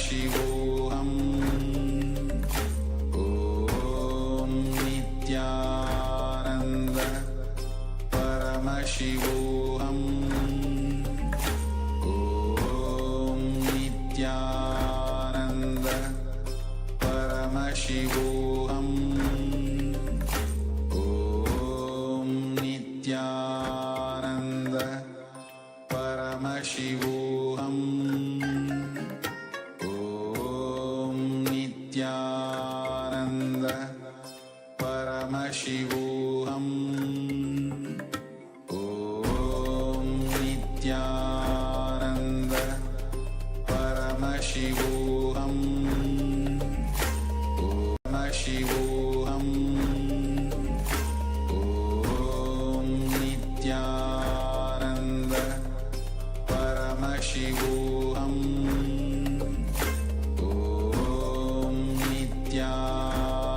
Paramashivoham Om Nithyananda Paramashivoham Om Nithyananda Paramashivoham Om Nithyananda Paramashivoham Om Nithyananda Paramashivoham Om Nithyananda Paramashivoham Paramashivoham Om Nithyananda Paramashivoham Om Nithyananda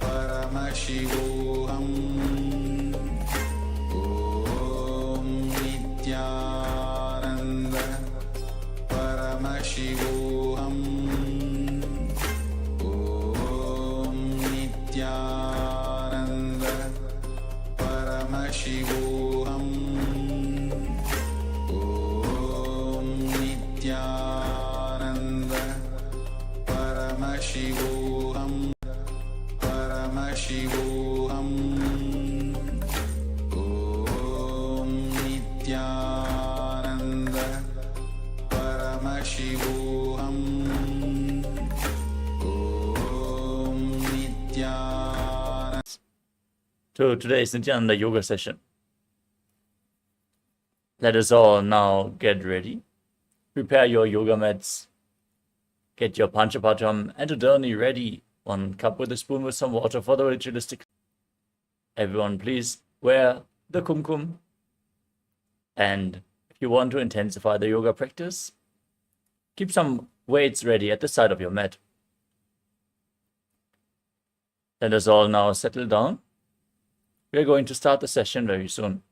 Paramashivoham Om Nithyananda Paramashivoham Om Nithyananda Paramashivoham Om Nithyananda Paramashivoham Paramashivoham Om Nithyananda Paramashivoham Om Nithyananda. To today's Nithyananda yoga session. Let us all now get ready. Prepare your yoga mats. Get your panchapatam and a dharni ready. 1 cup with a spoon with some water for the ritualistic. Everyone please wear the kumkum. And if you want to intensify the yoga practice, keep some weights ready at the side of your mat. Let us all now settle down. We are going to start the session very soon.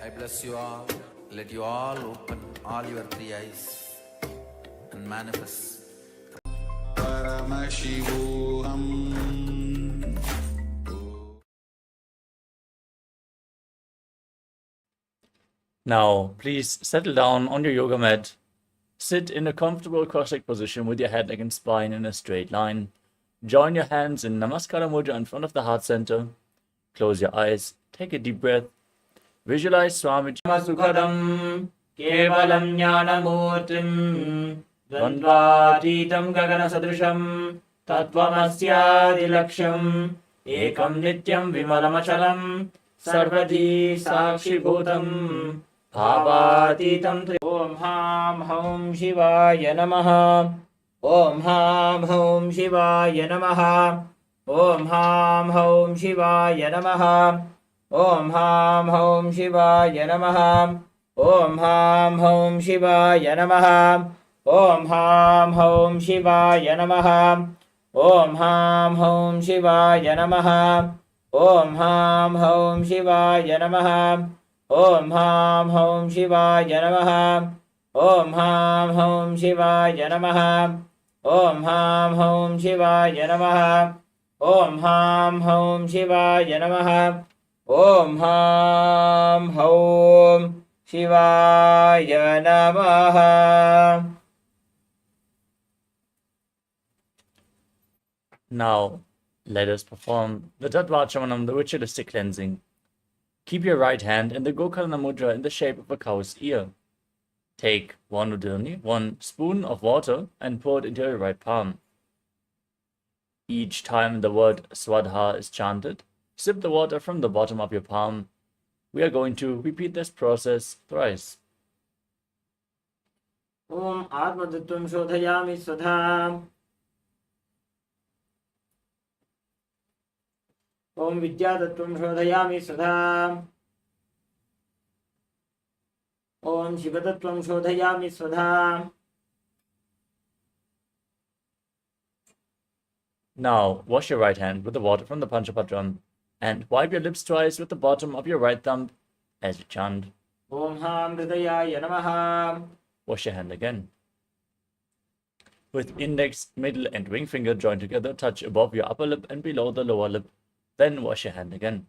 I bless you all. Let you all open all your 3 eyes and manifest. Paramashivoham. Now, please settle down on your yoga mat. Sit in a comfortable cross-legged position with your head, neck, and spine in a straight line. Join your hands in Namaskara Mudra in front of the heart center. Close your eyes. Take a deep breath. Visualize Swamiji Sukhadam Kevalam Jnanamurtim Dvandvatitam Gagana Sadrisham Tattvamasya Dilaksham Ekam Nityam Vimalamachalam Sarvadi Sakshi Bhutam Bhavatitam. Om Ham Hum Shivaya Namaha. Om Ham Hum Shivaya Namaha. Om Ham Hum Shivaya Namaha. Om Ham Hum Shivaya Namaha. Om Ham Hum Shivaya Namaha. Om Ham Hum Shivaya Namaha. Om Ham Hum Shivaya Namaha. Om Ham Hum Shivaya Namaha. Om Ham Hum Shivaya Namaha. Om Ham Hum Shivaya Namaha. Om Ham Hum Shivaya Namaha. Om Ham Hum Shivaya Namaha. Om Ham Hum Shivaya Namaha. Now, let us perform the Tattvachamanam, the ritualistic cleansing. Keep your right hand in the Gokarna Mudra in the shape of a cow's ear. Take 1 udurni, 1 spoon of water, and pour it into your right palm. Each time the word Swadha is chanted, sip the water from the bottom of your palm. We are going to repeat this process thrice. Om Atmaditvam Shodhayami Swadha. ॐ विद्यातत्त्वं शोधयामि स्वधा ॐ शिवतत्त्वं शोधयामि स्वधा Now, wash your right hand with the water from the Panchapatram and wipe your lips twice with the bottom of your right thumb as you chant. ॐ हां हृदयाय नमः. Wash your hand again. With index, middle, and ring finger joined together, touch above your upper lip and below the lower lip. Then wash your hand again.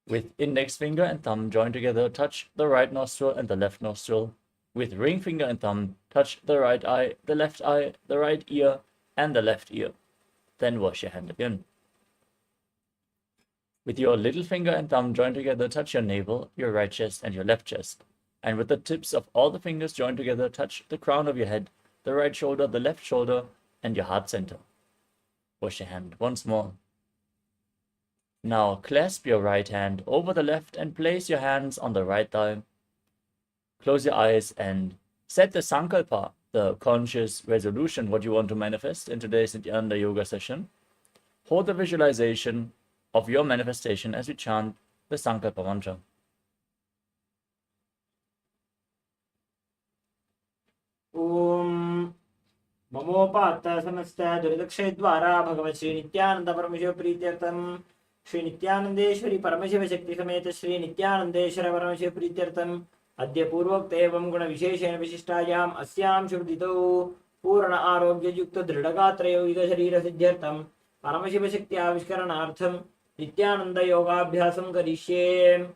With index finger and thumb joined together, touch the right nostril and the left nostril. With ring finger and thumb, touch the right eye, the left eye, the right ear, and the left ear. Then wash your hand again. With your little finger and thumb joined together, touch your navel, your right chest, and your left chest. And with the tips of all the fingers joined together, touch the crown of your head, the right shoulder, the left shoulder, and your heart center. Wash your hand once more. Now clasp your right hand over the left and place your hands on the right thigh. Close your eyes and set the sankalpa, the conscious resolution, what you want to manifest in today's Nithyananda yoga session. Hold the visualization of your manifestation as we chant the sankalpa mantra. ॐ ममोपात्त समस्त दुर्दक्षयद्वारा भगवत् श्री नित्यानंद परमशिव प्रीत्यर्थम श्री नित्यानंदेश्वरी परमशिव शक्ति समेत श्री नित्यानंदेश्वर परमशिव प्रीत्यर्थम अद्य पूर्वोक्त एवं गुण विशेषेण विशिष्टायाम् अस्यां शुभदितौ पूर्ण आरोग्य युक्त दृढगात्रयोगिक शरीर सिद्ध्यर्थम परमशिव शक्ति आविष्करणार्थम नित्यानंद योगाभ्यासं करिष्ये.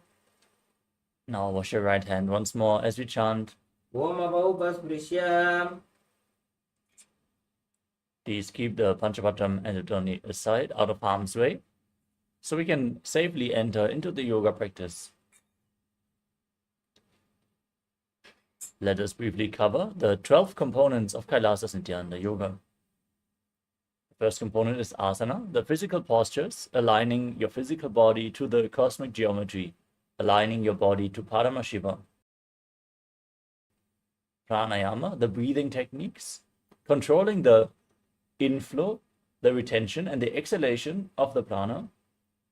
Now wash your right hand once more as we chant. Om अवौपस्पृश्य. Please keep the Panchapatram and Udani aside, out of harm's way, so we can safely enter into the yoga practice. Let us briefly cover the 12 components of KAILASA's Nithyananda yoga. The first component is asana, the physical postures, aligning your physical body to the cosmic geometry, aligning your body to Paramashiva. Pranayama, the breathing techniques, controlling the inflow, the retention, and the exhalation of the prana,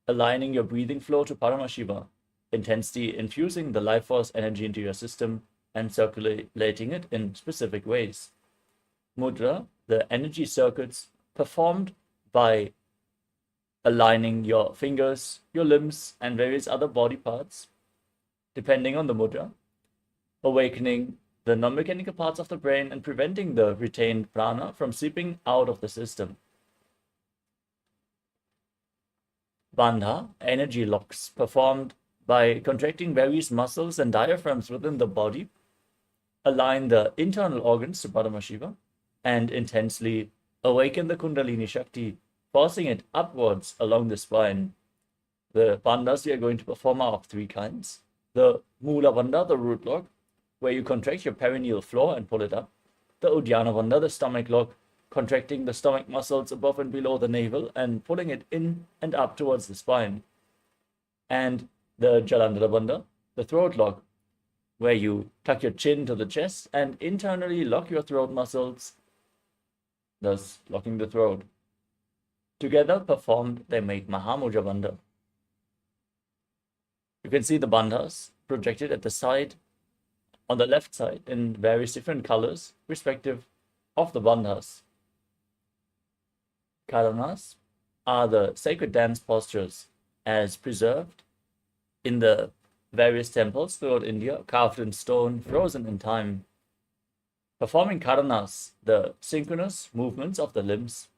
aligning your breathing flow to Paramashiva, intensity infusing the life force energy into your system and circulating it in specific ways. Mudra, the energy circuits performed by aligning your fingers, your limbs, and various other body parts, depending on the mudra, awakening the non-mechanical parts of the brain and preventing the retained prana from seeping out of the system. Bandha, energy locks performed by contracting various muscles and diaphragms within the body, align the internal organs to Paramashiva, and intensely awaken the Kundalini Shakti, forcing it upwards along the spine. The bandhas we are going to perform are of three kinds. The Mula Bandha, the root lock, where you contract your perineal floor and pull it up. The Uddiyana Bandha, the stomach lock, contracting the stomach muscles above and below the navel and pulling it in and up towards the spine. And the Jalandhara Bandha, the throat lock, where you tuck your chin to the chest and internally lock your throat muscles, thus locking the throat. Together performed, they make Mahamudra Bandha. You can see the bandhas projected at the side, on the left side, in various different colors, respective of the bandhas. Karanas are the sacred dance postures as preserved in the various temples throughout India, carved in stone, frozen in time. Performing karanas, the synchronous movements of the limbs,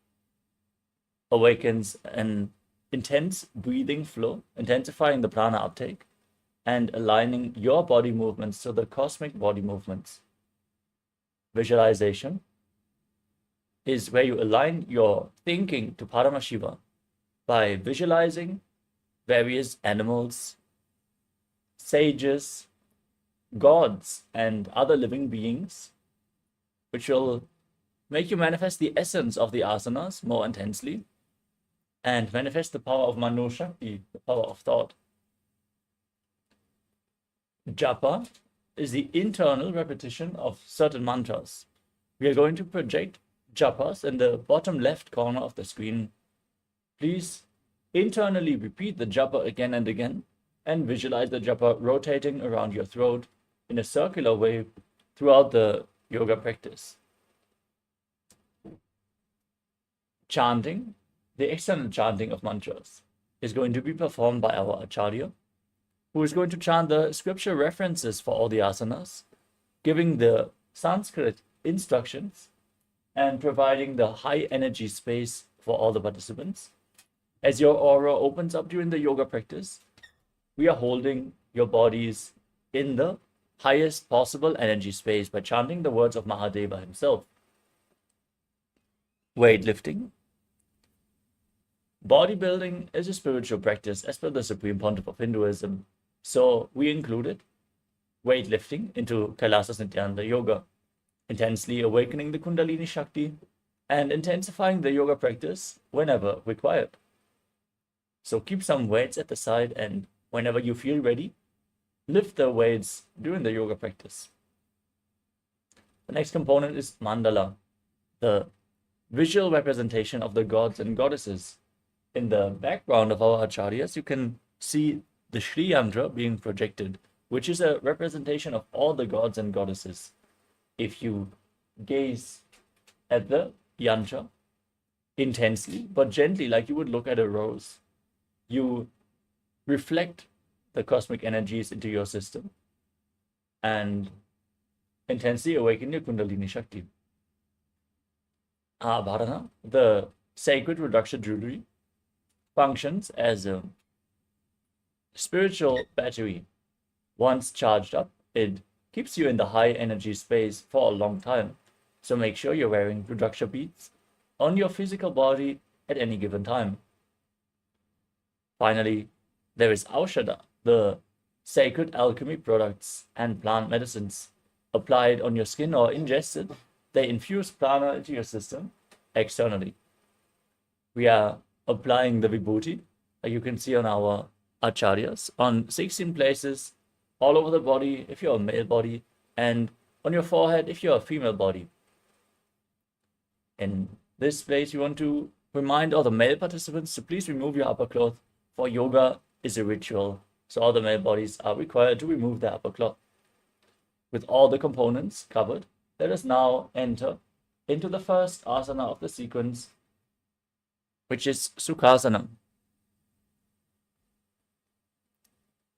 awakens an intense breathing flow, intensifying the prana uptake, and aligning your body movements to the cosmic body movements. Visualization is where you align your thinking to Paramashiva by visualizing various animals, sages, gods, and other living beings, which will make you manifest the essence of the asanas more intensely and manifest the power of Mano Shakti, the power of thought. Japa is the internal repetition of certain mantras. We are going to project japas in the bottom left corner of the screen. Please internally repeat the japa again and again and visualize the japa rotating around your throat in a circular way throughout the yoga practice. Chanting, the external chanting of mantras, is going to be performed by our acharya, who is going to chant the scripture references for all the asanas, giving the Sanskrit instructions and providing the high energy space for all the participants. As your aura opens up during the yoga practice, we are holding your bodies in the highest possible energy space by chanting the words of Mahadeva himself. Weightlifting. Bodybuilding is a spiritual practice as per the Supreme Pontiff of Hinduism, so we included weightlifting into KAILASA's Nithyananda yoga, intensely awakening the Kundalini Shakti and intensifying the yoga practice whenever required. So keep some weights at the side, and whenever you feel ready, lift the weights during the yoga practice. The next component is mandala, the visual representation of the gods and goddesses. In the background of our acharyas, you can see the Shri Yantra being projected, which is a representation of all the gods and goddesses. If you gaze at the yantra intensely but gently, like you would look at a rose, you reflect the cosmic energies into your system and intensely awaken your Kundalini Shakti. Abharana, the sacred Rudraksha jewelry, functions as a spiritual battery. Once charged up, it keeps you in the high energy space for a long time. So make sure you're wearing Rudraksha beads on your physical body at any given time. Finally, there is Aushadha, the sacred alchemy products and plant medicines. Applied on your skin or ingested, they infuse prana into your system externally. We are applying the vibhuti, like you can see on our acharyas, on 16 places all over the body if you're a male body, and on your forehead if you're a female body. In this place, you want to remind all the male participants to please remove your upper cloth, for yoga is a ritual, so all the male bodies are required to remove their upper cloth. With all the components covered, let us now enter into the first asana of the sequence, which is Sukhasana.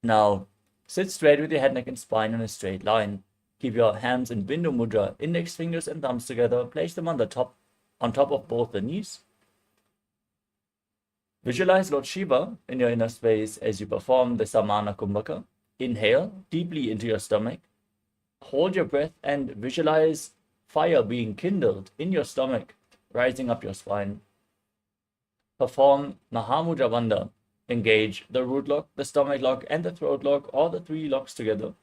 Now, sit straight with your head, neck, and spine in a straight line. Keep your hands in Bindu Mudra, index fingers and thumbs together. Place them on top of both the knees. Visualize Lord Shiva in your inner space as you perform the Samana Kumbhaka. Inhale deeply into your stomach. Hold your breath and visualize fire being kindled in your stomach, rising up your spine. Perform Mahamudra Bandha. Engage the root lock, the stomach lock, and the throat lock, or the three locks together,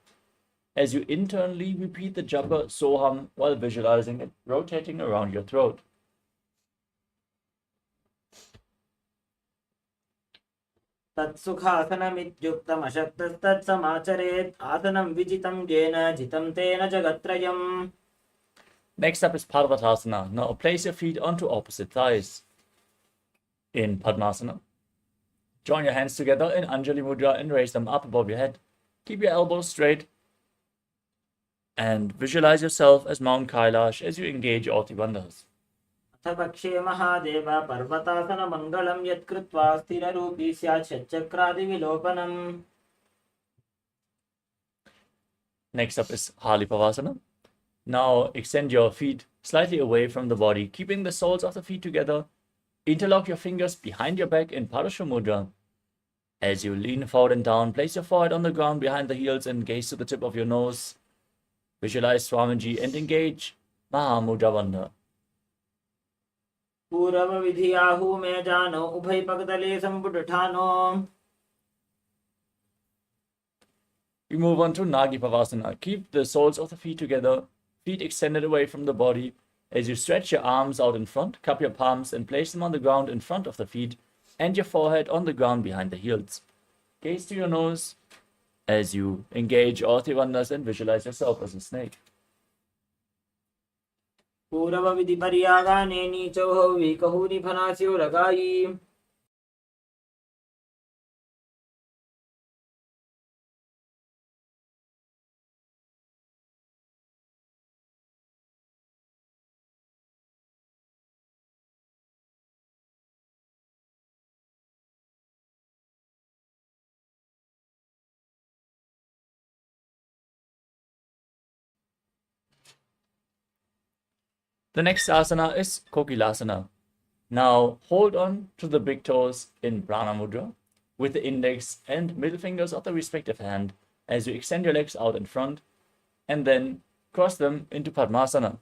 as you internally repeat the japa Soham while visualizing it rotating around your throat. तत्सुखासनमित्युक्तमशक्तस्तत्समाचरेत् आसनं विजितं येन जितं तेन जगत्त्रयम्. Next up is Parvatasana. Now place your feet onto opposite thighs. In Padmasana, join your hands together in Anjali Mudra and raise them up above your head. Keep your elbows straight and visualize yourself as Mount Kailash as you engage all the bandhas. अथ पक्षे महादेव पर्वतासनमङ्गलं यत्कृत्वा स्थिररूपी स्यात् षट्चक्रादिविलोपनम्. Next up is Halipavasana. Now extend your feet slightly away from the body, keeping the soles of the feet together. Interlock your fingers behind your back in Parashu Mudra. As you lean forward and down, place your forehead on the ground behind the heels and gaze to the tip of your nose. Visualize Swamiji and engage Mahamudra Bandha. पूर्वविधियाहु मे जानो उभयपकतले सम्पुटठानो. We move on to Nagipavasana. Keep the soles of the feet together, feet extended away from the body. As you stretch your arms out in front, cup your palms and place them on the ground in front of the feet and your forehead on the ground behind the heels. Gaze to your nose as you engage all the bandhas and visualize yourself as a snake. पूर्वविधिपर्यागाने नीचौ विकहूनि फनास्यो रगायि. The next asana is Kokilasana. Now hold on to the big toes in Prana Mudra with the index and middle fingers of the respective hand as you extend your legs out in front and then cross them into Padmasana.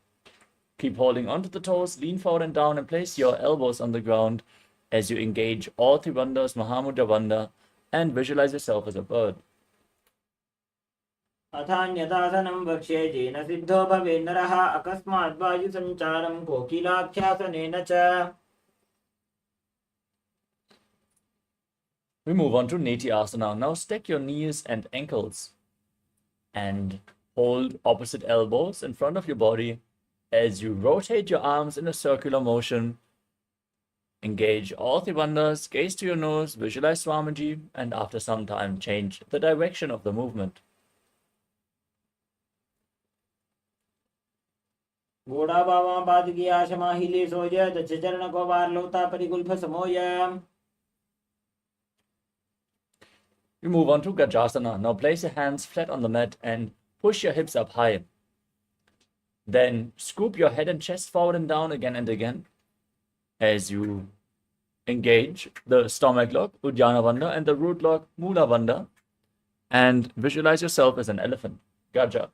Keep holding onto the toes, lean forward and down and place your elbows on the ground as you engage all three bandhas, Mahamudra Bandha, and visualize yourself as a bird. अथान्यदासनं वक्ष्ये येन सिद्धो भवेन्नरः अकस्मात् वायुसञ्चारं कोकिलाख्यासनेन च. We move on to Nithyananda. Now stack your knees and ankles and hold opposite elbows in front of your body as you rotate your arms in a circular motion. Engage all three bandhas, gaze to your nose, visualize Swamiji, and after some time change the direction of the movement. घोड़ा बावा पादकी आशमाहिले सोय दच चरण को वार लोता परिकुल्फ समोय. We move on to Gajasana. Now place your hands flat on the mat and push your hips up high. Then scoop your head and chest forward and down again and again as you engage the stomach lock, Uddiyana Bandha, and the root lock, Mula Bandha, and visualize yourself as an elephant, Gaja.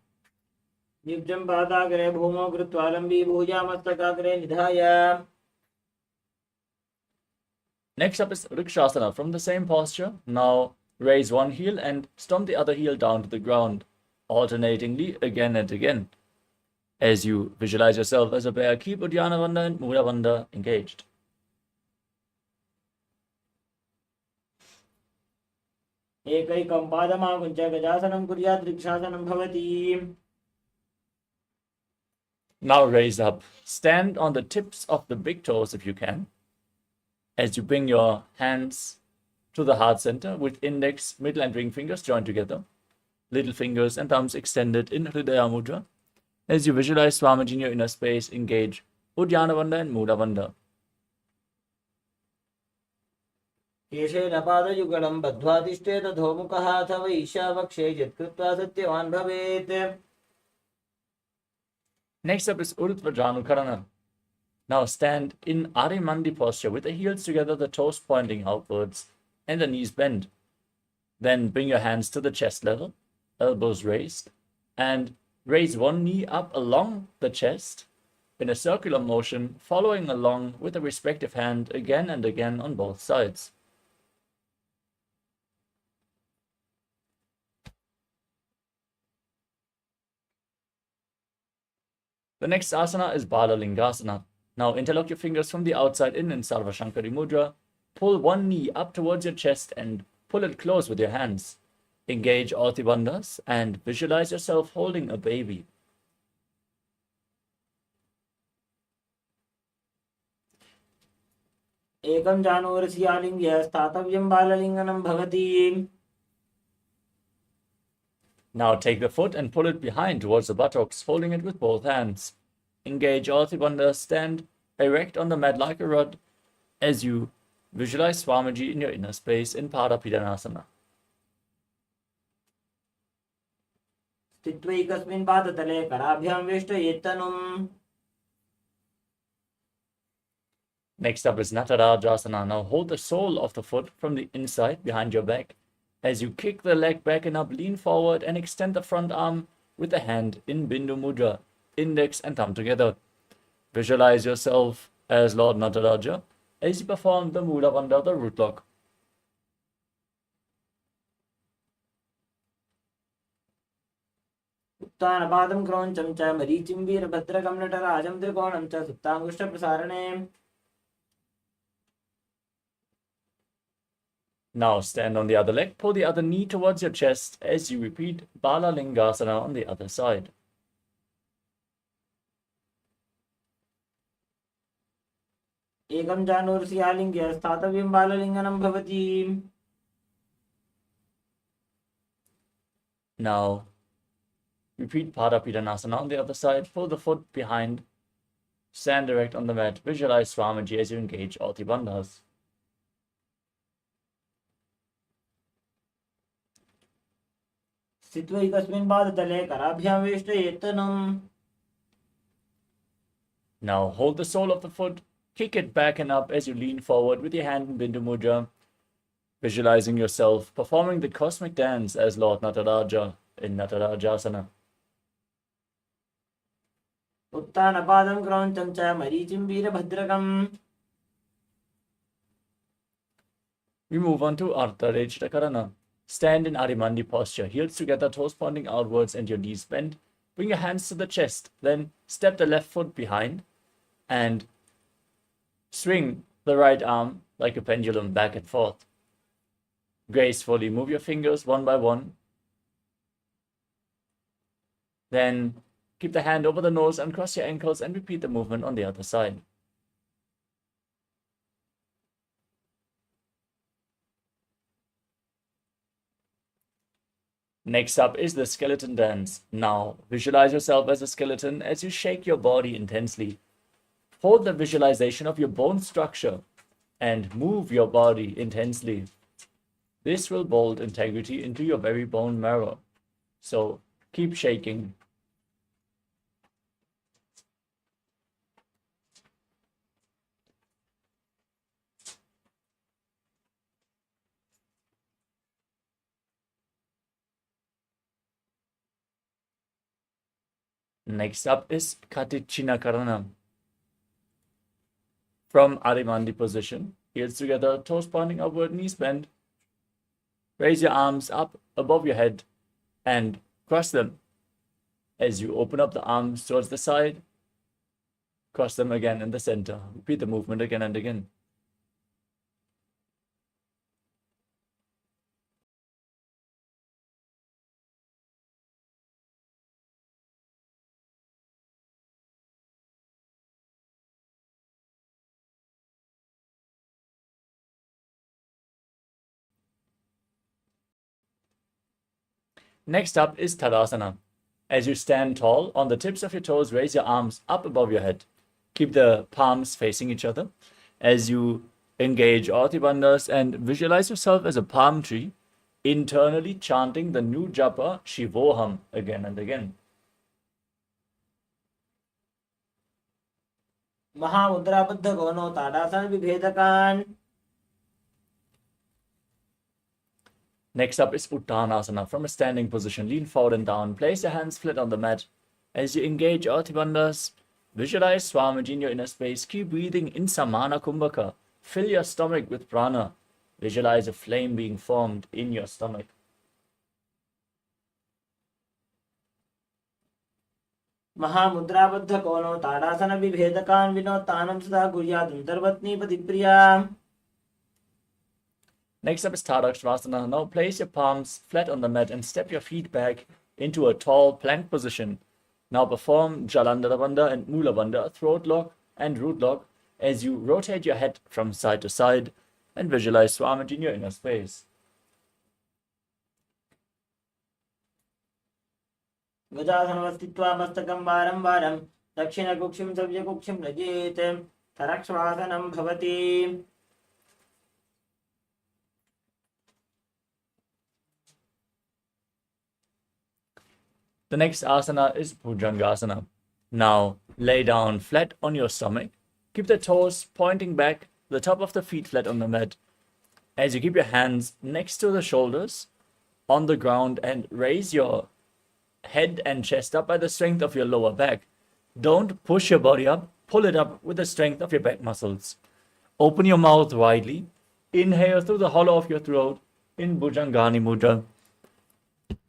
निब्जं पादाग्रे भूमौ कृत्वा लम्बी भुजामस्तकाग्रे निधाय. Next up is Rikshasana. From the same posture, now raise one heel and stomp the other heel down to the ground, alternatingly again and again. As you visualize yourself as a bear, keep Uddiyana Bandha and Mula Bandha engaged. एकैकं पादमाकुञ्च गजासनं कुर्यात् वृक्षासनं भवति. Now raise up. Stand on the tips of the big toes if you can, as you bring your hands to the heart center with index, middle and ring fingers joined together. Little fingers and thumbs extended in Hridaya Mudra. As you visualize Swamiji in your inner space, engage Uddiyana Bandha and Mula Bandha. केशेन पादयुगलं बद्ध्वा तिष्ठेत धोमुखः अथवा ईशावक्षे यत्कृत्वा सत्यवान् भवेत्. Next up is Urdhva Janukarana. Now stand in Arimandi posture with the heels together, the toes pointing outwards, and the knees bent. Then bring your hands to the chest level, elbows raised, and raise one knee up along the chest in a circular motion, following along with the respective hand again and again on both sides. The next asana is Balalingasana. Now interlock your fingers from the outside in Sarva Shankari Mudra. Pull one knee up towards your chest and pull it close with your hands. Engage all three bandhas and visualize yourself holding a baby. एकं जानुरस्यालिङ्ग्य स्थातव्यं बाललिङ्गनं भवति. Now take the foot and pull it behind towards the buttocks, holding it with both hands. Engage all three bandhas, stand erect on the mat like a rod as you visualize Swamiji in your inner space in Parapidanasana. स्थित्वैकस्मिन् पादतले कराभ्यां वेष्टयेत् तनुम्. Next up is Natarajasana. Now hold the sole of the foot from the inside behind your back. As you kick the leg back and up, lean forward and extend the front arm with the hand in Bindu Mudra, index and thumb together. Visualize yourself as Lord Nataraja as you perform the Mula Bandha, the root lock. उत्तानपादं क्रौञ्चं च मरीचिं वीरभद्रकं नटराजं त्रिकोणं च सुप्ताङ्गुष्ठप्रसारणे. Now stand on the other leg, pull the other knee towards your chest as you repeat Balalingasana on the other side. एकं जानुरस्यालिङ्ग्य स्थातव्यं बाललिङ्गनं भवति. Now repeat Parapidanasana on the other side, pull the foot behind, stand erect on the mat, visualize Swamiji as you engage all three bandhas. स्थित्वैकस्मिन् पादतले कराभ्यां वेष्टयेत् तनुम्. Now hold the sole of the foot, kick it back and up as you lean forward with your hand in Bindu Mudra, visualizing yourself performing the cosmic dance as Lord Nataraja in Natarajasana. उत्तानपादं क्रौञ्चं च मरीचिं वीरभद्रकम्. We move on to Ardha Rejtakarana. Stand in Arimandi posture, heels together, toes pointing outwards and your knees bent. Bring your hands to the chest, then step the left foot behind and swing the right arm like a pendulum back and forth. Gracefully move your fingers one by one. Then keep the hand over the nose, uncross your ankles and repeat the movement on the other side. Next up is the skeleton dance. Now, visualize yourself as a skeleton as you shake your body intensely. Hold the visualization of your bone structure and move your body intensely. This will build integrity into your very bone marrow. So, keep shaking. Next up is Katichinakarana. From Arimandi position, heels together, toes pointing upward, knees bent. Raise your arms up above your head and cross them. As you open up the arms towards the side, cross them again in the center. Repeat the movement again and again. Next up is Tadasana. As you stand tall, on the tips of your toes, raise your arms up above your head. Keep the palms facing each other. As you engage Ati Bandhas and visualize yourself as a palm tree, internally chanting the new japa Shivoham again and again. महामुद्राबद्धकोनो tadasana विभेदकान्. Next up is Uttanasana. From a standing position, lean forward and down. Place your hands flat on the mat. As you engage Ati Bandhas, visualize Swamiji in your inner space. Keep breathing in Samana Kumbhaka. Fill your stomach with prana. Visualize a flame being formed in your stomach. महामुद्राबद्धकोनो tadasana विभेदकान् विनोत्तानं सदा कुर्यात् अन्तर्वत्नीपतिप्रिया. Next up is Tadakshvasana. Now place your palms flat on the mat and step your feet back into a tall plank position. Now perform Jalandhara Bandha and Mula Bandha, throat lock and root lock, as you rotate your head from side to side and visualize Swamiji in your inner space. गजासनवस्थित्वा मस्तकं वारं वारं दक्षिणकुक्षिं सव्यकुक्षिं नजेत्. तरक्श्वासनं भवति. The next asana is Bhujangasana. Now lay down flat on your stomach. Keep the toes pointing back, the top of the feet flat on the mat. As you keep your hands next to the shoulders on the ground and raise your head and chest up by the strength of your lower back. Don't push your body up, pull it up with the strength of your back muscles. Open your mouth widely. Inhale through the hollow of your throat in Bhujangani Mudra.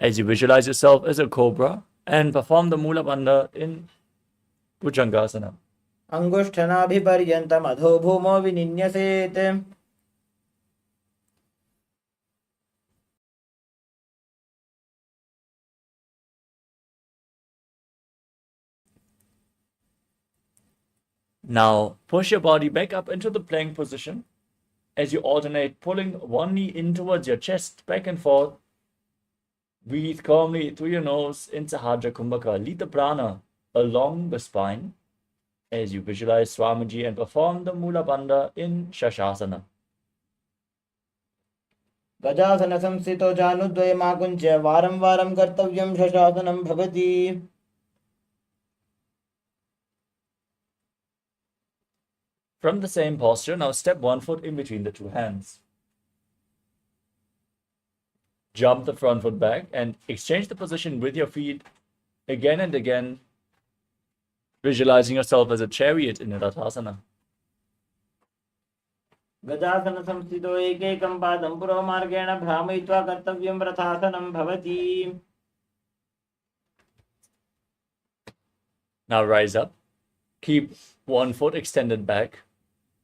As you visualize yourself as a cobra and perform the Mula Bandha in Bhujangasana. अङ्गुष्ठनाभिपर्यन्तम् अधो भूमो विनिन्यसेत्. Now push your body back up into the plank position as you alternate pulling one knee in towards your chest, back and forth. Breathe calmly through your nose in Sahajra Kumbhaka. Lead the prana along the spine as you visualize Swamiji and perform the Mula Bandha in Shashasana. गजासन संस्थितो जानुद्वयमाकुञ्च्य वारं वारं कर्तव्यं शशासनं भवति. From the same posture, now step one foot in between the two hands. Jump the front foot back and exchange the position with your feet again and again, visualizing yourself as a chariot in Radhasana. गजासन संस्थितो एकैकं पादं पुरोमार्गेण भ्रामयित्वा कर्तव्यं रथासनं भवति. Now rise up. Keep one foot extended back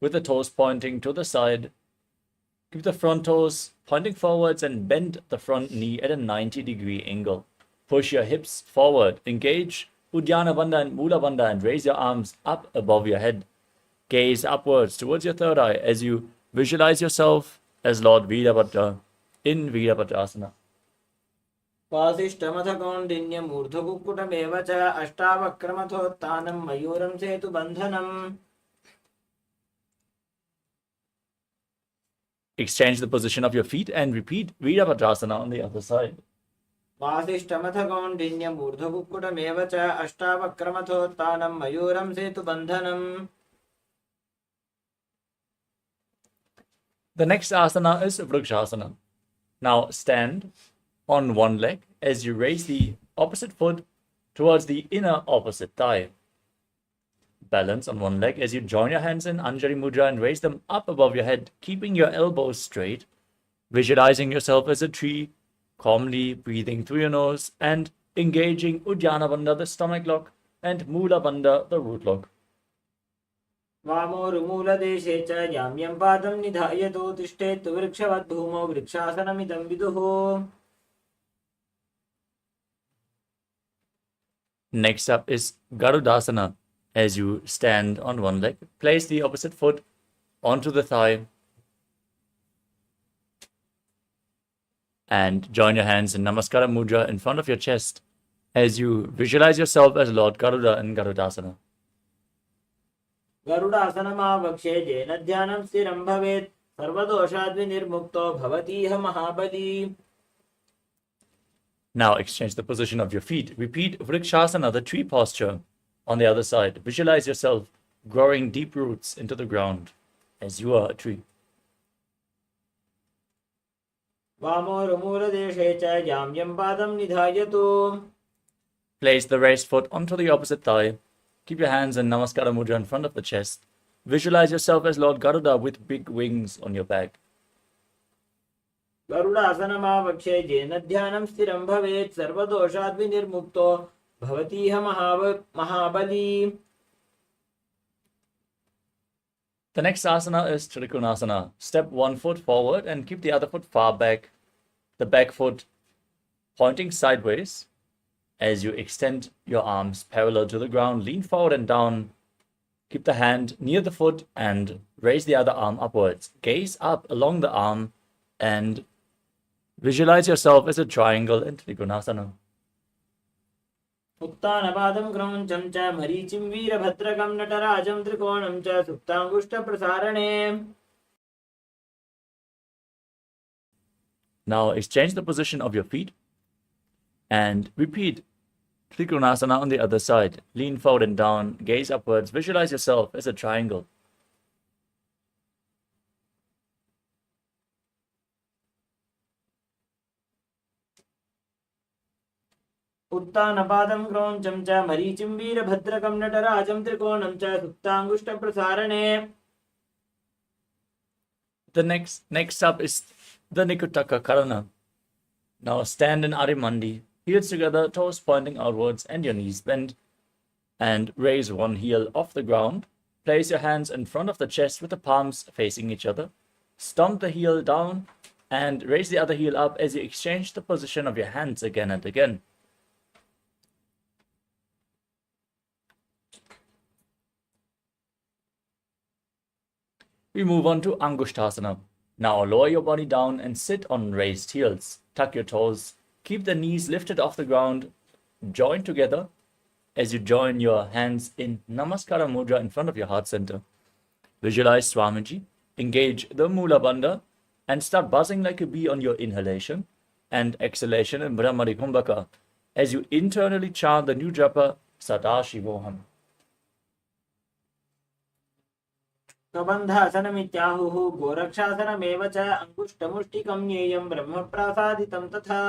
with the toes pointing to the side. Keep the front toes pointing forwards and bend the front knee at a 90-degree angle. Push your hips forward. Engage Uddiyana Bandha and Mula Bandha and raise your arms up above your head. Gaze upwards towards your third eye as you visualize yourself as Lord Virabhadra in Virabhadrasana. वासिष्ठमथ कौण्डिन्यम् ऊर्ध्वकुक्कुटमेव च अष्टावक्रमथोत्थानं मयूरं सेतुबन्धनम्. Exchange the position of your feet and repeat Virabhadrasana on the other side. वासिष्ठमथ कौण्डिन्यम् ऊर्ध्वकुक्कुटमेव च अष्टावक्रमथोत्थानं मयूरं सेतुबन्धनम्. The next asana is Vrikshasana. Now stand on one leg as you raise the opposite foot towards the inner opposite thigh. Balance on one leg as you join your hands in Anjali Mudra and raise them up above your head, keeping your elbows straight, visualizing yourself as a tree, calmly breathing through your nose and engaging Uddiyana Bandha, the stomach lock, and Mula Bandha, the root lock. वामोरुमूलदेशे च याम्यं पादं निधायतो तिष्ठेत् वृक्षवद्भूमौ वृक्षासनमिदं विदुः. Next up is Garudasana. As you stand on one leg, place the opposite foot onto the thigh and join your hands in Namaskara Mudra in front of your chest as you visualize yourself as Lord Garuda in Garudasana. गरुडासनमावक्षे येन ध्यानं स्थिरं भवेत् सर्वदोषाद्विनिर्मुक्तो भवतीह महाबली. Now exchange the position of your feet. Repeat Vrikshasana, the tree posture, on the other side. Visualize yourself growing deep roots into the ground as you are a tree. वामोरुमूलदेशे च याम्यं पादं निधायतो. Place the raised foot onto the opposite thigh. Keep your hands in Namaskara Mudra in front of the chest. Visualize yourself as Lord Garuda with big wings on your back. गरुडासनमावक्षे येन ध्यानं स्थिरं भवेत् सर्वदोषाद्विनिर्मुक्तो भवतीह महाबली. The next asana is Trikonasana. Step one foot forward and keep the other foot far back. The back foot pointing sideways. As you extend your arms parallel to the ground, lean forward and down. Keep the hand near the foot and raise the other arm upwards. Gaze up along the arm and visualize yourself as a triangle in Trikonasana. उत्तानपादं क्रौञ्चं च मरीचिं वीरभद्रकं नटराजं त्रिकोणं च सुप्ताङ्गुष्ठप्रसारणे. Now exchange the position of your feet and repeat Trikonasana on the other side. Lean forward and down, gaze upwards, visualize yourself as a triangle. उत्तानपादं क्रौञ्चं च मरीचिं वीरभद्रकं नटराजं त्रिकोणं च सुप्ताङ्गुष्ठप्रसारणे. The next up is the Nikutaka Karana. Now stand in Arimandi, heels together, toes pointing outwards and your knees bent. And raise one heel off the ground. Place your hands in front of the chest with the palms facing each other. Stomp the heel down and raise the other heel up as you exchange the position of your hands again and again. We move on to Angushtasana. Now lower your body down and sit on raised heels. Tuck your toes. Keep the knees lifted off the ground. Join together as you join your hands in Namaskara Mudra in front of your heart center. Visualize Swamiji. Engage the Mula Bandha and start buzzing like a bee on your inhalation and exhalation in Brahmari Kumbhaka as you internally chant the new japa Sadashivoham. कबन्धासनमित्याहुः गोरक्षासनमेव च अङ्गुष्ठमुष्टिकं ज्ञेयं ब्रह्मप्रासादितं तथा.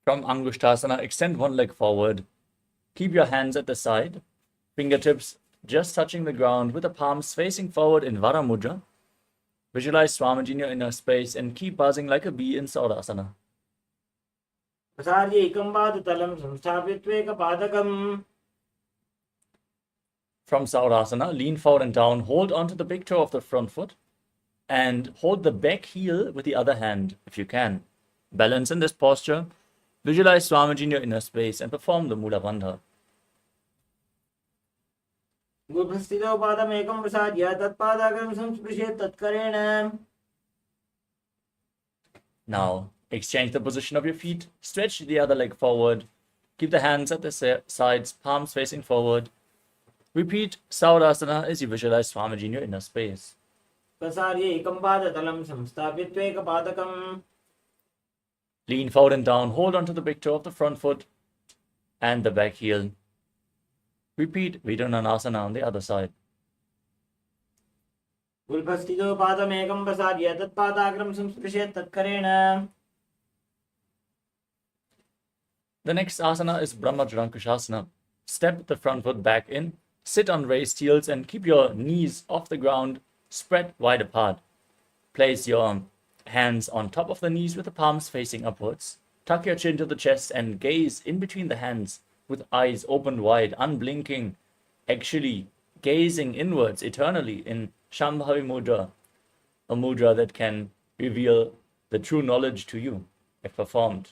From Angushtasana, extend one leg forward. Keep your hands at the side, fingertips just touching the ground with the palms facing forward in Vara Mudra. Visualize Swamiji in your inner space and keep buzzing like a bee in Sadasana. प्रसार्यैकं पादतलं संस्थाप्य From Saurasana, lean forward and down, hold onto the big toe of the front foot, and hold the back heel with the other hand, if you can. Balance in this posture. Visualize Swamiji in your inner space and perform the Mula Bandha. गुरुस्थितौ पादमेकं प्रसाद्य तत्पादाग्रं संस्पृशेत् तत्करेण. Now, exchange the position of your feet, stretch the other leg forward, keep the hands at the sides, palms facing forward. Repeat Saurasana as you visualize Swamiji in your inner space. प्रसार्यैकं पादतलं संस्थाप्य Lean forward and down, hold onto the big toe of the front foot and the back heel. Repeat Vidunanasana on the other side. उल्फस्थितो पादमेकं प्रसाद्य तत्पादाग्रं संस्पृशेत् तत्करेण. The next asana is Brahmajrankushasana. Step the front foot back in, sit on raised heels and keep your knees off the ground, spread wide apart. Place your hands on top of the knees with the palms facing upwards. Tuck your chin to the chest and gaze in between the hands with eyes opened wide, unblinking, actually gazing inwards eternally in Shambhavi Mudra, a mudra that can reveal the true knowledge to you if performed.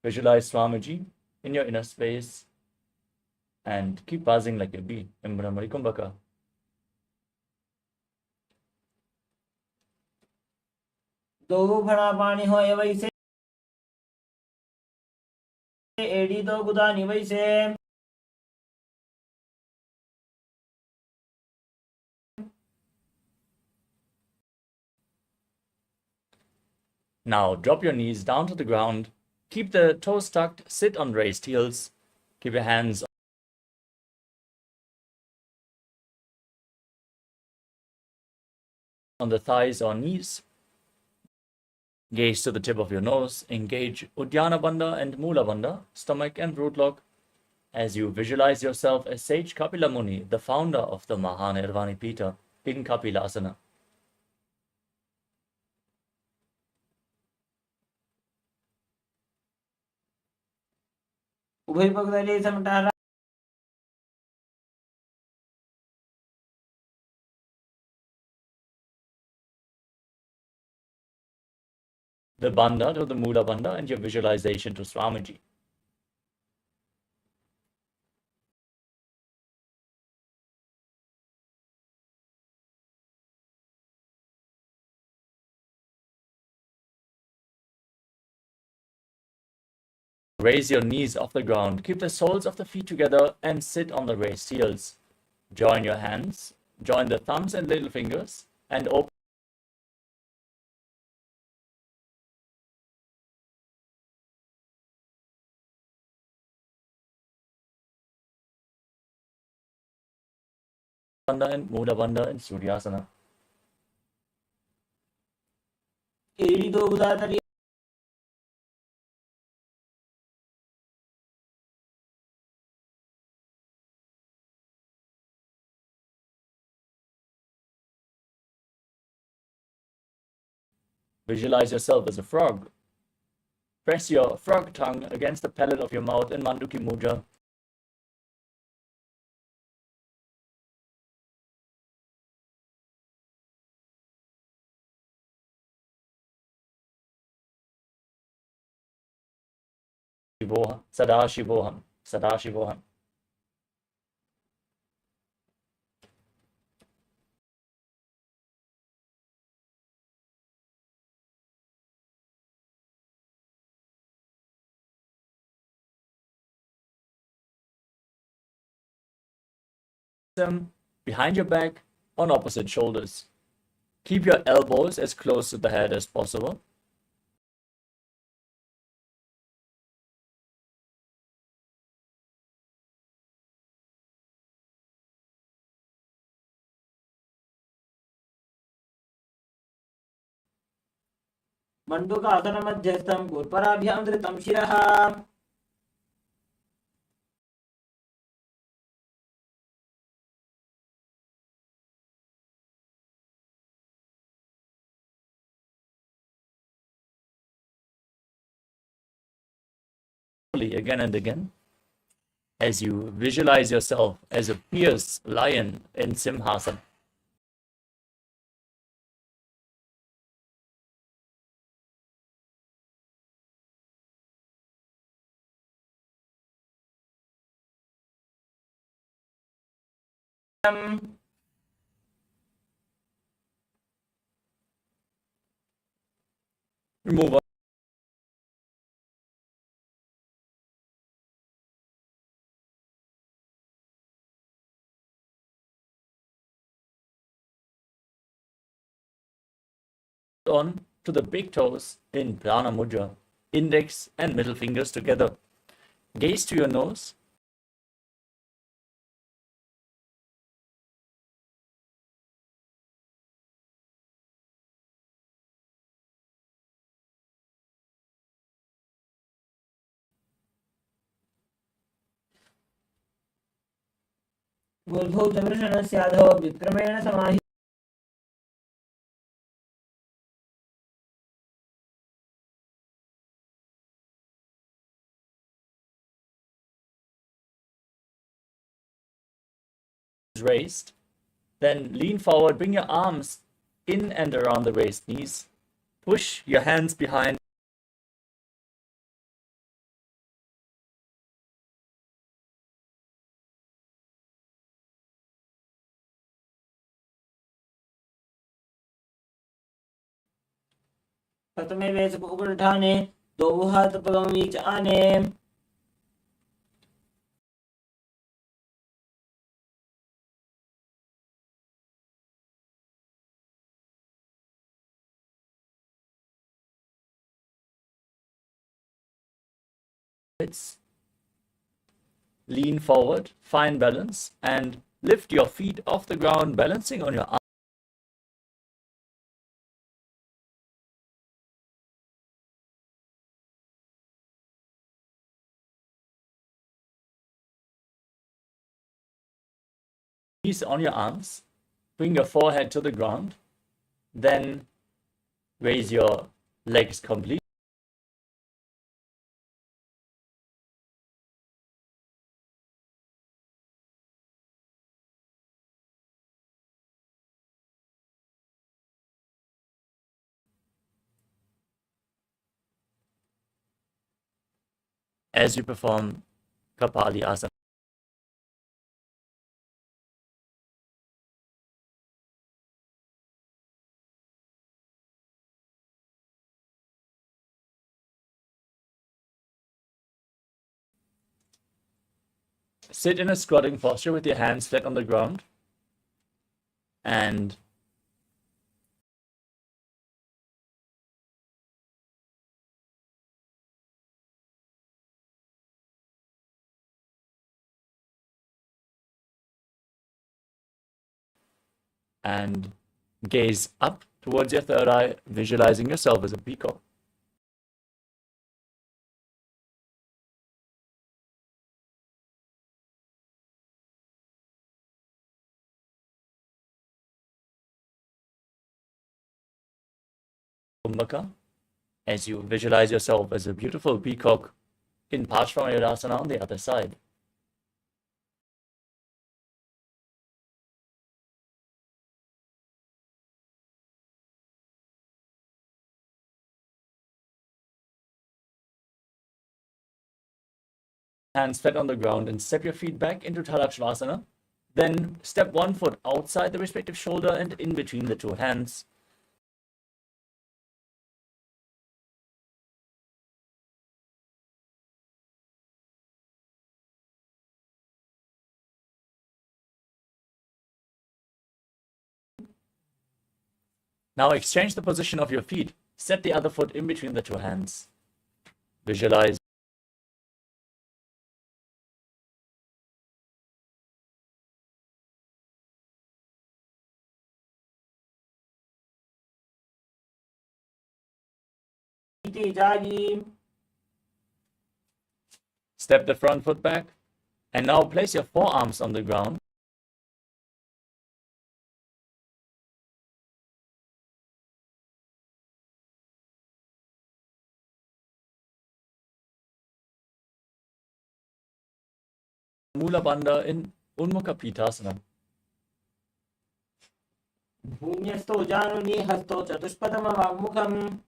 Visualize Swamiji in your inner space and keep buzzing like a bee in Brahmari Kumbhaka. दो भरा पानी हो ये वैसे AD दो गुदानी वैसे. Now drop your knees down to the ground. Keep the toes tucked, sit on raised heels. Keep your hands on the thighs or knees. Gaze to the tip of your nose. Engage Uddiyana Bandha and Mula Bandha, stomach and root lock, as you visualize yourself as Sage Kapila Muni, the founder of the Mahanirvani Pita in Kapilasana. उभय पगदले समटारा. The Bandha to the Mula Bandha and your visualization to Swamiji. Raise your knees off the ground. Keep the soles of the feet together and sit on the raised heels. Join your hands. Join the thumbs and little fingers and open Bandha and Mula Bandha and Suryasana. एडी दो गुदातरी. Visualize yourself as a frog. Press your frog tongue against the palate of your mouth in Manduki Mudra. Sadashivoham, Sadashivoham. Them behind your back on opposite shoulders. Keep your elbows as close to the head as possible. मण्डूकासनमध्यस्थं कूर्पराभ्यां धृतं शिरः again and again as you visualize yourself as a fierce lion in Simhasana. Move on to the big toes in Prana Mudra, index and middle fingers together. Gaze to your nose. गुरुभूतवृषणस्याधो विक्रमेण समाहि Raised. Then lean forward, bring your arms in and around the raised knees. Push your hands behind. प्रथमे वेश उपठाने दो हाथ पगम बीच आने Lean forward, find balance, and lift your feet off the ground, balancing on your arms. Knees on your arms, bring your forehead to the ground, then raise your legs completely. As you perform Kapali Asana. Sit in a squatting posture with your hands flat on the ground and gaze up towards your third eye, visualizing yourself as a peacock. Kumbhaka, as you visualize yourself as a beautiful peacock in Parsvamayurasana on the other side. Hands flat on the ground and step your feet back into Tadakshvasana. Then step one foot outside the respective shoulder and in between the two hands. Now exchange the position of your feet. Set the other foot in between the two hands. Visualize iti jagi. Step the front foot back. And now place your forearms on the ground. Mula Bandha in Unmukha Pitasana. भून्यस्थो जानुनी हस्तो चतुष्पदमवाङ्मुखम्.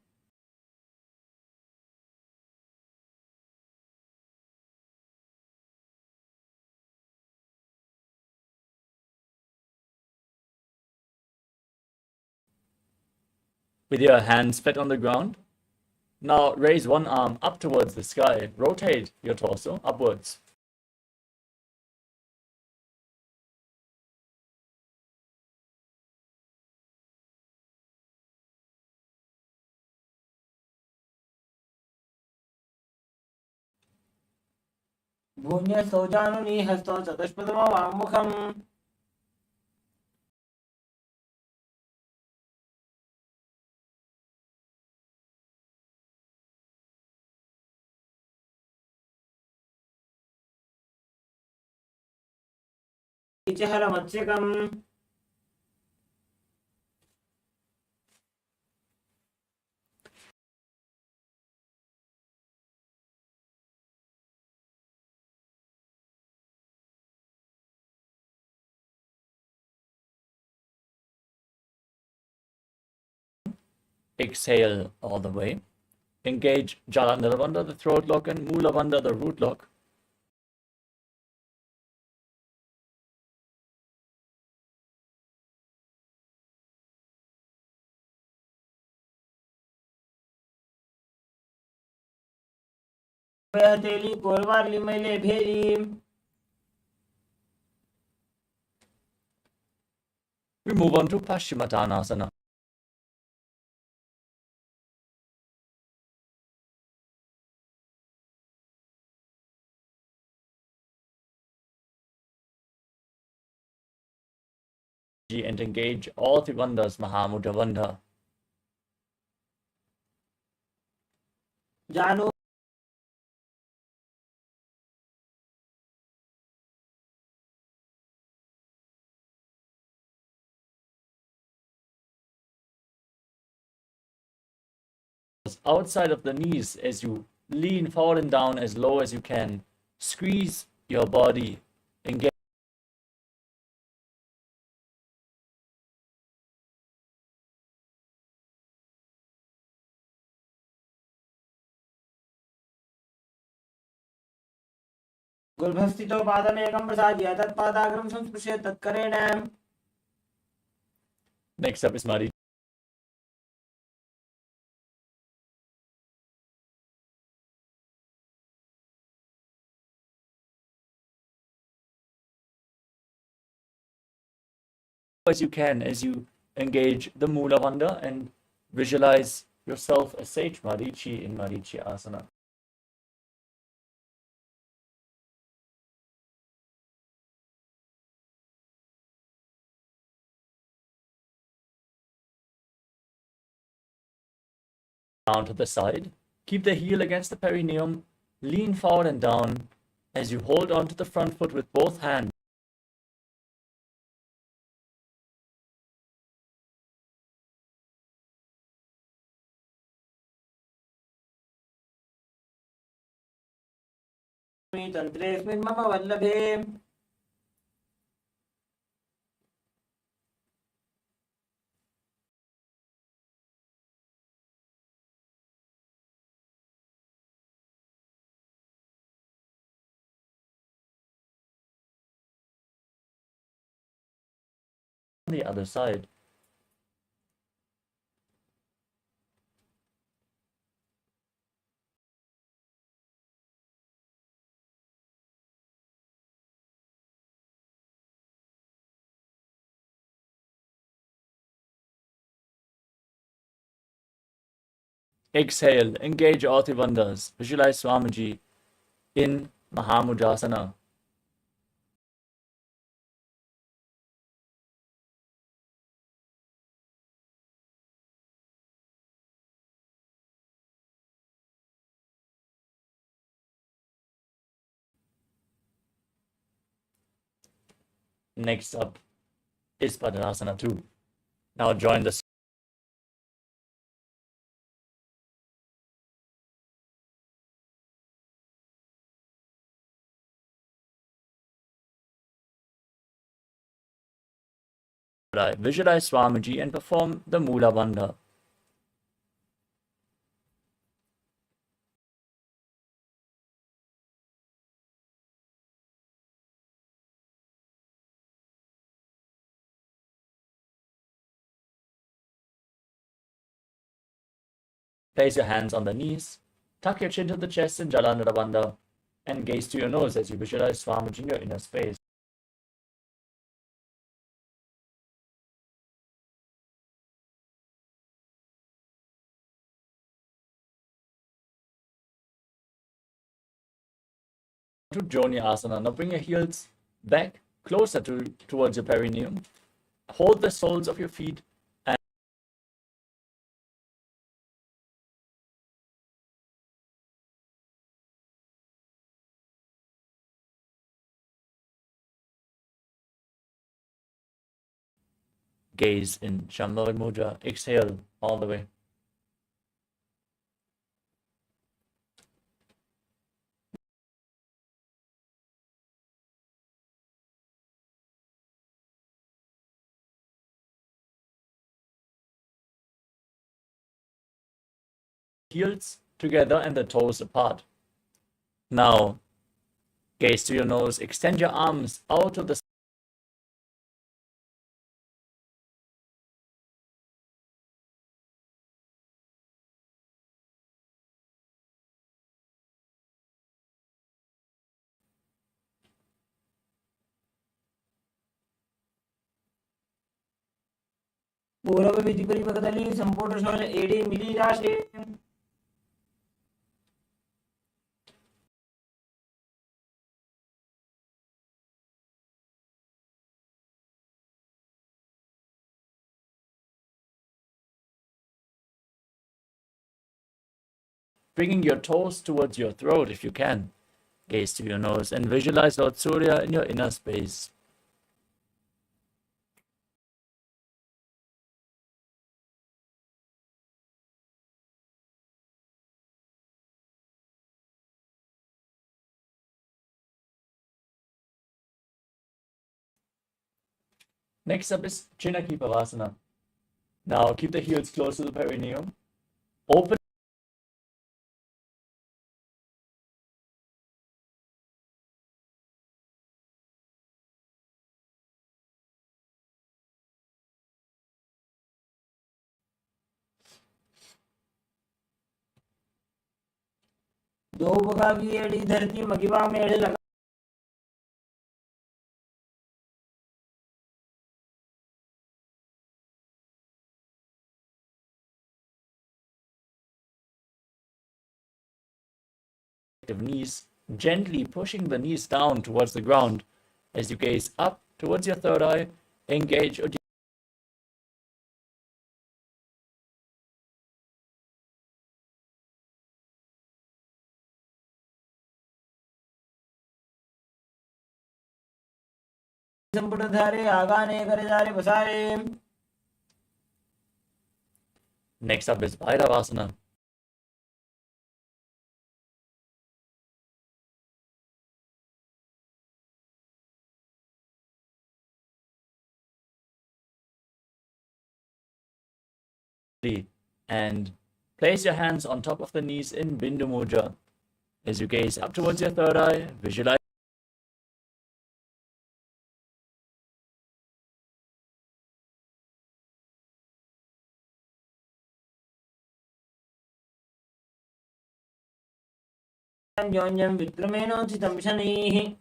With your hands flat on the ground. Now raise one arm up towards the sky. Rotate your torso upwards. भून्यस्थो जानुनी हस्तो चतुष्पदमवाङ्मुखम्. चहलमत्स्यकम्. Exhale all the way. Engage Jalandhara Bandha, the throat lock, and Mula Bandha, the root lock. हथेली कोरवाली मैले भेरी. We move on to Paschimottanasana. And engage all the bandhas, Mahamudra Bandha. जानु Outside of the knees as you lean forward and down as low as you can. Squeeze your body. Engage. गुल्भस्थितो पादमेकं प्रसाद्य तत्पादाग्रं संस्पृश्य तत्करेण. Next up is Mari. As you can as you engage the Mula Bandha and visualize yourself as Sage Marichi in Marichi Asana. Down to the side. Keep the heel against the perineum. Lean forward and down as you hold on to the front foot with both hands. तन्त्रेऽस्मिन् मम वल्लभे. On the other side. Exhale, engage all the bandhas. Visualize Swamiji in Mahamudasana. Next up is Padmasana 2. Now join the visualize Swamiji and perform the Mula Bandha. Place your hands on the knees, tuck your chin to the chest in Jalandhara Bandha, and gaze to your nose as you visualize Swamiji in your inner space. To Joni Asana. Now bring your heels back closer towards your perineum. Hold the soles of your feet and gaze in Shambhavi Mudra. Exhale all the way. Heels together and the toes apart. Now gaze to your nose. Extend your arms out to the ಪೂರ್ವ ವಿಧಿ ಪರಿಪಕದಲ್ಲಿ ಸಂಪೂರ್ಣ ಶೋಷ ಏಡಿ milli ರಾಶಿ bringing your toes towards your throat if you can. Gaze to your nose and visualize Lord Surya in your inner space. Next up is Chinaki Pavasana. Now keep the heels close to the perineum. Open दो बगा की एड़ी धरती मगिवा में एड़े लगा knees, gently pushing the knees down towards the ground as you gaze up towards your third eye. Engage संपुट धारे आगाने करे जारे बसारे. Next up is Bhairavasana. And place your hands on top of the knees in Bindu Mudra. As you gaze up towards your third eye, visualize अन्योन्यं विक्रमेणोचितं शनैः.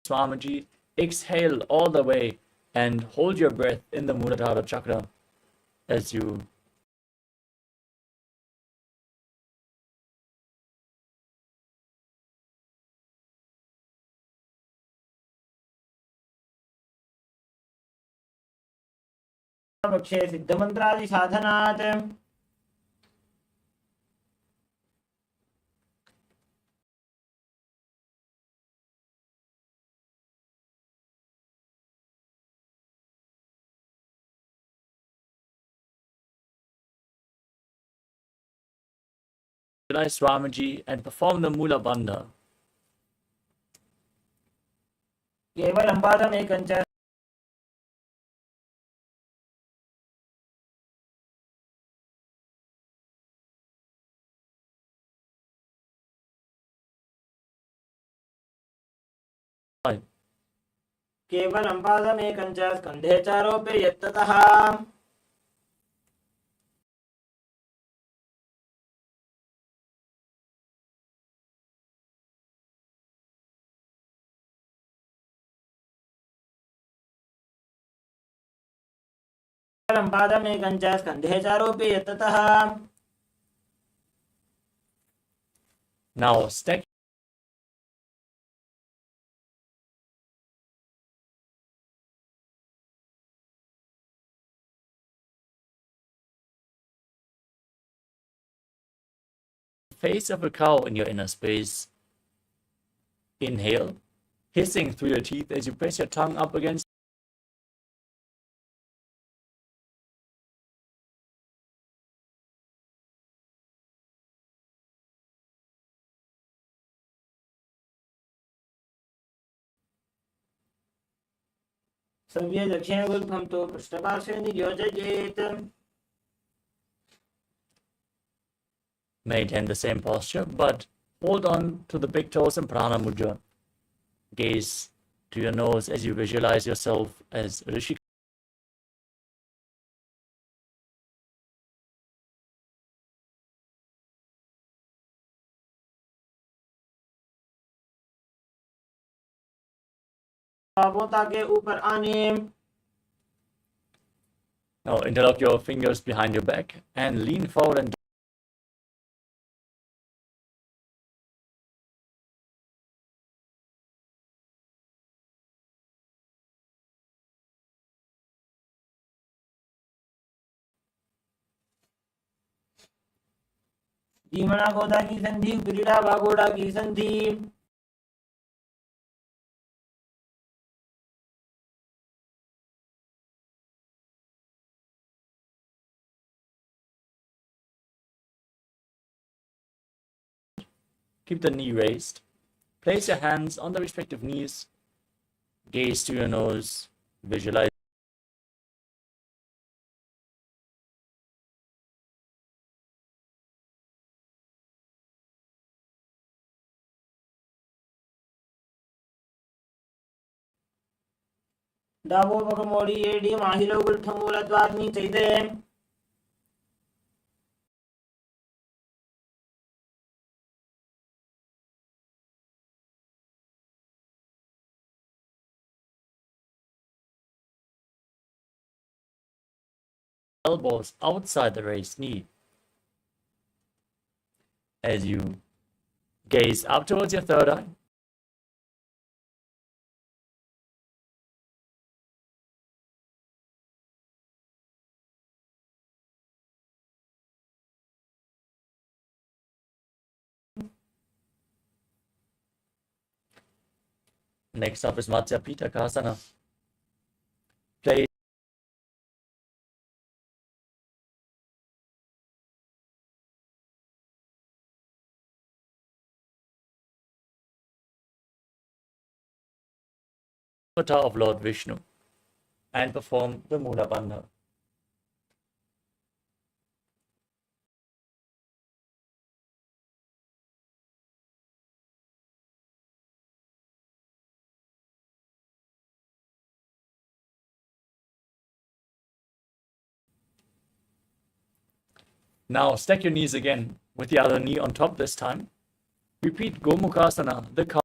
Swamiji. Exhale all the way and hold your breath in the Muladhara chakra as you दक्षिणापक्षे सिद्धमन्त्रादिसाधनात् Visualize Swamiji and perform the Mula Bandha. केवलं पादमेकं च केवलं पादमेकं च स्कन्धे चारोपे यत्ततः केवलं पादमेकं च स्कन्धे चारोपे यत्ततः. Now stack the face of a cow in your inner space. Inhale, hissing through your teeth as you press your tongue up against संव्य दक्षिणगुल्फं तु पृष्ठपार्श्वे नियोजयेत्. Maintain the same posture, but hold on to the big toes and prana mudra. Gaze to your nose as you visualize yourself as Rishi. पापों के ऊपर आने. Now interlock your fingers behind your back and lean forward and धीमना गोदा की संधि उपरीड़ा वागोड़ा की संधि. keep the knee raised. Place your hands on the respective knees. Gaze to your nose. Visualize. डाबो पकमोड़ी एडी माहिलो गुल्ठमूलद्वाग्नि चैते. Elbows outside the raised knee. As you gaze up towards your third eye. Next up is Matsya Pitakasana. Place avatar of Lord Vishnu and perform the Mula Bandha. Now stack your knees again with the other knee on top this time. Repeat Gomukhasana, the cow.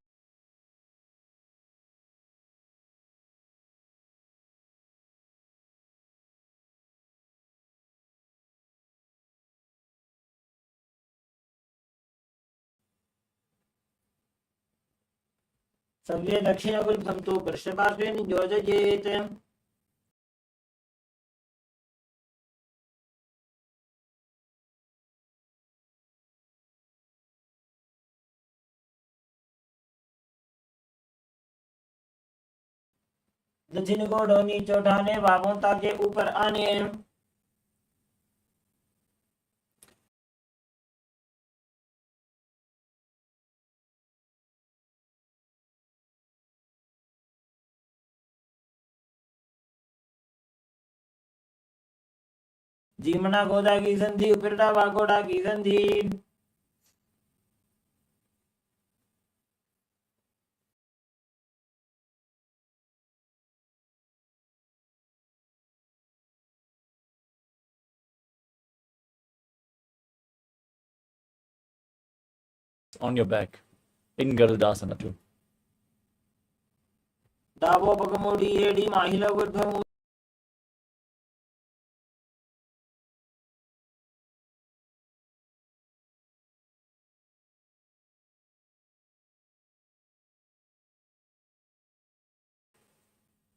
संव्य दक्षिणगुल्फं तु पृष्ठपार्श्वे नियोजयेत्. दक्षिण को नीचे उठाने, बाहों ताकि ऊपर आने। जीमना गोदा की संधि, उपरटा वागोड़ा की संधि। On your back in Garudasana too. दावो पगमोडी AD माहिला ऊर्ध्वमूल।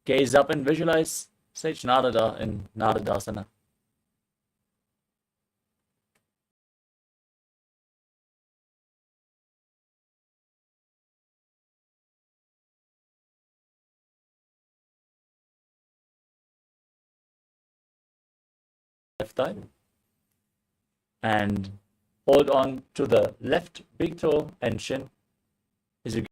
Gaze up and visualize Sage Narada in Naradasana. Left thigh. And hold on to the left big toe and shin as you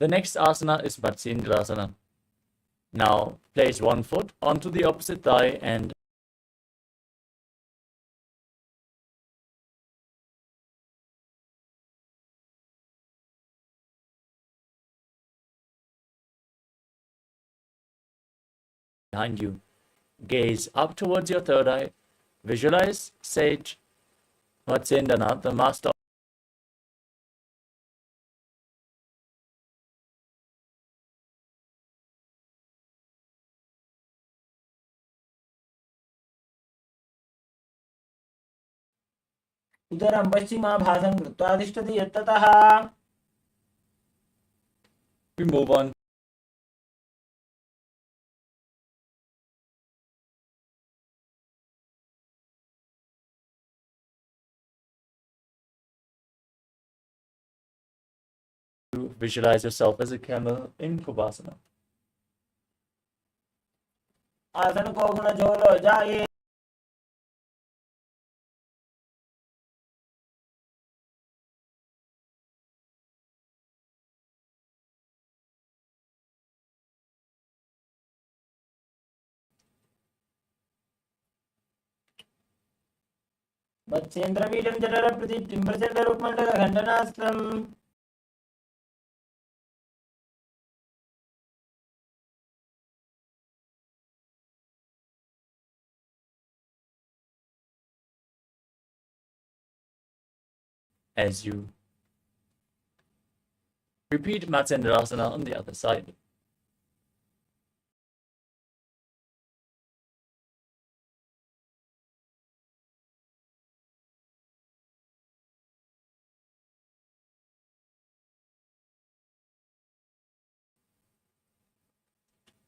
The next asana is Matsyendrasana. Now place one foot onto the opposite thigh and behind you. Gaze up towards your third eye. Visualize Sage Matsyendana, the master. उदरं पश्चिमाभासं कृत्वा तिष्ठति यत्ततः। We move on. Visualize yourself as a camel in Kubasana. आसन को गुण झोलो जाए। मत्स्येन्द्रमीडं जठर प्रतिष्ठिं प्रचण्डरूपमण्डल खण्डनास्त्रम्। As you repeat Matsyendrasana on the other side.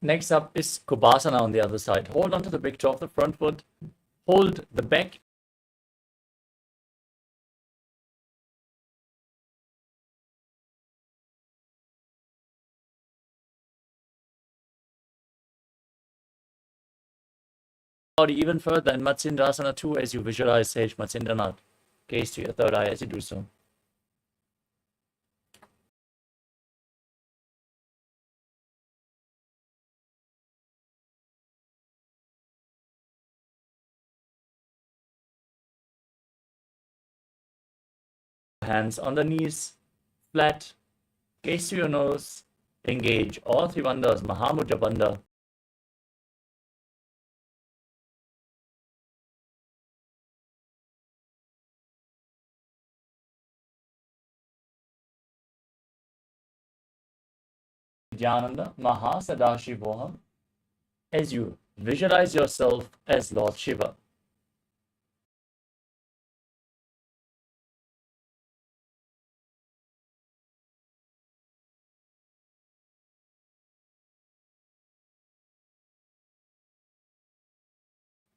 Next up is Kubasana on the other side. Hold onto the big toe of the front foot. Hold the back body even further in Matsyendrasana too as you visualize Sage Matsyendranath. Gaze to your third eye as you do so. Hands on the knees, flat. Gaze to your nose. Engage all three bandhas, Mahamudra Bandha. Nithyananda, Sadashivoham. As you visualize yourself as Lord Shiva.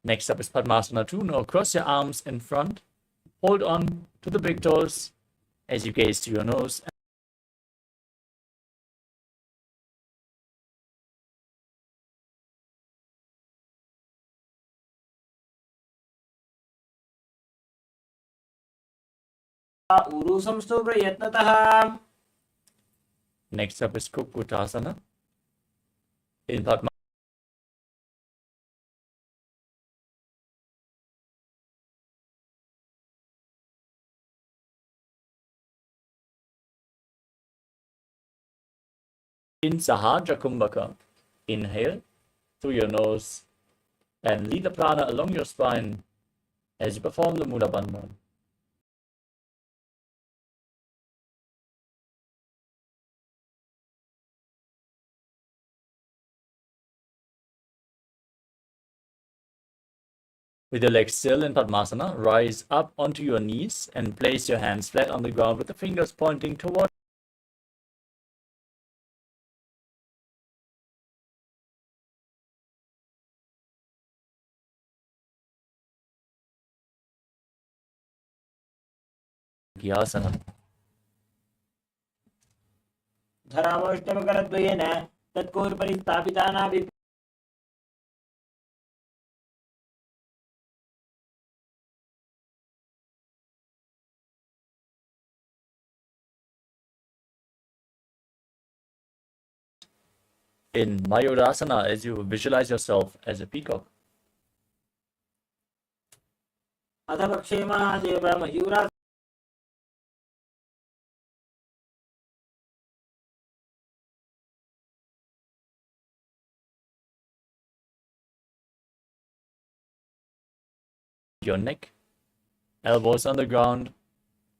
Next up is Padmasana 2. Now cross your arms in front. Hold on to the big toes as you gaze to your nose. ऊरू संस्थो प्रयत्नतः. Next up is Kukutasana. In Padmasana. In Sahaja Kumbhaka, inhale through your nose and lead the prana along your spine as you perform the Mula Bandhan. With your legs still in Padmasana, rise up onto your knees and place your hands flat on the ground with the fingers pointing toward Asana. धरामोष्टमकरद्वयेन तत्कोरुपरि स्थापितानाभि In Mayurasana, as you visualize yourself as a peacock. अथ पक्षे Mahadev Mayura. Your neck, elbows on the ground,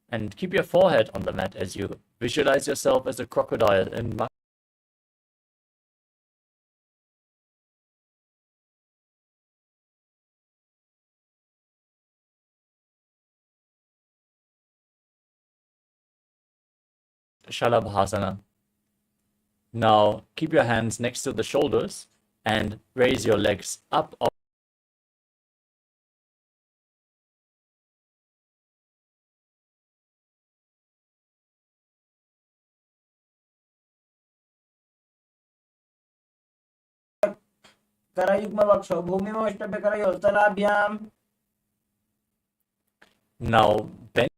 and keep your forehead on the mat as you visualize yourself as a crocodile in Shalabhasana. Now keep your hands next to the shoulders and raise your legs up. करयुग्मवक्षो भूमिमोष्टभ्य करयोस्तलाभ्याम्. Now bend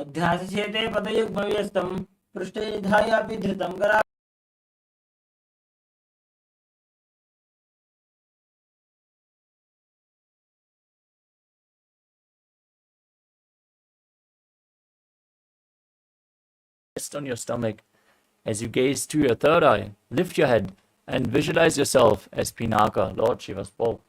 अध्यासचेते पदयुग्मव्यस्तं पृष्ठे निधायापि धृतं करा. rest on your stomach as you gaze to your third eye. Lift your head and visualize yourself as Pinaka, Lord Shiva's bow.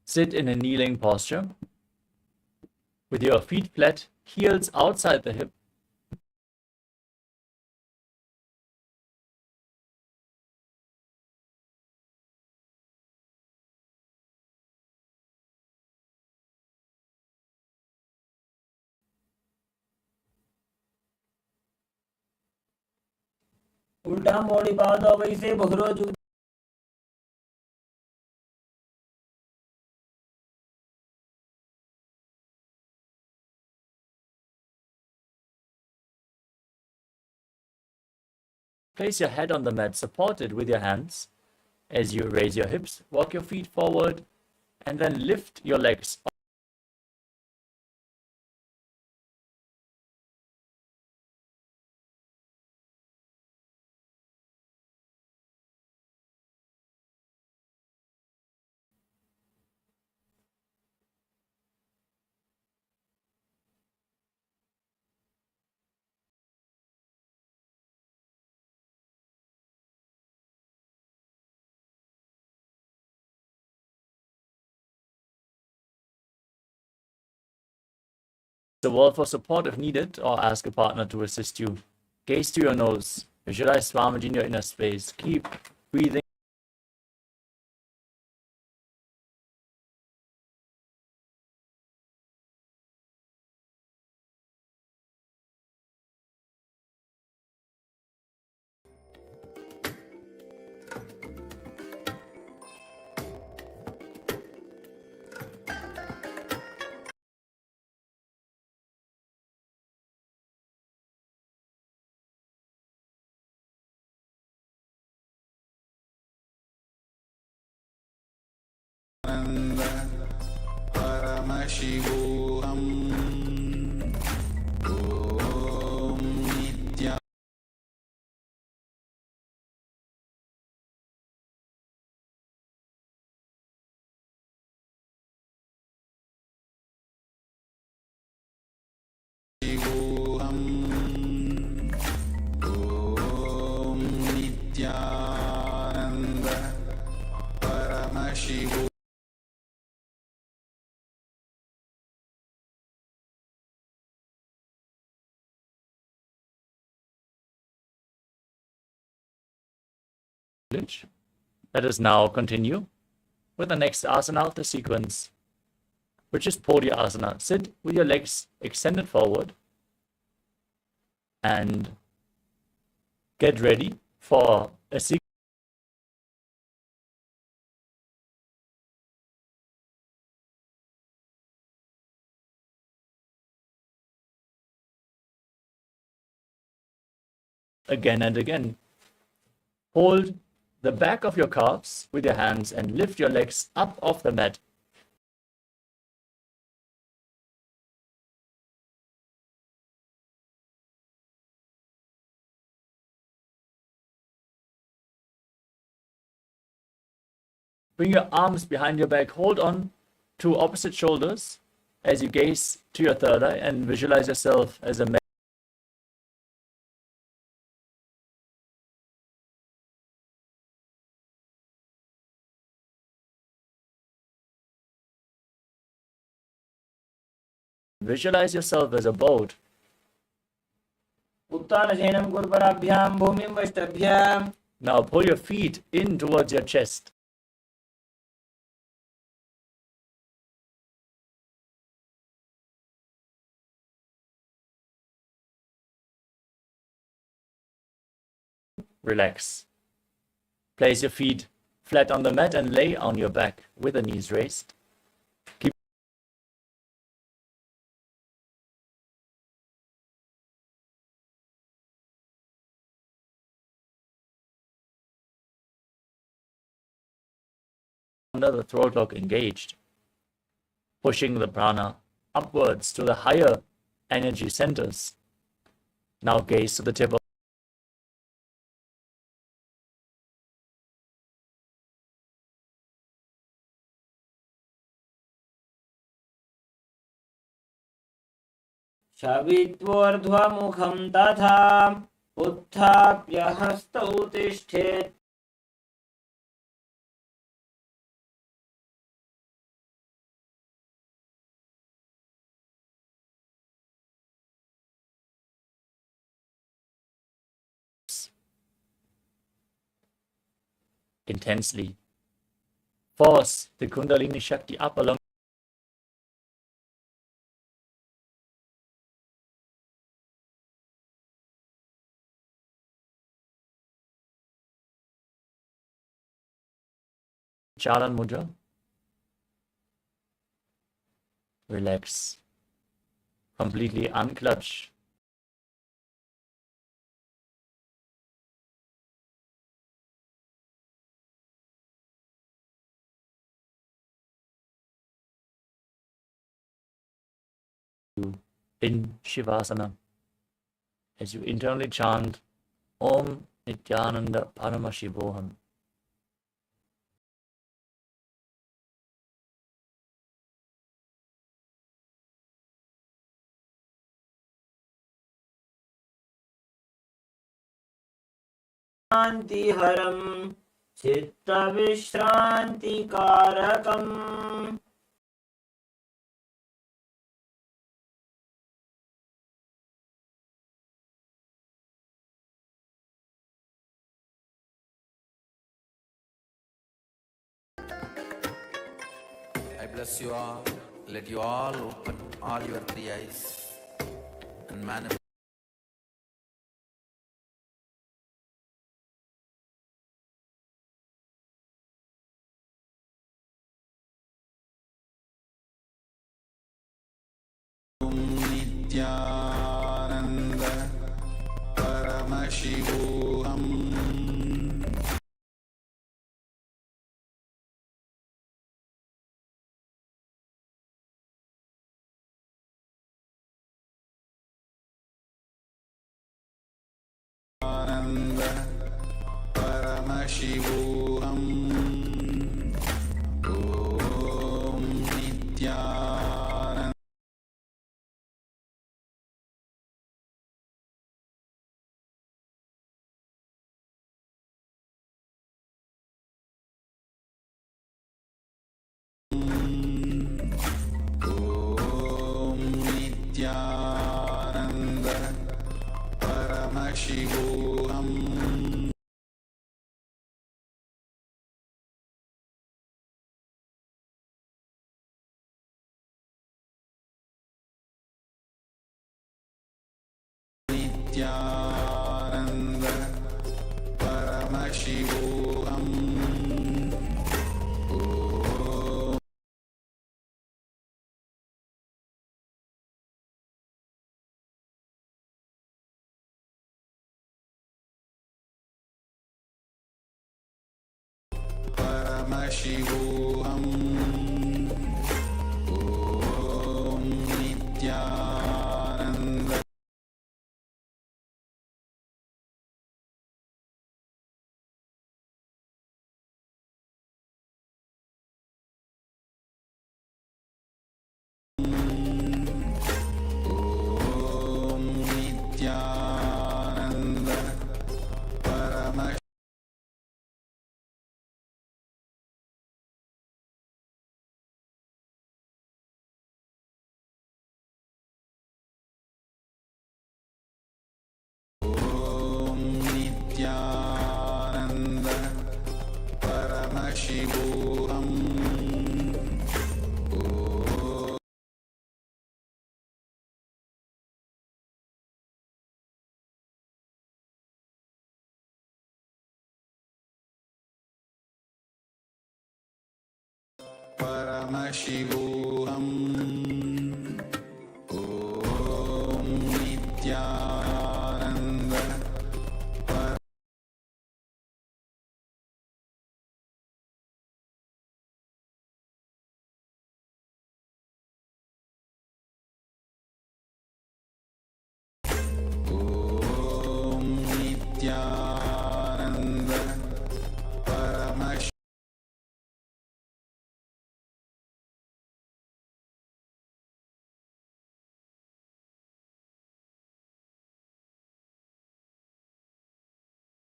Sit in a kneeling posture with your feet flat, heels outside the hip. उल्टा मोड़ी पादो वैसे बहुरोजु. Place your head on the mat, supported with your hands. As you raise your hips, walk your feet forward, and then lift your legs. The wall for support if needed, or ask a partner to assist you. Gaze to your nose. Visualize Swamiji in your inner space. Keep breathing. Paramashivoham Om Nithyananda Shivoham Om Nithyananda Paramashivoham Let us now continue with the next asana of the sequence, which is Asana. Sit with your legs extended forward and get ready for a sequence. Again and again. Hold the back of your calves with your hands and lift your legs up off the mat. Bring your arms behind your back. Hold on to opposite shoulders as you gaze to your third eye and visualize yourself as a man. Visualize yourself as a boat. उत्तानशयनं कुर्पराभ्यां भूमिं वष्टभ्याम्. Now pull your feet in towards your chest. Relax. Place your feet flat on the mat and lay on your back with the knees raised. Keep under the throat lock engaged, pushing the prana upwards to the higher energy centers. Now gaze to the tip of शवित्वोर्ध्वमुखं तथा उत्थाप्य हस्तौ तिष्ठेत्. intensely. Force the Kundalini Shakti up along Charan Mudra. Relax. Completely unclutch. In Shivasana, as you internally chant Om Nithyananda Paramashivoham. शान्तिहरं चित्तविश्रान्तिकारकम्. bless you all. Let you all open all your three eyes and manifest. Nithyananda Paramashivoham Nanda Paramashivoham Om Nithyananda Om Nithyananda Paramashivoham Nithyananda Paramashivoham Paramashivoham Om Nithyananda Om Nithyananda Paramashivoham Om Nithyananda Paramashivoham Paramashivoham Om Nithyananda Om Nithyananda Paramashivoham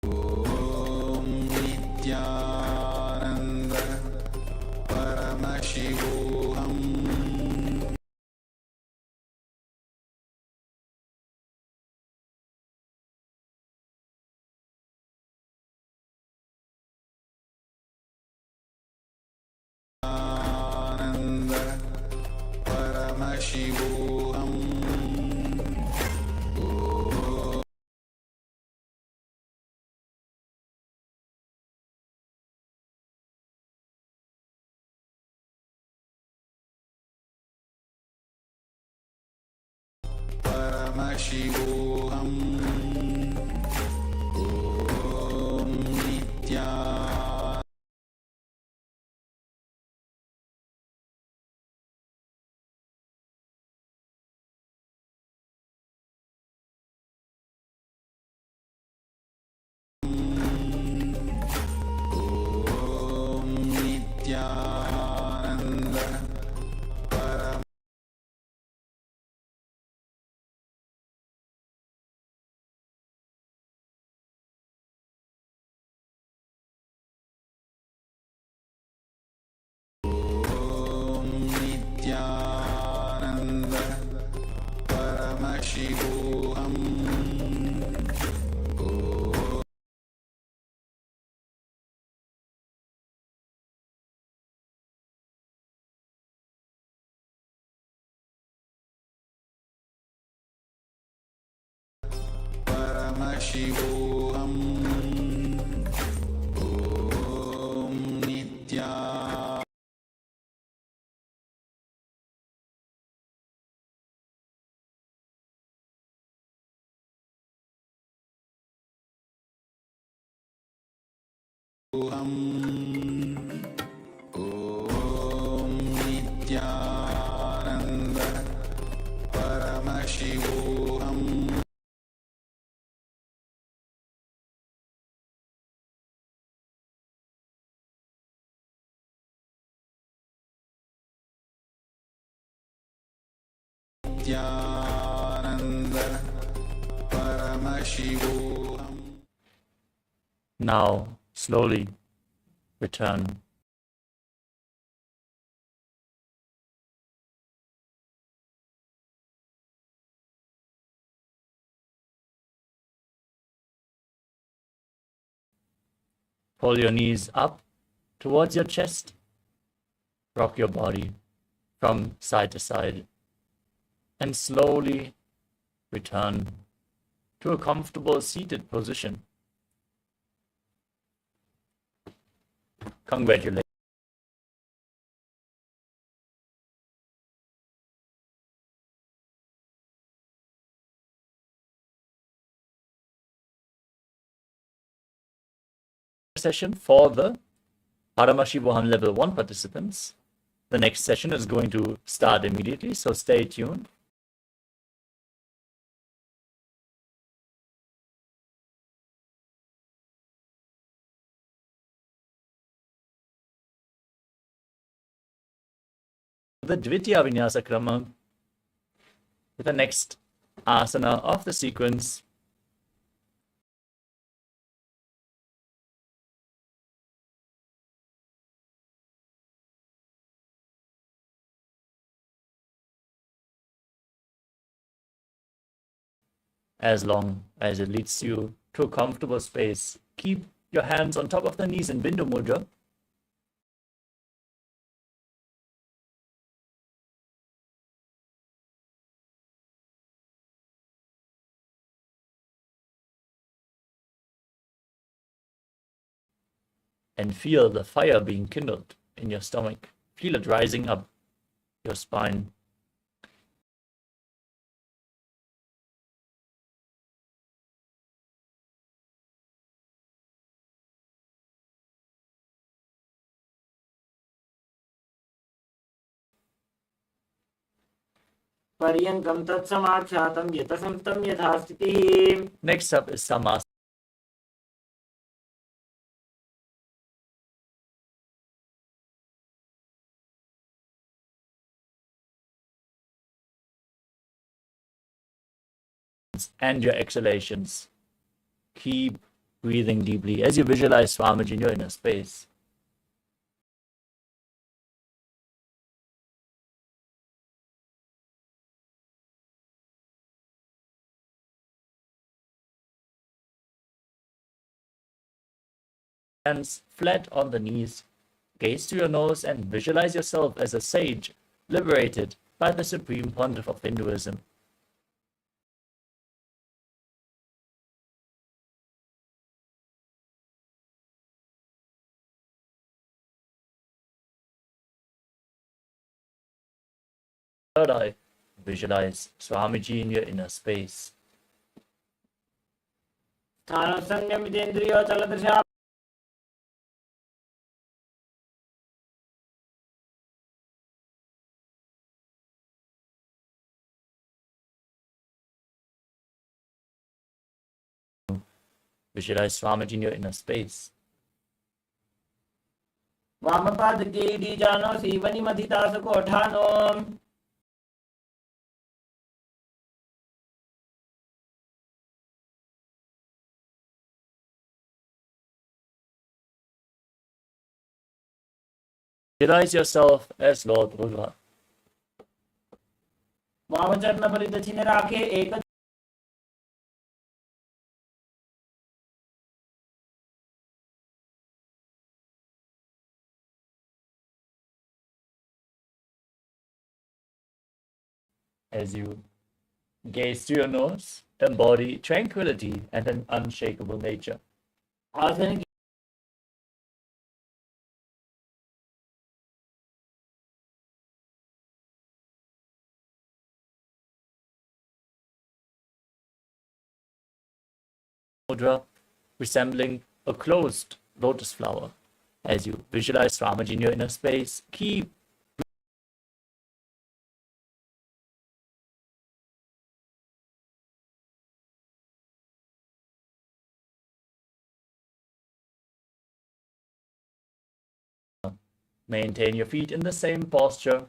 Om Nithyananda Paramashivoham Nanda Paramashivoham Paramashivoham Paramashivoham Om Nithyananda Paramashivoham Nithyananda Paramashivoham. Now, slowly return. Pull your knees up towards your chest. Rock your body from side to side. And slowly return to a comfortable seated position. Congratulations. Session for the Paramashivoham Level 1 participants. The next session is going to start immediately, so stay tuned. The Dvitiya Vinyasa Krama with the next asana of the sequence. As long as it leads you to a comfortable space, keep your hands on top of the knees in Bindu Mudra. And feel the fire being kindled in your stomach. Feel it rising up your spine. पर्यङ्कं तत्समाख्यातं यतसंस्थं यथा स्थितिः. Next up is Samasana. And your exhalations. Keep breathing deeply as you visualize Swamiji in your inner space. Hands flat on the knees. Gaze to your nose and visualize yourself as a sage liberated by the Supreme Pontiff of Hinduism. Third eye, visualize Swamiji in your inner space. Visualize Swamiji in your inner space. वामपाद के D जानो सीवनी मथितास को ठानो. Visualize yourself as Lord Rudrava. वामचरण परिदक्षिण राखे एक. As you gaze to your nose embody tranquility and an unshakable nature. आसन Mudra resembling a closed lotus flower. As you visualize Ramaji in your inner space, keep maintain your feet in the same posture.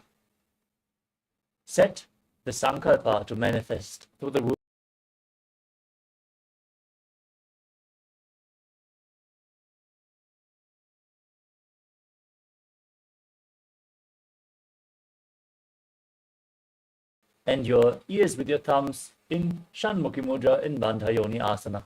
Set the sankalpa to manifest through the root. And your ears with your thumbs in Shanmukhi Mudra in Bandha Yoni Asana.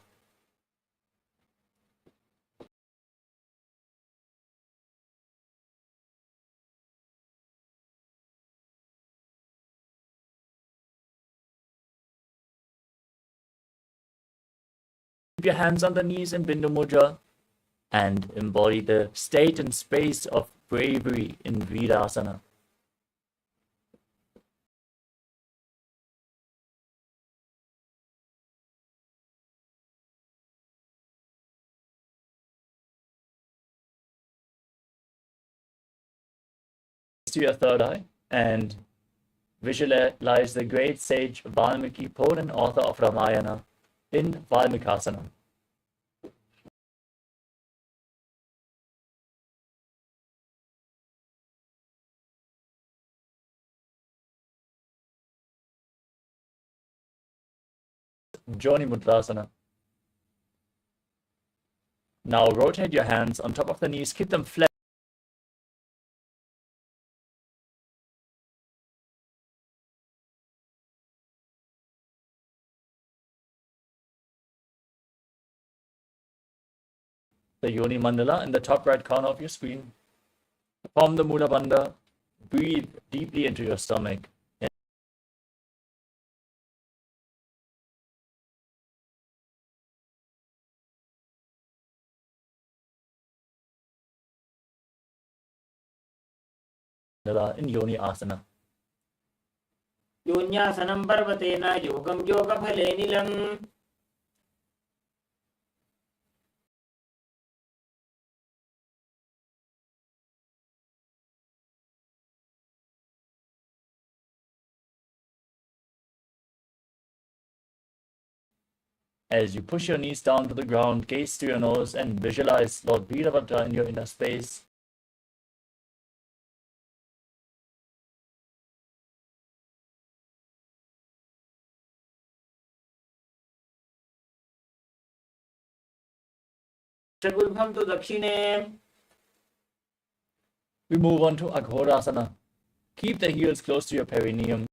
Keep your hands on the knees in Bindu Mudra and embody the state and space of bravery in Virasana. To your third eye and visualize the great sage Valmiki, poet and author of Ramayana, in Valmikasana. Joni Mudrasana. Now rotate your hands on top of the knees, keep them flat. The Yoni Mandala in the top right corner of your screen. Form the Mula Bandha. Breathe deeply into your stomach. In Yoni Asana. योन्यासनं पर्वतेन योगं योगफले निलम् As you push your knees down to the ground, gaze to your nose and visualize Lord Veerabhadra in your inner space. चतुर्भं तु दक्षिणे. We move on to Aghorasana. Keep the heels close to your perineum.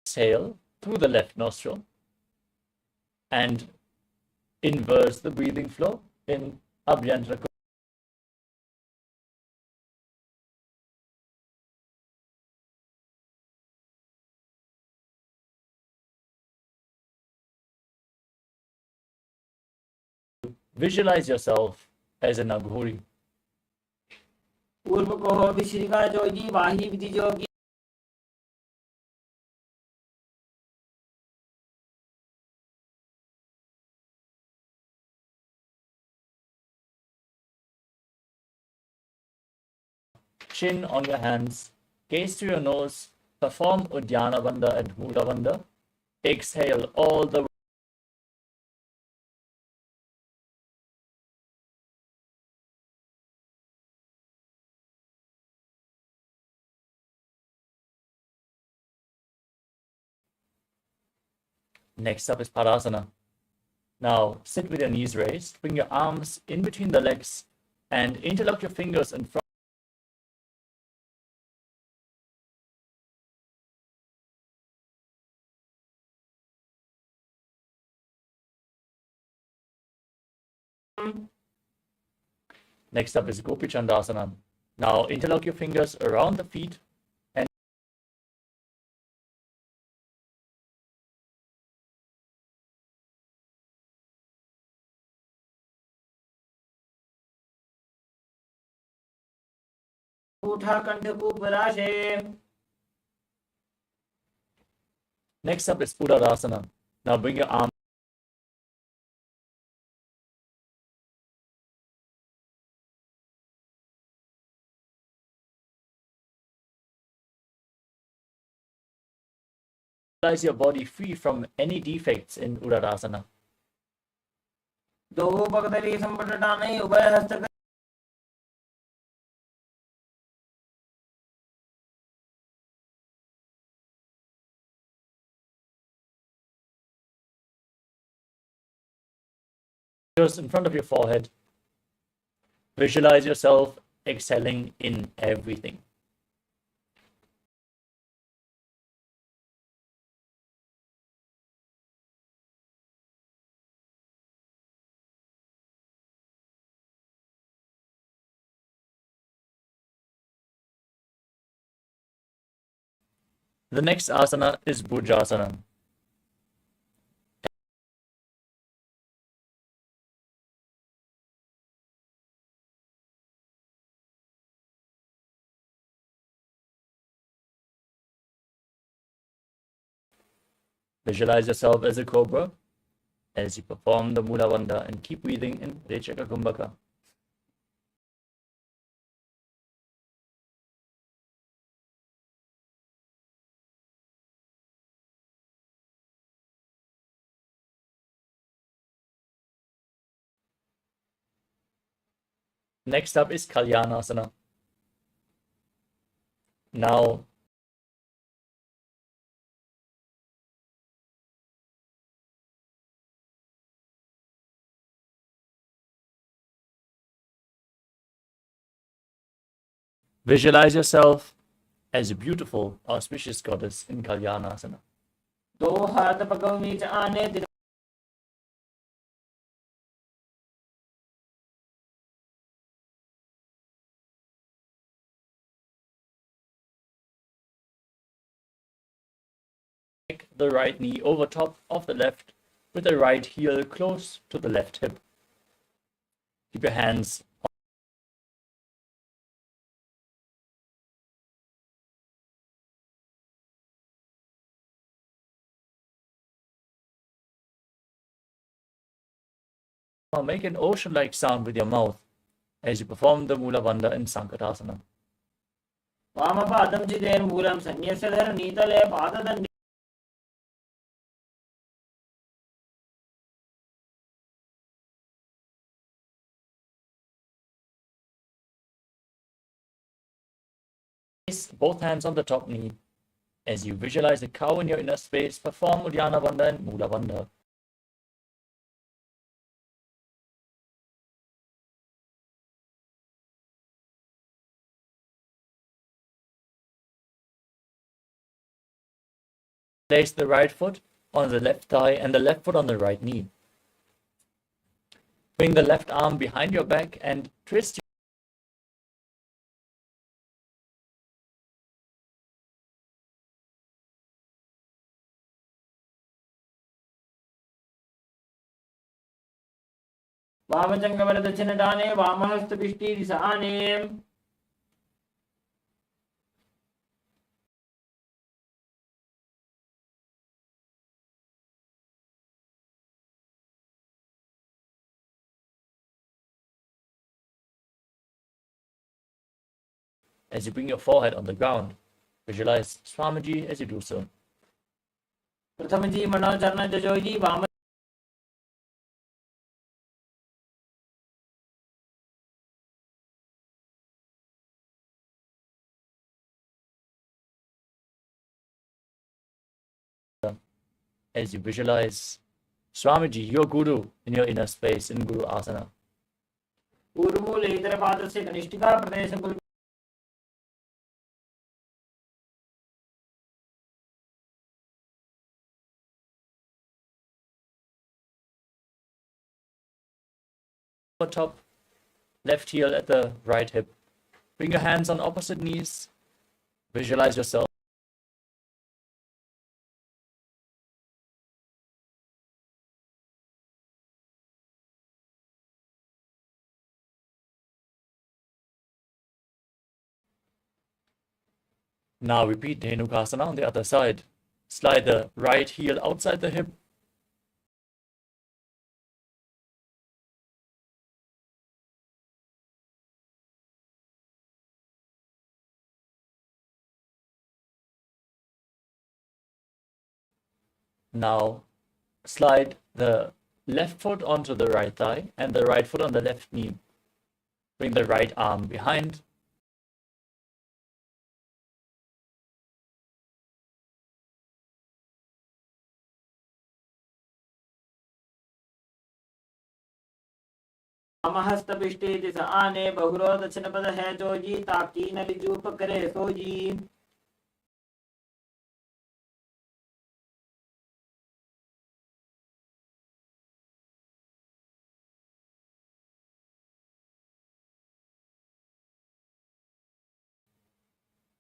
Exhale through the left nostril and inverse the breathing flow in Abhyantara. Visualize yourself as an Aghori. पूर्व को विश्रिका जोगी वाही विधि जोगी. Chin on your hands, gaze to your nose, perform Uddiyana Bandha and Mula Bandha. Exhale all the way. Next up is Padasana. Now sit with your knees raised, bring your arms in between the legs and interlock your fingers in front. Next up is Gopi Chandasana. Now interlock your fingers around the feet and next up is Purarasana. Now bring your arm your body free from any defects in Purarasana. Just in front of your forehead. Visualize yourself excelling in everything. The next asana is Bhujasana. Visualize yourself as a cobra as you perform the Mula Bandha and keep breathing in Rechaka Kumbhaka. Next up is Kalyanasana. Now, visualize yourself as a beautiful, auspicious goddess in Kalyanasana. Take the right knee over top of the left with the right heel close to the left hip. Keep your hands now make an ocean-like sound with your mouth as you perform the Mula Bandha in Sankatasana. Place both hands on the top knee as you visualize a cow in your inner space. Perform Uddiyana Bandha and Mula Bandha. Place the right foot on the left thigh and the left foot on the right knee. Bring the left arm behind your back and twist वामचंगवरदक्षिणदाने वामहस्तपिष्टिदिशाने as you bring your forehead on the ground. Visualize Swamiji as you do so. प्रथमजी मनोचरण जजोजी वाम As you visualize Swamiji, your Guru, in your inner space in Guru Asana. ऊर्मूले इतरपादस्य कनिष्ठिका प्रदेशं Upper top, left heel at the right hip. Bring your hands on opposite knees. Visualize yourself. Now repeat Dhenukasana on the other side. Slide the right heel outside the hip. Now slide the left foot onto the right thigh and the right foot on the left knee. Bring the right arm behind. हस्तपिष्टेति स आने बहुरो दक्षिण पद है जो जी ताकी न रिजूप करे सो जी।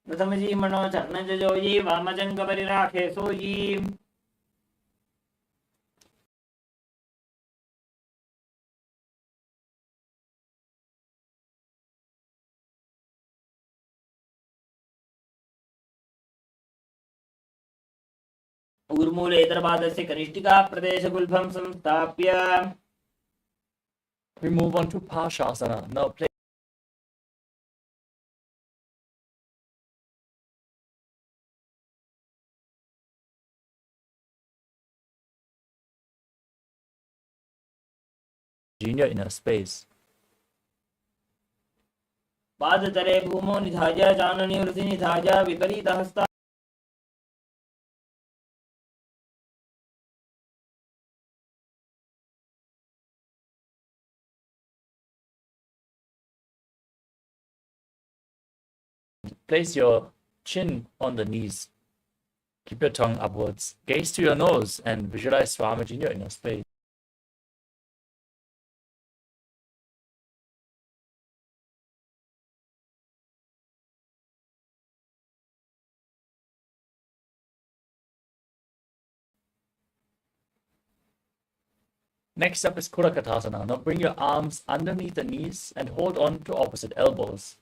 प्रथम जी मनो चरण जो जी वाम जंग परि राखे सो जी। ऊर्मूले दर्भादस्य कनिष्ठिका प्रदेश गुल्भं संस्थाप्य। We move on to Parshasana. Now place in your inner space. पादतले भूमो निधाय जाननि वृथि निधाय विपरीत हस्ता। Place your chin on the knees. Keep your tongue upwards. Gaze to your nose and visualize Swamiji in your inner space. Next up is Kurakatasana. Now bring your arms underneath the knees and hold on to opposite elbows.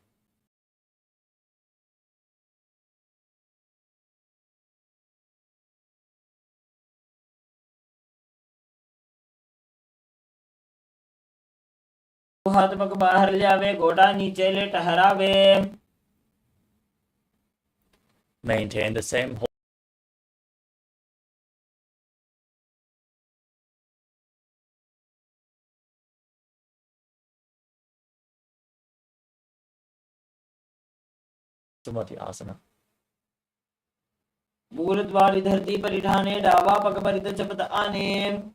हाथ पग बाहर लियावे गोड़ा नीचे ले टहरावे। Maintain the same hold. Sumati Asana. मूल द्वारी धरती परिठाने डावा पग परित चपत आने।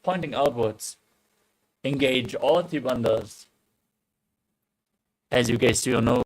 Pointing outwards. Engage all three bandhas as you gaze to your nose.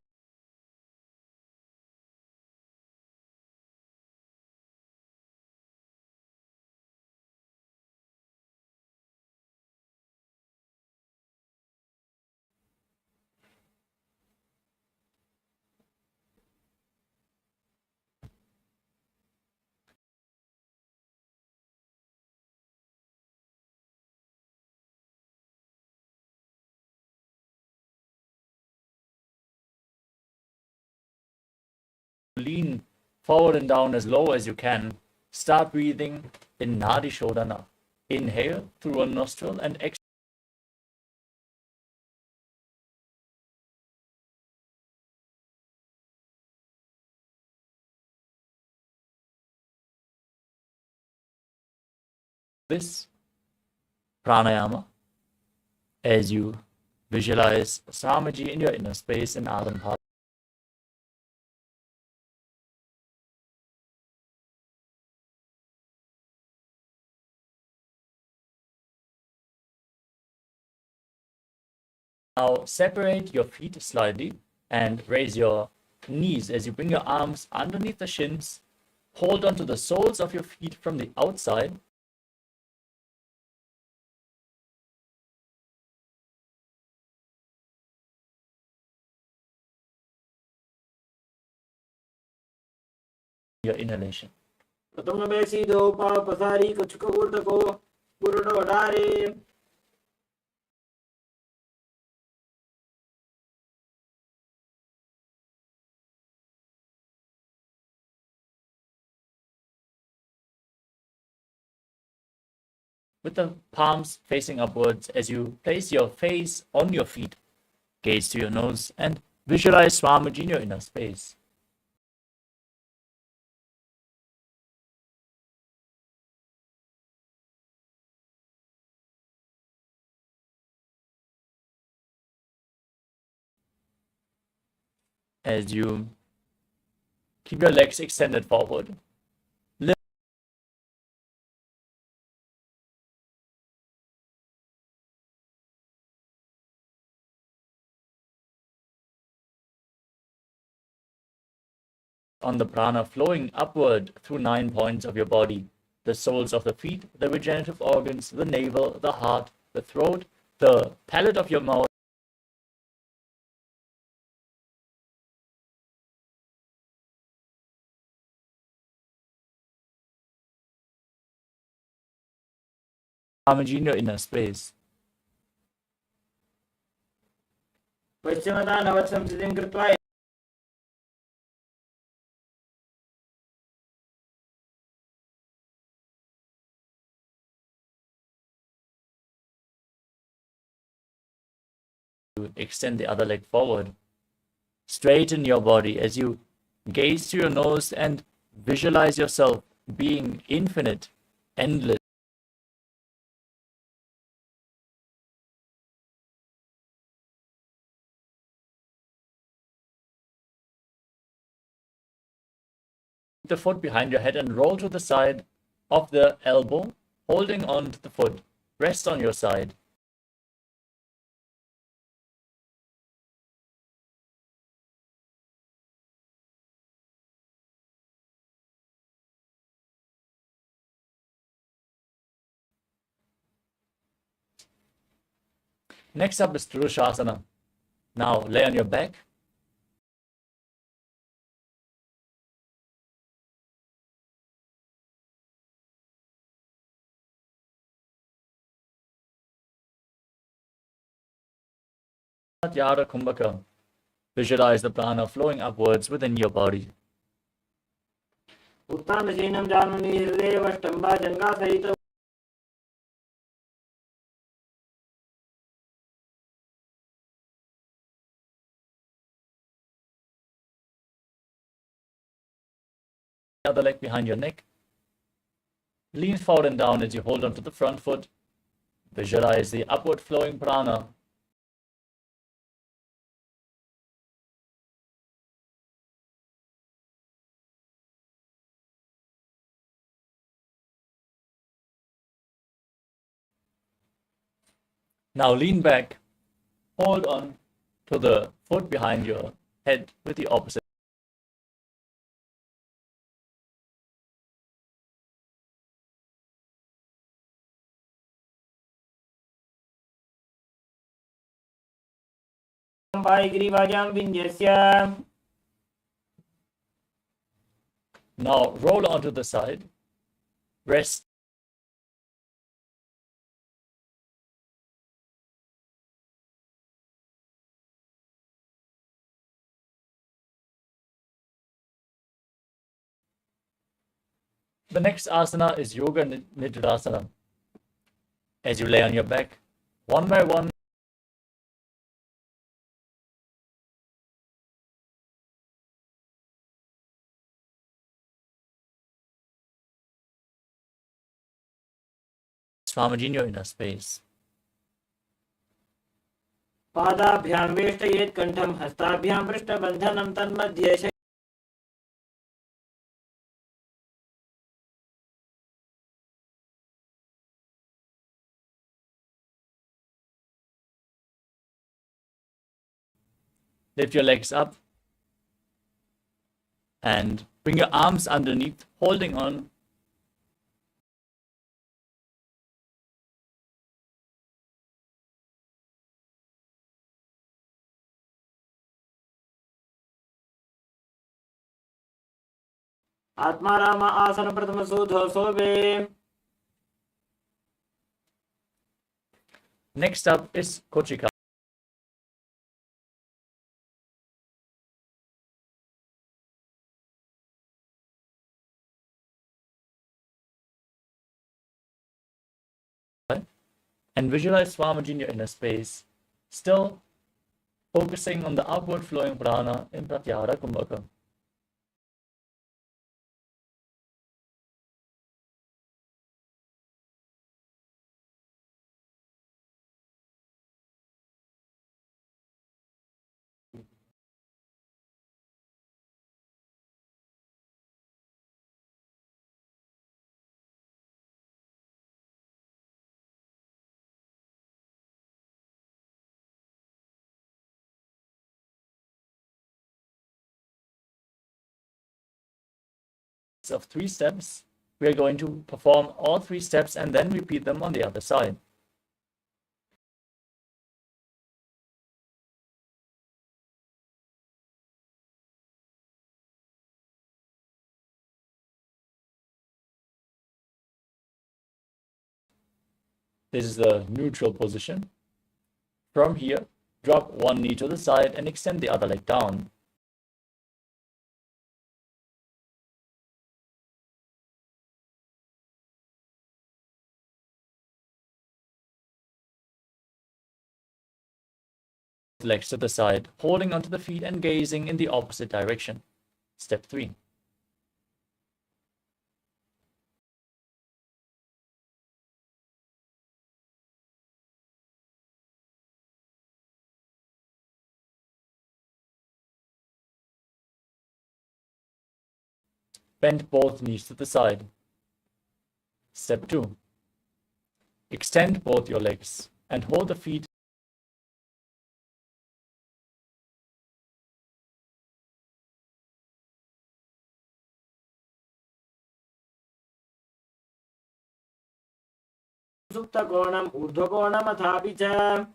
Lean forward and down as low as you can. Start breathing in Nadi Shodhana. Inhale through one nostril and exhale. This pranayama as you visualize Swamiji in your inner space in Adampada. Now separate your feet slightly and raise your knees as you bring your arms underneath the shins. Hold onto the soles of your feet from the outside. Your inhalation. Prathama besi do pa pasari kachuka urtako burdo dare. With the palms facing upwards as you place your face on your feet, gaze to your nose and visualize Swamiji in your inner space. As you keep your legs extended forward, lift on the prana flowing upward through 9 points of your body, the soles of the feet, the regenerative organs, the navel, the heart, the throat, the palate of your mouth, Swamiji in your inner space. Paschimata navatsam siddhim kritva Extend the other leg forward. Straighten your body as you gaze to your nose and visualize yourself being infinite, endless. The foot behind your head and roll to the side of the elbow, holding on to the foot. Rest on your side. Next up is Purushasana. Now lay on your back. Yara Kumbhaka. Visualize the prana flowing upwards within your body. उत्तानशीनं जानमि हृदयवष्टम्बा जङ्गा सहित Other leg behind your neck. Lean forward and down as you hold onto the front foot. Visualize the upward flowing prana. Now lean back, hold on to the foot behind your head with the opposite. गिरिवाजां विन्यस्य. Now roll onto the side. Rest. The next asana is Yoga Nidrasana. As you lay on your back, one by one, Swamiji in your inner space. पादाभ्यां वेष्टयेत् कंठं हस्ताभ्यां पृष्ठबन्धनं तन्मध्ये Lift your legs up and bring your arms underneath, holding on. Atmaram आसन प्रथम सोधो सोबे. Next up is Kochika. And visualize Swamiji in your inner space, still focusing on the outward flowing prana in Pratyahara Kumbhaka. Of 3 steps, we are going to perform all 3 steps and then repeat them on the other side. This is the neutral position. From here, drop one knee to the side and extend the other leg down. Legs to the side, holding onto the feet and gazing in the opposite direction. Step 3. Bend both knees to the side. Step 2. Extend both your legs and hold the feet . सुप्तकोणम् ऊर्ध्वकोणमथापि च.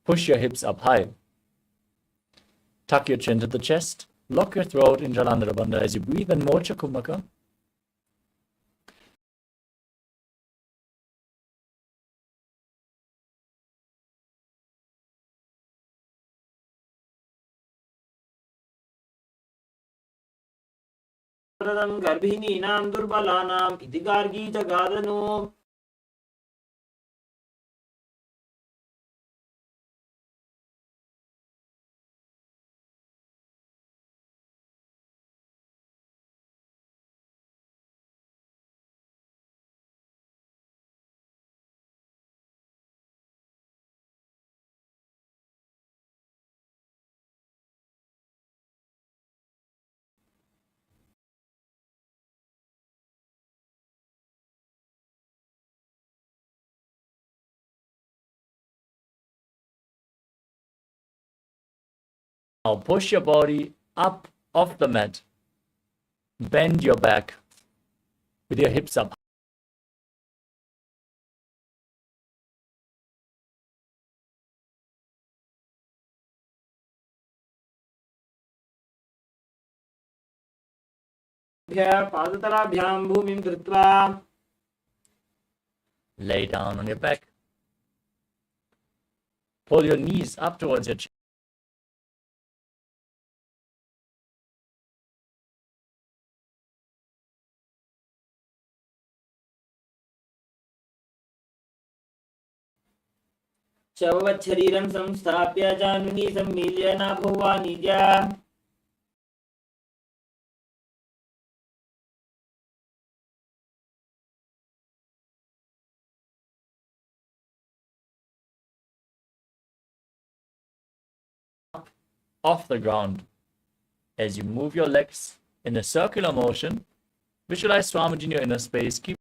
Push your hips up high. Tuck your chin to the chest. Lock your throat in Jalandhara Bandha as you breathe and Mocha Kumbhaka. गर्भिणीनां दुर्बलानाम् इति गार्गी च गादनु. Now push your body up off the mat. Bend your back with your hips up. पादतलाभ्यां भूमिं धृत्वा. Lay down on your back. Pull your knees up towards your chest. शववत् शरीरं संस्थाप्य जानुनी सम्मील्य नाभुवानिद्या. off the ground. As you move your legs in a circular motion, visualize Swamiji in your inner space. Keep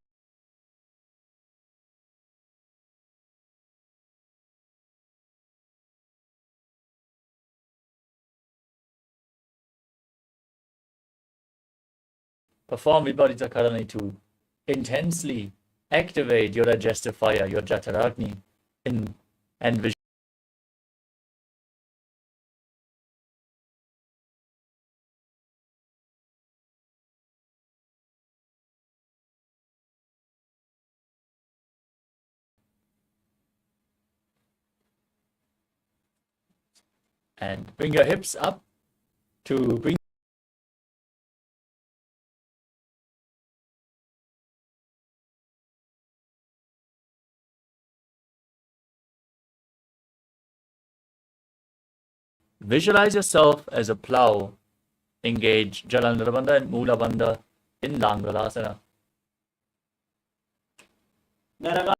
perform Vibharita Karani to intensely activate your digestive fire, your Jataragni, and visualize and bring your hips up to bring visualize yourself as a plow. Engage Jalandhara Bandha and Mula Bandha in Langvalasana. Naraga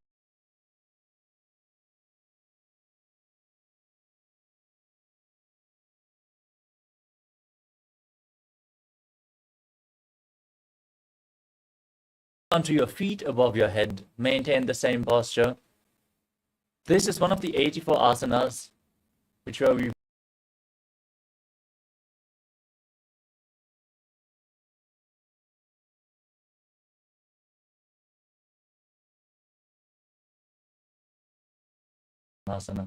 Onto your feet above your head. Maintain the same posture. This is one of the 84 asanas, which were we asana.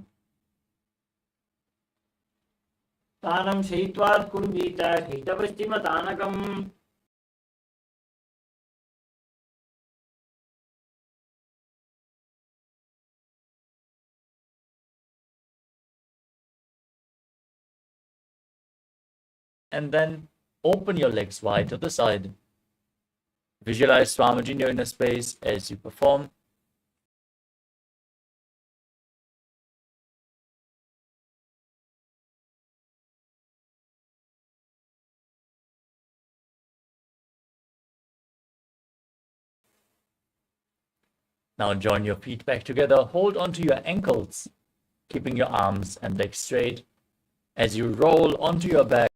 तानं शयित्वात् कुर्वीत हितपश्चिमतानकम् And then open your legs wide to the side. Visualize Swamiji in your inner space as you perform. Now join your feet back together. Hold onto your ankles, keeping your arms and legs straight. As you roll onto your back,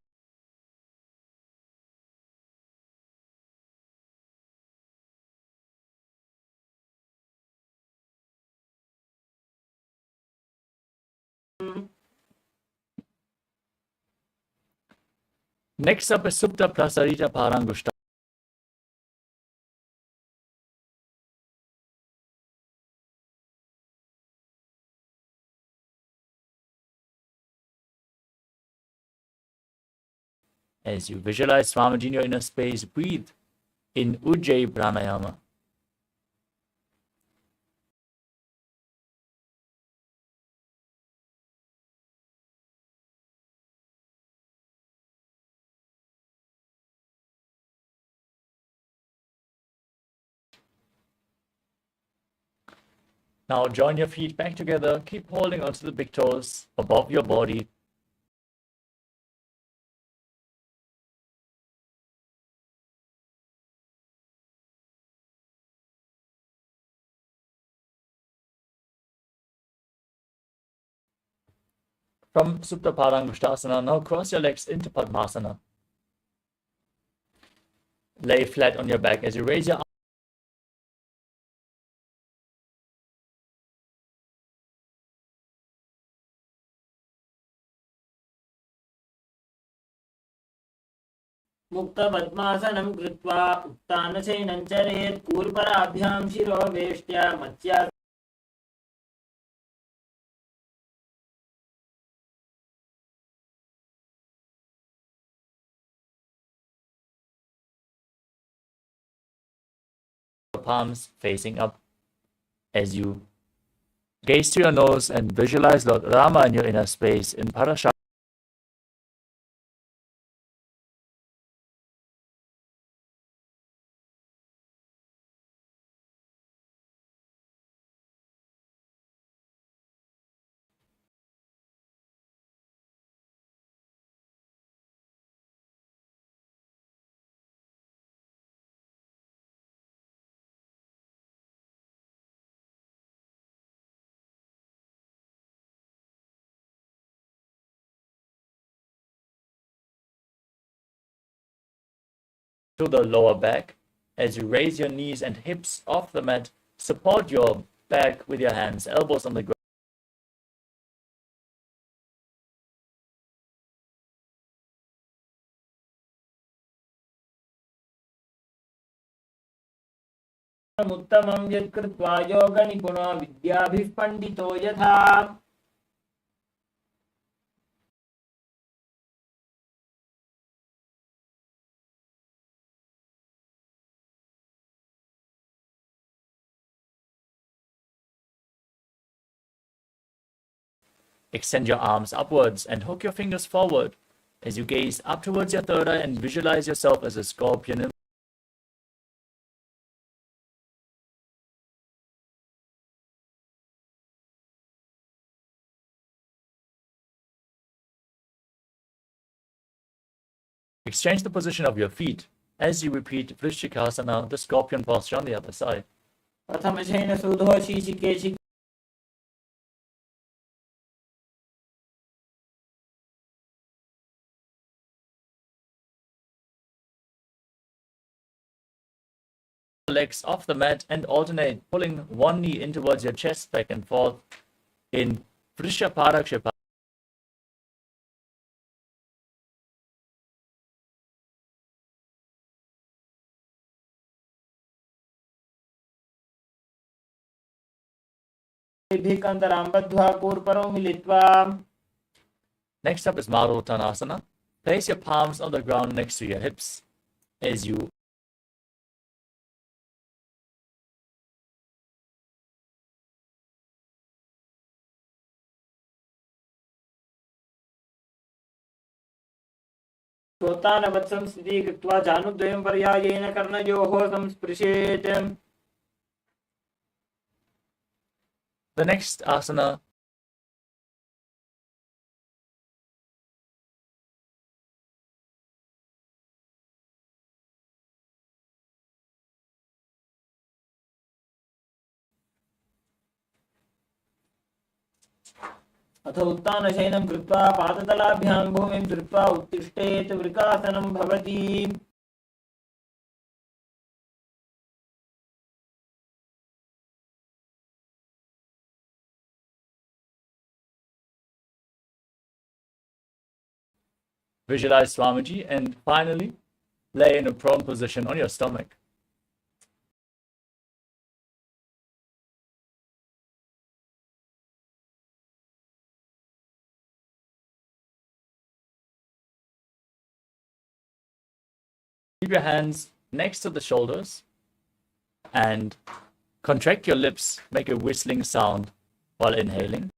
next up is Supta Prasarita Parangushta. As you visualize Swamiji in your inner space, breathe in Ujjayi Pranayama. Now join your feet back together. Keep holding onto the big toes above your body. From Supta Parangushtasana, now cross your legs into Padmasana. Lay flat on your back as you raise your मुक्त पद्मासनं कृत्वा उत्तानशयनं चरेत् कूर्पराभ्यां शिरो वेष्ट्या Matsya palms facing up. As you gaze to your nose and visualize Lord Rama in your inner space in Parashara. to the lower back. As you raise your knees and hips off the mat, support your back with your hands, elbows on the ground. उत्तमं यत्कृत्वा योगनिपुणो विद्याभिः पण्डितो यथा. Extend your arms upwards and hook your fingers forward as you gaze up towards your third eye and visualize yourself as a scorpion. Exchange the position of your feet as you repeat Vrishchikasana, the scorpion posture on the other side. प्रथमशयन सुधो शीशिकेशि. Legs off the mat and alternate, pulling one knee in towards your chest back and forth in Vrishaparakshipa. भिकन्तरां बद्ध्वा कूर्परो मिलित्वा. Next up is Maruttanasana. Place your palms on the ground next to your hips as you श्रोतानवत्सं स्थितिः कृत्वा जानुद्वयं पर्यायेन कर्णयोः संस्पृशेत्. The next asana अथ उत्तानशयनं कृत्वा पादतलाभ्यां भूमिं धृत्वा उत्तिष्ठेत्. वृकासनं भवति. visualize Swamiji and finally lay in a prone position on your stomach. Keep your hands next to the shoulders and contract your lips, make a whistling sound while inhaling.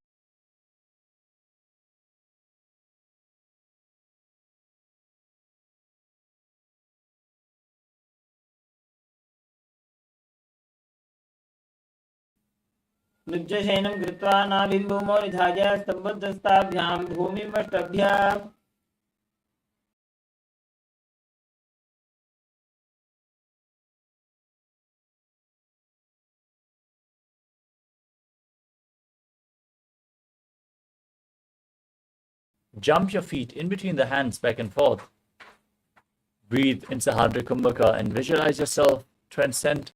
लुब्धशयनं कृत्वा नाभिं भूमौ निधाय स्तम्भोद्धस्ताभ्यां भूमिमष्टभ्य. Jump your feet in between the hands back and forth. Breathe in Sahadra Kumbhaka and visualize yourself transcend.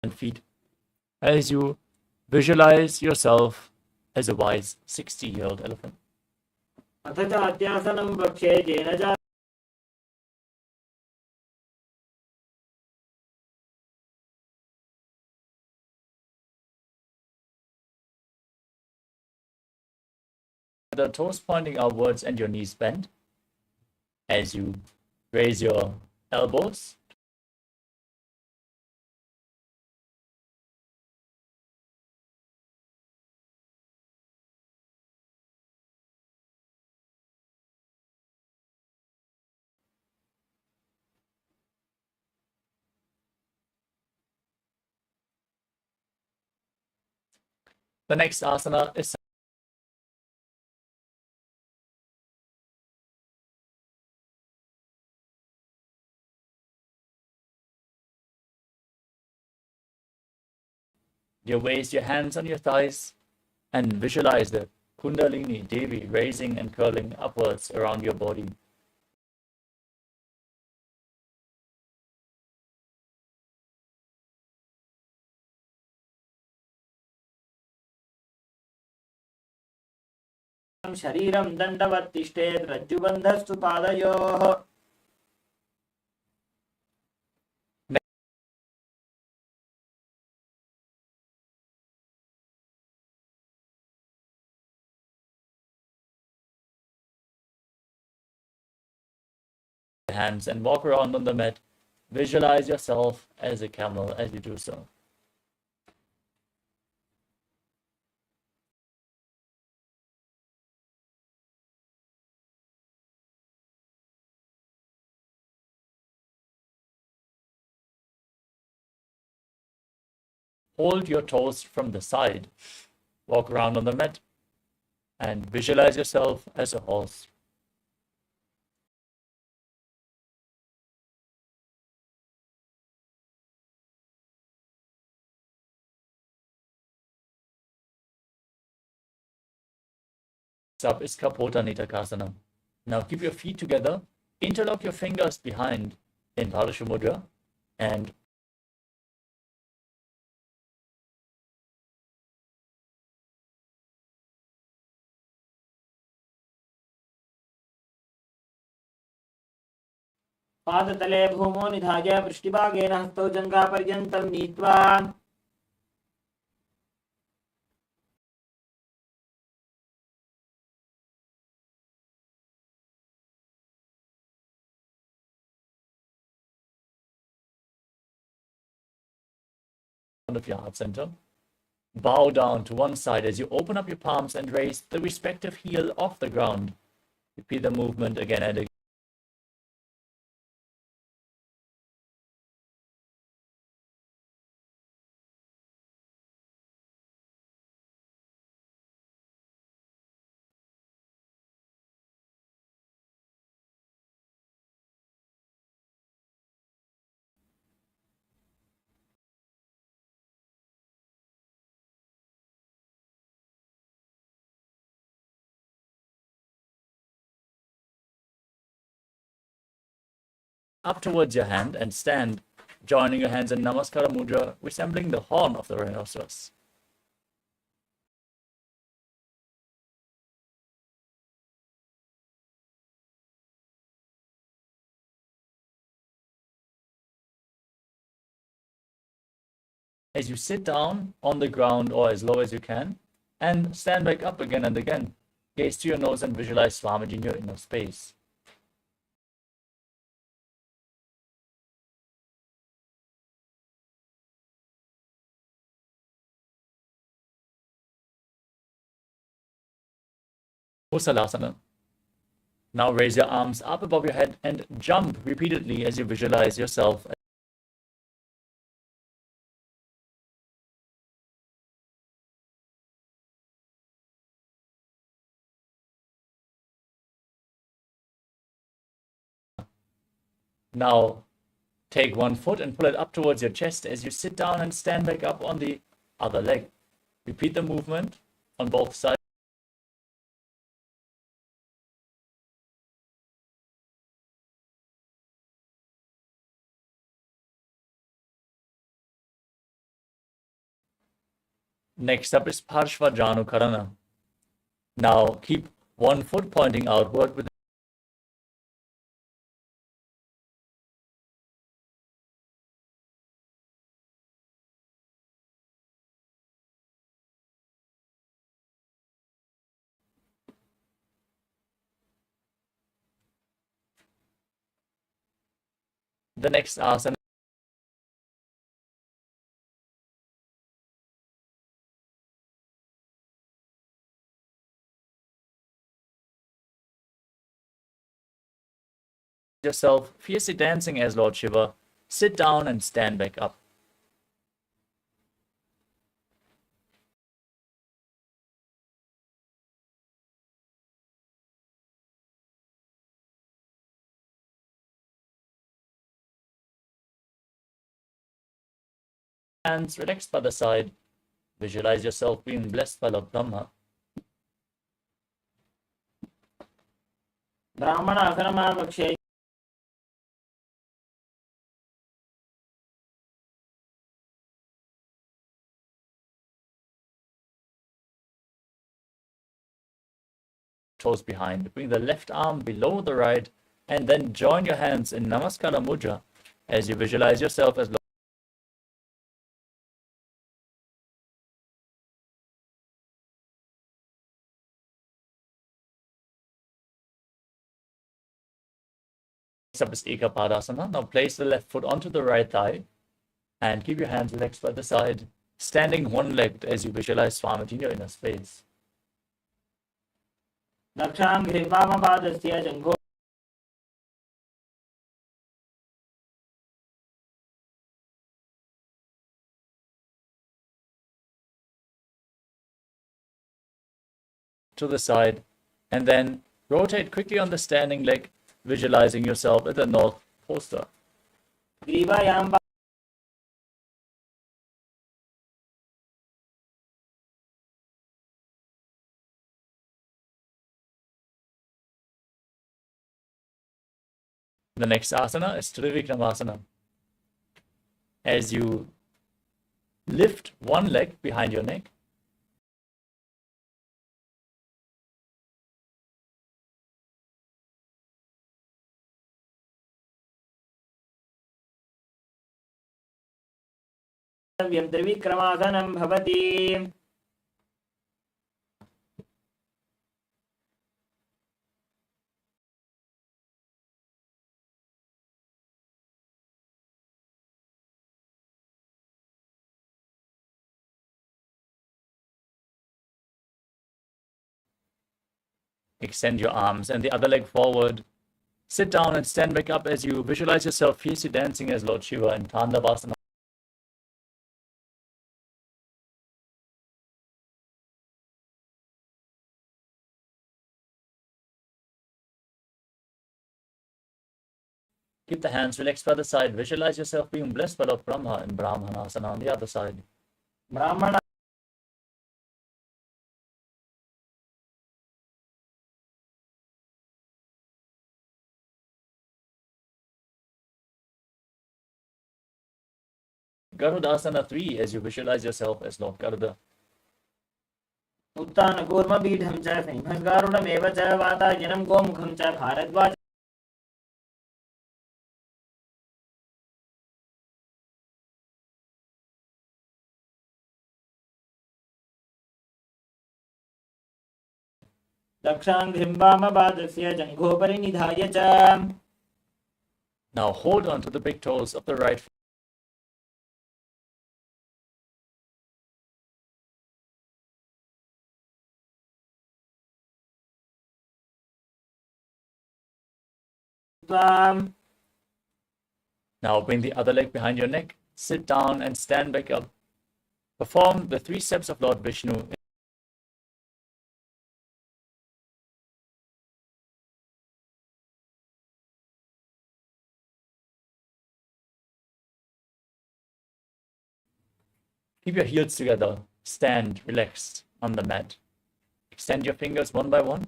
And feet as you visualize yourself as a wise 60-year-old elephant. अथ च अत्यासनं वक्षे येन च The toes pointing outwards and your knees bent as you raise your elbows. The next asana is your waist, your hands on your thighs, and visualize the Kundalini Devi raising and curling upwards around your body. शरीरं दण्डवत् तिष्ठेत् रज्जुबन्धस्तु पादयोः hands and walk around on the mat. Visualize yourself as a camel as you do so. Hold your toes from the side. Walk around on the mat and visualize yourself as a horse. Up is Kapota Nitakasana. Now keep your feet together, interlock your fingers behind in Bhalashu Mudra, and पादतले भूमौ निधाय पृष्ठभागेन हस्तौ जङ्घापर्यन्तं नीत्वा of your heart center. Bow down to one side as you open up your palms and raise the respective heel off the ground. Repeat the movement again and again. Up towards your hand and stand, joining your hands in Namaskara Mudra, resembling the horn of the rhinoceros. As you sit down on the ground or as low as you can, and stand back up again and again, gaze to your nose and visualize Swamiji in your inner space. Usalasana. Now raise your arms up above your head and jump repeatedly as you visualize yourself. Now take one foot and pull it up towards your chest as you sit down and stand back up on the other leg. Repeat the movement on both sides. Next up is Parshva Karana. Now keep one foot pointing outward with the next asana. Yourself fiercely dancing as Lord Shiva. Sit down and stand back up. Hands relaxed by the side. Visualize yourself being blessed by Lord Brahma. Brahmanasanamavakshya. Toes behind. Bring the left arm below the right and then join your hands in Namaskara Mudra as you visualize yourself as Lord. Next up is Ekapadasana. Now place the left foot onto the right thigh and keep your hands relaxed by the side, standing one-legged as you visualize Swamiji in your inner space. Daksham Grivamapadasya Jangho. To the side and then rotate quickly on the standing leg, visualizing yourself at the north poster. Grivayam. The next asana is Trivikramasana. As you lift one leg behind your neck, Trivikramasanam bhavati. extend your arms and the other leg forward. Sit down and stand back up as you visualize yourself fiercely dancing as Lord Shiva in Tandavasana. Keep the hands relaxed by the side. Visualize yourself being blessed by Lord Brahma in Brahmanasana on the other side. Brahmana. Garudasana 3 as you visualize yourself as Lord Garuda. Uttana Kurma Bidham cha Simhasgarudam eva cha Vatajanam Gomukham cha Bharadvaj. Dakshangrimbamabadasya Jangopari Nidhaya cha. Now hold on to the big toes of the right foot. Now bring the other leg behind your neck, sit down and stand back up. Perform the 3 steps of Lord Vishnu. Keep your heels together, stand relaxed on the mat. Extend your fingers one by one.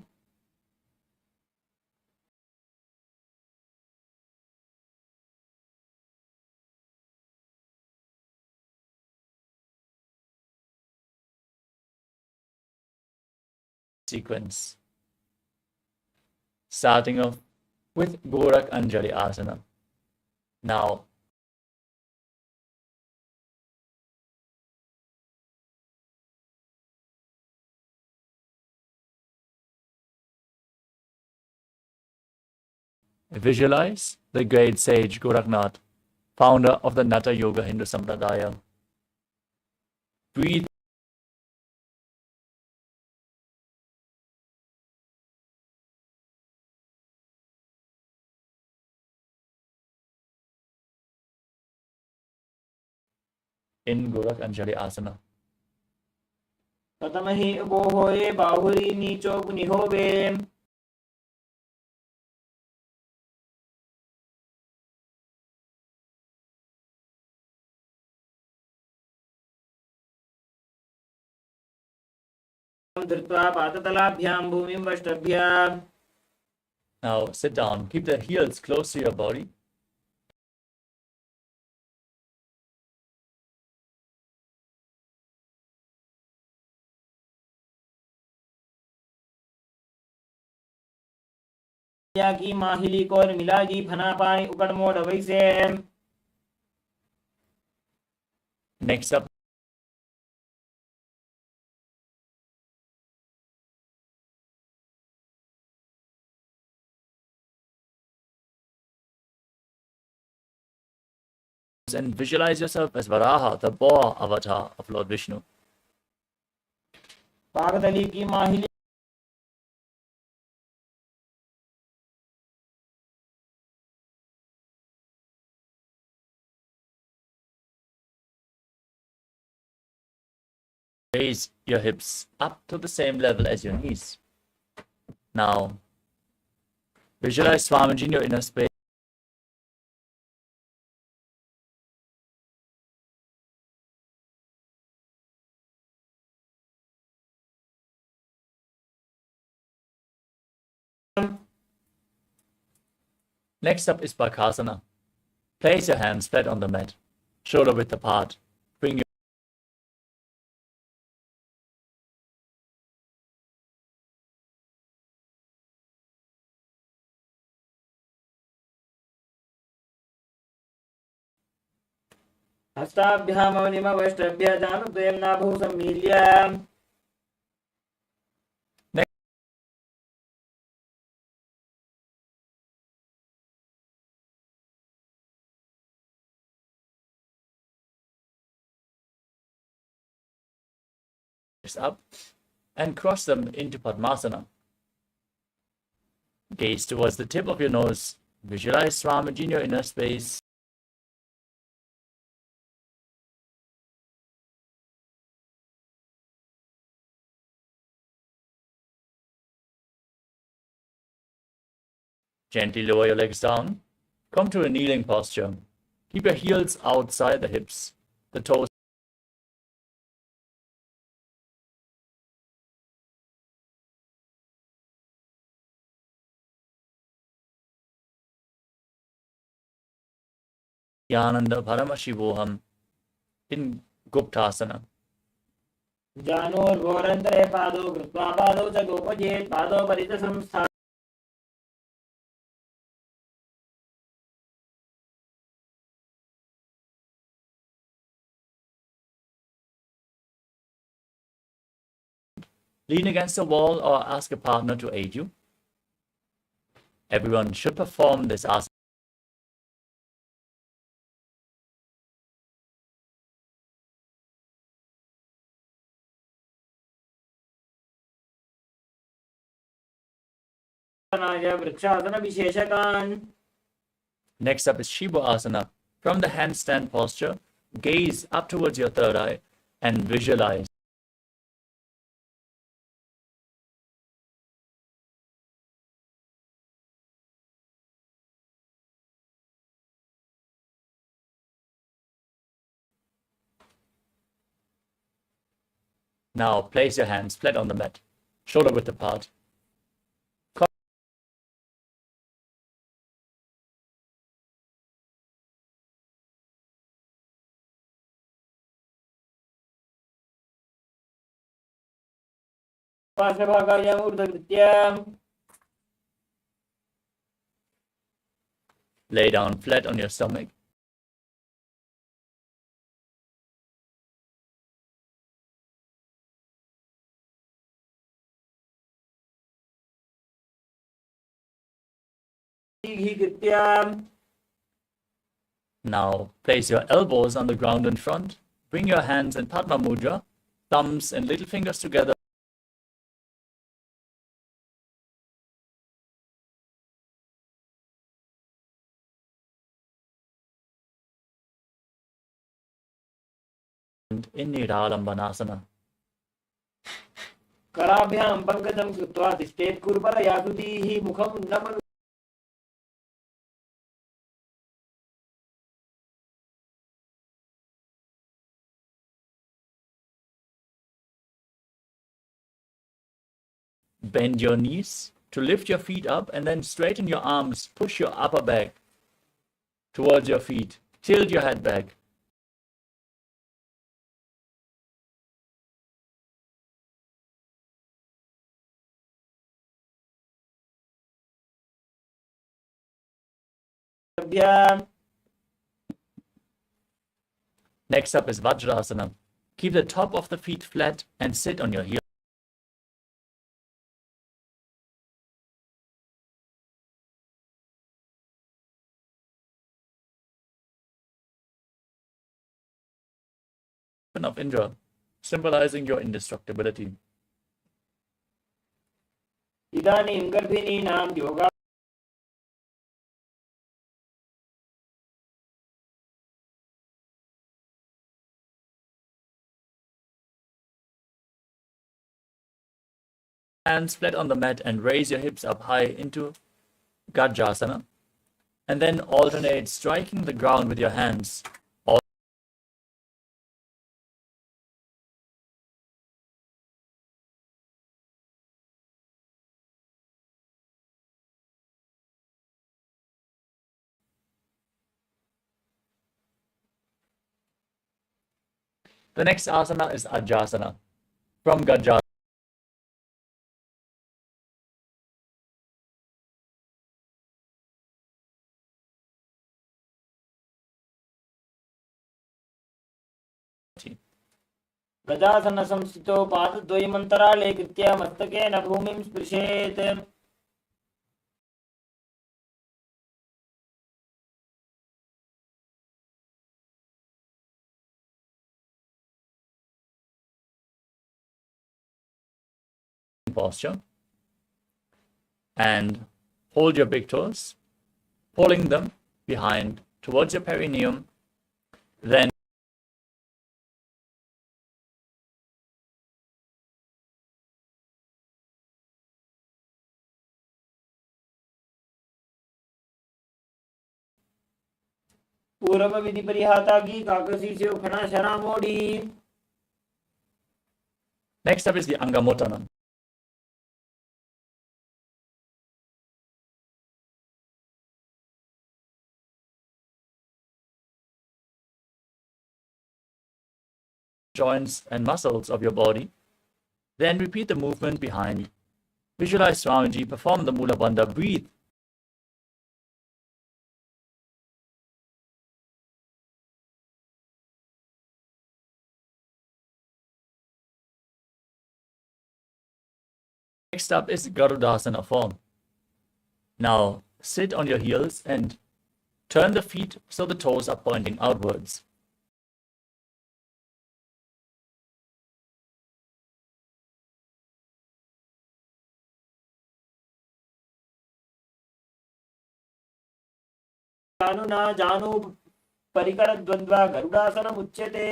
Sequence. Starting off with Gorak Anjali Asana. Now, visualize the great sage Goraknath, founder of the Natha Yoga Hindu Sampradaya. Breathe in Gorak Anjali Asana. Tatamahi Bohoe Bahuri Nicho Nihove. धृत्वा पादतलाभ्यां भूमिं वष्टभ्य. Now sit down. Keep the heels close to your body. की माहिली core मिला जी फना पानी उकड़ मोड़ वैसे. Next up, and visualize yourself as Varaha, the boar avatar of Lord Vishnu. पागदली की माहिली Raise your hips up to the same level as your knees. Now, visualize Swamiji in your inner space. Next up is Bakasana. Place your hands flat on the mat, shoulder width apart. Bring your हस्ताभ्यामवनिम वष्टभ्य जानुद्वयं नाभौ सम्मील्य. up and cross them into Padmasana. Gaze towards the tip of your nose. Visualize Swamiji in your inner space. Gently lower your legs down. Come to a kneeling posture. Keep your heels outside the hips. The toes Nithyananda Paramashivoham in Guptasana. जानोर्घोरन्तरे पादौ कृत्वा पादौ च गोपजेत् पादौ परितसंस्था. Lean against a wall or ask a partner to aid you. Everyone should perform this asana. Vrikshasana विशेषकान्. Next up is Shiva Asana. From the handstand posture, gaze up towards your third eye and visualize Now place your hands flat on the mat, shoulder width apart. पार्श्वभागायाम् ऊर्ध्वकृत्य. Lay down flat on your stomach. Now place your elbows on the ground in front. Bring your hands in Padma Mudra, thumbs and little fingers together. In Niralambanasana. कराभ्यां पंकजं कृत्वा तिष्ठेत् कुरुपरया सुधीः मुखं नमन्. Bend your knees to lift your feet up, and then straighten your arms. Push your upper back towards your feet. Tilt your head back. Next up is Vajrasana. Keep the top of the feet flat and sit on your heels. Of Indra, symbolizing your indestructibility. इदानीं गर्भिणीनां yoga Hands flat on the mat and raise your hips up high into Gajasana. And then alternate striking the ground with your hands. The next asana is Ajasana. From Gajasana, गजासन संस्थितो पादद्वयमन्तराळे कृत्य मस्तकेन भूमिं स्पृशेत् posture. And hold your big toes, pulling them behind towards your perineum. Then पूर्व विधि परिहाता की काकसी से उखना शरा मोड़ी. next up is the Angamotana. Joints and muscles of your body. Then repeat the movement behind. Visualize Swamiji, perform the Mula Bandha, breathe. Next up is Garudasana form. Now sit on your heels and turn the feet so the toes are pointing outwards. जानु न जानु परिकर द्वन्द्व गरुडासनम् उच्यते.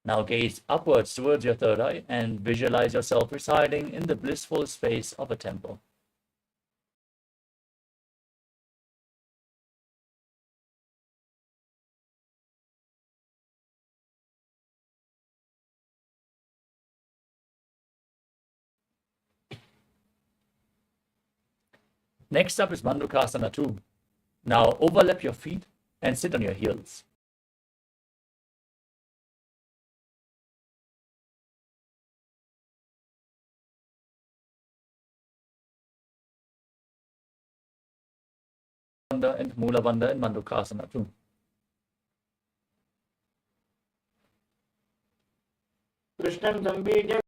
Now gaze upwards towards your third eye and visualize yourself residing in the blissful space of a temple. Next up is Mandukasana 2. Now overlap your feet and sit on your heels. And Mula Bandha in Mandukasana 2. कृष्णं संपीड्य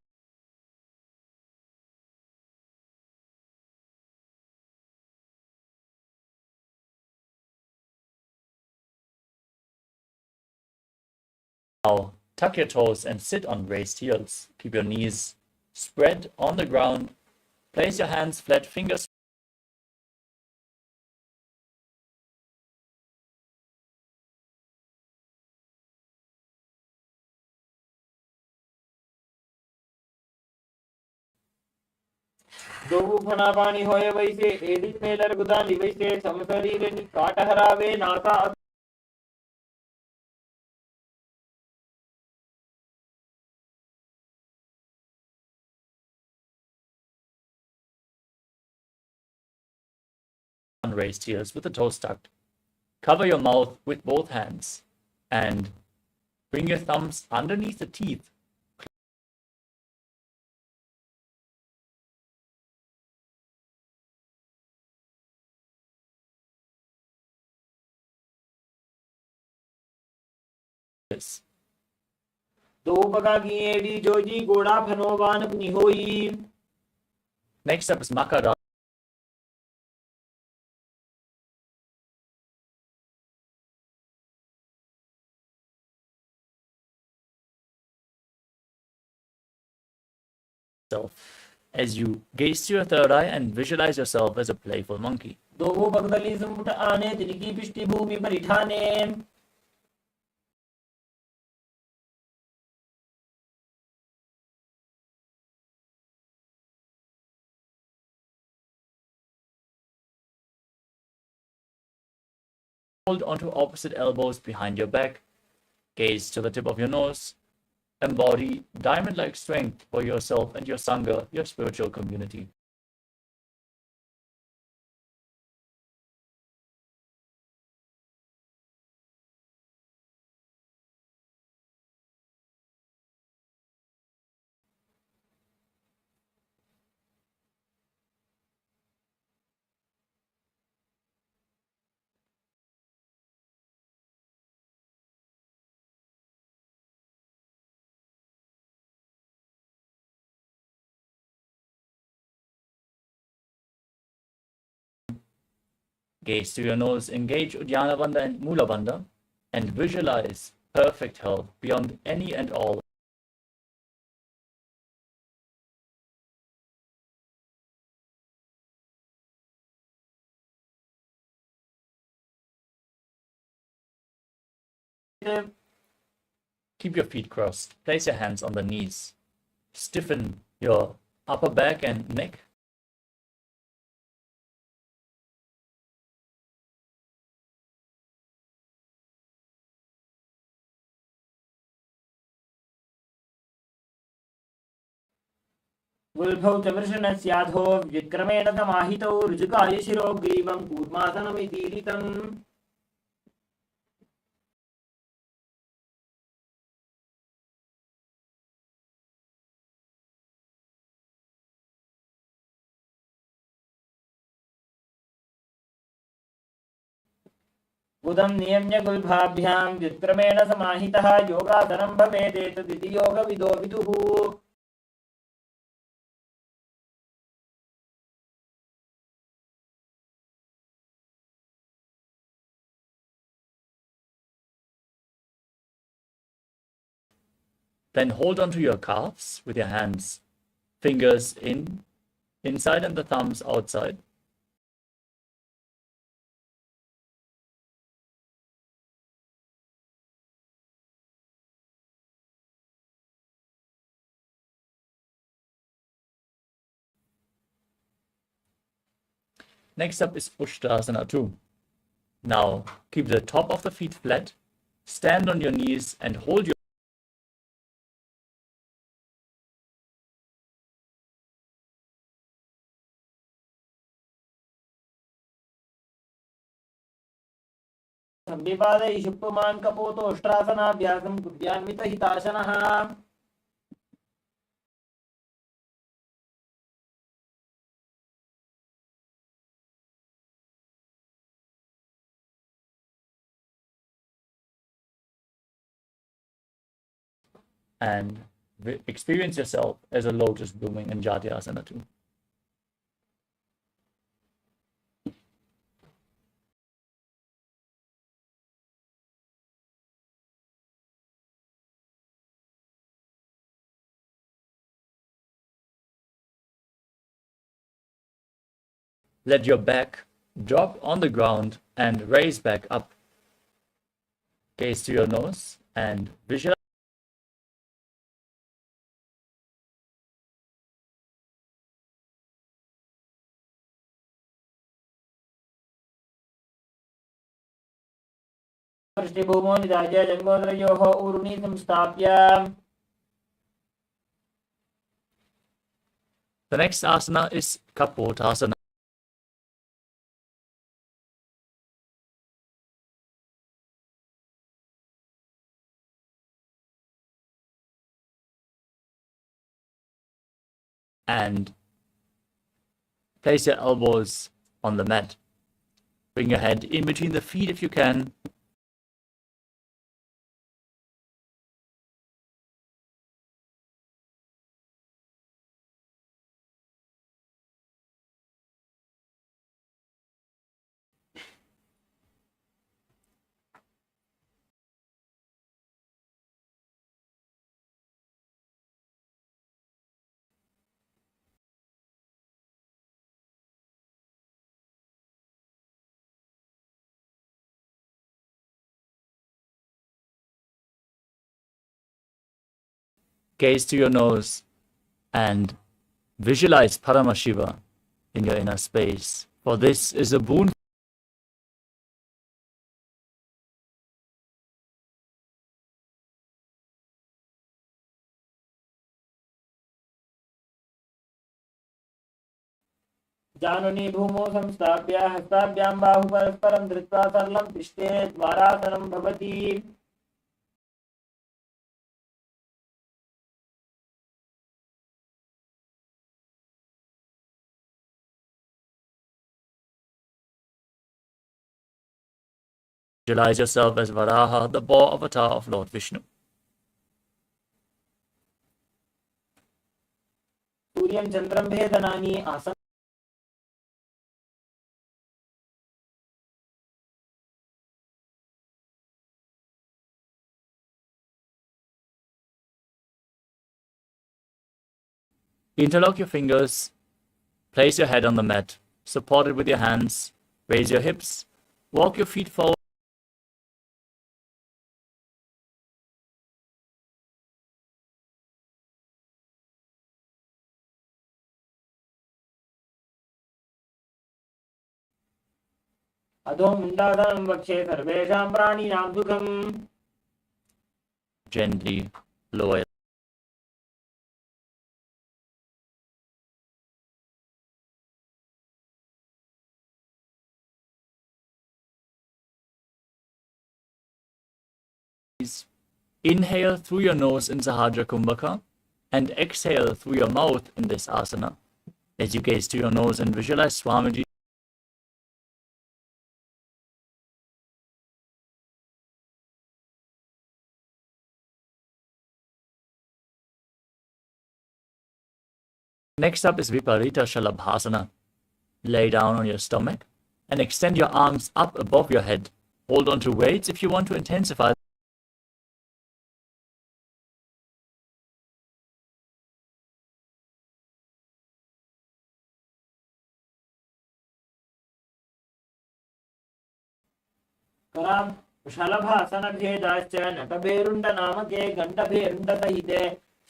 Now tuck your toes and sit on raised heels. Keep your knees spread on the ground. Place your hands flat, fingers दो फनापानी होए वैसे AD Mailer गुदाली वैसे समशरीर काट हरावे NASA Raised heels with the toes tucked. Cover your mouth with both hands and bring your thumbs underneath the teeth. दो बगा की AD Joji गोड़ा फनोवान पुनी होई. Next up is Makara. As you gaze to your third eye and visualize yourself as a playful monkey. दो बगदली संपुट आने तिनकी पृष्ठी भूमि पर इठाने. Hold onto opposite elbows behind your back. Gaze to the tip of your nose. Embody diamond-like strength for yourself and your Sangha, your spiritual community. Gaze to your nose, engage Uddiyana Bandha and Mula Bandha, and visualize perfect health beyond any and all. Keep your feet crossed. Place your hands on the knees. Stiffen your upper back and neck. गुल्भौ च वृषणस्याधो व्युत्क्रमेण समाहितौ ऋजुकाय शिरोग्रीवं कूर्मासनमितीरितम्. बुधं नियम्य गुल्भाभ्यां व्युत्क्रमेण समाहितः योगासनं भवेदेतदिति योगविदो विदुः. Then hold onto your calves with your hands, fingers inside and the thumbs outside. Next up is Ushtrasana 2. Now keep the top of the feet flat, stand on your knees and hold your संविपादय शुप्पमान कपोतो उष्ट्रासनाभ्यासं कुर्यान्वितहिताशनः. and experience yourself as a lotus blooming in Jatyasana 2. Let your back drop on the ground and raise back up. Gaze to your nose and visualize वृष्टिभूमो निधाय जङ्गोदरयोः ऊरुनी संस्थाप्य. The next asana is Kapotasana. And place your elbows on the mat. Bring your head in between the feet if you can. Gaze to your nose and visualize Paramashiva in your inner space. For this is a boon. जानूनि भूमौ संस्थाप्य हस्ताभ्यां बाहु परस्परं धृत्वा सरलं पृष्ठे द्वारासनं भवति. Visualize yourself as Varaha, the boar avatar of Lord Vishnu. सूर्यं चन्द्रं भेदनानि आसन्. Interlock your fingers, place your head on the mat, support it with your hands, raise your hips, walk your feet forward. अधो मुण्डाधानं वक्षे सर्वेषां प्राणिनां सुखम्. Gently lower. Inhale through your nose in Sahajra Kumbhaka and exhale through your mouth in this asana. As you gaze to your nose and visualize Swamiji. Next up is Viparita Shalabhasana. Lay down on your stomach and extend your arms up above your head. Hold on to weights if you want to intensify. करां शलभासनभेदाश्च नटभेरुण्डनामके घण्टभेरुण्डसहिते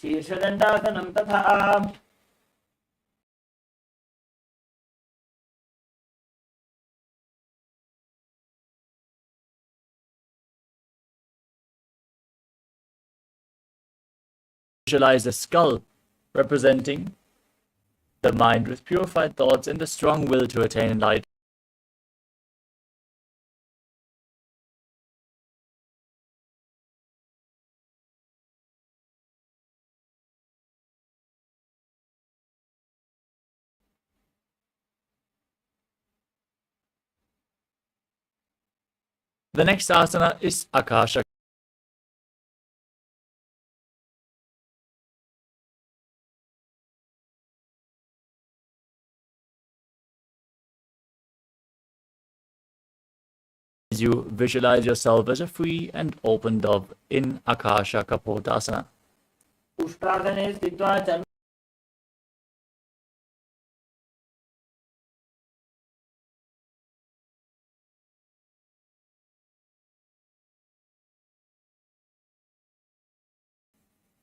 शीर्षदण्डासनं तथा. Visualize the skull representing the mind with purified thoughts and the strong will to attain enlightenment. The next asana is Akasha. As you visualize yourself as a free and open dove in Akasha Kapotasana. उष्ट्रासने स्थित्वा च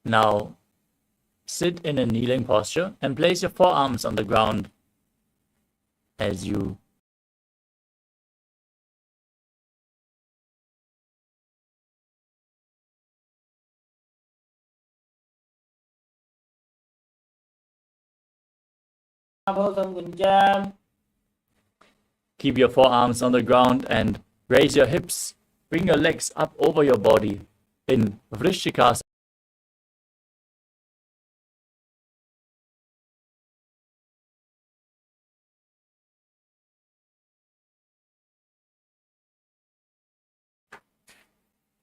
Now, sit in a kneeling posture and place your forearms on the ground as you Keep your forearms on the ground and raise your hips. Bring your legs up over your body in Vrishikasana.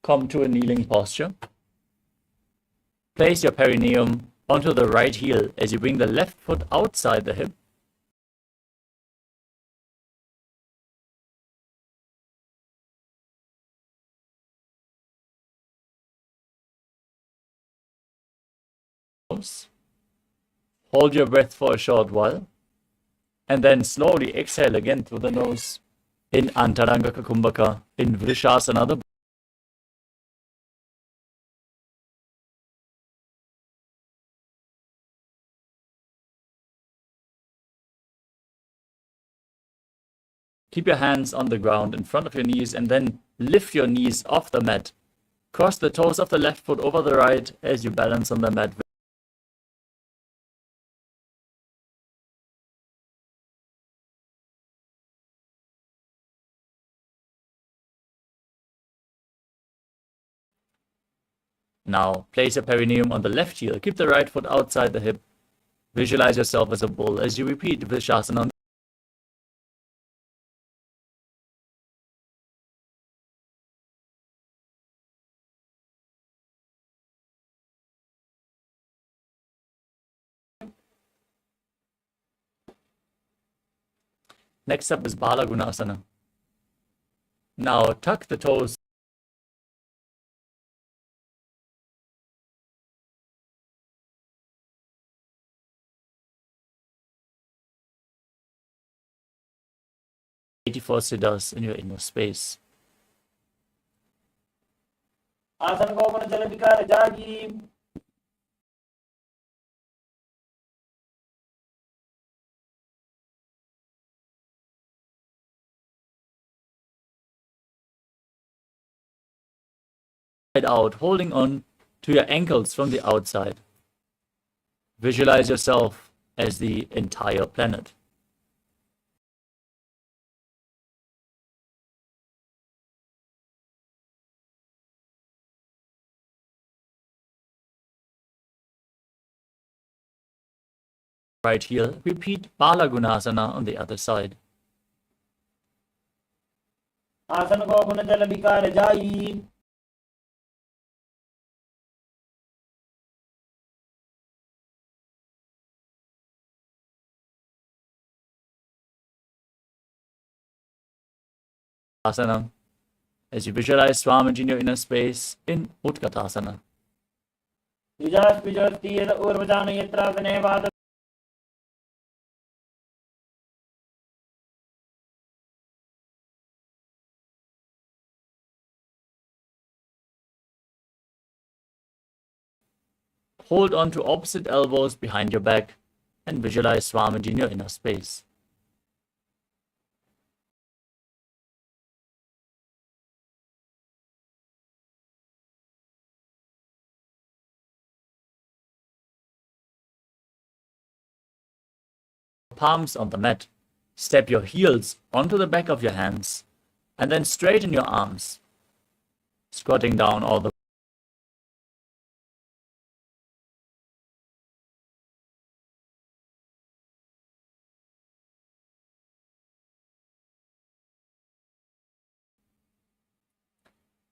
Come to a kneeling posture. Place your perineum onto the right heel as you bring the left foot outside the hip. Hold your breath for a short while, and then slowly exhale again through the nose in Antaranga Kumbhaka, in Vrishasana. Keep your hands on the ground in front of your knees and then lift your knees off the mat. Cross the toes of the left foot over the right as you balance on the mat. Now, place your perineum on the left heel. Keep the right foot outside the hip. Visualize yourself as a bull as you repeat Vrishasana. Next up is Balagunasana. Now, tuck the toes. Siddhas in your inner space. आसन को अपन चल विकार जागी Out, holding on to your ankles from the outside. Visualize yourself as the entire planet. Right heel, repeat Balagunasana on the other side. आसन को अपन चल विकार जागी Asana, as you visualize Swamiji in your inner space in Utkatasana. विजास विजोति यद ऊर्वजान यत्रा विनयवाद Hold on to opposite elbows behind your back and visualize Swamiji in your inner space. Palms on the mat. Step your heels onto the back of your hands and then straighten your arms, squatting down all the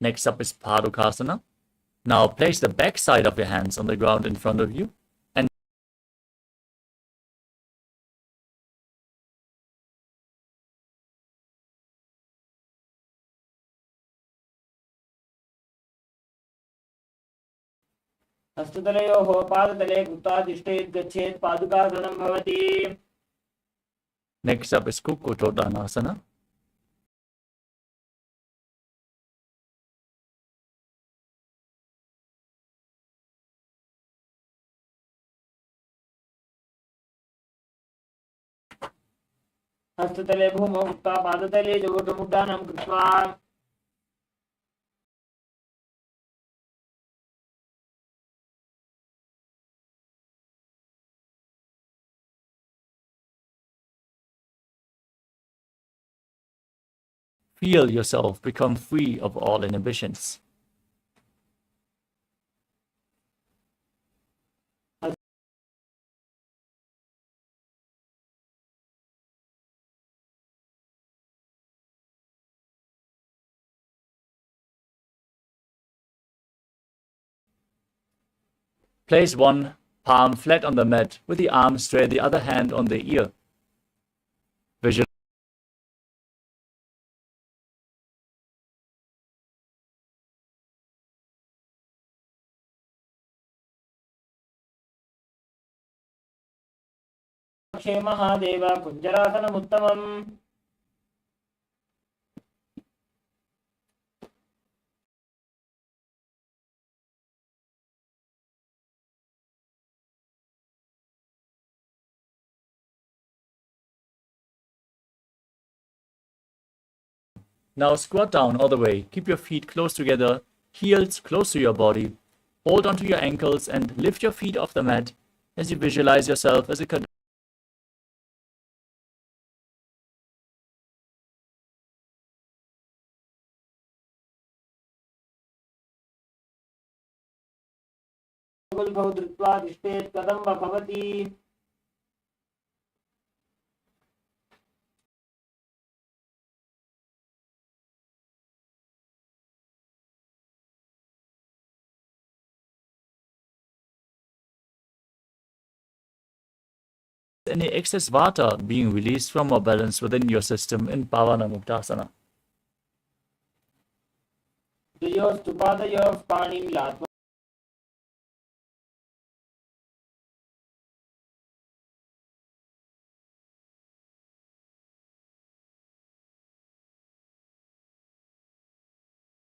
Next up is Padukasana. Now place the back side of your hands on the ground in front of you and हस्ततलयोः पादतले कृत्वाधिष्ठेत् गच्छेत् पादुकासनं भवति next up is Kukkutodhanasana. हस्ततले भूमौ उक्त्वा पादतले जोगमुड्डानं कृत्वा Feel yourself become free of all inhibitions. Place one palm flat on the mat with the arm straight, the other hand on the ear. Visualize Mahadev कुञ्जरासनमुत्तमम्। Now squat down all the way. Keep your feet close together, heels close to your body. Hold onto your ankles and lift your feet off the mat as you visualize yourself as a गुल्भौ धृत्वा तिष्ठेत् कदम्ब भवति। any excess vata being released from or balanced within your system in Pavana Muktasana. द्वयोस्तु पादयोः पाणिं लात्वा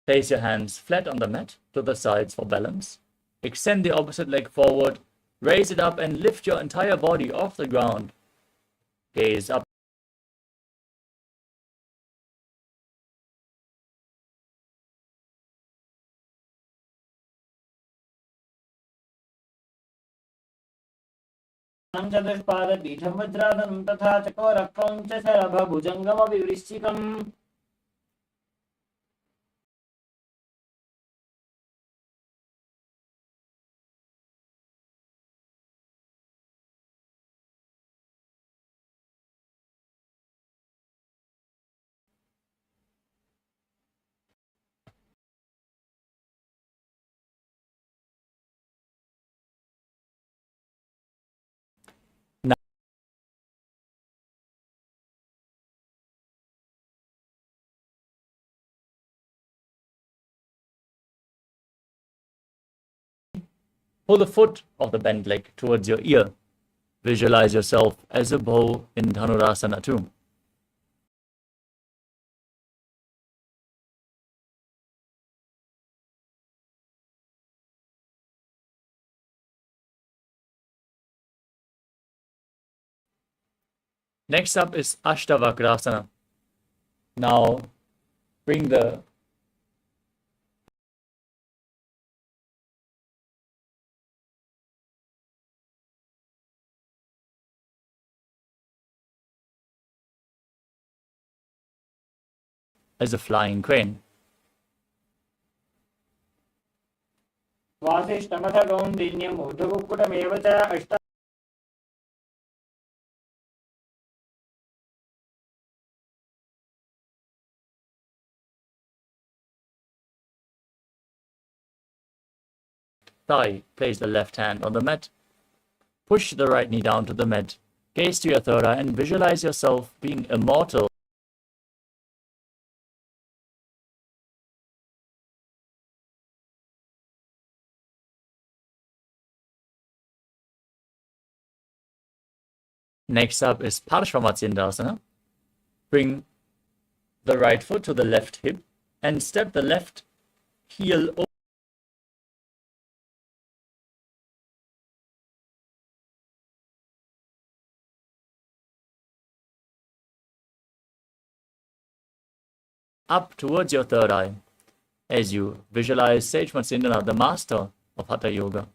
Place your hands flat on the mat to the sides for balance. Extend the opposite leg forward, raise it up and lift your entire body off the ground. Gaze up. चतुष्पादपीठं वज्रासनं तथा चकोरक्रं च शरभभुजङ्गमपि वृश्चिकम्। Pull the foot of the bent leg towards your ear. Visualize yourself as a bow in Dhanurasana too. Next up is Ashtavakrasana. Now bring the as a flying crane. वासिष्ठमथ कौन्डिन्यम् ऊर्ध्वकुक्कुटमेव च अष्ट Thigh. Place the left hand on the mat. Push the right knee down to the mat. Gaze to your third eye and visualize yourself being immortal. Next up is Parshvamatsindasana. Bring the right foot to the left hip and step the left heel over. Up towards your third eye as you visualize Sage Matsindana, the master of Hatha Yoga.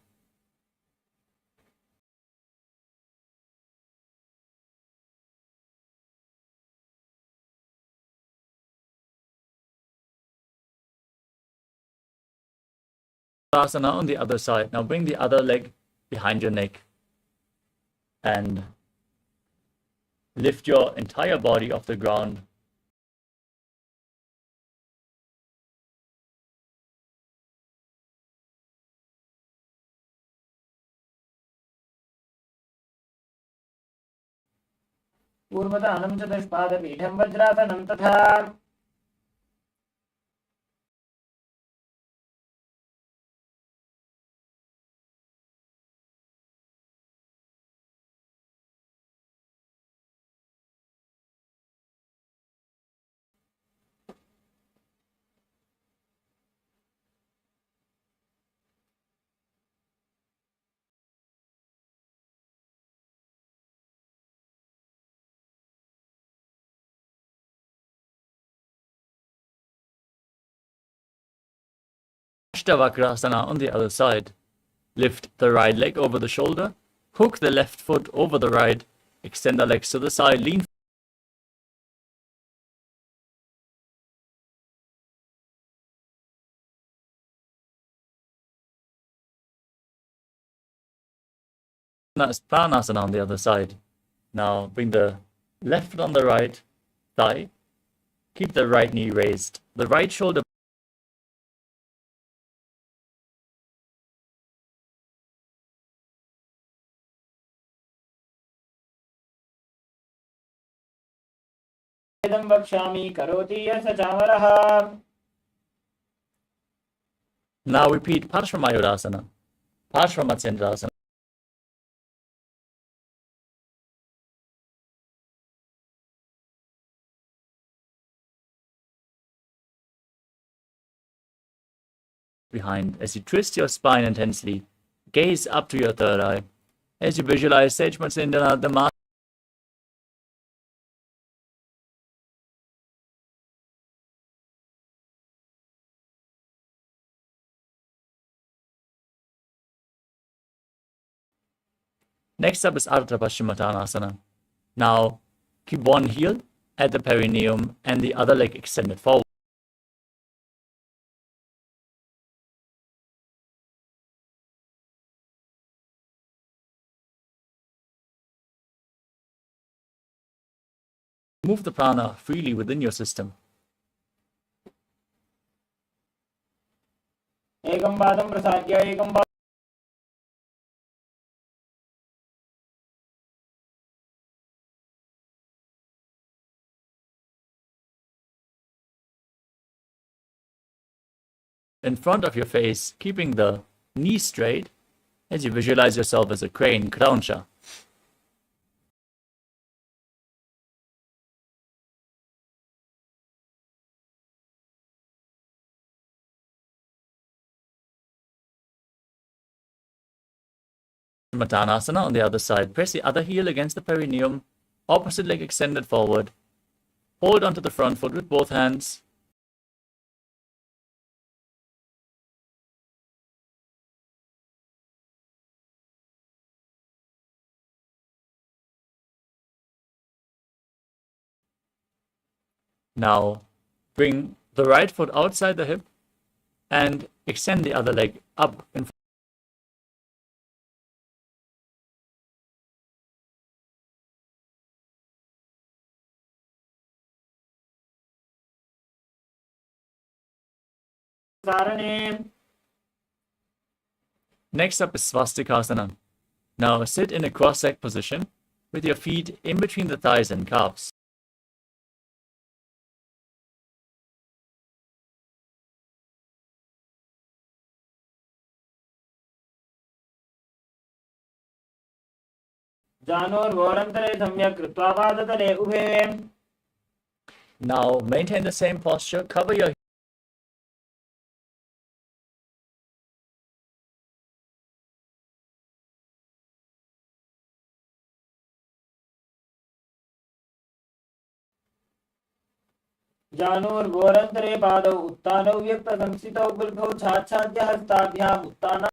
Asana on the other side. Now bring the other leg behind your neck and lift your entire body off the ground. पूर्वदानं चतुष्पादपीठं वज्रासनं तथा Ashtavakrasana on the other side. Lift the right leg over the shoulder, hook the left foot over the right, extend the legs to the side, lean Pranasana on the other side. Now bring the left foot on the right thigh, keep the right knee raised, the right shoulder इदं वक्ष्यामि करोति यः स चामरः. Now repeat Parshvamayurasana, Parshvamatyendrasana. Behind as you twist your spine intensely, gaze up to your third eye. As you visualize Sage Matsindana, the master Next up is Ardha Paschimottanasana. Now, keep one heel at the perineum and the other leg extended forward. Move the prana freely within your system. एकं पादं प्रसाद्य एकं पादं in front of your face, keeping the knee straight as you visualize yourself as a crane, Krauncha. Mattanasana on the other side. Press the other heel against the perineum, opposite leg extended forward. Hold onto the front foot with both hands. Now, bring the right foot outside the hip and extend the other leg up in front. sarane. Next up is Swastikasana. Now sit in a cross-legged position with your feet in between the thighs and calves. जानोर्वोरन्तरे सम्यक् कृत्वा पादतले उभे. Now maintain the same posture, cover your जानोर्वोरन्तरे पादौ उत्तानौ व्यक्तसंस्थितौ बिल्भौ छाच्छाद्य हस्ताभ्याम् उत्ताना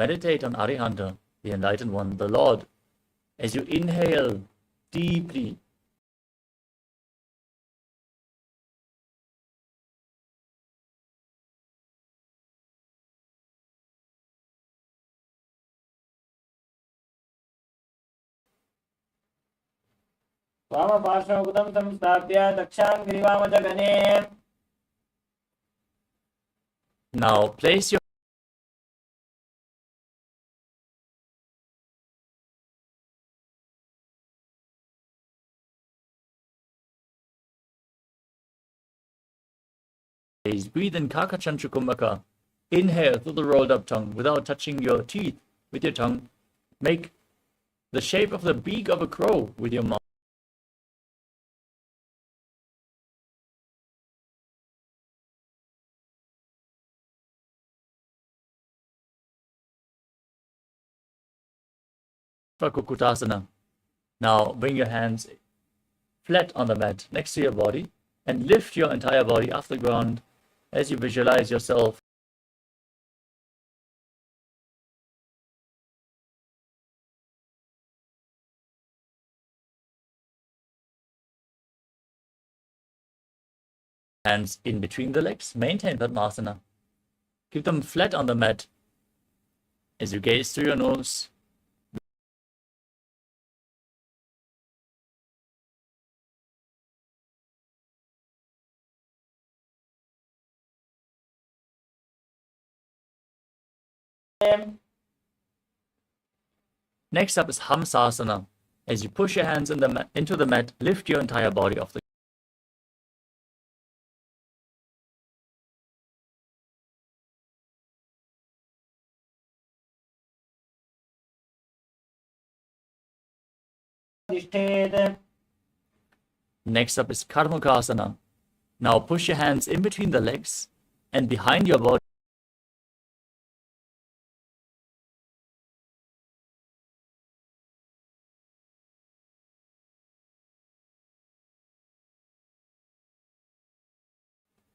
meditate on Arihanta. the enlightened one, the Lord. As you inhale deeply, वामपार्श्वमुकुटं संस्थाप्य दक्षाङ्घ्रिवामजगने now place your breathe in Kakachantra Kumbhaka. Inhale through the rolled up tongue without touching your teeth with your tongue. Make the shape of the beak of a crow with your mouth. Kukutasana. Now bring your hands flat on the mat next to your body and lift your entire body off the ground as you visualize yourself hands in between the legs. Maintain Padmasana. Keep them flat on the mat as you gaze through your nose. Next up is Hamsasana. As you push your hands into the mat, lift your entire body off the Next up is Karmukasana. Now push your hands in between the legs and behind your body.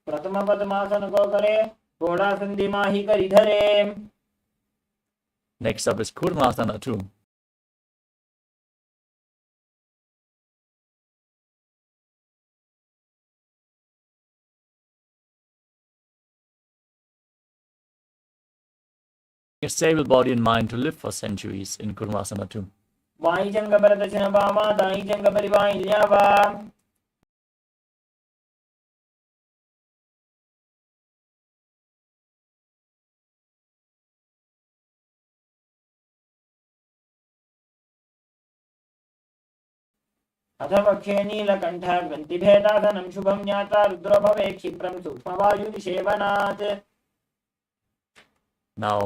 प्रथम पद्मासन को करे घोड़ा संधि माही करी धरे. Next up is Kurmasana too. A stable body and mind to live for centuries in Kurmasana too. वाई जंग प्रदर्शन बामा दाई जंग परिवाई ल्यावा. अथ वक्षे नीलकण्ठ ग्रन्थिभेदासनं शुभं ज्ञात्वा रुद्रो भवे क्षिप्रं सूक्ष्मवायुनिषेवनात्. Now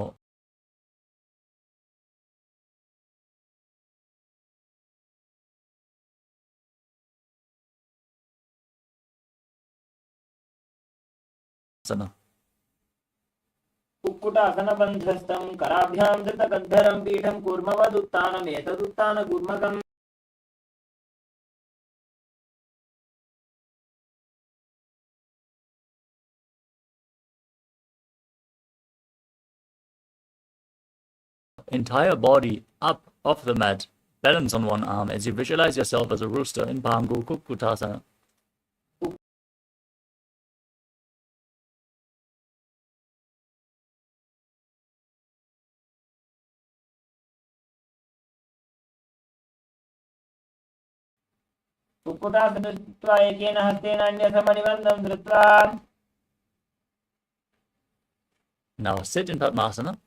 कुक्कुटासनबन्धस्थं कराभ्यां धृतकद्धरं पीठं कूर्मवदुत्थानमेतदुत्थानकूर्मकम्. entire body up off the mat, balance on one arm as you visualize yourself as a rooster in Bhangu Kukkutasana. कुक्कुटासनं धृत्वा एकेन हस्तेन अन्यसमनिबन्धं धृत्वा. Now sit in Padmasana.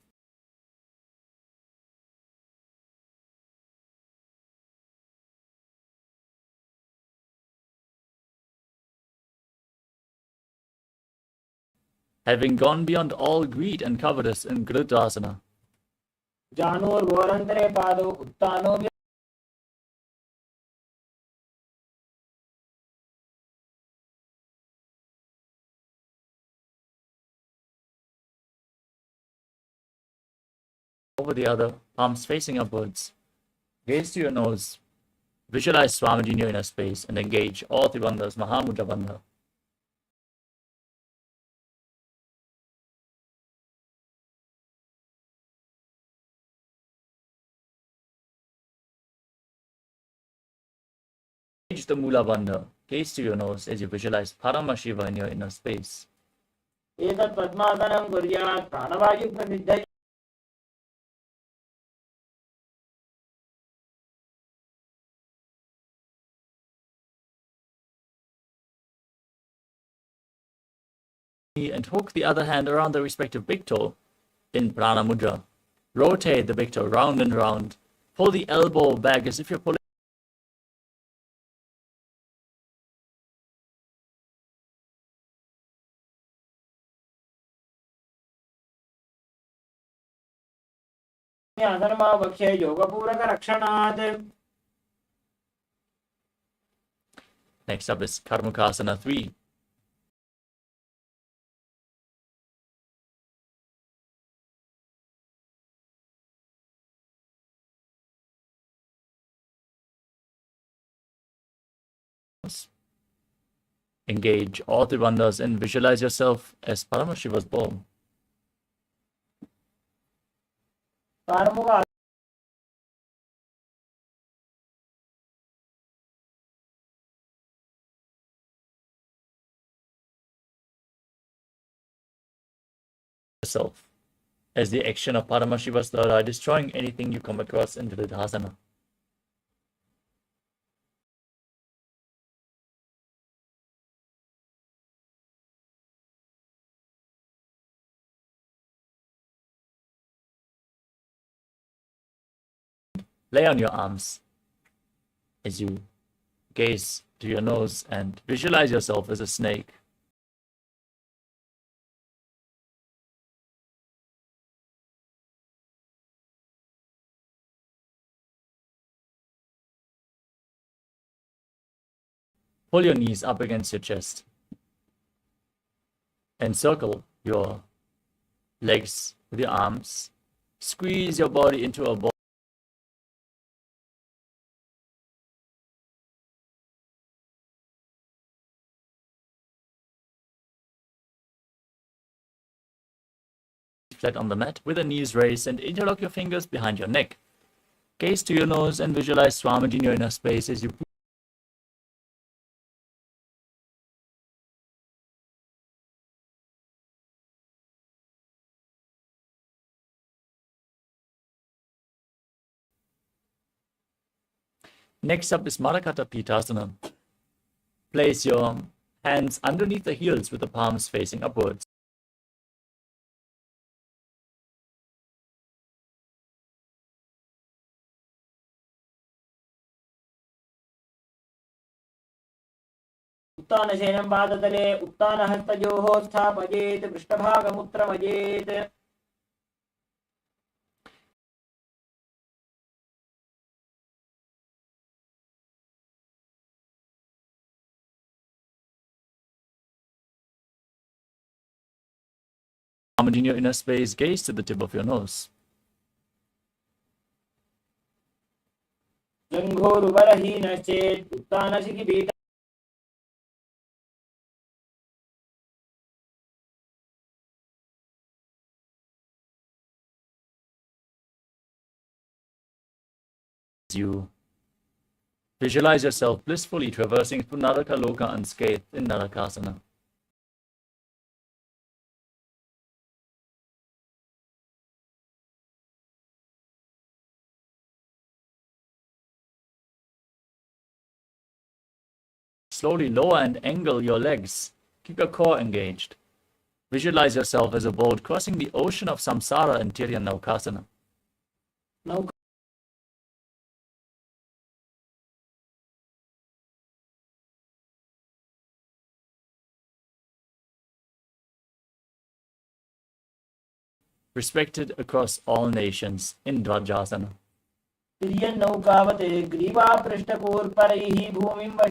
Having gone beyond all greed and covetous in Gridasana. जानूर्घोरन्तरे पादौ उत्तानो Over the other, palms facing upwards. Gaze to your nose. Visualize Swamiji in your inner space and engage all three bandhas, Mahamudra Bandha. Engage the Mula Bandha. Gaze to your nose as you visualize Paramashiva in your inner space. एतत् पद्मासनं कुर्यात् प्राणवायु प्रसिद्धये And hook the other hand around the respective big toe in Prana Mudra. Rotate the big toe round and round. Pull the elbow back as if you're pulling आसनमावक्ष्य योगपूरकरक्षणात्. Next up is Karmukasana 3. Engage all the bandhas and visualize yourself as Paramashiva's ball. कार्मुक Yourself as the action of Paramashiva's Lala, destroying anything you come across in Viridhasana. Lay on your arms as you gaze to your nose and visualize yourself as a snake. Pull your knees up against your chest and circle your legs with your arms. Squeeze your body into a ball. Flat on the mat with the knees raised and interlock your fingers behind your neck. Gaze to your nose and visualize Swamiji in your inner space as you Next up is Marakata Pitasana. Place your hands underneath the heels with the palms facing upwards. उत्तानशयनं पादतले उत्तानहस्तयोः स्थापयेत् पृष्ठभागमुत्रमयेत्. In your inner space, gaze to the tip of your nose. जङ्घोरुबलहीनश्चेत् उत्तानशिखिपीठ You visualize yourself blissfully traversing through Naraka Loka unscathed in Narakasana. Slowly lower and angle your legs. Keep your core engaged. Visualize yourself as a boat crossing the ocean of samsara in Tiryan Naukasana. Respected across all nations in Dvajasana. तिर्यन्नौकावत् ग्रीवापृष्ठकूर्परैः भूमिं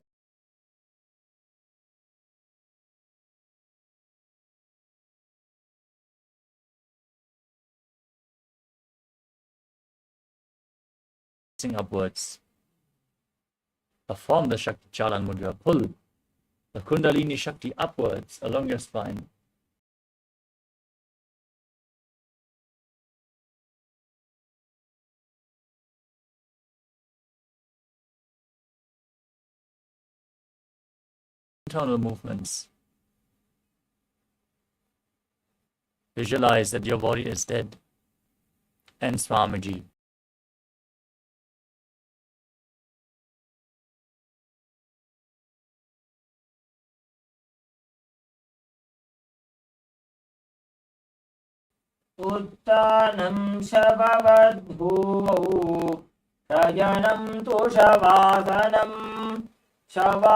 Upwards. Perform the Shakti Chalan Mudra. Pull the Kundalini Shakti upwards along your spine. internal movements. Visualize that your body is dead. And Swamiji. उत्तानं शववद्भूमौ शयनं तु शवासनं शवा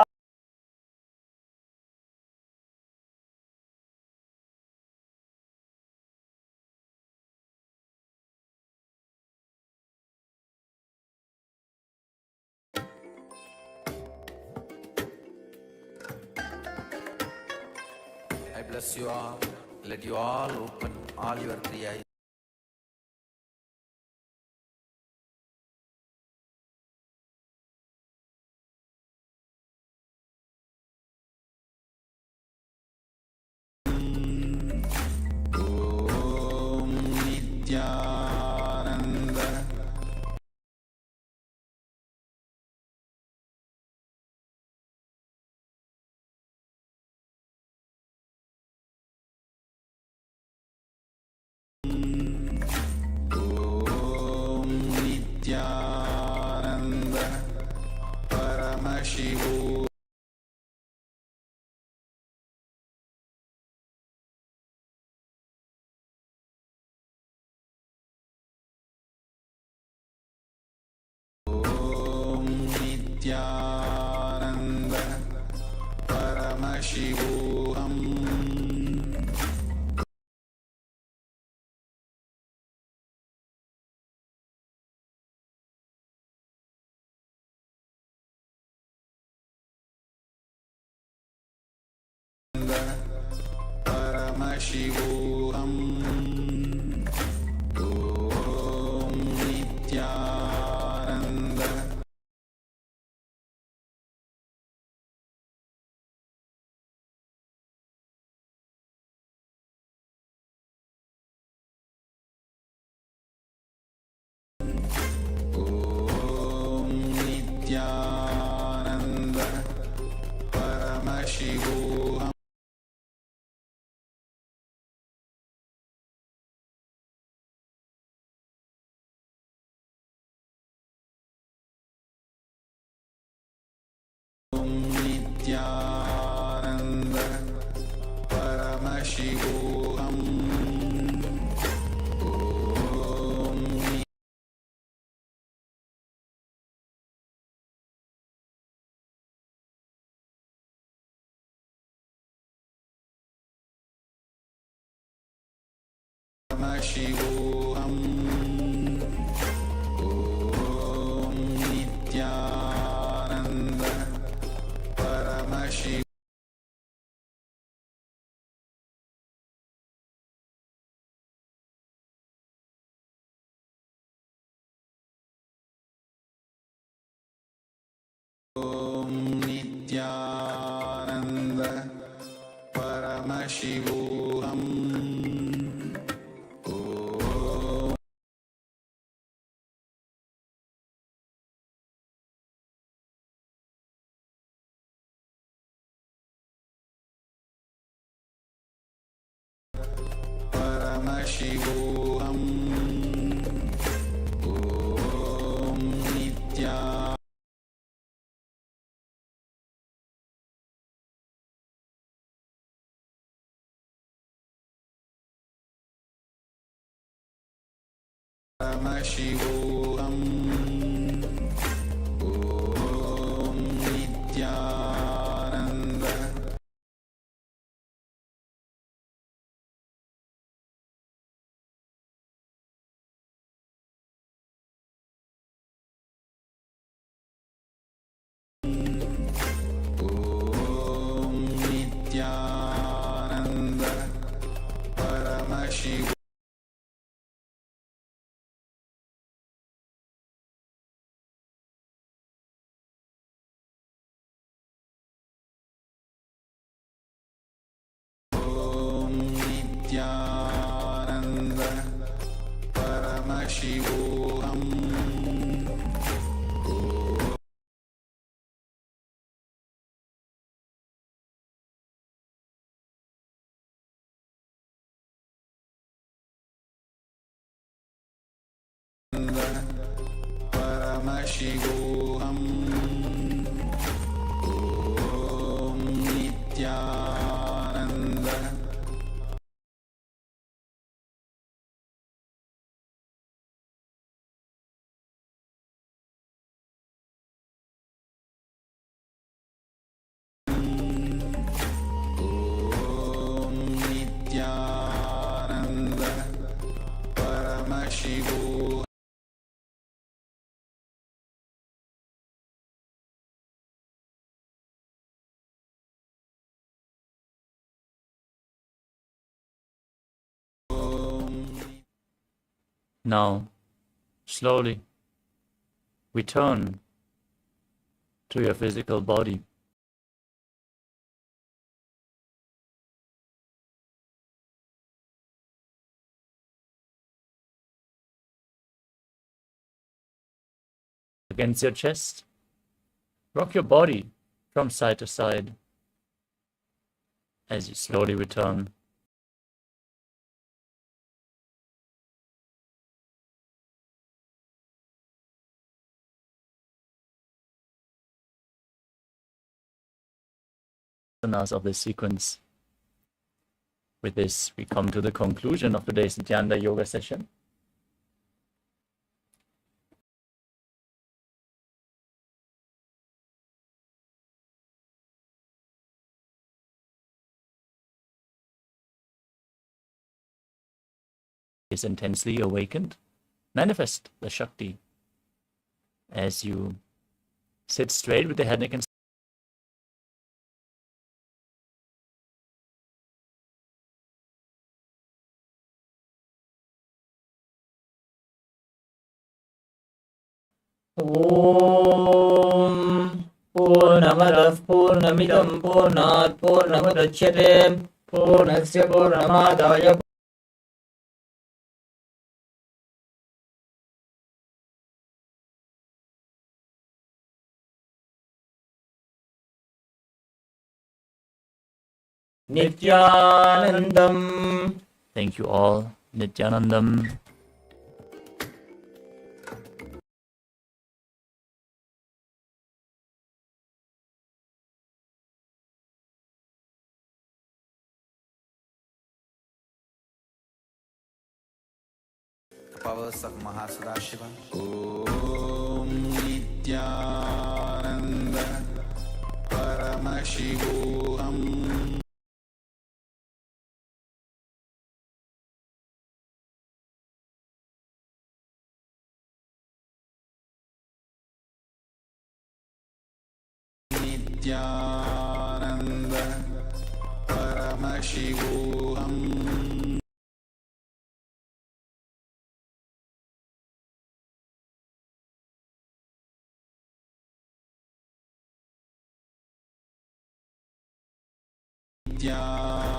I bless you all. Let you all open all your three eyes. Om Nithyananda. Om Nithyananda. Paramashivoham. Om Nithyananda. Paramashivoham. Paramashivoham. Om Nithyananda. Om Nithyananda. Paramashivoham. Om Nithyananda. Paramashivoham. Om Paramashivoham. Om Nithyananda. Paramashivoham. Om Nithyananda. Paramashivoham. Om Paramashivoham. Om Nithyananda. Paramashivoham. Om Nithyananda. Om Nithyananda. Paramashivoham. Om Nithyananda. Paramashivoham. Paramashivoham Om Nithyananda Om Nithyananda Paramashivoham Now, slowly return to your physical body. Against your chest, rock your body from side to side as you slowly return. Of this sequence. With this, we come to the conclusion of today's Nithyananda yoga session. Is intensely awakened. Manifest the Shakti as you sit straight with the head, neck, and ॐ पूर्णमदः पूर्णमिदं पूर्णात् पूर्णमुदच्यते पूर्णस्य पूर्णमादाय Nithyanandam. thank you all. Nithyanandam. The powers of Sadashiva. Om Nithyananda Paramashivoham Nithyananda Paramashivoham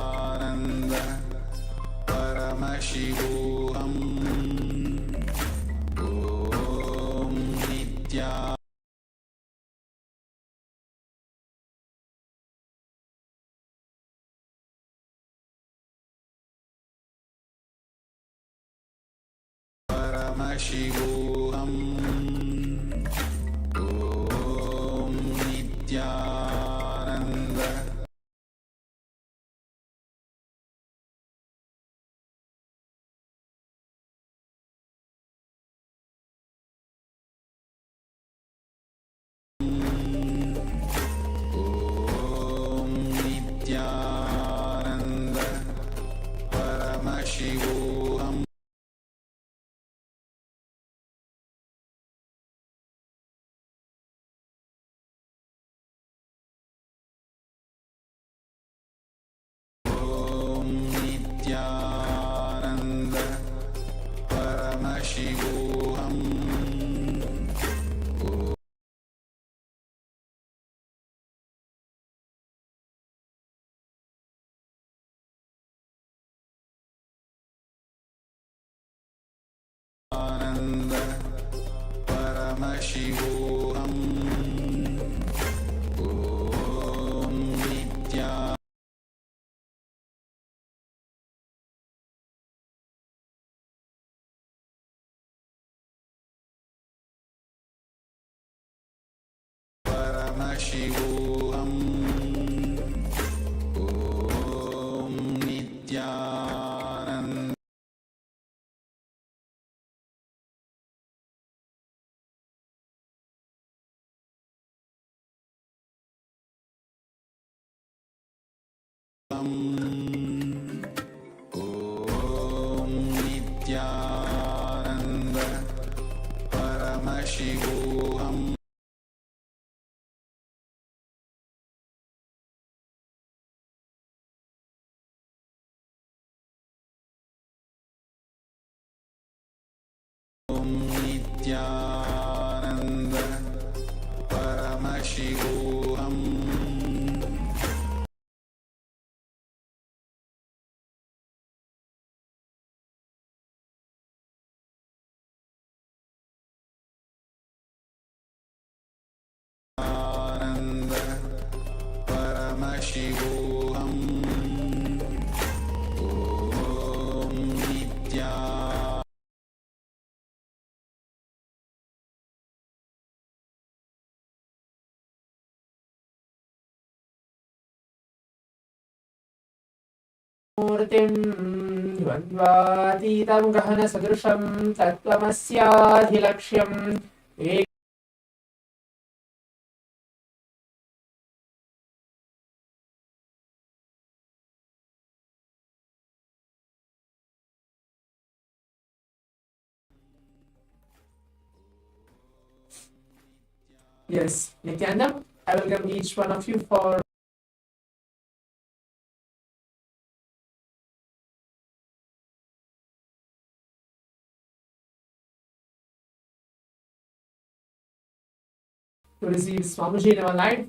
Nithyananda Paramashivoham Om Nithyananda Paramashivoham Om Nithyananda Om Nithyananda Paramashivoham Om Nithyananda Paramashivoham Ananda Paramashivoham Om Nithyananda Paramashivoham Om Nithyananda Om Nithyananda Paramashivoham Om Nithyananda Paramashivoham Ananda Paramashivoham Om Nithyananda मूर्तिं द्वन्द्वातीतं गहनसदृशं तत्त्वमस्याधिलक्ष्यम् Yes, Nithyananda, I welcome each one of you for to receive Swamiji in our life.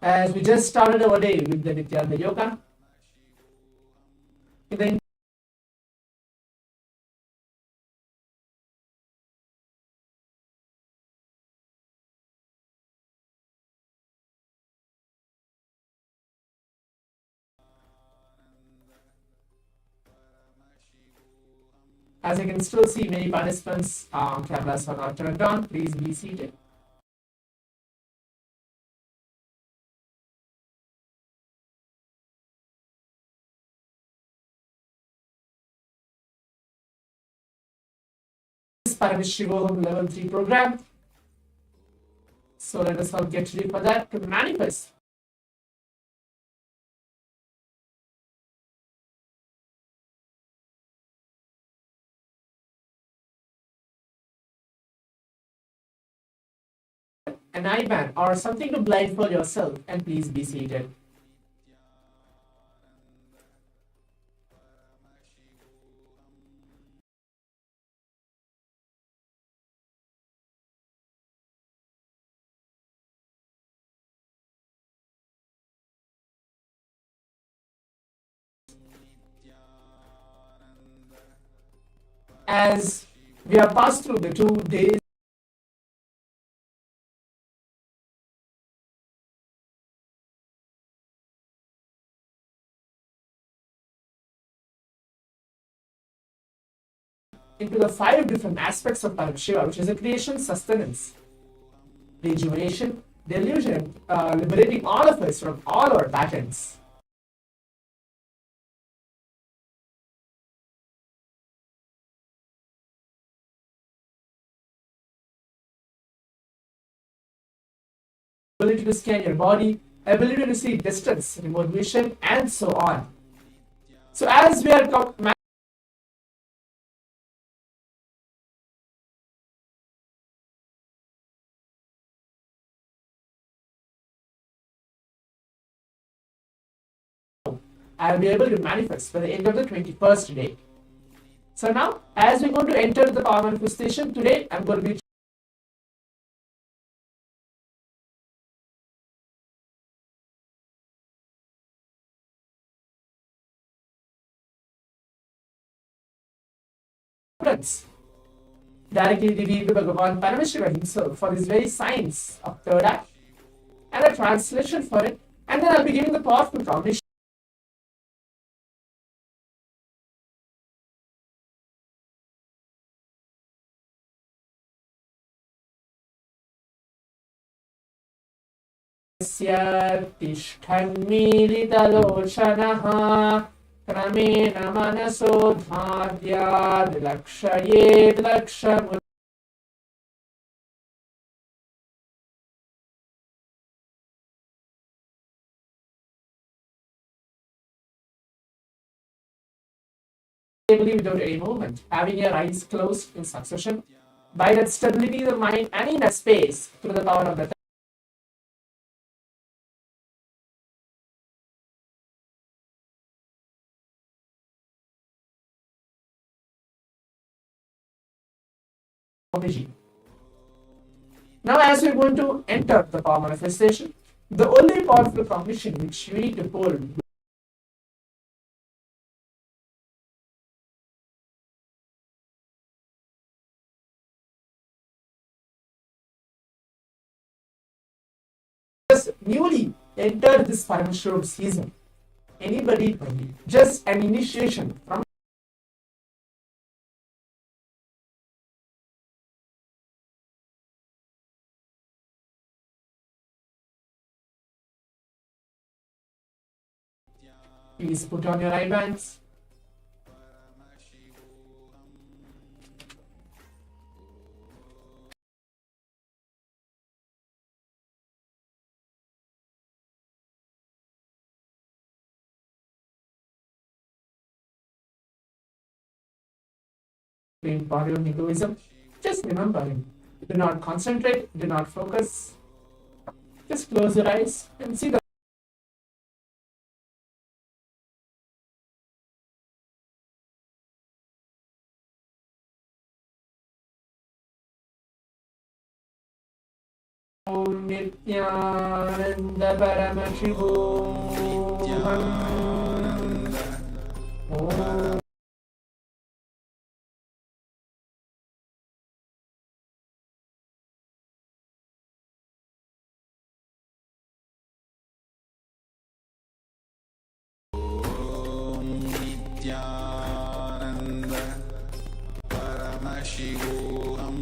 As we just started our day with the Nithyananda Yoga. In the As I can still see many participants, cameras are not turned on. Please be seated. This Paramashivoham Level 3 program. So let us all get ready for that to manifest. An eye band or something to blindfold yourself, and please be seated. As we have passed through the 2 days into the 5 different aspects of Paramashiva, which is the creation, sustenance, rejuvenation, delusion, liberating all of us from all our patterns. Ability to scan your body, ability to see distance, remote vision, and so on. So as we are I'll be able to manifest by the end of the 21st day. So now, as we're going to enter the power manifestation today, I'm going to be directly revealed to Bhagavān Paramashivam himself for his very science of third act and a translation for it, and then I'll be giving the powerful combination. तिष्ठन्मीलितलोचनः क्रमेण मनसोधार्याद् लक्षयेद् लक्ष्यमुच्यते without any movement, having your eyes closed in succession. By that stability of the mind and in a space through the power of the Swamiji. Now, as we're going to enter the power manifestation, the only powerful condition which you need to hold just newly entered this Paramashivoham season. Anybody, just an initiation from please put on your eye bands. Supreme Pontiff of Hinduism. Just remember him. Do not concentrate, do not focus. Just close your eyes and see the Om Nithyananda Paramashivoham. Om Nithyananda Paramashivoham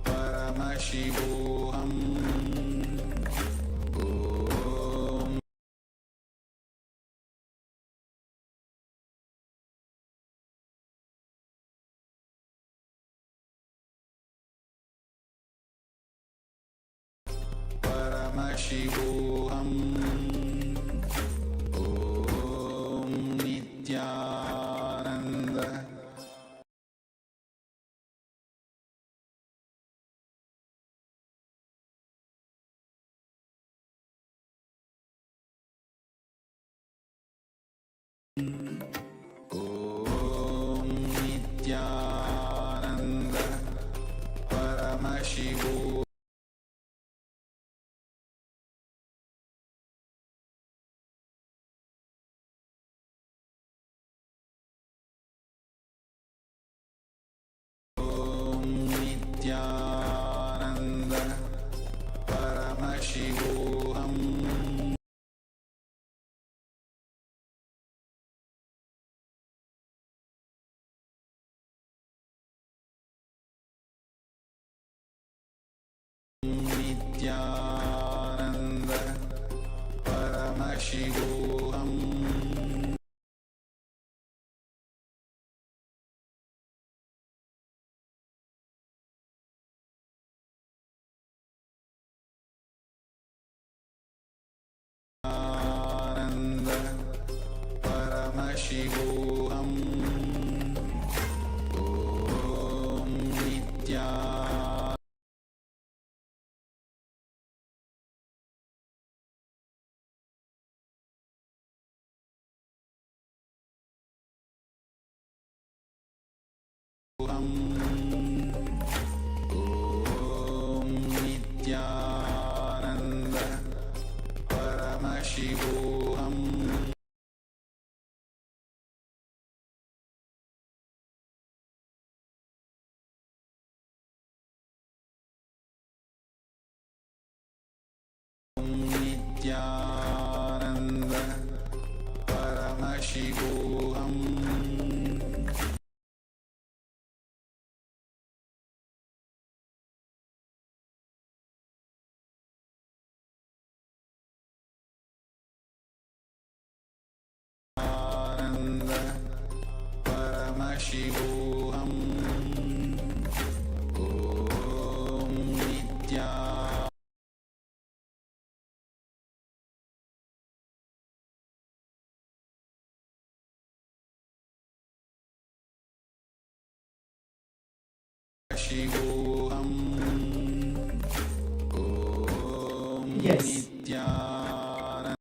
Paramashivoham Paramashivoham Om Nithyananda Om Nithyananda Paramashivoham Nithyananda Paramashivoham Nithyananda Paramashivoham Paramashivoham. Om Yes. Nithyananda.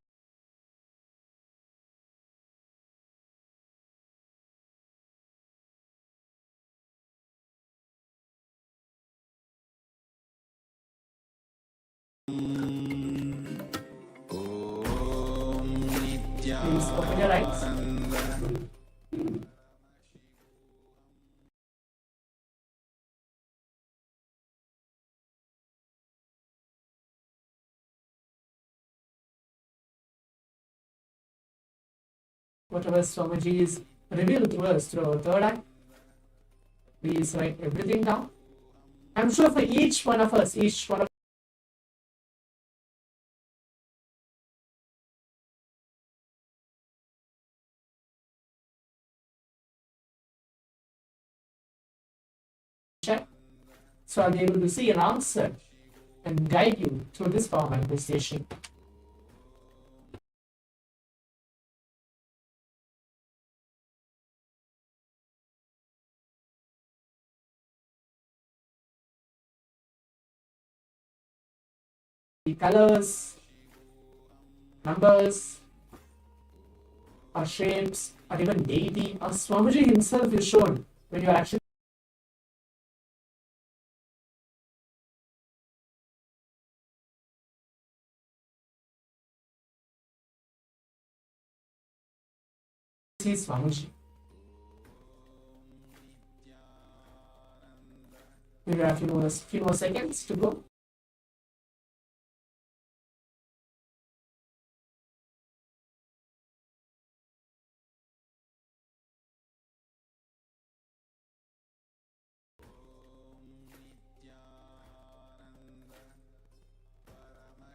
Om Please open your eyes. Nithyananda. Whatever Swamiji is revealed to us through our third eye, please write everything down. I'm sure for each one of us, each one of check, so I'll be able to see an answer and guide you through this power manifestation. The colors, numbers, or shapes, or even deity, or Swamiji himself is shown when you are actually see Swamiji. We have a few more seconds to go.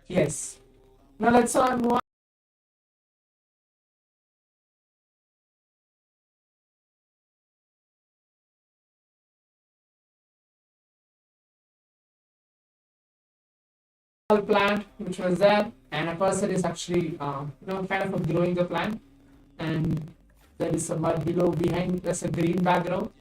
Yes. Now let's move on. Plant which was there, and a person is actually kind of growing the plant, and there is some mud below behind. There's a green background.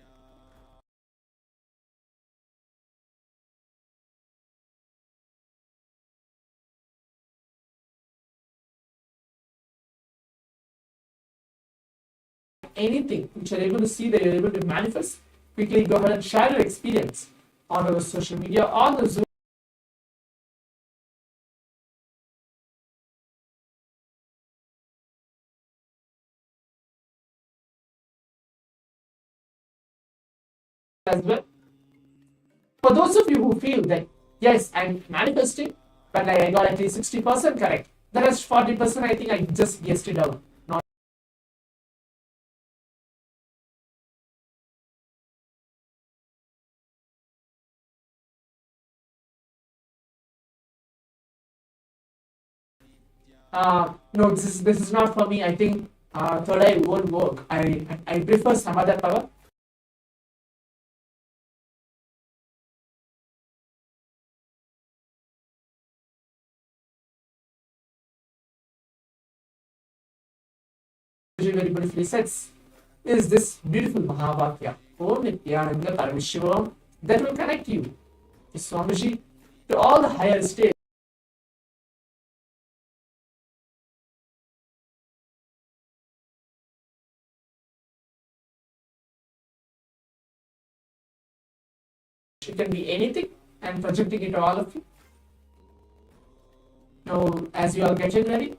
Anything which you're able to see that you're able to manifest, quickly go ahead and share your experience on our social media, on the Zoom. As well. For those of you who feel that yes, I'm manifesting, but I got at least 60% correct. The rest 40%, I think I just guessed it out. Not no, this is not for me. I think third eye won't work. I prefer some other power. Very beautifully says is this beautiful Mahavakya, Om Nithyananda Paramashivam, that will connect you to Swamiji, to all the higher states. It can be anything and projecting it to all of you. Now, as you are getting ready,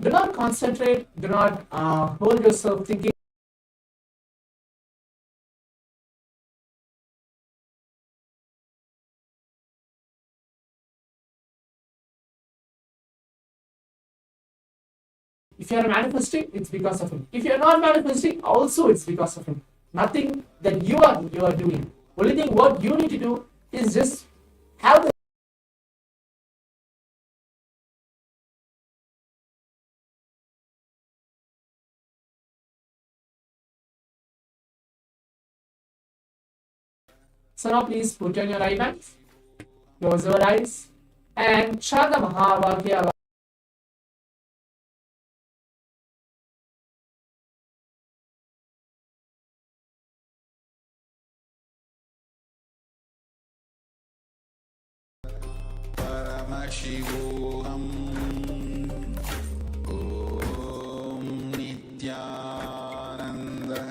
do not concentrate, do not hold yourself thinking. If you are manifesting, it's because of him. If you are not manifesting, also it's because of him. Nothing that you are doing. Only thing what you need to do is just have the So now please put on your right hands, close your eyes, and chant the Mahavakya. Paramashivoham Om Nithyananda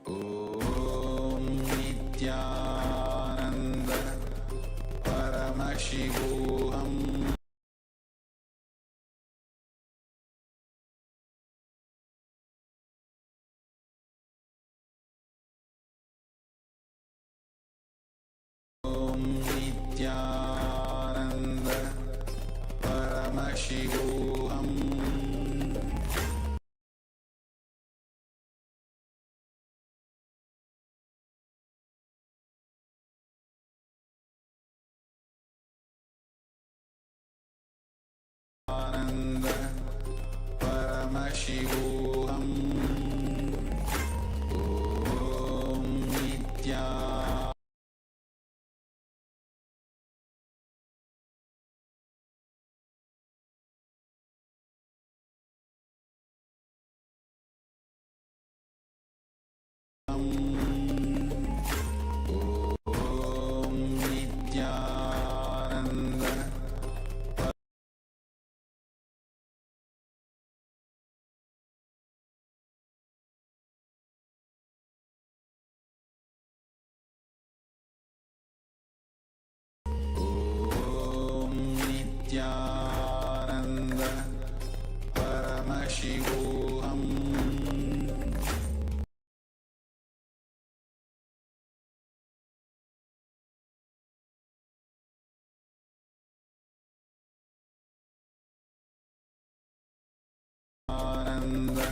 Om Nithyananda Paramashivoham Om Nithyananda Paramashivoham Ananda Paramashivoham Om Nithyananda Om Nithyananda Om Nithyananda Paramashivoham Ananda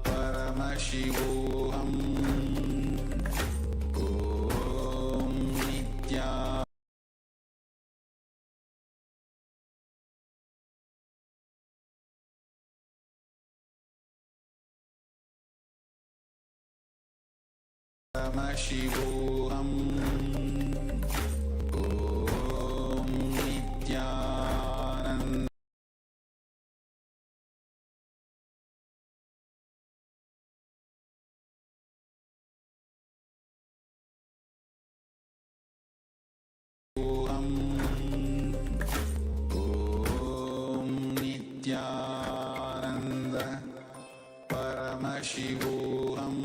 Paramashivoham Om Nithyananda Paramashivoham Om Nithyananda Om Nithyananda Paramashivoham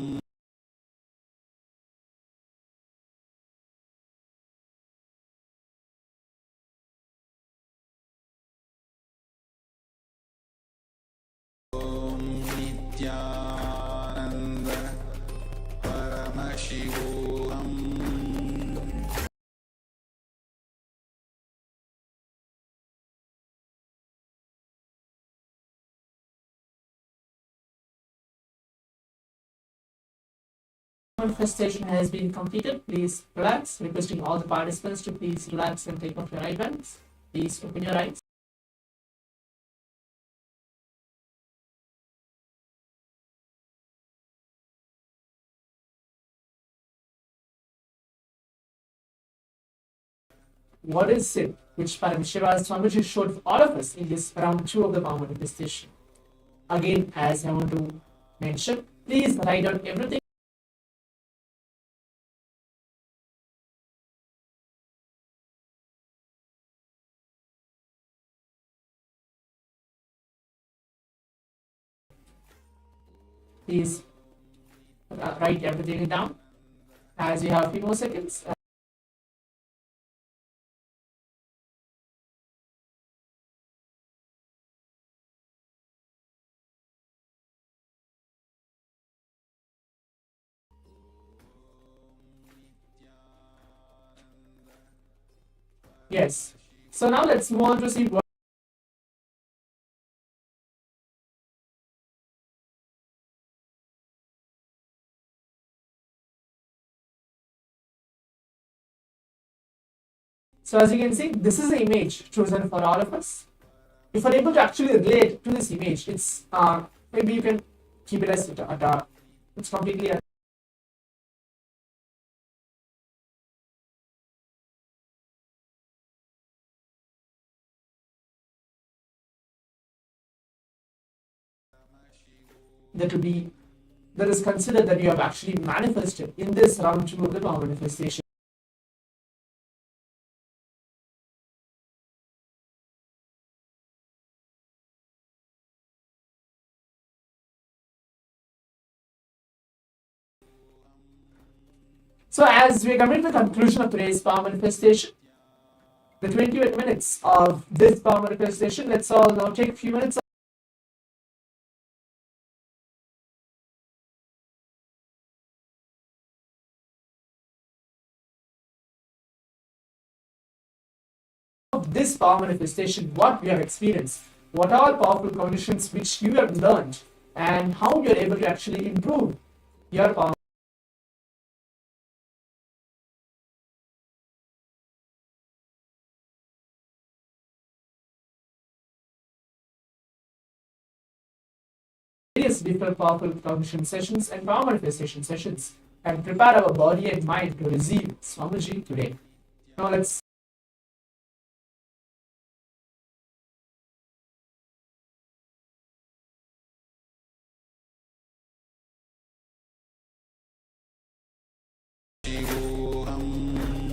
Om Nithyananda Paramashivoham Manifestation has been completed. Please relax. Requesting all the participants to please relax and take off your right hands. Please open your eyes. What is it which Paramashiva Swamiji showed for all of us in this round 2 of the Power Manifestation? Again, as I want to mention, please write down everything. Please write everything down as you have a few more seconds. Yes. So now let's move on to see what. So as you can see, this is the image chosen for all of us. If we're able to actually relate to this image, it's maybe you can keep it as it's completely that is considered that you have actually manifested in this round 2 of the power manifestation. So as we come to the conclusion of today's power manifestation, the 28 minutes of this power manifestation, let's all now take a few minutes of this power manifestation, what we have experienced, what are powerful conditions which you have learned, and how you are able to actually improve your power. Various different powerful cognition sessions and power manifestation sessions and prepare our body and mind to receive Swamiji today. Now let's Om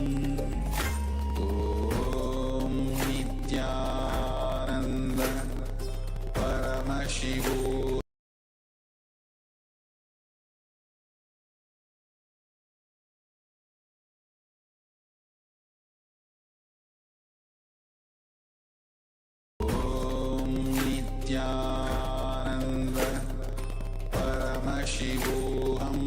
Nithyananda Paramashivoham Nithyananda Paramashivoham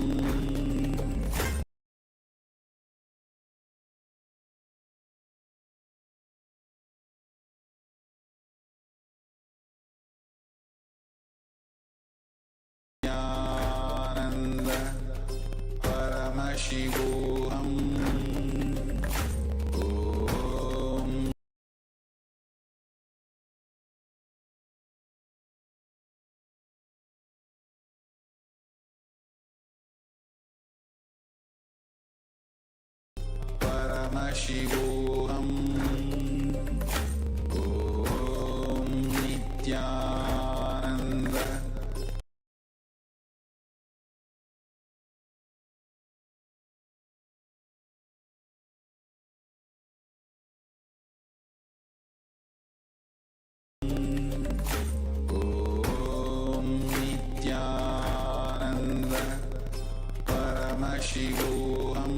Nithyananda Paramashivoham Om Paramashivoham Om Nithyananda Om Nithyananda Paramashivoham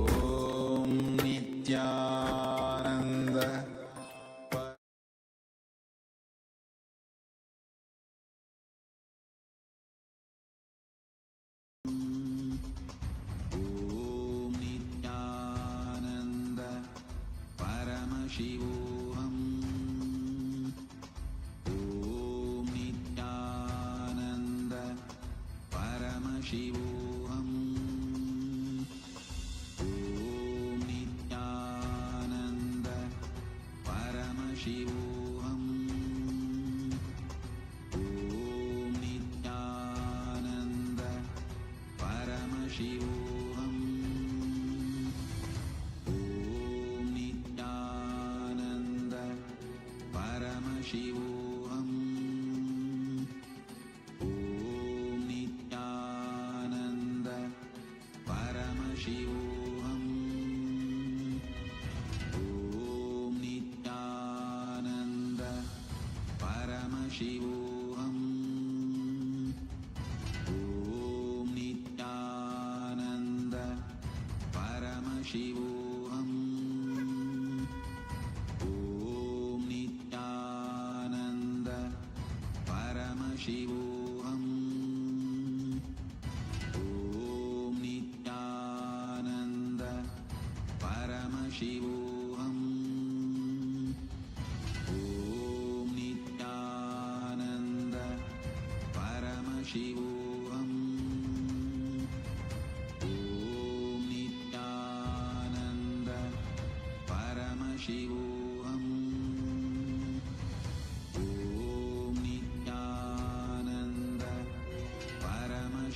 Om Nithyananda Om Nithyananda Paramashivoham Om Nithyananda Paramashivoham Om Nithyananda Paramashivoham Om Nithyananda Paramashivoham Om Nithyananda Paramashivoham Om Nithyananda Paramashivoham Om Nithyananda Paramashivoham Om Nithyananda Paramashivoham Om Nithyananda Paramashivoham Om Nithyananda Paramashivoham Om Nithyananda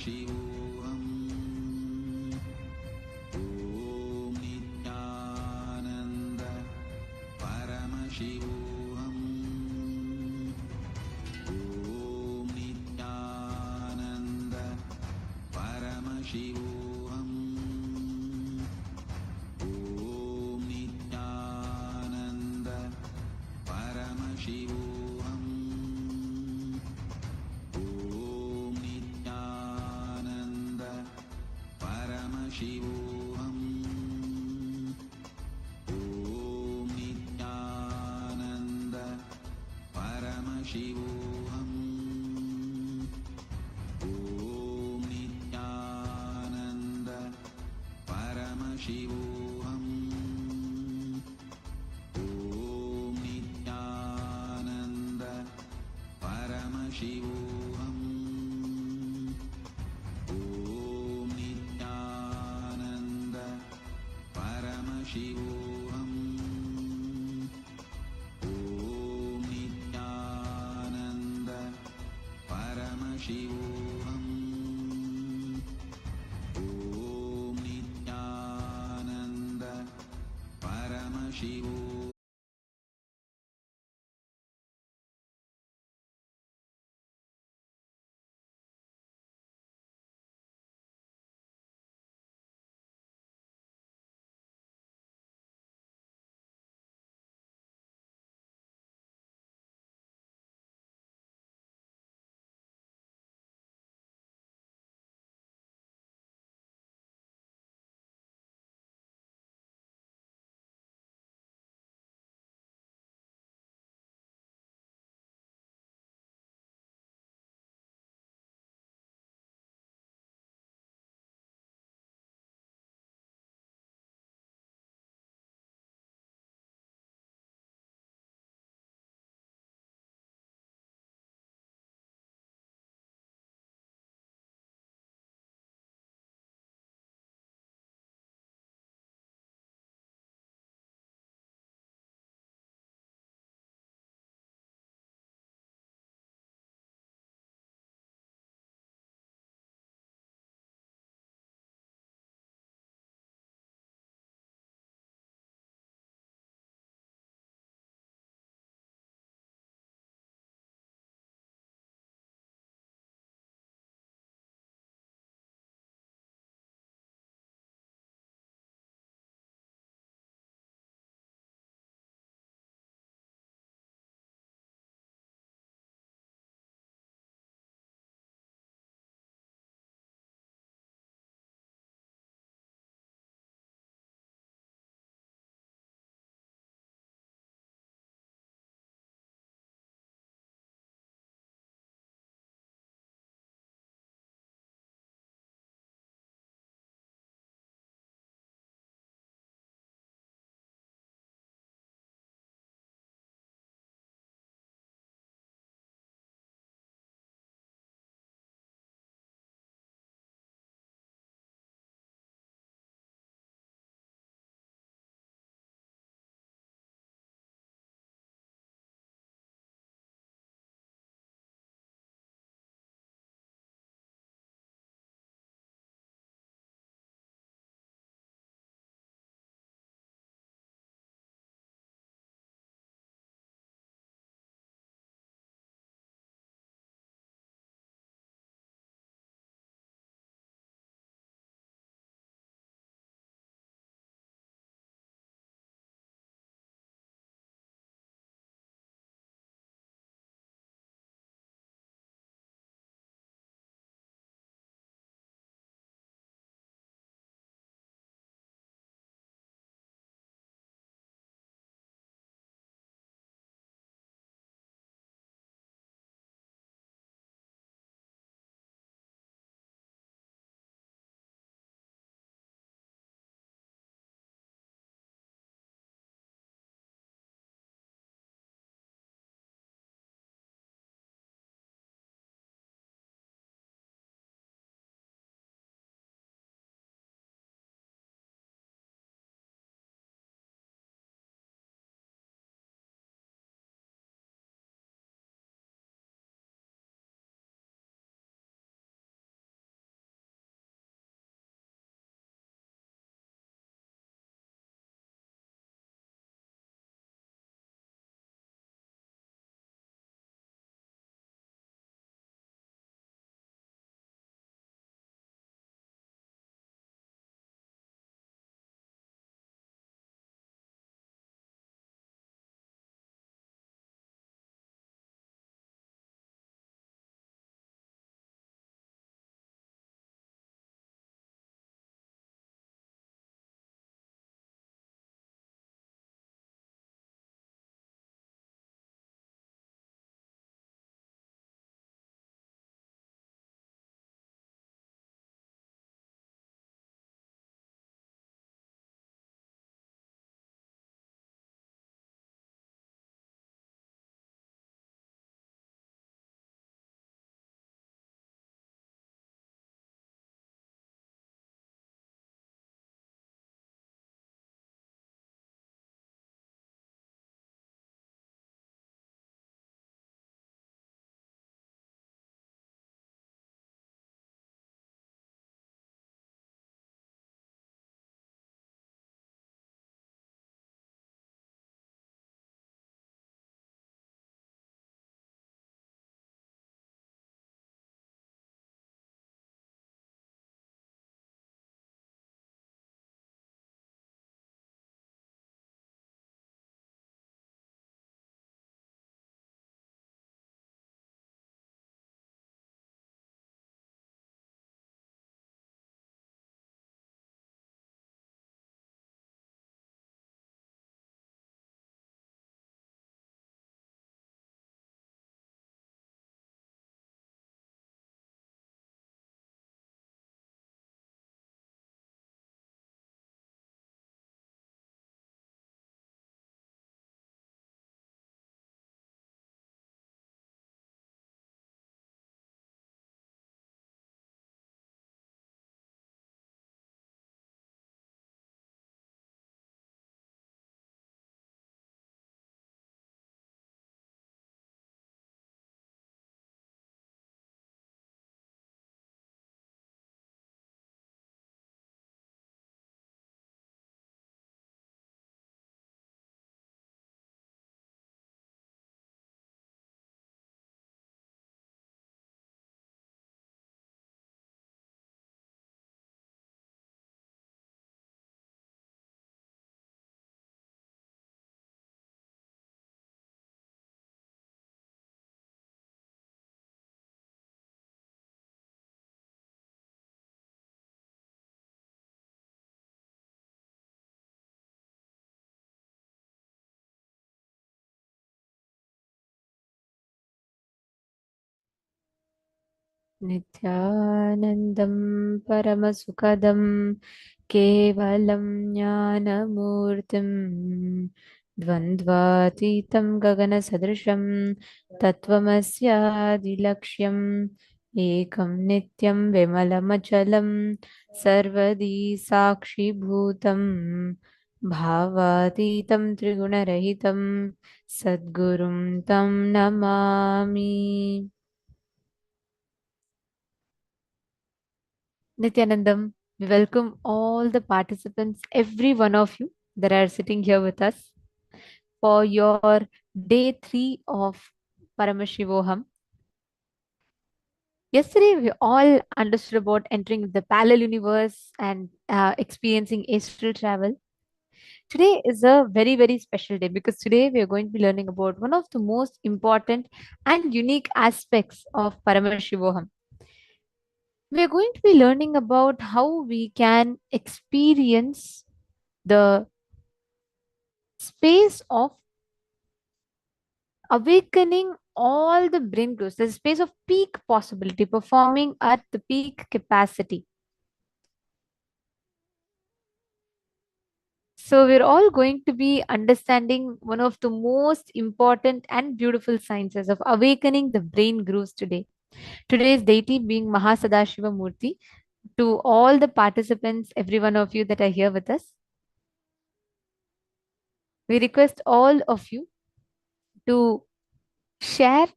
Paramashivoham Om Nithyananda Paramashivoham Om Nithyananda Paramashivoham Om Nithyananda Paramashivoham Om Nithyananda Paramashivoham Om Nithyananda Paramashivoham Om Nithyananda Paramashivoham Om Nithyananda Paramashivoham Om Nithyananda Paramashivoham Om Nithyananda Paramashivoham Om Nithyananda Paramashivoham नित्यानन्दं परमसुखदं केवलं ज्ञानमूर्तिं द्वन्द्वातीतं गगनसदृशं तत्त्वमस्यादिलक्ष्यम् एकं नित्यं विमलमचलं सर्वदी साक्षिभूतं भावातीतं त्रिगुणरहितं सद्गुरुं तं Namami. Nithyanandam, we welcome all the participants, every one of you that are sitting here with us for your day 3 of Paramashivoham. Yesterday, we all understood about entering the parallel universe and experiencing astral travel. Today is a very, very special day because today we are going to be learning about one of the most important and unique aspects of Paramashivoham. We are going to be learning about how we can experience the space of awakening all the brain growth, the space of peak possibility, performing at the peak capacity. So, we're all going to be understanding one of the most important and beautiful sciences of awakening the brain grooves today. Today's deity being Mahasadashiva Murti. To all the participants, every one of you that are here with us, we request all of you to share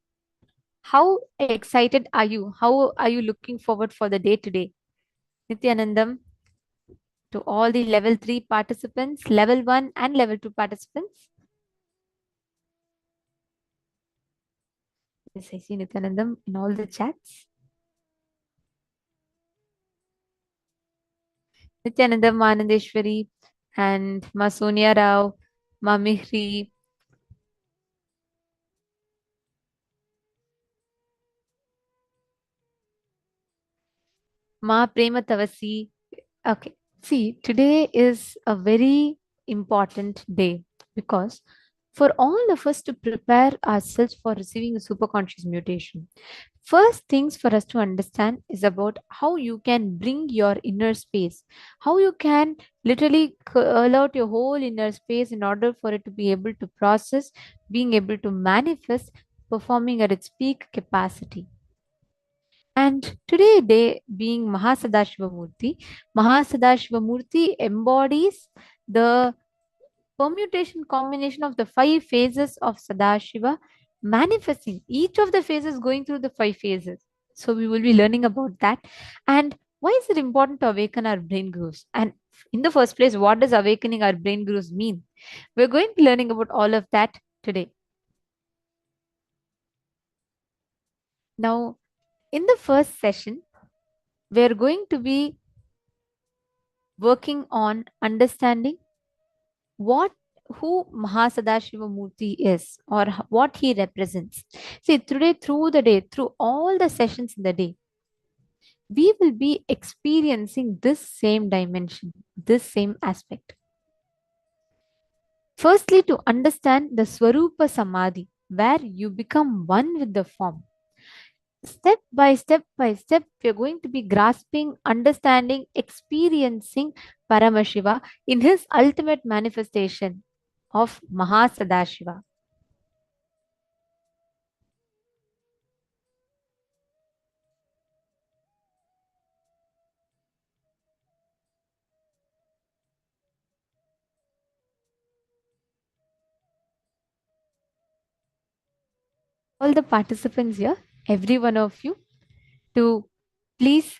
how excited are you? How are you looking forward for the day today? Nithyanandam, to all the level 3 participants, level 1 and level 2 participants. Yes, I see Nithyanandam in all the chats. Nithyanandam, Anandeshwari, and Ma Sonia Rao, Ma Mihri, Ma Prema Tavasi. Okay. See, today is a very important day because for all of us to prepare ourselves for receiving a superconscious mutation, first things for us to understand is about how you can bring your inner space, how you can literally curl out your whole inner space in order for it to be able to process, being able to manifest, performing at its peak capacity. And today, day being Mahasadashiva Murti embodies the permutation combination of the 5 phases of Sadashiva, manifesting each of the phases going through the 5 phases. So we will be learning about that. And why is it important to awaken our brain grooves? And in the first place, what does awakening our brain grooves mean? We're going to be learning about all of that today. Now, in the first session, we're going to be working on understanding what who Mahasadashiva Murti is or what he represents. See, today, through the day, through all the sessions in the day, we will be experiencing this same dimension, this same aspect. Firstly, to understand the Swarupa Samadhi, where you become one with the form. Step by step, we're going to be grasping, understanding, experiencing Paramashiva in his ultimate manifestation of Mahasadashiva. All the participants here, every one of you, to please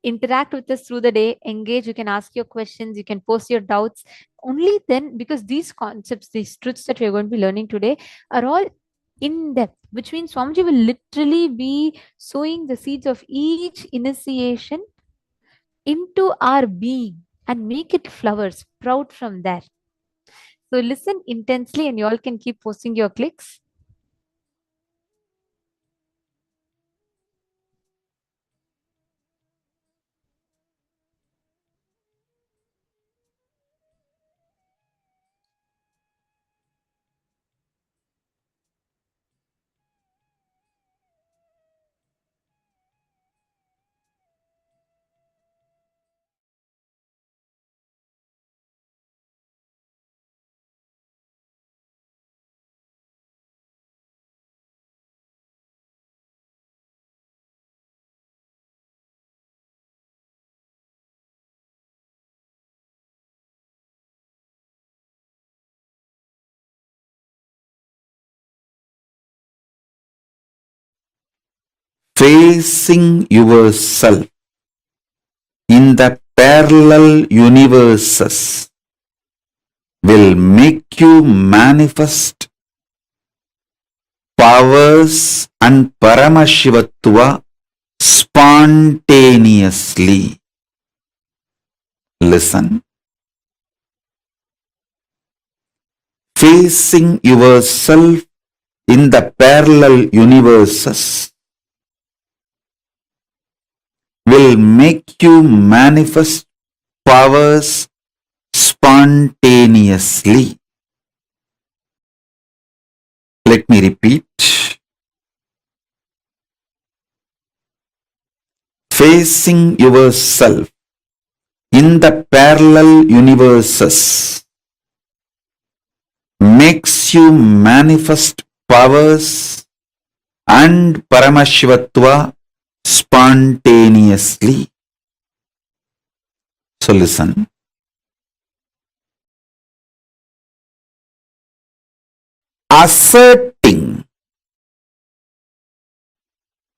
interact with us through the day, engage. You can ask your questions, you can post your doubts. Only then, because these concepts, these truths that we're going to be learning today are all in depth, which means Swamiji will literally be sowing the seeds of each initiation into our being and make it flower, sprout from there. So listen intensely and you all can keep posting your clicks. facing yourself in the parallel universes will make you manifest powers and Paramashivatva spontaneously. Listen. Facing yourself in the parallel universes will make you manifest powers spontaneously. Let me repeat. Facing yourself in the parallel universes makes you manifest powers and Paramashivatva spontaneously. So listen. Asserting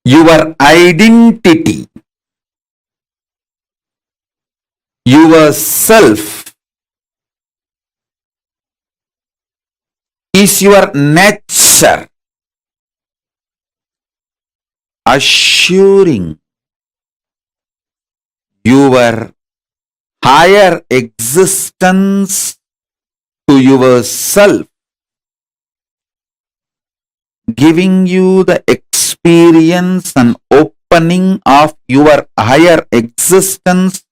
your identity, yourself, is your nature. Assuring your higher existence to yourself, giving you the experience and opening of your higher existence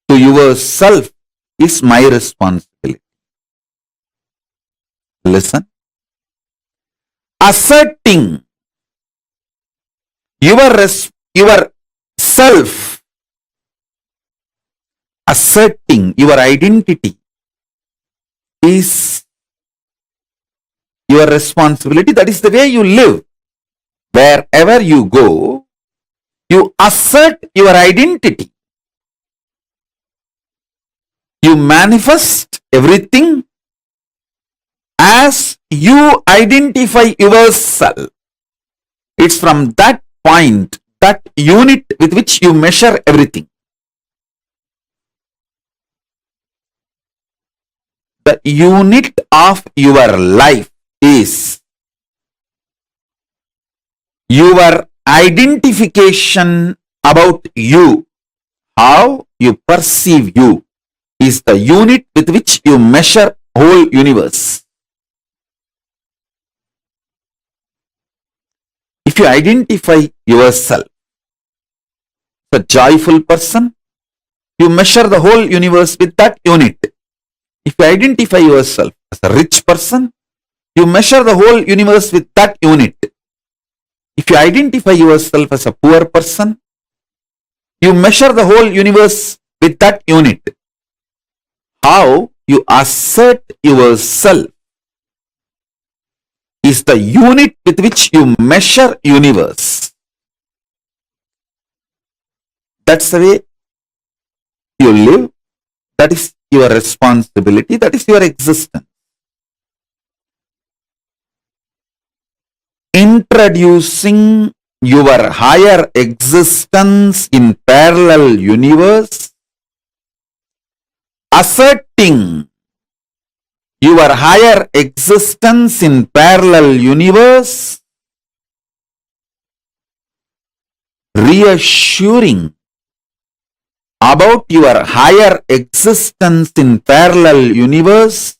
to yourself is my responsibility. Listen. Asserting your self, asserting your identity is your responsibility. That is the way you live. Wherever you go, you assert your identity. You manifest everything as you identify yourself. It's from that point, that unit with which you measure everything. The unit of your life is your identification about you. How you perceive you is the unit with which you measure whole universe. If you identify yourself as a joyful person, you measure the whole universe with that unit. If you identify yourself as a rich person, you measure the whole universe with that unit. If you identify yourself as a poor person, you measure the whole universe with that unit. How you assert yourself is the unit with which you measure universe. That's the way you live. That is your responsibility. That is your existence. Introducing your higher existence in parallel universe, asserting your higher existence in parallel universe, reassuring about your higher existence in parallel universe,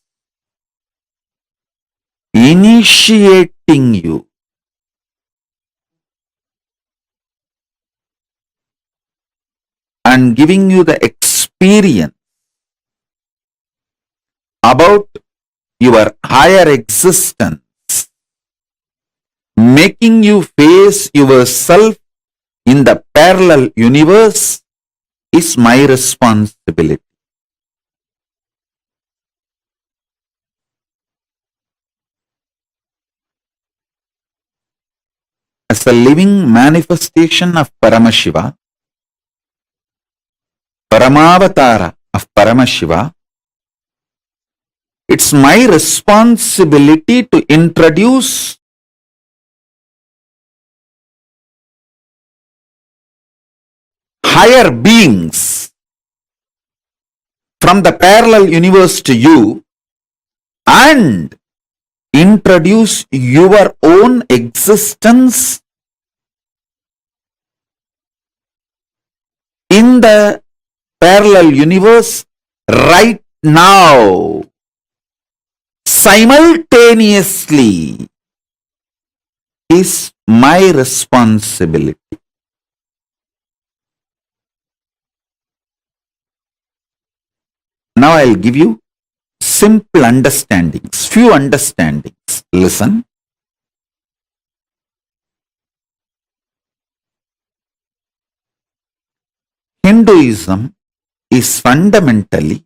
initiating you and giving you the experience about your higher existence, making you face yourself in the parallel universe is my responsibility. As a living manifestation of Paramashiva, Paramavatara of Paramashiva, it's my responsibility to introduce higher beings from the parallel universe to you and introduce your own existence in the parallel universe right now, simultaneously, is my responsibility. Now I'll give you simple understandings, few understandings. Listen. Hinduism is fundamentally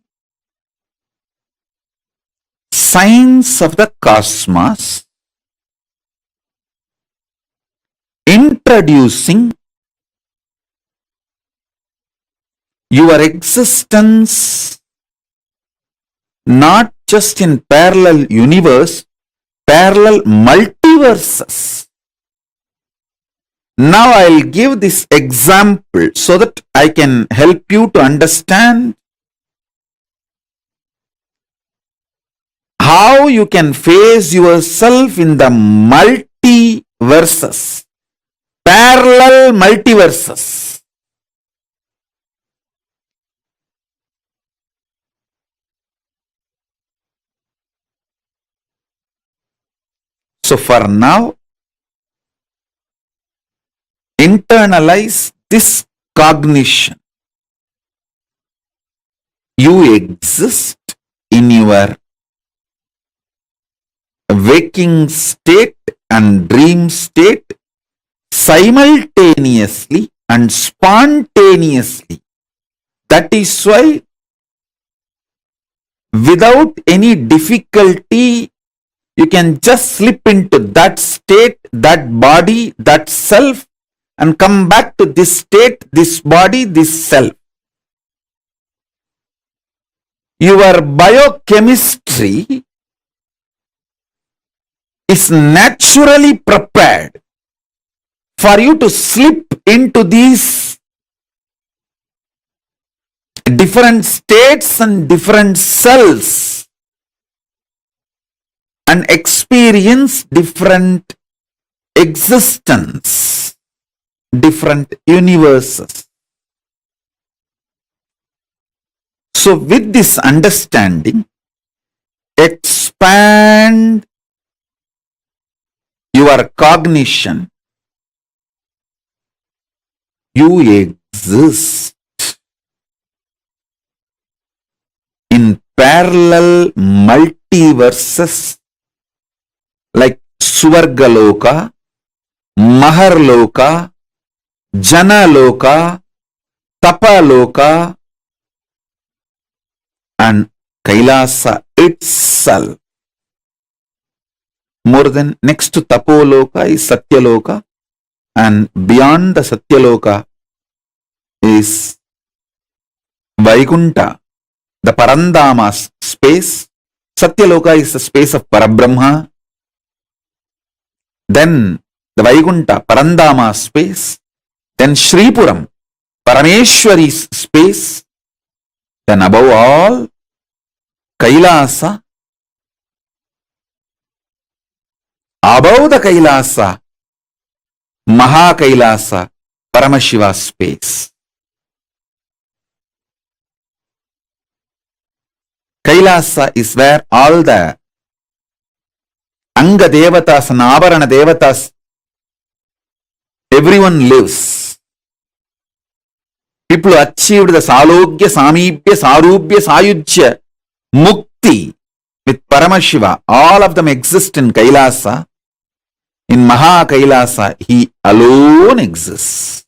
science of the cosmos, introducing your existence not just in parallel universe, parallel multiverses. Now I'll give this example so that I can help you to understand how you can face yourself in the multiverses, parallel multiverses. So for now, internalize this cognition. You exist in your waking state and dream state simultaneously and spontaneously. That is why without any difficulty you can just slip into that state, that body, that self, and come back to this state, this body, this self. Your biochemistry is naturally prepared for you to slip into these different states and different cells and experience different existence, different universes. So with this understanding, expand your cognition. You exist in parallel multiverses like Swargaloka, Maharloka, Janaloka, Tapaloka, and Kailasa itself. More than next to Tapoloka is Satyaloka, and beyond the Satyaloka is Vaikunta, the Parandama's space. Satyaloka is the space of Parabrahma. Then the Vaikunta, Parandama space. Then Shripuram, Parameshwari's space. Then above all, Kailasa. Above the Kailasa, Maha Kailasa, Paramashiva space. Kailasa is where all the Anga Devatas and Avarana Devatas, everyone lives. People who achieved the Salogya, Samibhya, Sarubhya, Sayujya, Mukti with Paramashiva, all of them exist in Kailasa. In Maha Kailasa, he alone exists.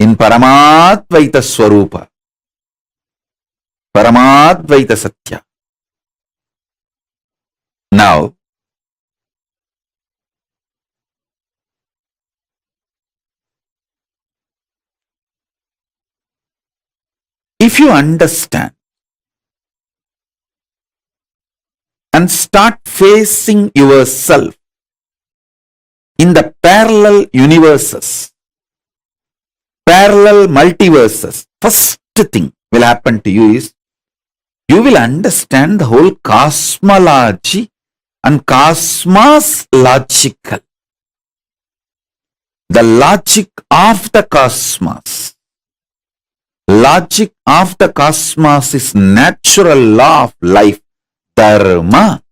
In Paramadvaita Swarupa, Paramadvaita Satya. Now, if you understand and start facing yourself in the parallel universes, parallel multiverses, first thing will happen to you is you will understand the whole cosmology and cosmos logical. The logic of the cosmos. Logic of the cosmos is natural law of life, dharma.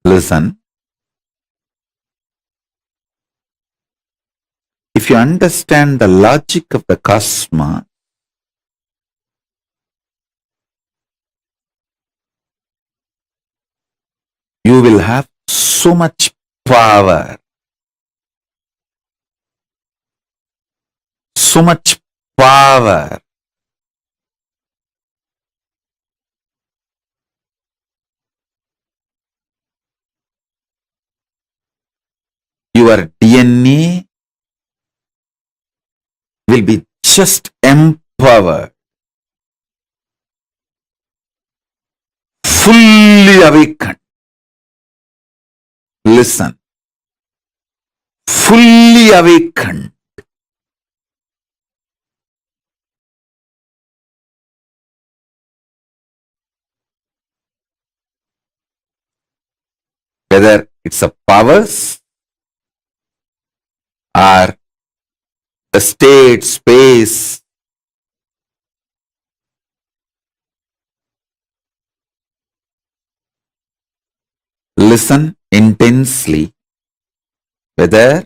Listen. If you understand the logic of the cosmos, you will have so much power. So much power. Your DNA will be just empowered, fully awakened. Listen, fully awakened. Whether it's a powers or the state, space, listen intensely, whether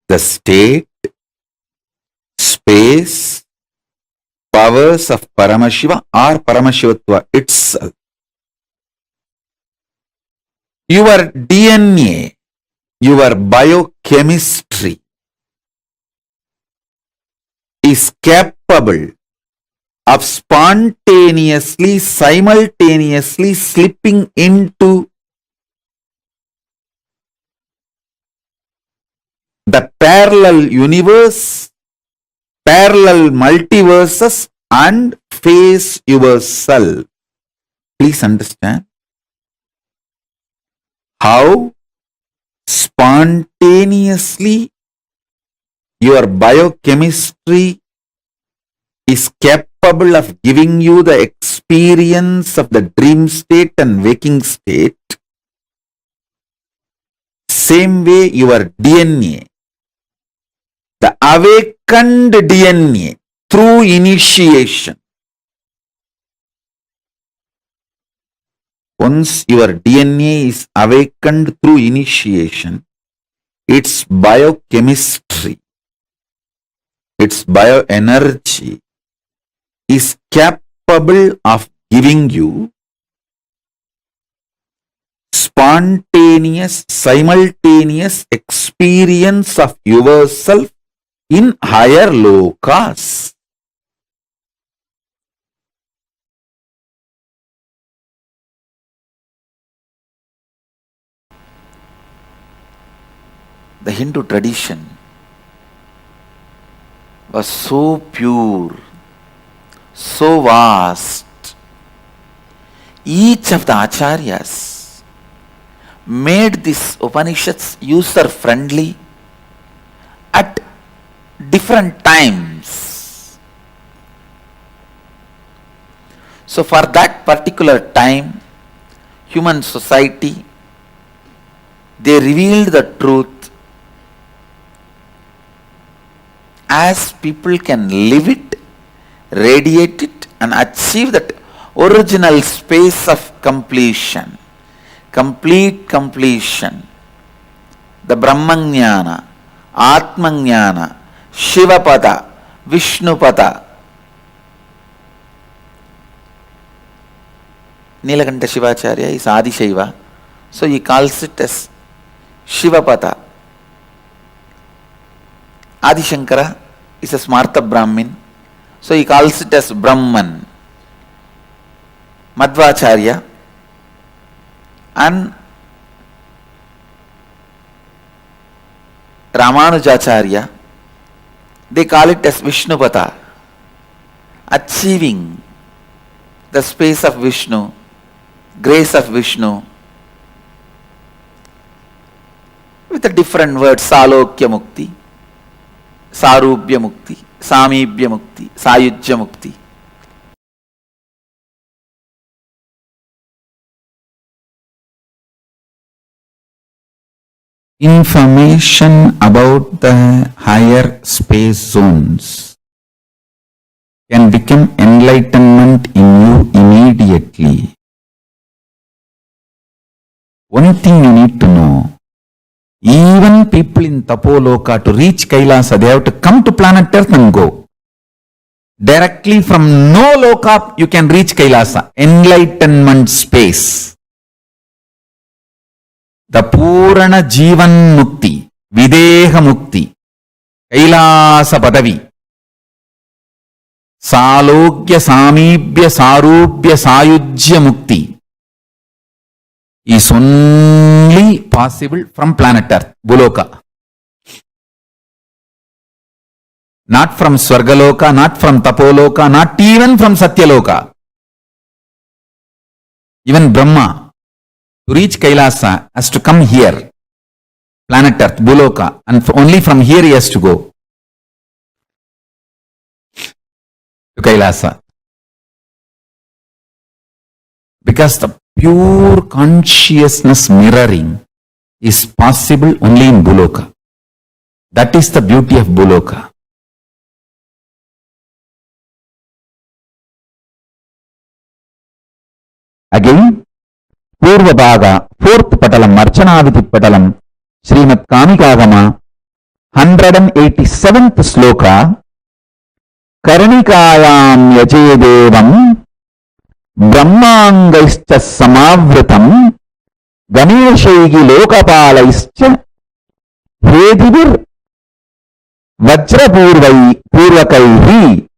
the state, space, powers of Paramashiva or Paramashivatva itself. Your DNA, your biochemistry is capable of spontaneously, simultaneously slipping into the parallel universe, parallel multiverses and face yourself. Please understand how spontaneously your biochemistry is capable of giving you the experience of the dream state and waking state. Same way your DNA, the awakened DNA through initiation. Once your DNA is awakened through initiation, its biochemistry, its bioenergy is capable of giving you spontaneous, simultaneous experience of yourself in higher lokas. The Hindu tradition was so pure, so vast. Each of the acharyas made these Upanishads user-friendly at different times. So for that particular time, human society, they revealed the truth as people can live it, radiate it and achieve that original space of completion, complete completion. The Brahmajnana, Atmajnana, Shivapada, Vishnupada. Nilakanta Shivacharya is Adi Shaiva, so he calls it as Shivapada. Adi Shankara is a Smarta Brahmin, so he calls it as Brahman. Madhvacharya and Ramanujacharya, they call it as Vishnupada, achieving the space of Vishnu, grace of Vishnu. with a different word, Salokya Mukti, Sarubhya Mukti, Samibhya Mukti, Sayujya Mukti. Information about the higher space zones can become enlightenment in you immediately. One thing you need to know, even people in Tapoloka, to reach Kailasa, they have to come to planet Earth and go. Directly from no loka, you can reach Kailasa, enlightenment space. The Purana Jivan Mukti, Videha Mukti, Kailasa Padavi, Salogya Samibhya Sarubhya Sayujya Mukti is only possible from planet Earth, Buloka. Not from Swargaloka, not from Tapoloka, not even from Satyaloka. Even Brahma, to reach Kailasa, has to come here, planet Earth, Buloka, and only from here he has to go to Kailasa. Because the pure consciousness mirroring is possible only in Buloka. That is the beauty of Buloka. Again, Purva Bhaga, 4th Patalam, Marchanaviti Patalam, Srimad Kamikagama, 187th Sloka, Karnikayam Yajedevam, Brahmangaischa Samavritam, Ganeshaygi Lokapalaischa, Hedivir Vajrapurvai Purvakaihi.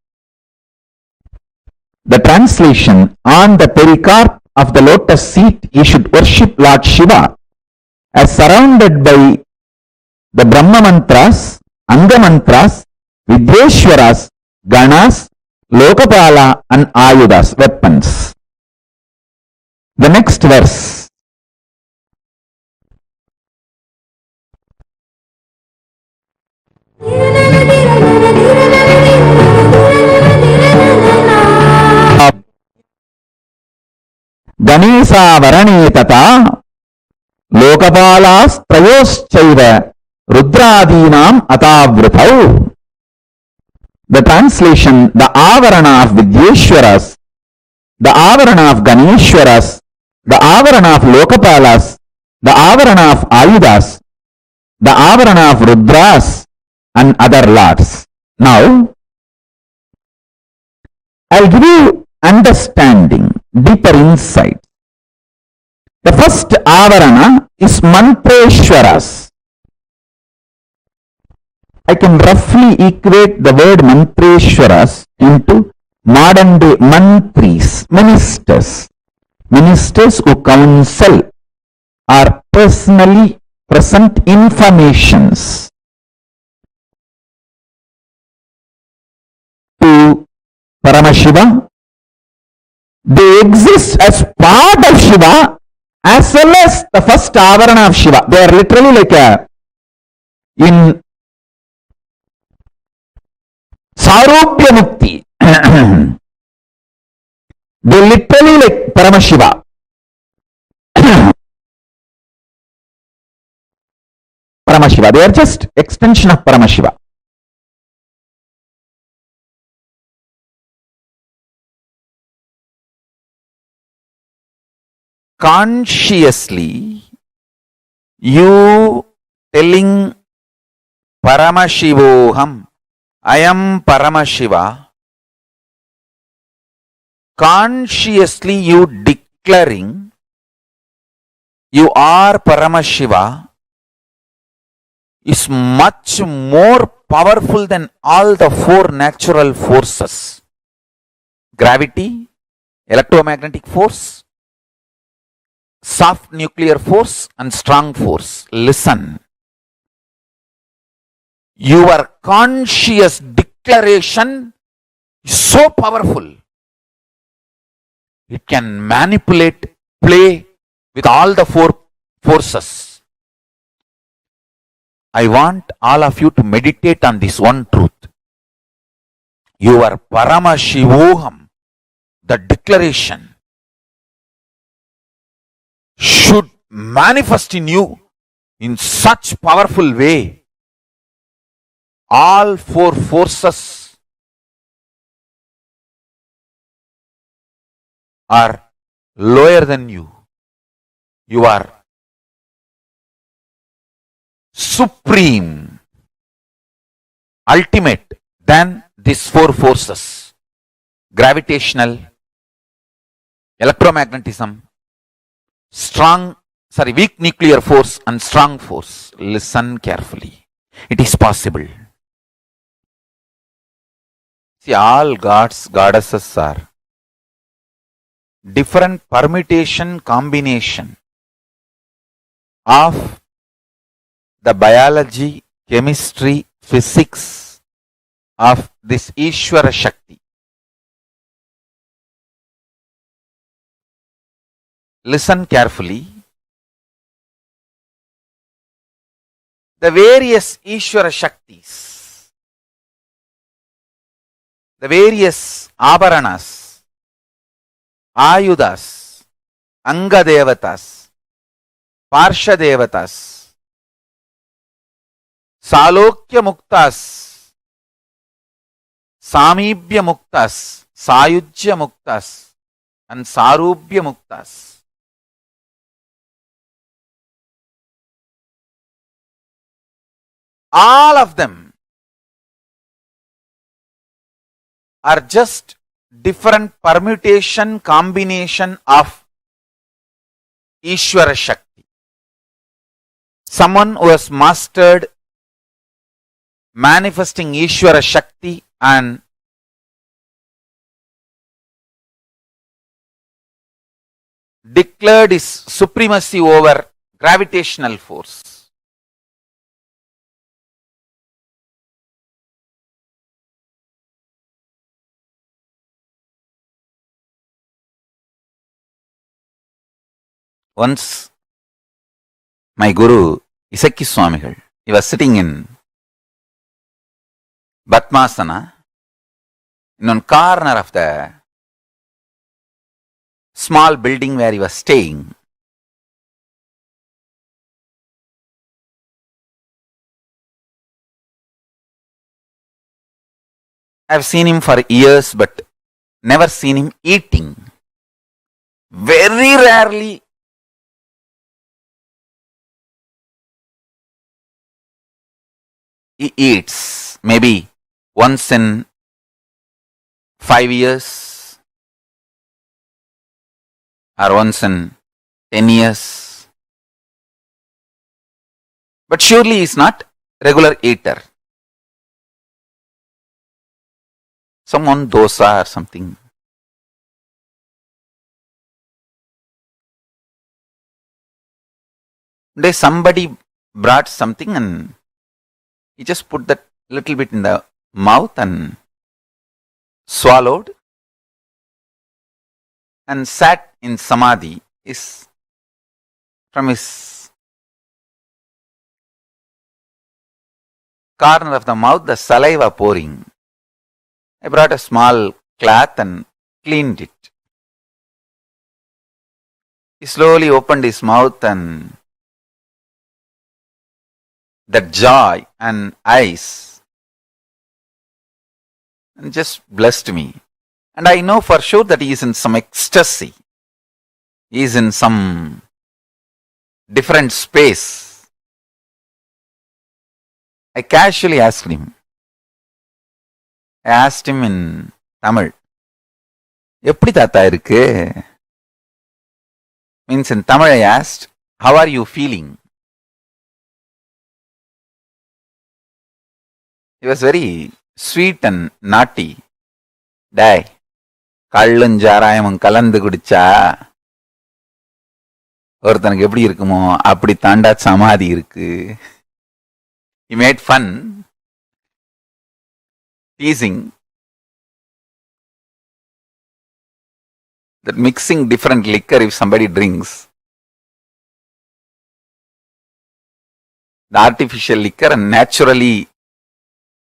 The translation: on the pericarp of the lotus seat, you should worship Lord Shiva as surrounded by the Brahma mantras, Anga mantras, Vidyeshwaras, Ganas, Lokapala and Ayudas, weapons. The next verse. Ganesa varane tata Lokapalas trayoschaiva Rudradinam atavritau. The translation: the avarana of Vidyeshwaras, the avarana of Ganeshwaras, the avarana of Lokapalas, the avarana of Ayudas, the avarana of Rudras and other lords. Now, I'll give you understanding, deeper insight. The first avarana is Mantreshwaras. I can roughly equate the word Mantreshwaras into modern day mantris, ministers. Ministers who counsel or personally present informations to Paramashiva. They exist as part of Shiva as well as the first avarana of Shiva. They are literally like in Sarubhya Mukti. They literally like Paramashiva. Paramashiva. They are just extension of Paramashiva. Consciously, you telling Paramashivoham, I am Paramashiva. Consciously you declaring you are Paramashiva is much more powerful than all the four natural forces: gravity, electromagnetic force, soft nuclear force and strong force. Listen. Your conscious declaration is so powerful. It can manipulate, play with all the four forces. I want all of you to meditate on this one truth. Your Paramashivoham, the declaration, should manifest in you in such powerful way. All four forces are lower than you. You are supreme, ultimate than these four forces: gravitational, electromagnetism, weak nuclear force and strong force. Listen carefully. It is possible. See, all gods, goddesses are different permutation, combination of the biology, chemistry, physics of this Ishvara Shakti. Listen carefully. The various Ishvara Shaktis, the various Abharanas, Ayudas, Anga Devatas, Parsha Devatas, Salokya Muktas, Samibhya Muktas, Sayujya Muktas, and Sarubhya Muktas. All of them are just different permutation, combination of Ishvara Shakti. Someone who has mastered manifesting Ishvara Shakti and declared his supremacy over gravitational force. Once, my Guru, Isaki Swamigal, he was sitting in Batmasana in one corner of the small building where he was staying. I've seen him for years, but never seen him eating. Very rarely he eats, maybe once in 5 years or once in 10 years. But surely he is not regular eater. Someone dosa or something. One day somebody brought something and he just put that little bit in the mouth and swallowed and sat in samadhi. From his corner of the mouth, the saliva pouring. I brought a small cloth and cleaned it. He slowly opened his mouth and that joy and eyes and just blessed me. And I know for sure that he is in some ecstasy. He is in some different space. I casually asked him. I asked him in Tamil, "Eppadi tata irukku?" Means in Tamil I asked, "How are you feeling?" He was very sweet and naughty. "Dai, கள்ளும் சாராயமும் கலந்து குடிச்சா ஒருத்தனுக்கு எப்படி இருக்குமோ அப்படி தாண்டா சமாதி இருக்கு." He made fun, teasing that mixing different liquor if somebody drinks, the artificial liquor and naturally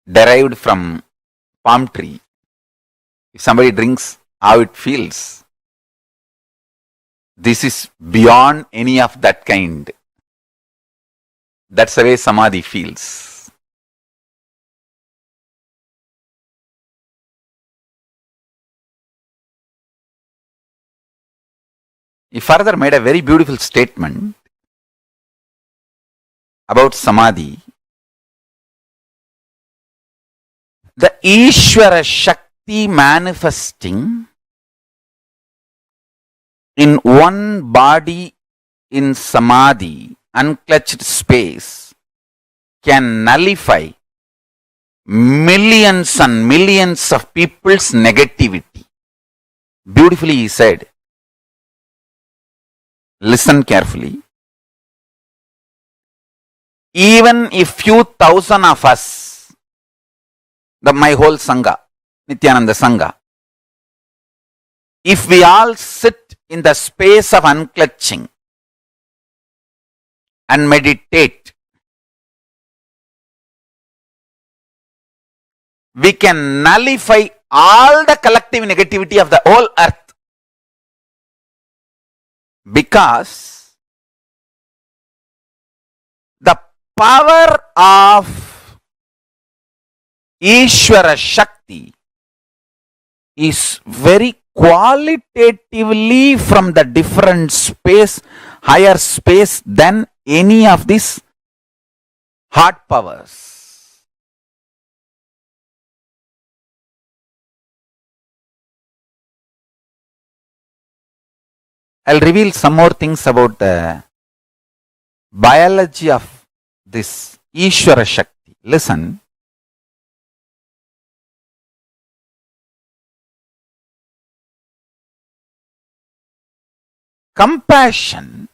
derived from palm tree. If somebody drinks, how it feels. This is beyond any of that kind. That's the way samadhi feels. He further made a very beautiful statement about samadhi. The Ishvara Shakti manifesting in one body in samadhi, unclutched space, can nullify millions and millions of people's negativity. Beautifully he said. Listen carefully. Even if few thousand of us, my whole Sangha, Nithyananda Sangha, if we all sit in the space of unclutching and meditate, we can nullify all the collective negativity of the whole earth. Because the power of Ishvara Shakti is very qualitatively from the different space, higher space than any of these hard powers. I'll reveal some more things about the biology of this Ishvara Shakti. Listen. Compassion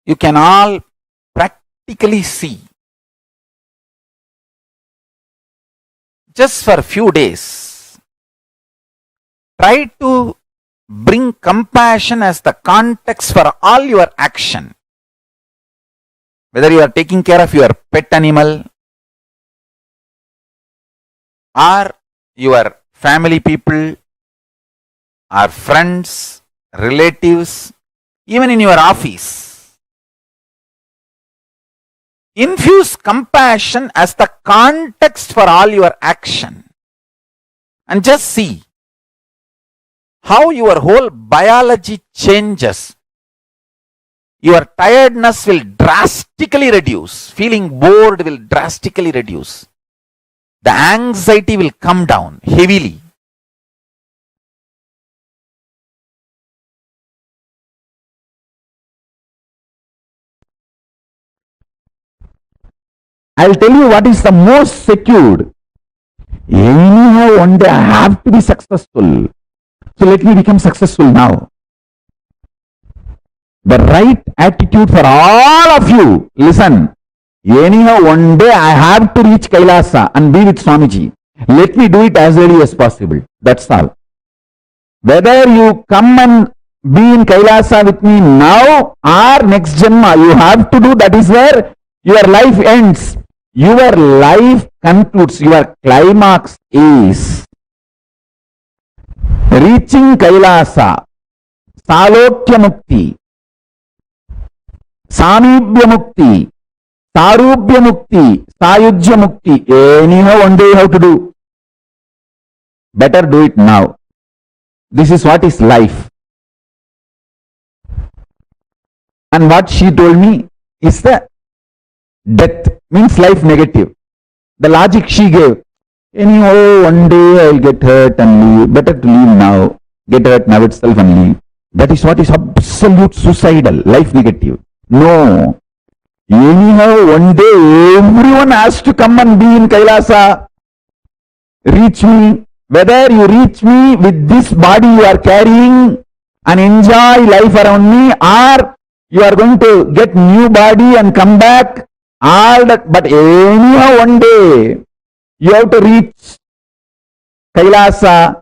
you can all practically see. Just for a few days, try to bring compassion as the context for all your action. Whether you are taking care of your pet animal or your family people or friends, relatives, even in your office. Infuse compassion as the context for all your action and just see how your whole biology changes. Your tiredness will drastically reduce. Feeling bored will drastically reduce. The anxiety will come down heavily. I'll tell you what is the most secured. Anyhow, one day I have to be successful. So let me become successful now. The right attitude for all of you. Listen. Anyhow, one day I have to reach Kailasa and be with Swamiji. Let me do it as early as possible. That's all. Whether you come and be in Kailasa with me now or next Janma, you have to do. That is where your life ends. Your life concludes. Your climax is reaching Kailasa, Salokya Mukti, Samibhya Mukti, Sarubhya Mukti, Sayujya Mukti. Anyhow, one day you have to do. Better do it now. This is what is life. And what she told me is the death means life negative. The logic she gave. Anyhow, one day I will get hurt and leave. Better to leave now. Get hurt now itself and leave. That is what is absolute suicidal, life negative. No. Anyhow, one day everyone has to come and be in Kailasa. Reach me. Whether you reach me with this body you are carrying and enjoy life around me, or you are going to get new body and come back. All that, but anyhow one day you have to reach Kailasa,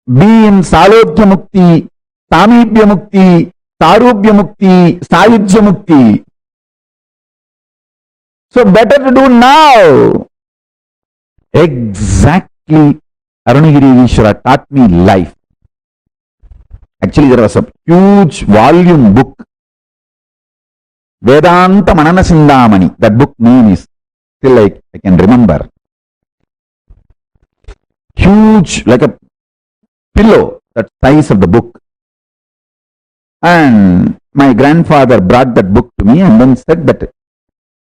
be in Salobhya Mukti, Samibhya Mukti, Sarubhya Mukti, Sayujya Mukti. So better to do now. Exactly. Arunagiri Ishvara taught me life. Actually, there was a huge volume book, Vedanta Manana Sindhamani. That book name is still I can remember. Huge, like a pillow, that size of the book. And my grandfather brought that book to me and then said that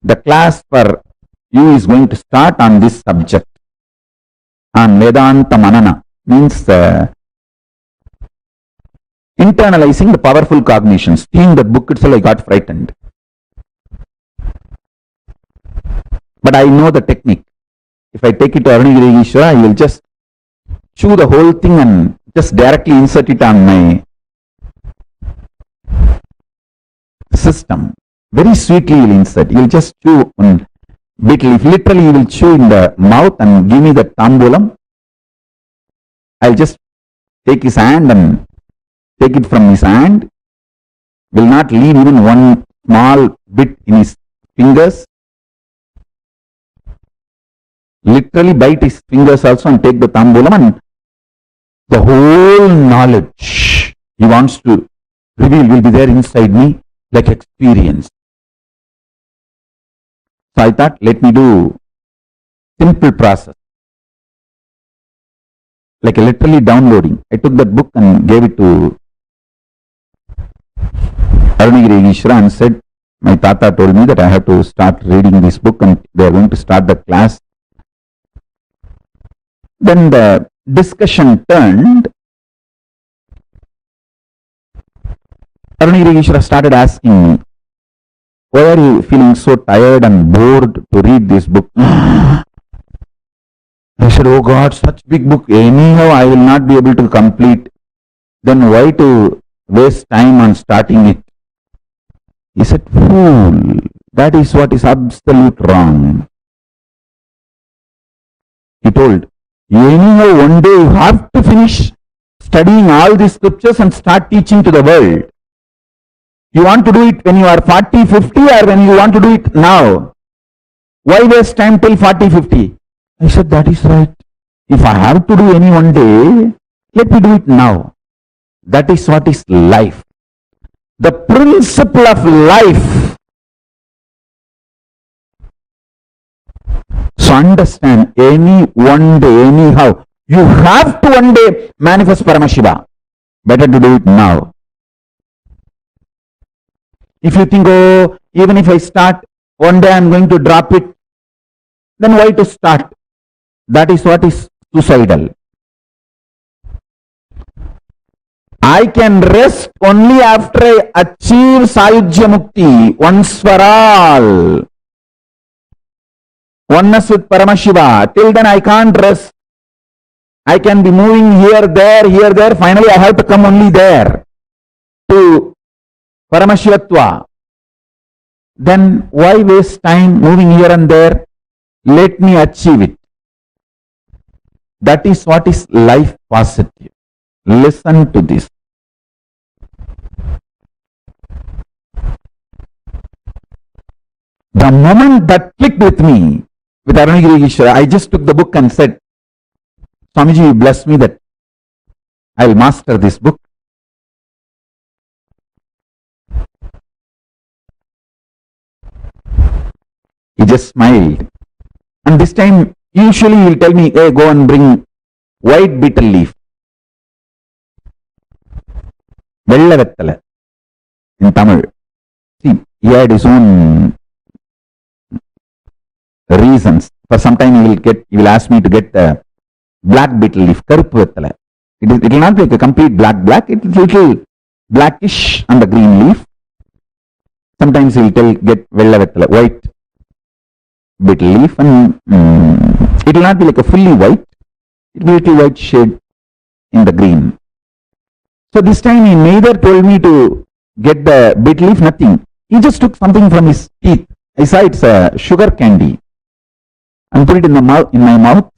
the class for you is going to start on this subject. On Vedanta Manana, means internalizing the powerful cognitions. Seeing that book itself, I got frightened. But I know the technique. If I take it to Arunagiri Ishvara, I will just chew the whole thing and just directly insert it on my system. Very sweetly you will insert. You will just chew one bit. Literally you will chew in the mouth and give me the tambulam. I'll just take his hand and take it from his hand. Will not leave even one small bit in his fingers. Literally bite his fingers also and take the tambulam, and the whole knowledge he wants to reveal will be there inside me like experience. So I thought, let me do simple process. Like literally downloading. I took that book and gave it to Arunagiri Ishvara and said, my tata told me that I have to start reading this book and they are going to start the class. Then the discussion turned. Arunagiri Ishvara started asking me, why are you feeling so tired and bored to read this book? I said, oh God, such big book. Anyhow, I will not be able to complete. Then why to waste time on starting it? He said, fool, that is what is absolute wrong. He told, anyhow, one day you have to finish studying all these scriptures and start teaching to the world. You want to do it when you are 40, 50 or when you want to do it now? Why waste time till 40, 50? I said, that is right. If I have to do any one day, let me do it now. That is what is life. The principle of life. So understand, any one day, anyhow, you have to one day manifest Paramashiva. Better to do it now. If you think, oh, even if I start, one day I am going to drop it, then why to start? That is what is suicidal. I can rest only after I achieve Sayujya Mukti, once for all. Oneness with Paramashiva. Till then I can't rest. I can be moving here, there. Finally I have to come only there. To Paramashivatva. Then why waste time moving here and there? Let me achieve it. That is what is life positive. Listen to this. The moment that clicked with me, with Arunagiri Ishvara, I just took the book and said, Swamiji, you bless me that I will master this book. He just smiled. And this time, usually he will tell me, hey, go and bring white betel leaf. Vella vettala in Tamil. See, he had his own reasons. For some time he will ask me to get the black betel leaf, karuppu vettala. It will not be like a complete black. It will be little blackish on the green leaf. Sometimes he will tell get vella vettala, white betel leaf, and it will not be like a fully white. It will be a little white shade in the green. So this time he neither told me to get the betel leaf, nothing. He just took something from his teeth. I saw it's a sugar candy and put it in my mouth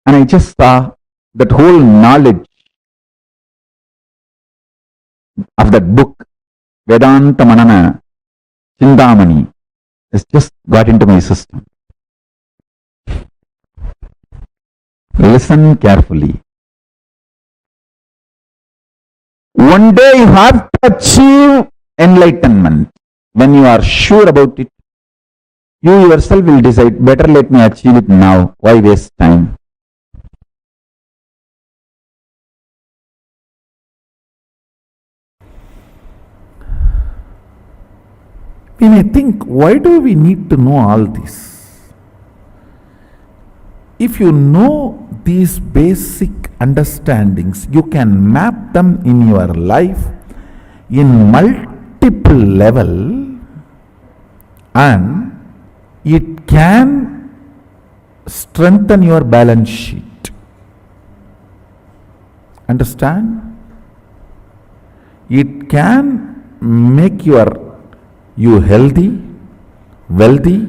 And I just saw that whole knowledge of that book, Vedanta Manana Chindamani, has just got into my system. Listen carefully. One day you have to achieve enlightenment. When you are sure about it, you yourself will decide, better let me achieve it now. Why waste time? We may think, why do we need to know all this? If you know these basic understandings, you can map them in your life in multiple level, and it can strengthen your balance sheet. Understand? It can make you healthy, wealthy,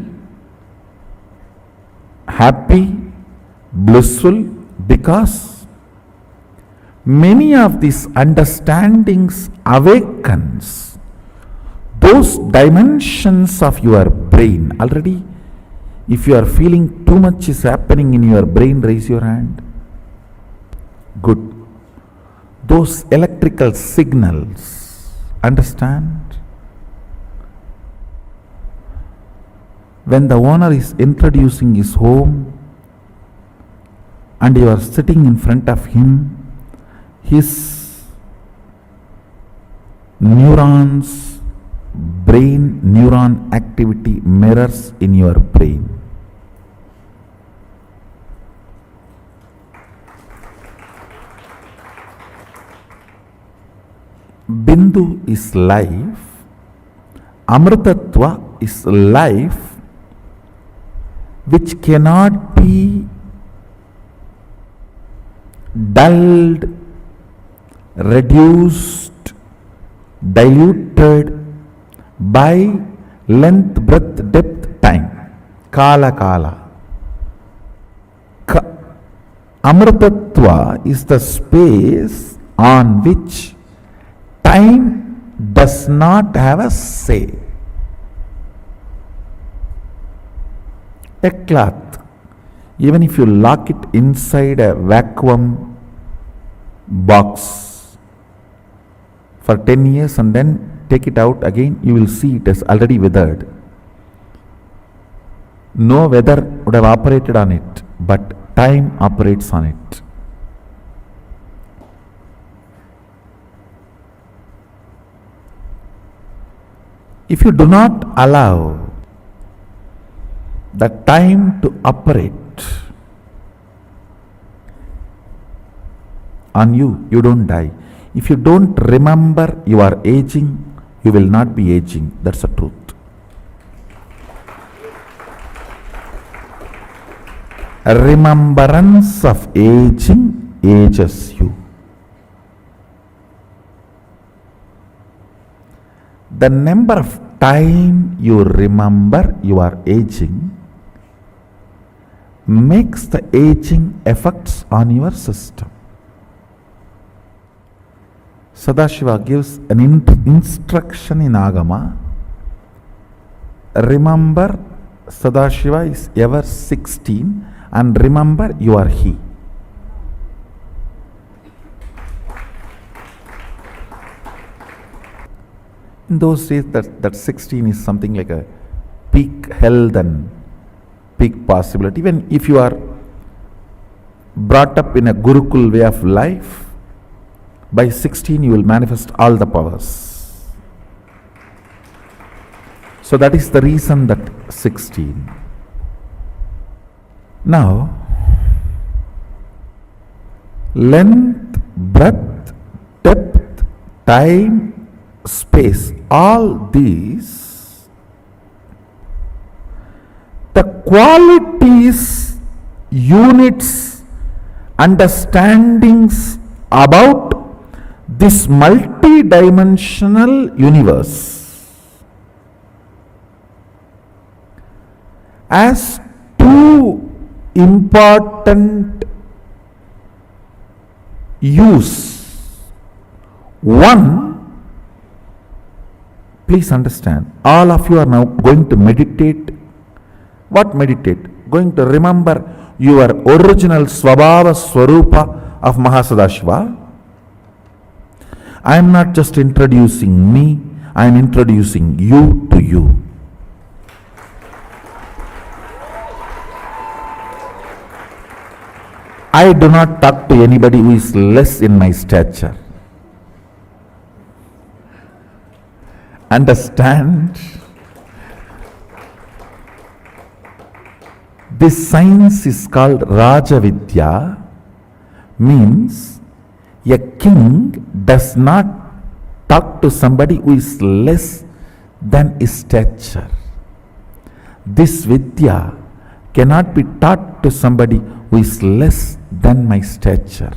happy, blissful, because many of these understandings awakens those dimensions of your brain. Already, if you are feeling too much is happening in your brain, raise your hand. Good. Those electrical signals, understand? When the owner is introducing his home and you are sitting in front of him, his neurons, brain neuron activity mirrors in your brain. Bindu is life, Amritattva is life which cannot be dulled, reduced, diluted by length, breadth, depth, time. Kala Kala. Amritattva is the space on which time does not have a say. A cloth, even if you lock it inside a vacuum box for 10 years and then take it out again, you will see it has already withered. No weather would have operated on it, but time operates on it. If you do not allow the time to operate on you, you don't die. If you don't remember you are aging, you will not be aging. That's the truth. A remembrance of aging ages you. The number of time you remember you are aging makes the aging effects on your system. Sadashiva gives an instruction in Agama. Remember, Sadashiva is ever 16, and remember you are he. In those days, that 16 is something like a peak health and peak possibility. Even if you are brought up in a Gurukul way of life, by 16 you will manifest all the powers. So that is the reason that 16. Now, length, breadth, depth, time, space, all these, the qualities, units, understandings about this multi-dimensional universe as two important use. One, please understand, all of you are now going to meditate. What meditate? Going to remember your original Swabhava Swarupa of Mahasadashiva. I am not just introducing me, I am introducing you to you. I do not talk to anybody who is less in my stature. Understand? This science is called Rajavidya, means a king does not talk to somebody who is less than his stature. This Vidya cannot be taught to somebody who is less than my stature.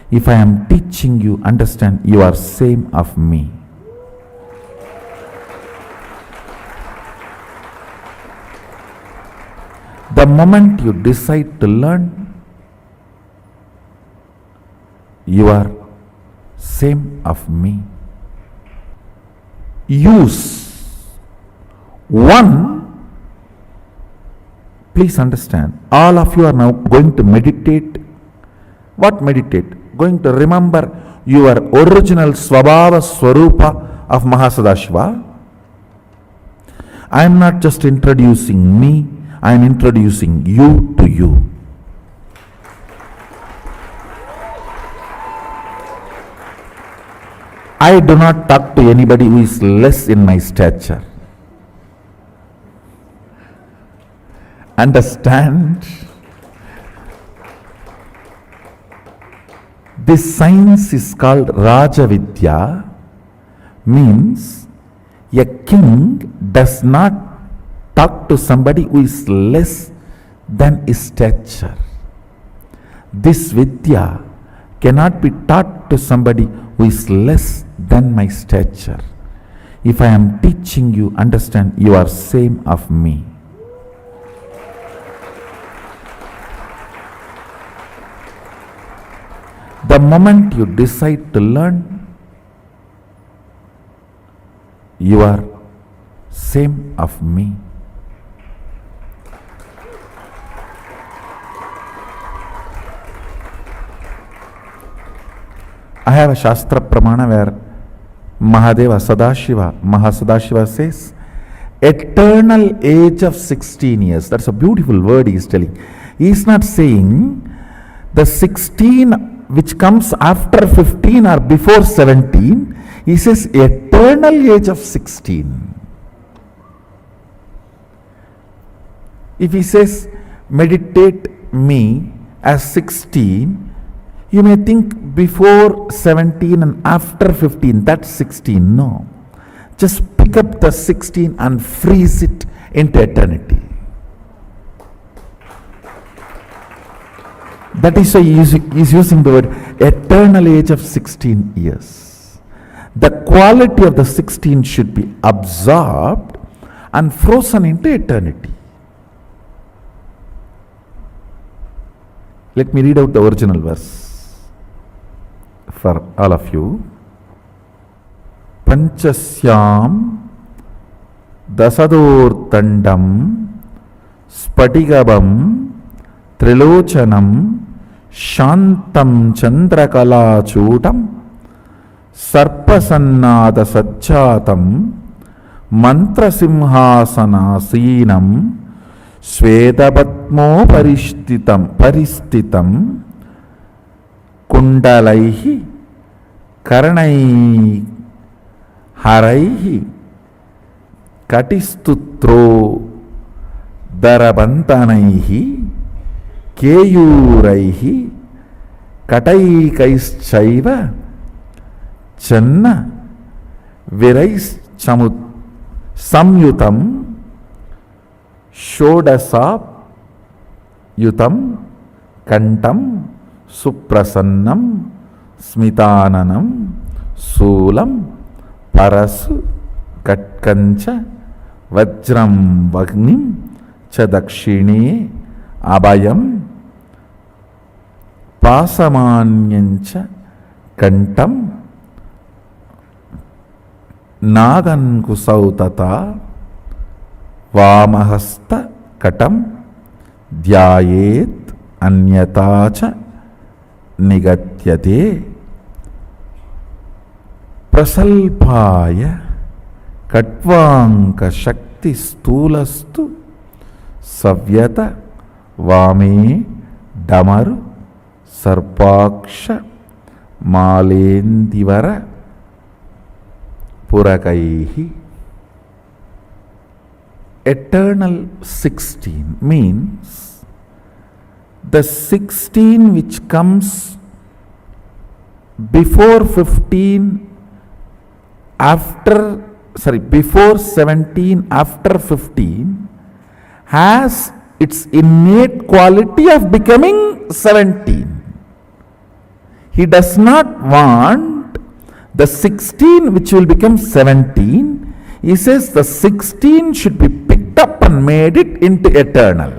If I am teaching you, understand, you are same of me. The moment you decide to learn, you are same of me. Use. One, please understand, all of you are now going to meditate. What meditate? Going to remember your original Swabhava Swarupa of Mahasadashiva. I am not just introducing me, I am introducing you to you. I do not talk to anybody who is less in my stature. Understand? This science is called Rajavidya, means a king does not talk to somebody who is less than his stature. This Vidya cannot be taught to somebody who is less than my stature. If I am teaching you, understand, you are same of me. The moment you decide to learn, you are same of me. I have a Shastra Pramana where Mahadeva Sadashiva, Mahasadashiva says, eternal age of 16 years. That's a beautiful word he is telling. He is not saying the 16 which comes after 15 or before 17. He says eternal age of 16. If he says meditate me as 16, you may think before 17 and after 15, that's 16. No. Just pick up the 16 and freeze it into eternity. That is why he is using the word eternal age of 16 years. The quality of the 16 should be absorbed and frozen into eternity. Let me read out the original verse for all of you. Panchasyam dasadortandam spatigabam trilochanam shantam chandrakalachutam sarpasannada sajjatam mantrasimhasanasinam Svedapatmo paristitam kundalaihi karanai haraihi katistutro darabantanaihi keyuraihi kataikaishchaiva channa virais samyutam Shodasap yutam kantam suprasannam smitananam sulam parasu katkancha vajram vagnim cha dakshine abhayam భాసమాన్యంచ కంఠం నాగన్కుశౌ తథా వామహస్త కటం ధ్యాయేత్ అన్యతా చ నిగత్యతే ప్రసల్పాయ కట్వాంక శక్తి స్థూలస్తు సవ్యత వామే డమరు సర్పాక్ష మాలేందివర పురకైః. Eternal 16 means the 16 which comes before 15, before 17, after 15 has its innate quality of becoming 17. He does not want the 16 which will become 17. He says the 16 should be picked up and made it into eternal.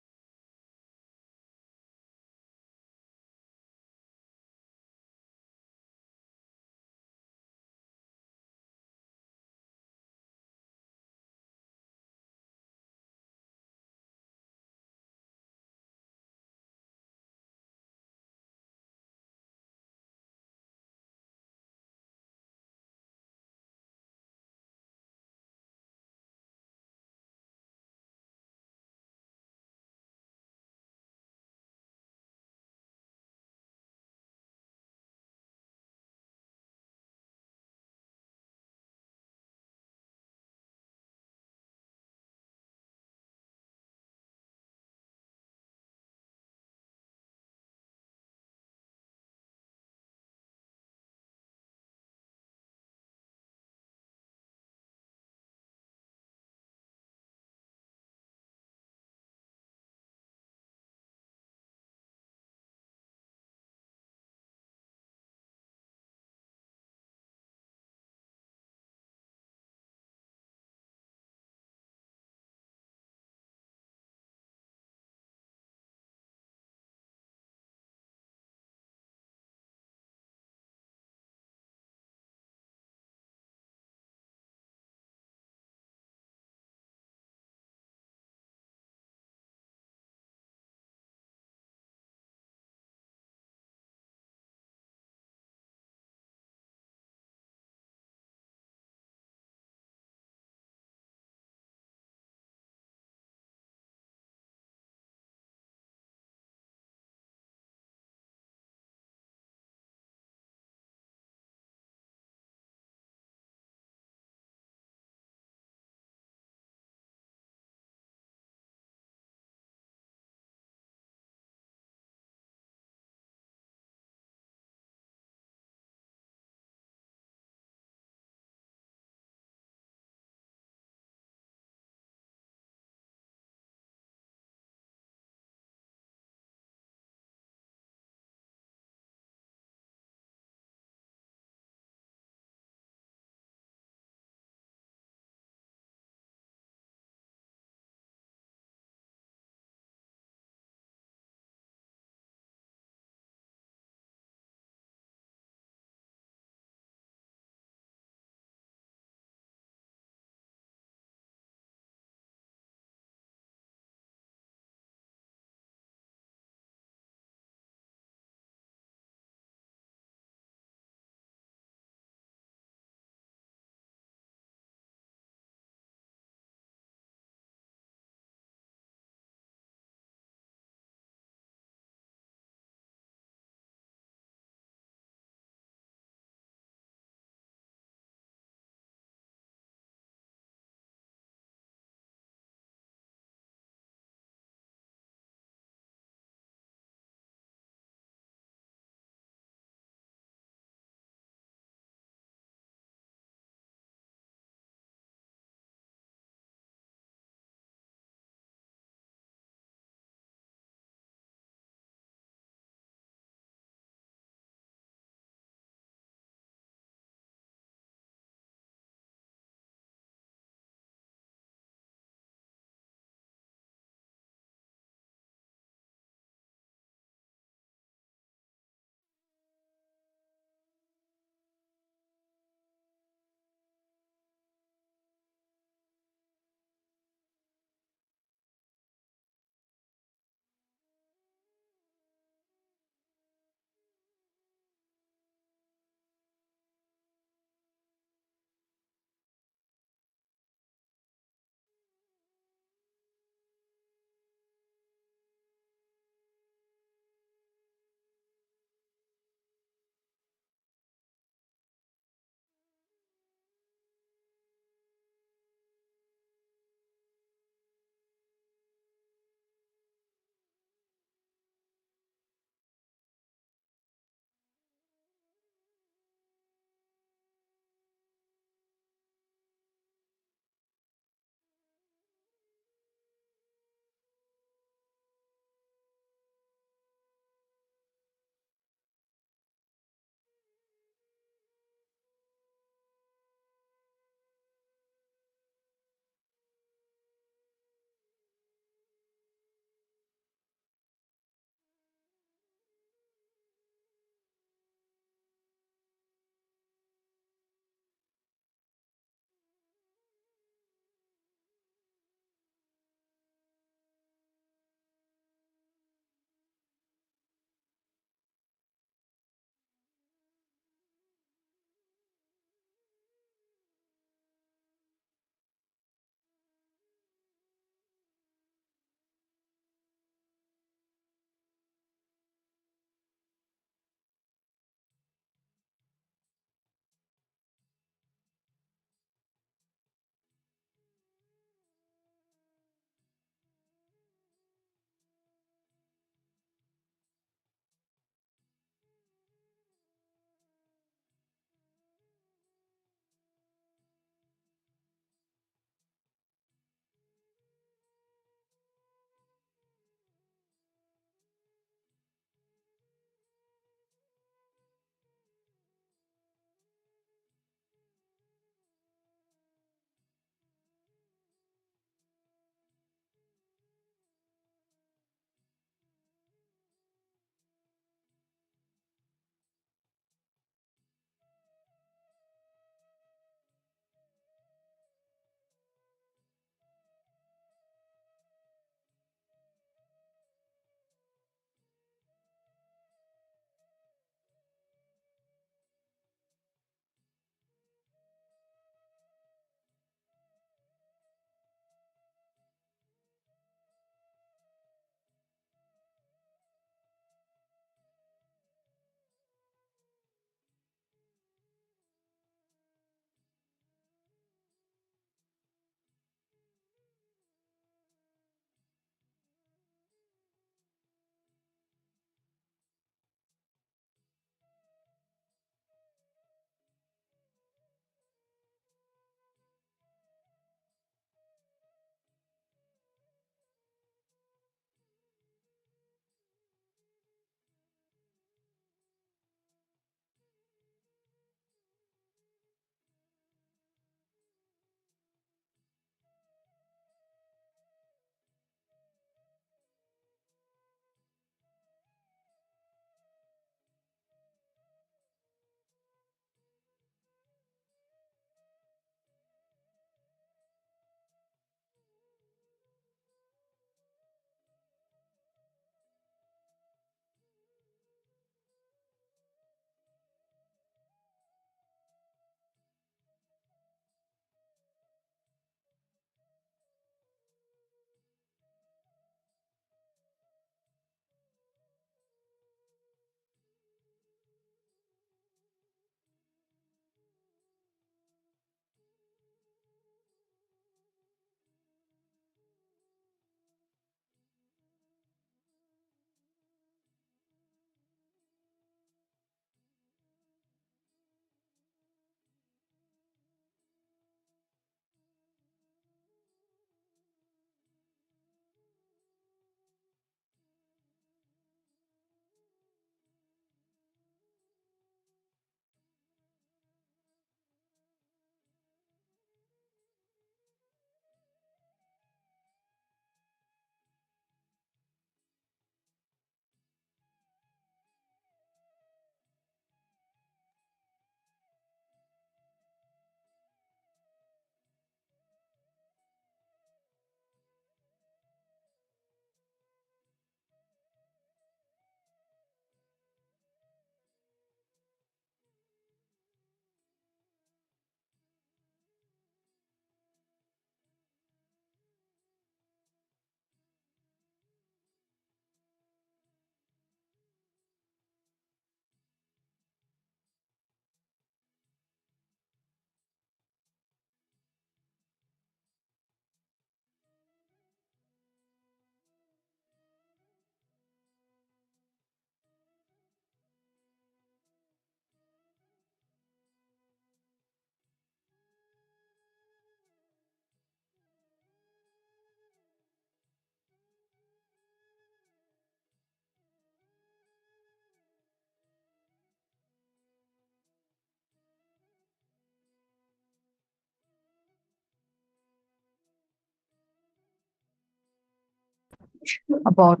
about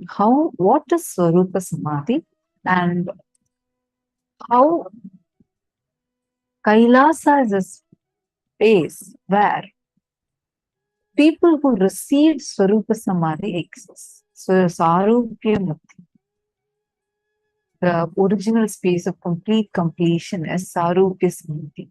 what is Swarupa Samadhi and how Kailasa is a space where people who received Swarupa Samadhi exist. So, Sarupya Mukti, the original space of complete completion, is Sarupya Samadhi.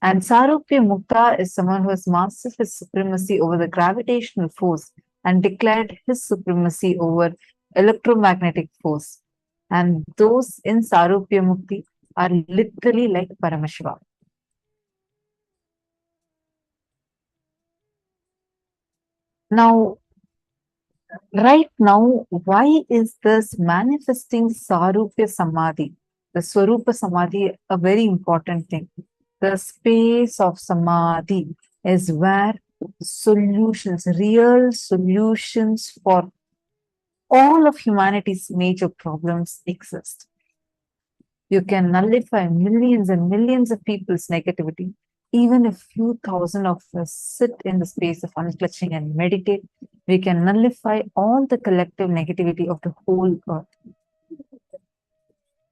And Sarupya Mukta is someone who has mastered his supremacy over the gravitational force and declared his supremacy over electromagnetic force. And those in Sarupya Mukti are literally like Paramashiva. Now, right now, why is this manifesting Sarupya Samadhi, the Swarupa Samadhi, a very important thing? The space of Samadhi is where solutions, real solutions for all of humanity's major problems exist. You can nullify millions and millions of people's negativity. Even if few thousand of us sit in the space of unclutching and meditate, we can nullify all the collective negativity of the whole earth.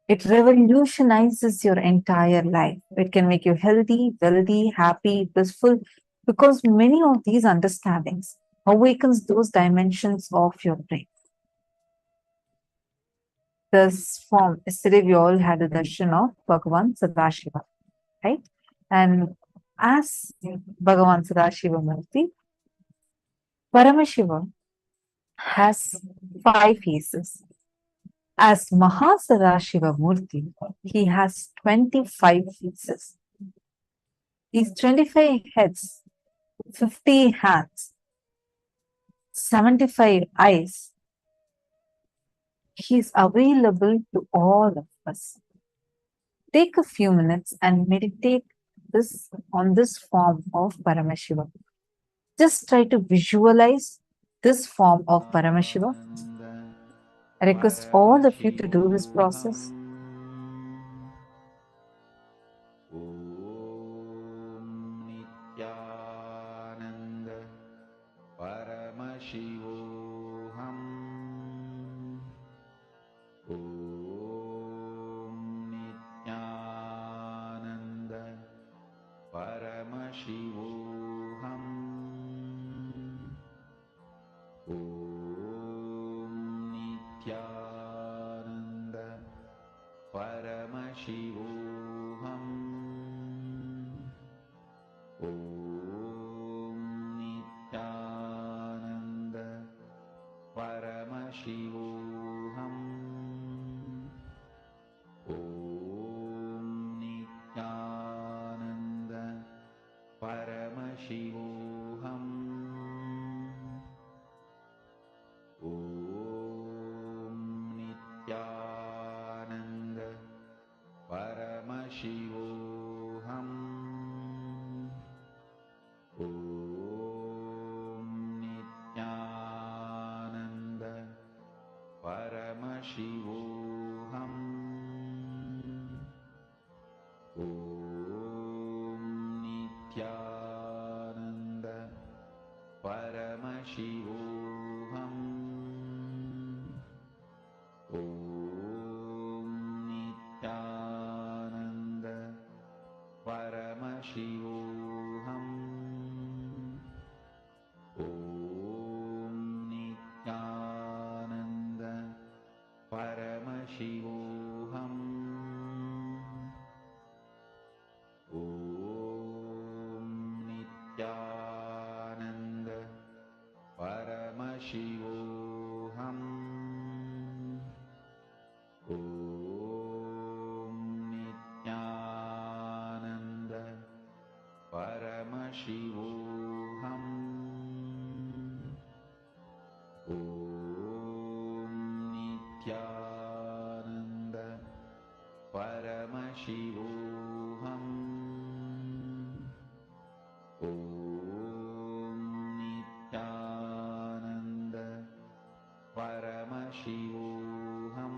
It revolutionizes your entire life. It can make you healthy, wealthy, happy, blissful, because many of these understandings awakens those dimensions of your brain. This form, yesterday we all had a darshan of Bhagavān Sadashiva, right? And as Bhagavān Sadashiva Murti, Paramashiva has 5 faces. As Mahasadashiva Murti, he has 25 faces. These 25 heads, 50 hands, 75 eyes, he is available to all of us. Take a few minutes and meditate on this form of Paramashiva. Just try to visualize this form of Paramashiva. I request all of you to do this process. Nithyananda Paramashivoham Nithyananda Paramashivoham Nithyananda Paramashivoham Nithyananda Paramashivoham Nithyananda Paramashivoham Nithyananda Paramashivoham Nithyananda Paramashivoham Nithyananda Paramashivoham Nithyananda Paramashivoham Nithyananda Paramashivoham Nithyananda Paramashivoham Nithyananda Paramashivoham Nithyananda Paramashivoham Nithyananda Paramashivoham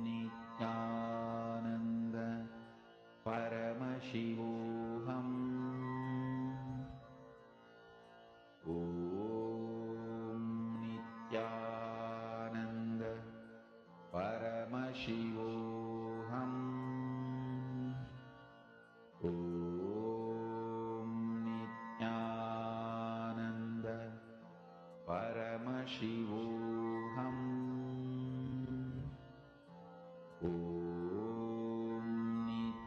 Nithyananda Paramashivoham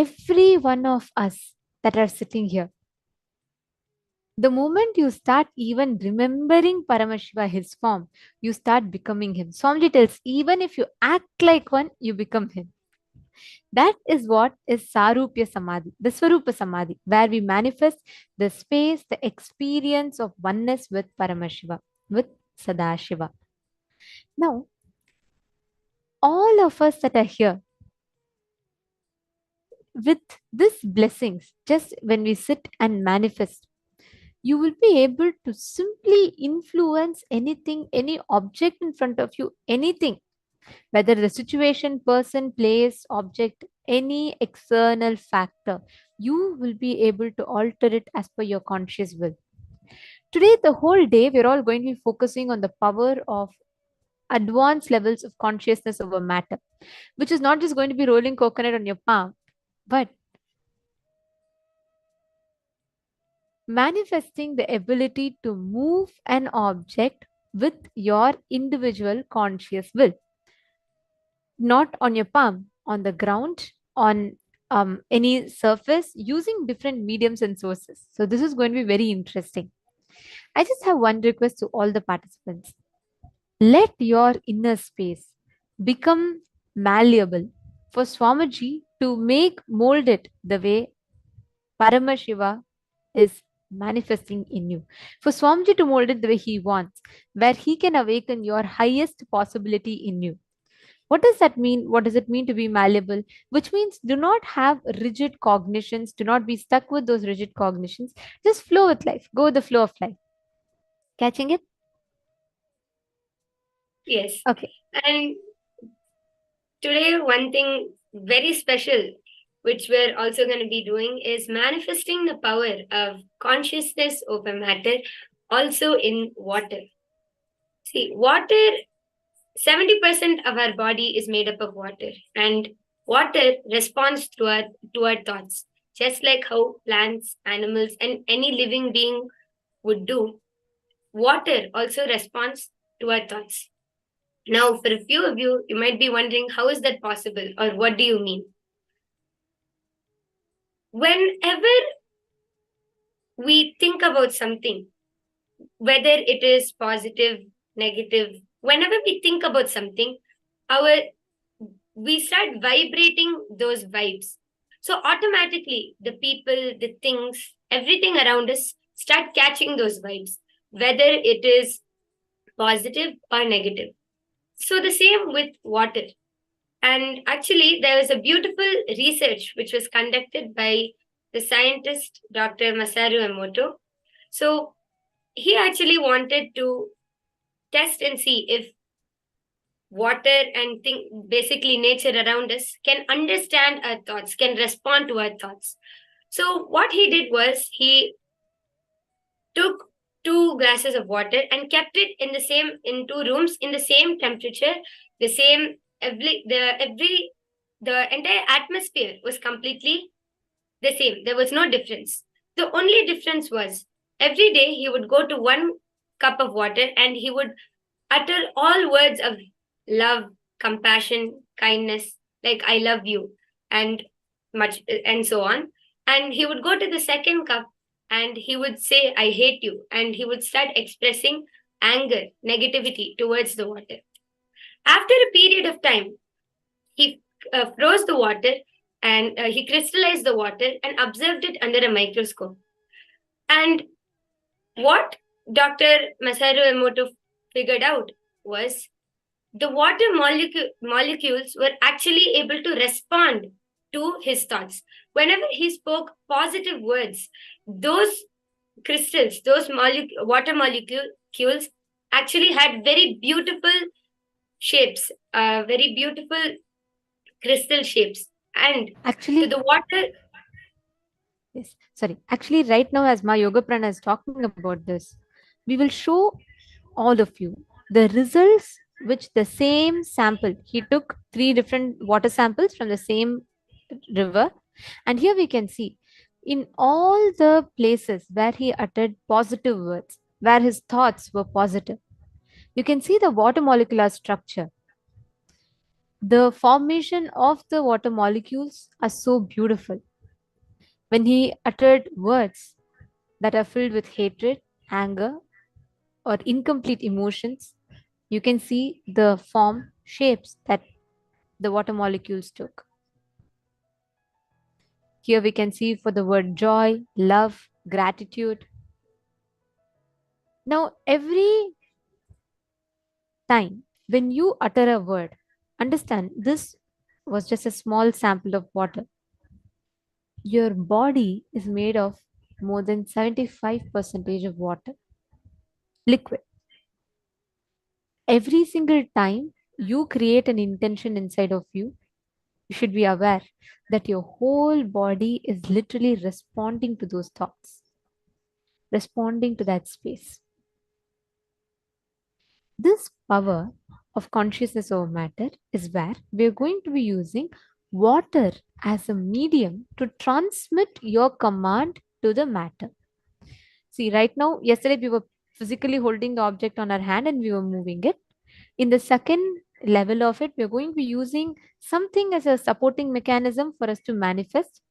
every one of us that are sitting here. The moment you start even remembering Paramashiva, his form, you start becoming him. Swamiji tells, even if you act like one, you become him. That is what is Sarupya Samadhi, the Swarupa Samadhi, where we manifest the space, the experience of oneness with Paramashiva, with Sadashiva. Now, all of us that are here, with these blessings, just when we sit and manifest, you will be able to simply influence anything, any object in front of you, anything, whether the situation, person, place, object, any external factor, you will be able to alter it as per your conscious will. Today, the whole day, we're all going to be focusing on the power of advanced levels of consciousness over matter, which is not just going to be rolling coconut on your palm, but manifesting the ability to move an object with your individual conscious will. Not on your palm, on the ground, on any surface, using different mediums and sources. So this is going to be very interesting. I just have one request to all the participants. Let your inner space become malleable for Swamiji to mold it the way Paramashiva is manifesting in you. For Swamiji to mold it the way he wants, where he can awaken your highest possibility in you. What does that mean? What does it mean to be malleable? Which means do not have rigid cognitions. Do not be stuck with those rigid cognitions. Just flow with life. Go with the flow of life. Catching it? Yes. Okay. And today, one thing very special, which we're also going to be doing, is manifesting the power of consciousness over matter, also in water. See, water, 70% of our body is made up of water, and water responds to our thoughts, just like how plants, animals, and any living being would do. Water also responds to our thoughts. Now, for a few of you, you might be wondering, how is that possible, or what do you mean? Whenever we think about something, whether it is positive, negative, whenever we think about something, we start vibrating those vibes. So automatically, the people, the things, everything around us start catching those vibes, whether it is positive or negative. So the same with water. And actually, there was a beautiful research which was conducted by the scientist Dr. Masaru Emoto. So he actually wanted to test and see if water and basically nature around us can understand our thoughts, can respond to our thoughts. So what he did was he took 2 glasses of water and kept it in 2 rooms in the same temperature, the same the entire atmosphere was completely the same. There was no difference. The only difference was every day he would go to 1 cup of water and he would utter all words of love, compassion, kindness, like I love you, and much and so on. And he would go to the second cup and he would say, I hate you. And he would start expressing anger, negativity towards the water. After a period of time, he froze the water and he crystallized the water and observed it under a microscope. And what Dr. Masaru Emoto figured out was the water molecules were actually able to respond to his thoughts. Whenever he spoke positive words, those crystals, those water molecules actually had very beautiful shapes, very beautiful crystal shapes. And Actually, to the water. Yes, sorry. Actually, right now, as my yoga prana is talking about this, we will show all of you the results which the same sample, he took 3 different water samples from the same river, and here we can see in all the places where he uttered positive words, where his thoughts were positive, you can see the water molecular structure. The formation of the water molecules are so beautiful. When he uttered words that are filled with hatred, anger, or incomplete emotions, you can see the form, shapes that the water molecules took. Here we can see for the word joy, love, gratitude. Now, every time when you utter a word, understand this was just a small sample of water. Your body is made of more than 75% of water, liquid. Every single time you create an intention inside of you, you should be aware that your whole body is literally responding to those thoughts, responding to that space. This power of consciousness over matter is where we are going to be using water as a medium to transmit your command to the matter. See, right now, yesterday we were physically holding the object on our hand and we were moving it. In the second level of it, we are going to be using something as a supporting mechanism for us to manifest.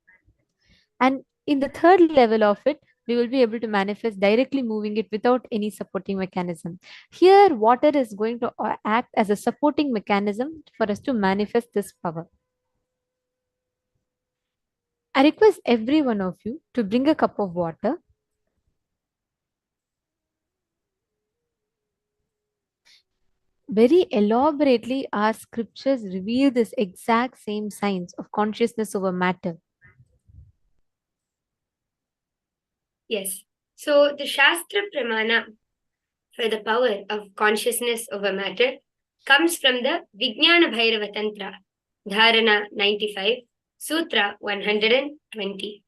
And in the third level of it, we will be able to manifest directly moving it without any supporting mechanism. Here, water is going to act as a supporting mechanism for us to manifest this power. I request every one of you to bring a cup of water. Very elaborately, our scriptures reveal this exact same science of consciousness over matter. Yes. So the Shastra Pramana for the power of consciousness over matter comes from the Vijnana Bhairava Tantra, Dharana 95, Sutra 120.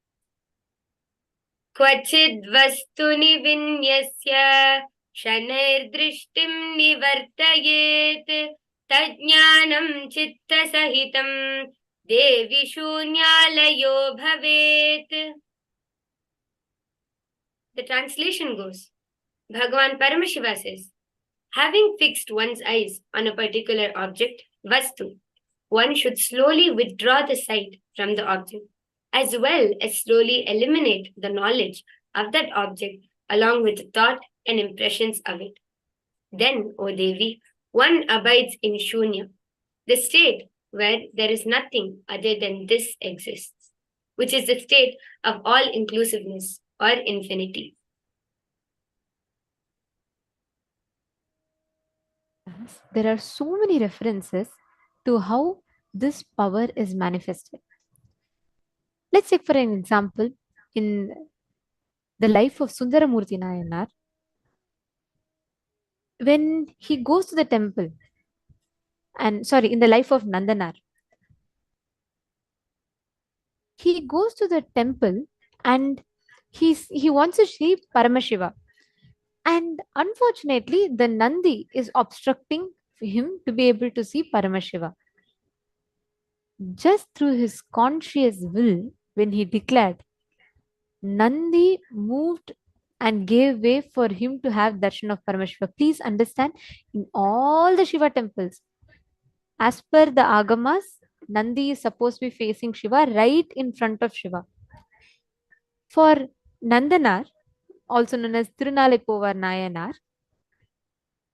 Kvachid vastuni vinyasya शनैर्दृष्टिं निवर्तयेत् तज्ज्ञानं चित्तसहितं देवि शून्यालयो भवेत्. The translation goes, Bhagavān Paramashiva says, having fixed one's eyes on a particular object, vastu, one should slowly withdraw the sight from the object, as well as slowly eliminate the knowledge of that object along with the thought and impressions of it. Then, O Devi, one abides in Shunya, the state where there is nothing other than this exists, which is the state of all inclusiveness or infinity. There are so many references to how this power is manifested. Let's take for an example in the life of Sundaramurti Nayanar. When he goes to the temple, and sorry, in the life of Nandanar, he goes to the temple and he wants to see Paramashiva. And unfortunately, the Nandi is obstructing him to be able to see Paramashiva. Just through his conscious will, when he declared, Nandi moved and gave way for him to have darshan of Paramashiva. Please understand, in all the Shiva temples, as per the Agamas, Nandi is supposed to be facing Shiva right in front of Shiva. For Nandanar, also known as Tirunalaipovar Nayanar,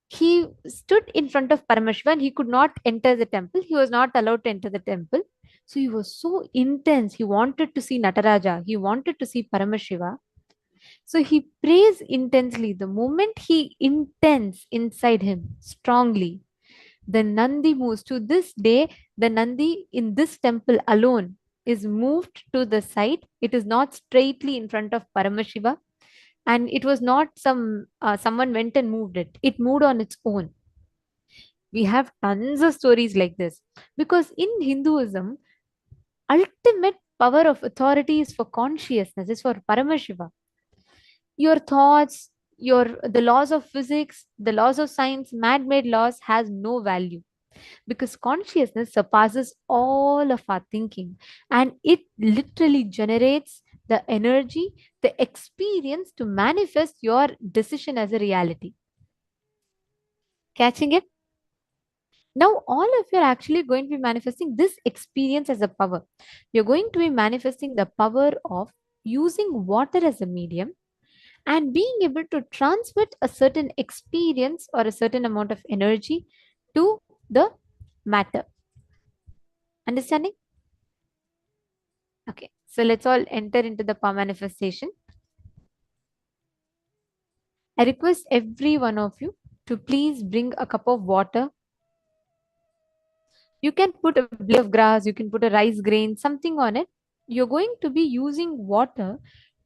he stood in front of Paramashiva and he could not enter the temple. He was not allowed to enter the temple. So he was so intense. He wanted to see Nataraja. He wanted to see Paramashiva. So he prays intensely. The moment he intends inside him strongly, the Nandi moves. To this day, the Nandi in this temple alone is moved to the side. It is not straightly in front of Paramashiva. And it was not someone went and moved it. It moved on its own. We have tons of stories like this. Because in Hinduism, ultimate power of authority is for consciousness, is for Paramashiva. Your thoughts, the laws of physics, the laws of science, man-made laws has no value. Because consciousness surpasses all of our thinking. And it literally generates the energy, the experience to manifest your decision as a reality. Catching it? Now, all of you are actually going to be manifesting this experience as a power. You're going to be manifesting the power of using water as a medium and being able to transmit a certain experience or a certain amount of energy to the matter. Understanding? Okay, so let's all enter into the power manifestation. I request every one of you to please bring a cup of water. You can put a blade of grass, you can put a rice grain, something on it. You're going to be using water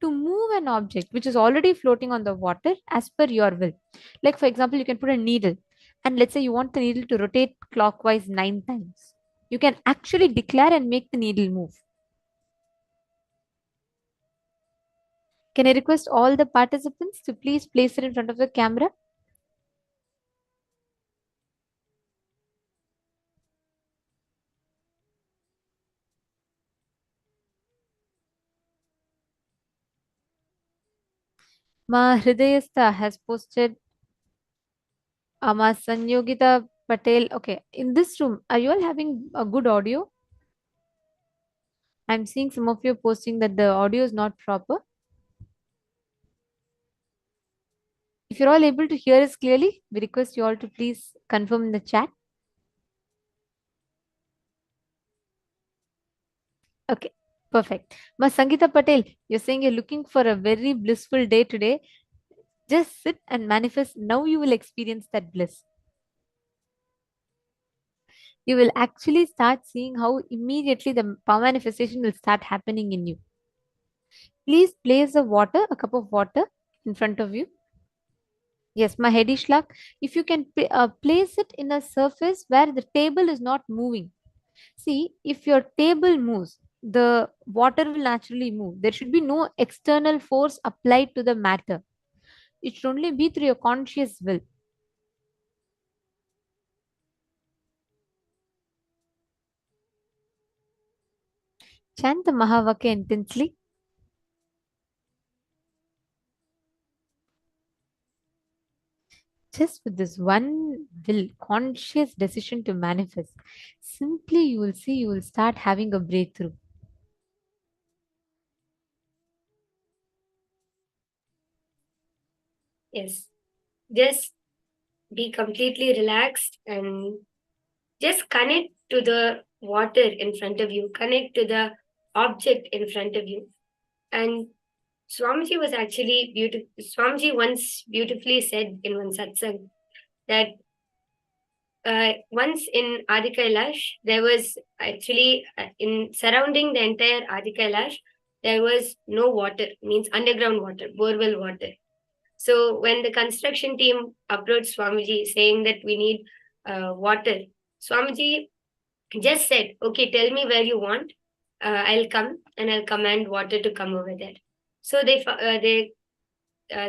to move an object which is already floating on the water as per your will. Like, for example, you can put a needle, and let's say you want the needle to rotate clockwise 9 times. You can actually declare and make the needle move. Can I request all the participants to please place it in front of the camera? Ma Hridayastha has posted Ma Sanyogita Patel. Okay, in this room, are you all having a good audio? I'm seeing some of you posting that the audio is not proper. If you're all able to hear us clearly, we request you all to please confirm in the chat. Okay, perfect. Ma Sangeeta Patel, you're saying you're looking for a very blissful day today. Just sit and manifest. Now you will experience that bliss. You will actually start seeing how immediately the power manifestation will start happening in you. Please place a cup of water in front of you. Yes, my Hedishlak, if you can place it in a surface where the table is not moving. See, if your table moves, the water will naturally move. There should be no external force applied to the matter. It should only be through your conscious will. Chant the Mahavakya intensely. Just with this one will, conscious decision to manifest, simply you will see, you will start having a breakthrough. Yes. Just be completely relaxed and just connect to the water in front of you, connect to the object in front of you. And Swamiji was actually beautiful. Swamiji once beautifully said in one satsang that once in Adi Kailash, there was actually in surrounding the entire Adi Kailash, there was no water, means underground water, borewell water. So when the construction team approached Swamiji saying that we need water, Swamiji just said, "Okay, tell me where you want. I'll come and I'll command water to come over there." So they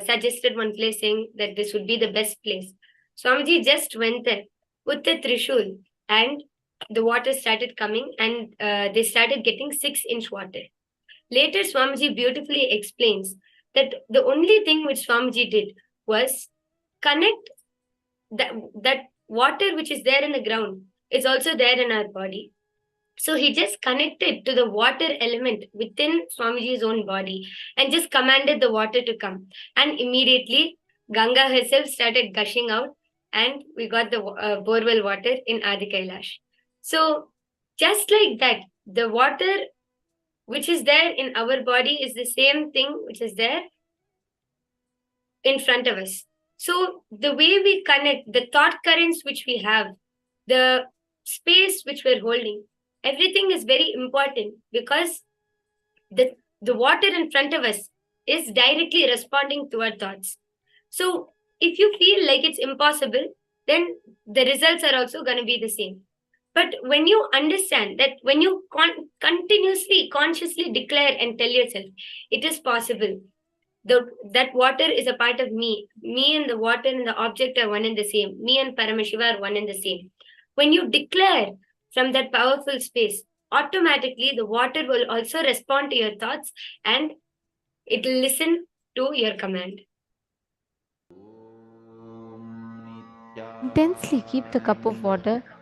suggested one place saying that this would be the best place. Swamiji just went there with the trishul and the water started coming and they started getting 6-inch water. Later, Swamiji beautifully explains that the only thing which Swamiji did was connect that water which is there in the ground is also there in our body. So he just connected to the water element within Swamiji's own body and just commanded the water to come. And immediately, Ganga herself started gushing out, and we got the borewell water in Adi Kailash. So, just like that, the water which is there in our body is the same thing which is there in front of us. So, the way we connect, the thought currents which we have, the space which we're holding, everything is very important because the water in front of us is directly responding to our thoughts. So if you feel like it's impossible, then the results are also going to be the same. But when you understand that, when you continuously consciously declare and tell yourself it is possible, that water is a part of me and the water and the object are one and the same, me and Paramashiva are one and the same. When you declare from that powerful space, automatically the water will also respond to your thoughts and it will listen to your command. Intensely keep the cup of water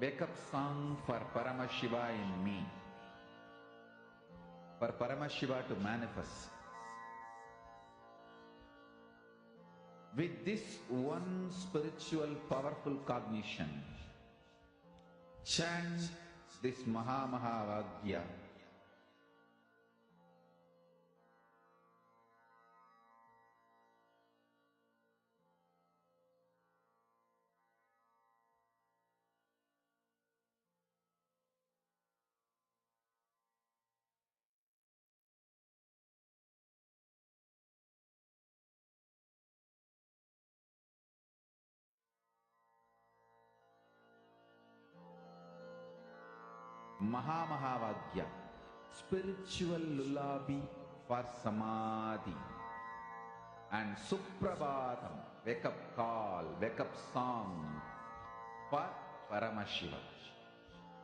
wake up song for Paramashiva in me, for Paramashiva to manifest. With this one spiritual powerful cognition, chant this Mahamahavagyā. Mahamahavagyā, spiritual lullaby for Samadhi, and Suprabhatam, wake up call, wake up song for Paramashiva,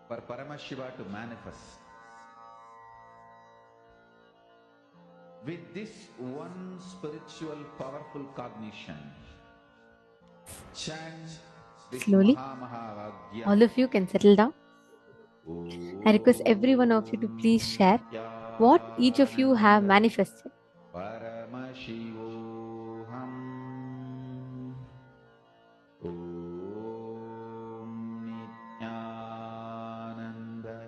for Paramashiva to manifest. With this one spiritual powerful cognition, chant this Slowly. Mahamahavagyā. All of you can settle down. I request every one of you to please share what each of you have manifested. Paramashivoham. Om Nithyananda.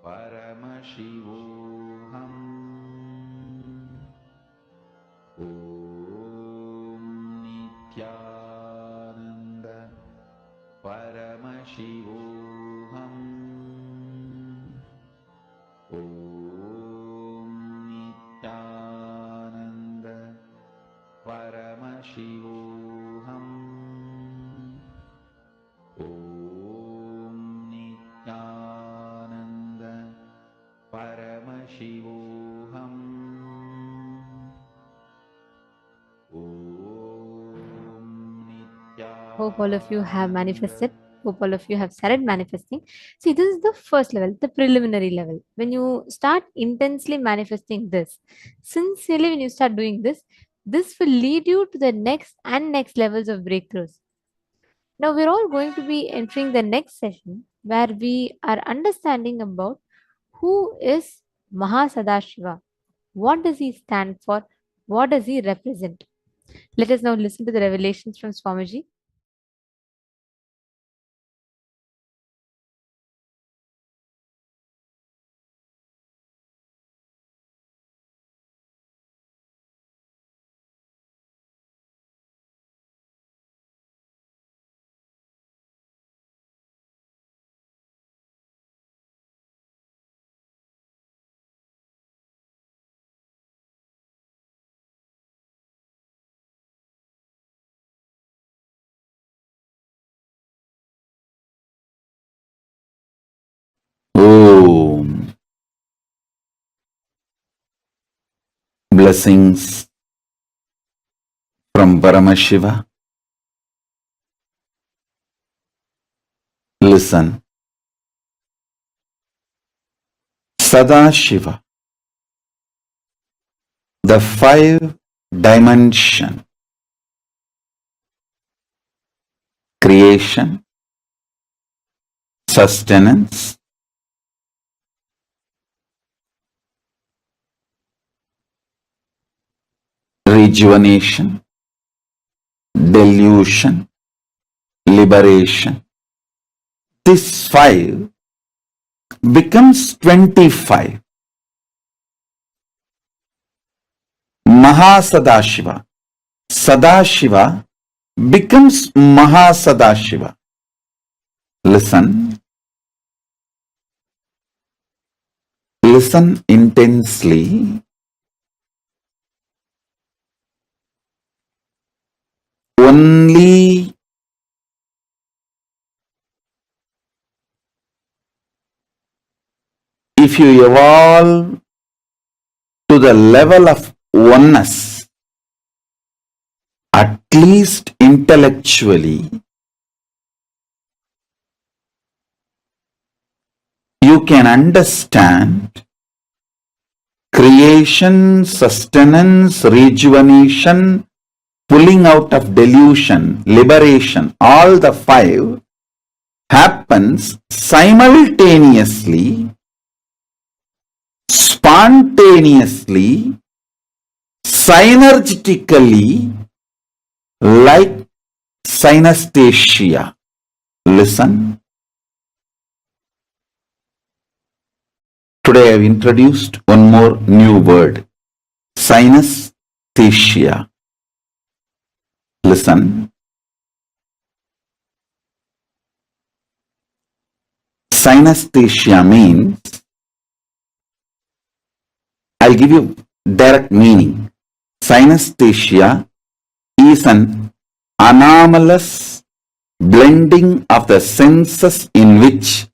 Paramashivoham. Om Nithyananda. Paramashivoham. Om Nithyananda. Paramashivoham. Om Nithyananda. Paramashivoham. Om Nithyananda. Hope all of you have manifested. Hope all of you have started manifesting. See, this is the first level, the preliminary level. When you start intensely manifesting this, sincerely, when you start doing this will lead you to the next and next levels of breakthroughs. Now, we're all going to be entering the next session where we are understanding about who is Sadashiva. What does he stand for? What does he represent? Let us now listen to the revelations from Swamiji. Om. Blessings from Paramashiva. Listen. Sadashiva, the 5-dimension creation, sustenance, rejuvenation, delusion, liberation. This 5 becomes 25. Mahasadashiva. Sadashiva becomes Mahasadashiva. Listen. Listen intensely. Only if you evolve to the level of oneness, at least intellectually, you can understand creation, sustenance, rejuvenation, pulling out of delusion, liberation, all the 5 happen happens simultaneously, spontaneously, synergetically, like synesthesia. Listen. Today I have introduced one more new word, synesthesia. Listen. Synesthesia means, I'll give you direct meaning. Synesthesia is an anomalous blending of the senses in which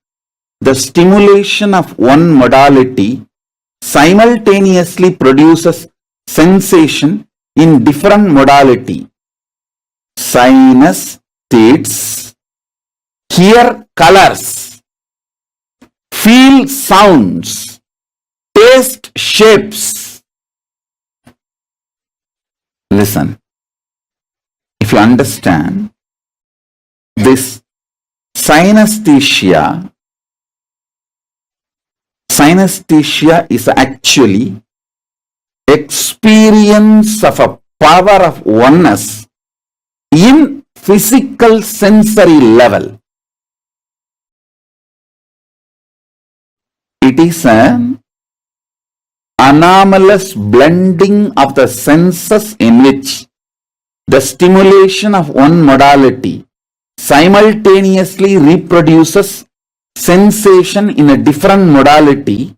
the stimulation of one modality simultaneously produces sensation in different modality. Synesthetes hear colors, feel sounds, taste shapes. Listen. If you understand this synesthesia is actually experience of a power of oneness in physical sensory level. It is an anomalous blending of the senses in which the stimulation of one modality simultaneously reproduces sensation in a different modality.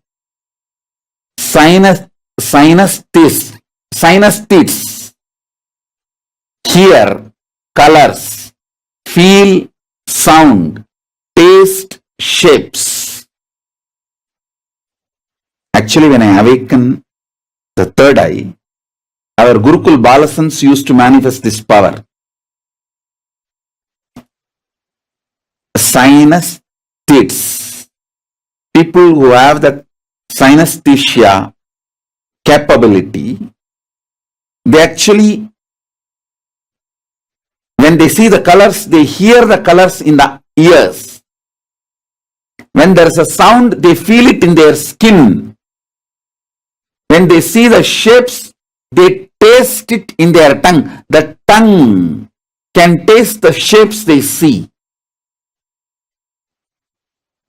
Synesthetes hear colors, feel sound, taste shapes. Actually, when I awaken the third eye, our Gurukul Balasans used to manifest this power. Synesthetes, people who have that synesthesia capability, they actually, when they see the colors, they hear the colors in the ears. When there is a sound, they feel it in their skin. When they see the shapes, they taste it in their tongue. The tongue can taste the shapes they see.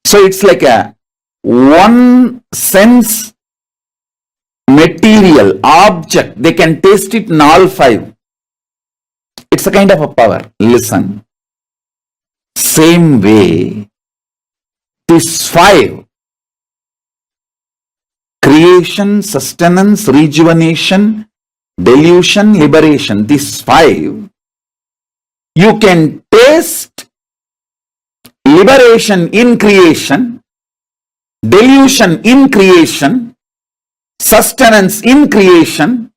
So it's like a one sense material, object. They can taste it in all five. It's a kind of a power. Listen. Same way, these five, creation, sustenance, rejuvenation, delusion, liberation, these five, you can taste liberation in creation, delusion in creation, sustenance in creation,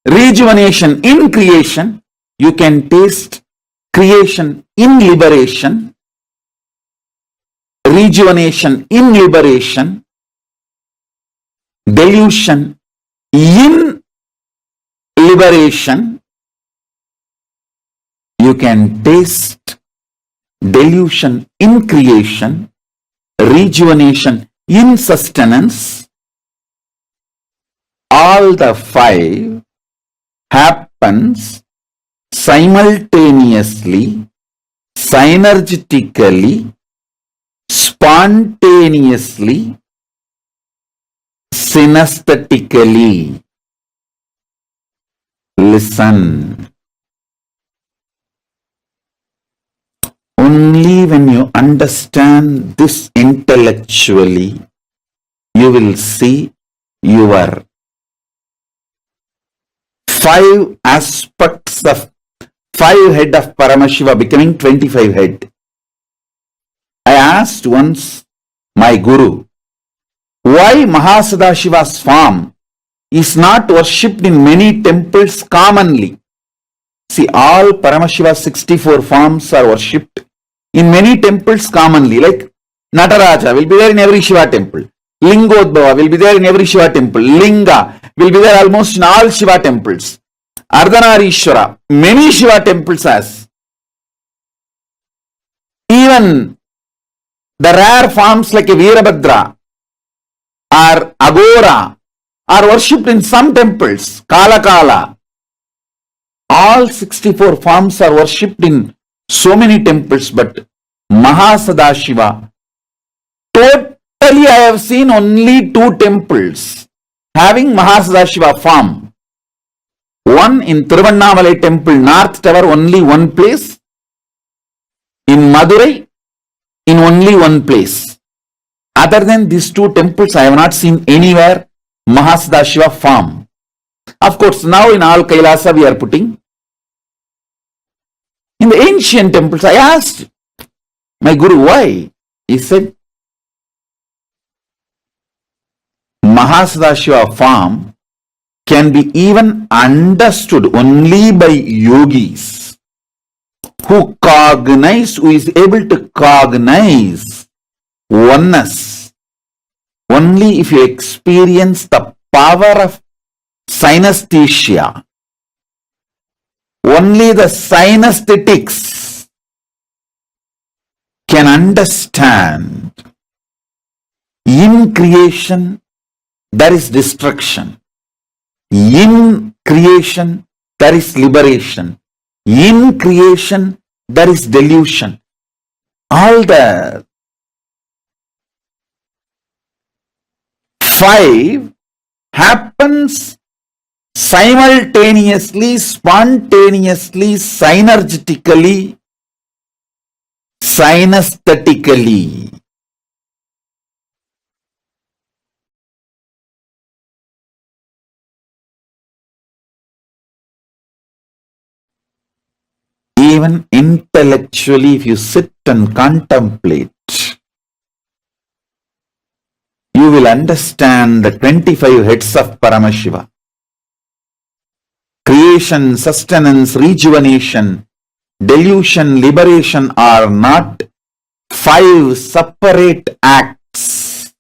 rejuvenation in creation. You can taste creation in liberation, rejuvenation in liberation, delusion in liberation. You can taste delusion in creation, rejuvenation in sustenance. All the five happens simultaneously, synergetically, spontaneously, synesthetically. Listen. Only when you understand this intellectually, you will see your five aspects of 5 head of Paramashiva becoming 25 head. I asked once my Guru, why Sadashiva's form is not worshipped in many temples commonly? See, all Paramashiva's 64 forms are worshipped in many temples commonly, like Nataraja will be there in every Shiva temple. Lingodbhava will be there in every Shiva temple. Linga will be there almost in all Shiva temples. Ardhanarishwara, many Shiva temples has. Even The rare forms like a Veerabhadra or Agora are worshipped in some temples, Kala. All 64 forms are worshipped in so many temples, but Sadashiva, totally I have seen only 2 temples having Sadashiva form. One in Tiruvannamalai temple, North Tower, only one place. In Madurai, in only one place. Other than these 2 temples, I have not seen anywhere Sadashiva form. Of course, now in all Kailasa we are putting. In the ancient temples, I asked my Guru why. He said, Sadashiva form can be even understood only by yogis who is able to cognize oneness only if you experience the power of synesthesia. Only the synesthetics can understand. In creation, there is destruction. In creation, there is liberation. In creation, there is delusion. All the 5 happens simultaneously, spontaneously, synergetically, synesthetically. Even intellectually, if you sit and contemplate, you will understand the 25 heads of Paramashiva. Creation, sustenance, rejuvenation, delusion, liberation are not 5 separate acts.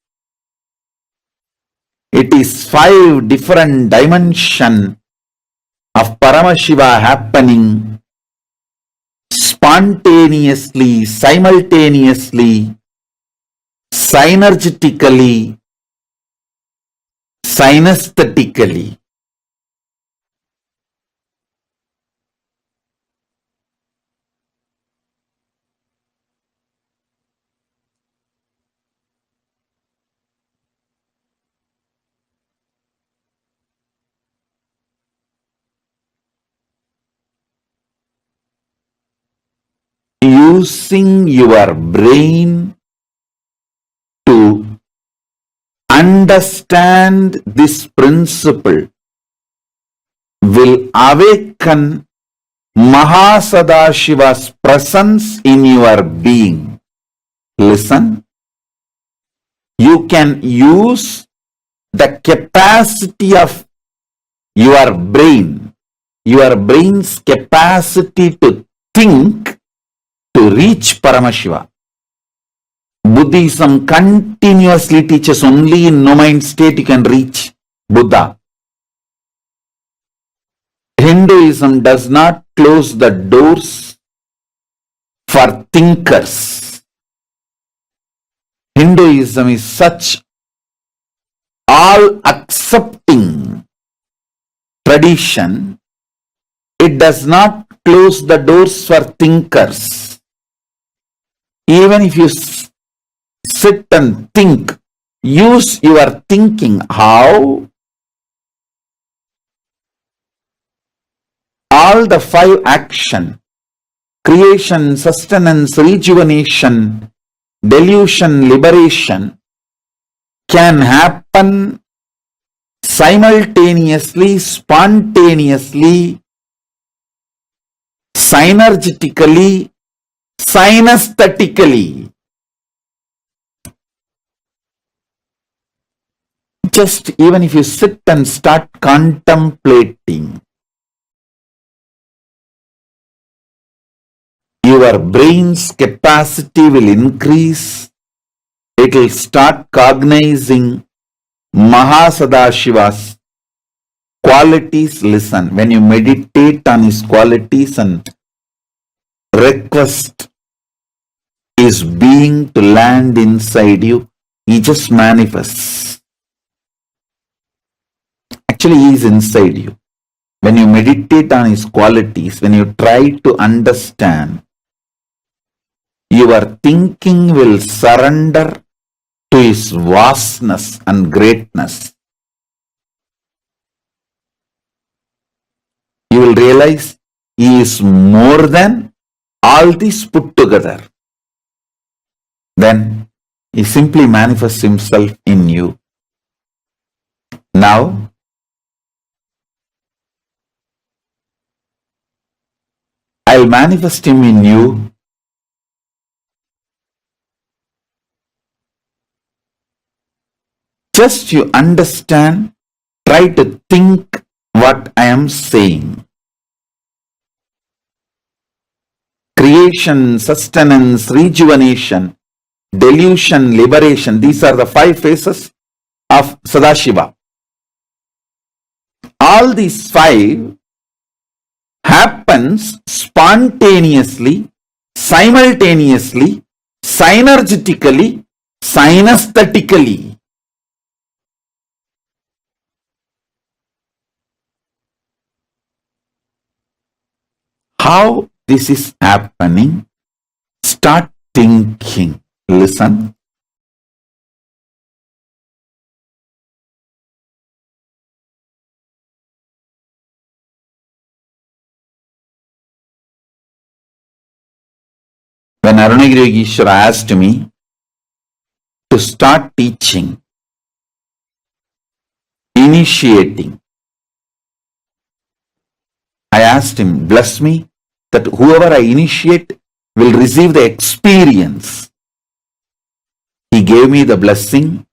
It is 5 different dimensions of Paramashiva happening spontaneously, simultaneously, synergetically, synesthetically. Using your brain to understand this principle will awaken Sadashiva's presence in your being. Listen, you can use the capacity of your brain's capacity to think to reach Paramashiva. Buddhism continuously teaches only in no mind state you can reach Buddha. Hinduism does not close the doors for thinkers. Hinduism is such all-accepting tradition. It does not close the doors for thinkers. Even if you sit and think, use your thinking. How? All the 5 action, creation, sustenance, rejuvenation, delusion, liberation, can happen simultaneously, spontaneously, synergetically, synesthetically. Just even if you sit and start contemplating, your brain's capacity will increase. It will start cognizing Sadashiva's qualities. Listen, when you meditate on his qualities and request is being to land inside you. He just manifests. Actually, he is inside you. When you meditate on his qualities, when you try to understand, your thinking will surrender to his vastness and greatness. You will realize he is more than all these put together. Then he simply manifests himself in you. Now, I'll manifest him in you. Just you understand, try to think what I am saying. Creation, sustenance, rejuvenation, delusion, liberation. These are the 5 phases of Sadashiva. All these 5 happens spontaneously, simultaneously, synergetically, synesthetically. How this is happening? Start thinking. Listen. When Arunagiri Yogeshwara asked me to start teaching, initiating, I asked him, bless me that whoever I initiate will receive the experience. He gave me the blessing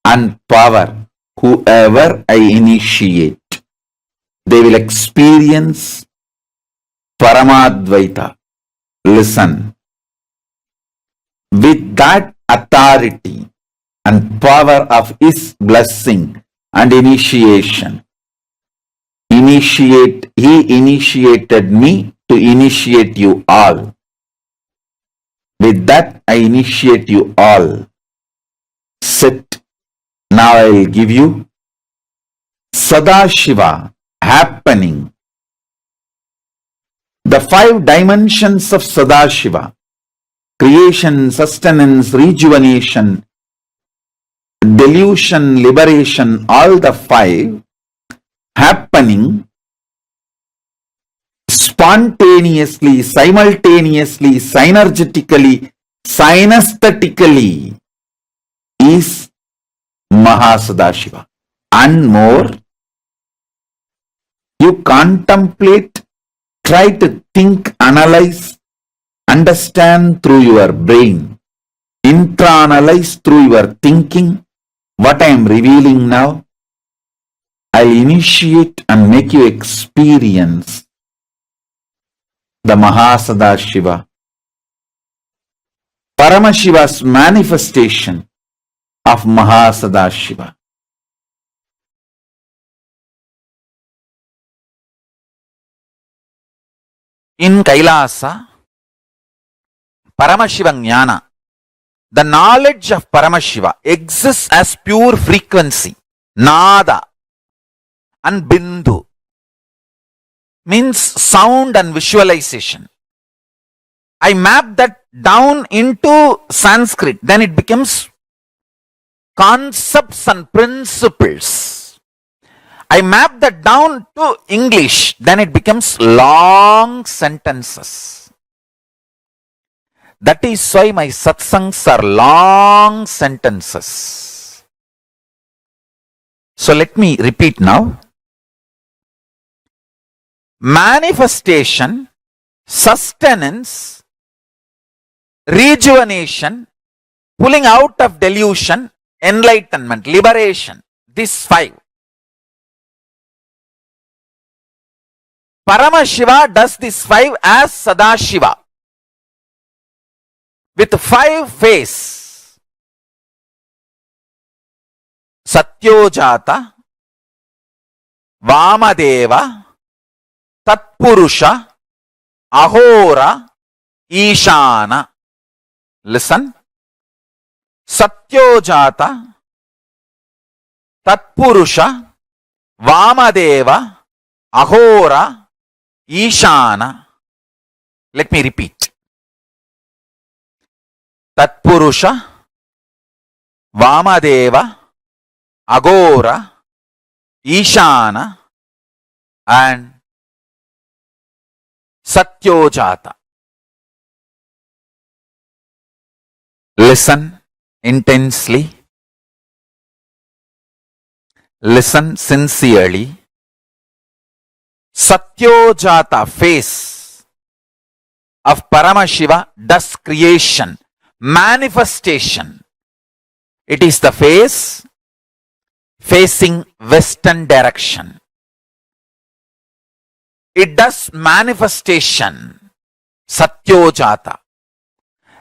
and power. Whoever I initiate, they will experience Paramadvaita. Listen. With that authority and power of his blessing and initiation, he initiated me to initiate you all. With that, I initiate you all. Sit. Now I will give you Sadashiva happening. The 5 dimensions of Sadashiva: creation, sustenance, rejuvenation, delusion, liberation, all the 5 happening spontaneously, simultaneously, synergetically, synesthetically is Mahasadashiva. And more, you contemplate, try to think, analyze, understand through your brain, intra-analyze through your thinking what I am revealing now. I'll initiate and make you experience the Mahasadashiva, Paramashiva's manifestation of Mahasadashiva. In Kailasa, Paramashiva Jnana, the knowledge of Paramashiva exists as pure frequency, Nada and Bindu, means sound and visualization. I map that down into Sanskrit, then it becomes concepts and principles. I map that down to English, then it becomes long sentences. That is why my satsangs are long sentences. So let me repeat now. Manifestation, sustenance, rejuvenation, pulling out of delusion, enlightenment, liberation, these 5. Paramashiva does these 5 as Sadashiva with 5 phases. Satyojata, Vamadeva, Tatpurusha, Ahora, Ishana. Listen. Satyojata Tatpurusha Vamadeva Ahora Ishana. Let me repeat. Tatpurusha Vamadeva Agora Ishana and Satyojata. Listen intensely. Listen sincerely. Satyojata face of Paramashiva does creation, manifestation. It is the face facing western direction. It does manifestation, Satyojata.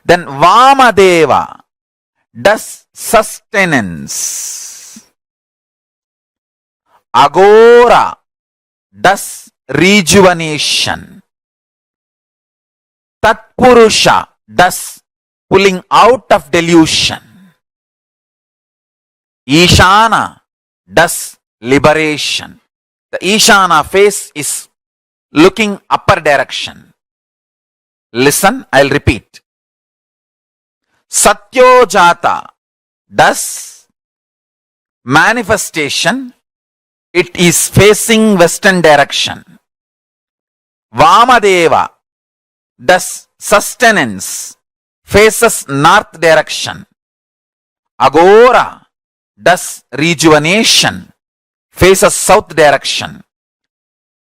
Then Vamadeva does sustenance. Agora does rejuvenation. Tatpurusha does pulling out of delusion. Ishana does liberation. The Ishana face is looking upper direction. Listen, I'll repeat. Satyojata does manifestation. It is facing western direction. Vamadeva does sustenance, faces north direction. Agora does rejuvenation, faces south direction.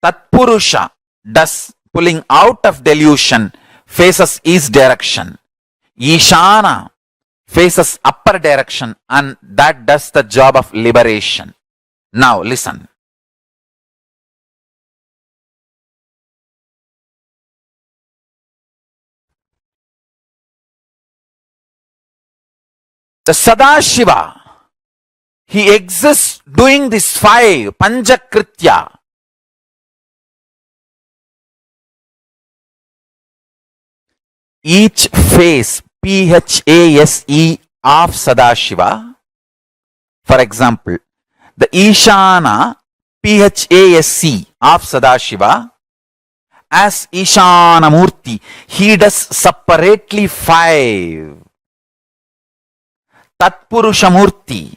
Tatpurusha does pulling out of delusion, faces east direction. Ishana faces upper direction, and that does the job of liberation. Now listen. The Sadashiva, he exists doing this 5 Panchakritya. Each phase, Phase of Sadashiva, for example, the Ishana, Phase of Sadashiva, as Ishana Murti, he does separately 5. Tatpurusha Murti,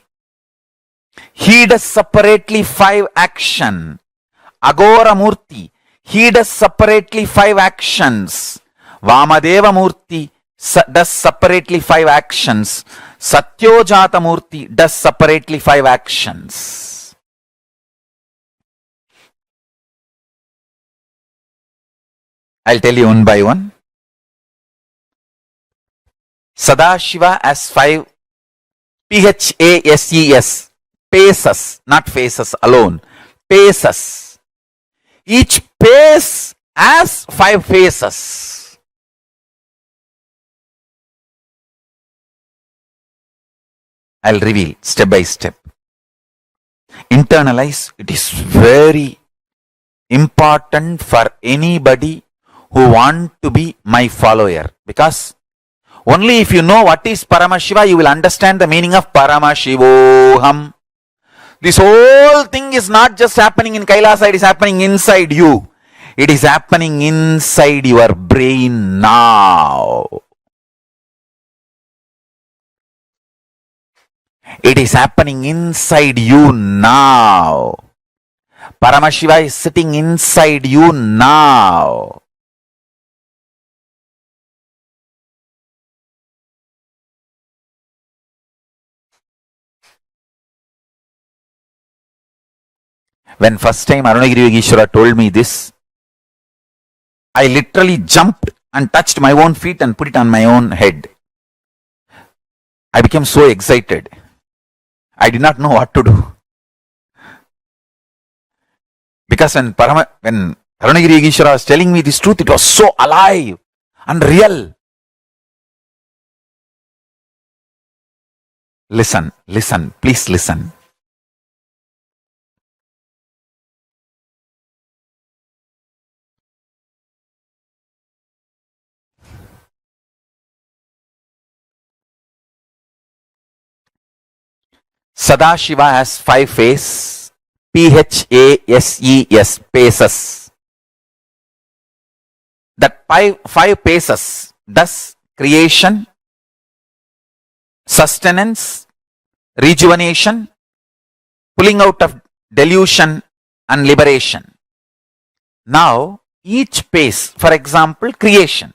he does separately 5 action. Agora Murti, he does separately 5 actions. Vamadeva Murti does separately 5 actions. Satyojata Murti does separately 5 actions. I'll tell you one by one. Sadashiva has 5 PHASES, paces, not faces alone, paces. Each pace has 5 faces. I'll reveal step by step. Internalize. It is very important for anybody who want to be my follower, because only if you know what is Paramashiva, you will understand the meaning of Paramashivoham. This whole thing is not just happening in Kailasa, it is happening inside you. It is happening inside your brain now. It is happening inside you now. Paramashiva is sitting inside you now. When first time Arunagiri Yogeshwara told me this, I literally jumped and touched my own feet and put it on my own head. I became so excited. I did not know what to do. Because when Arunagiri Yogeshwara was telling me this truth, it was so alive and real. Listen, listen, please listen. Sadashiva has 5 phases. P-H-A-S-E-S, paces. That five phases, thus creation, sustenance, rejuvenation, pulling out of delusion and liberation. Now, each phase, for example, creation,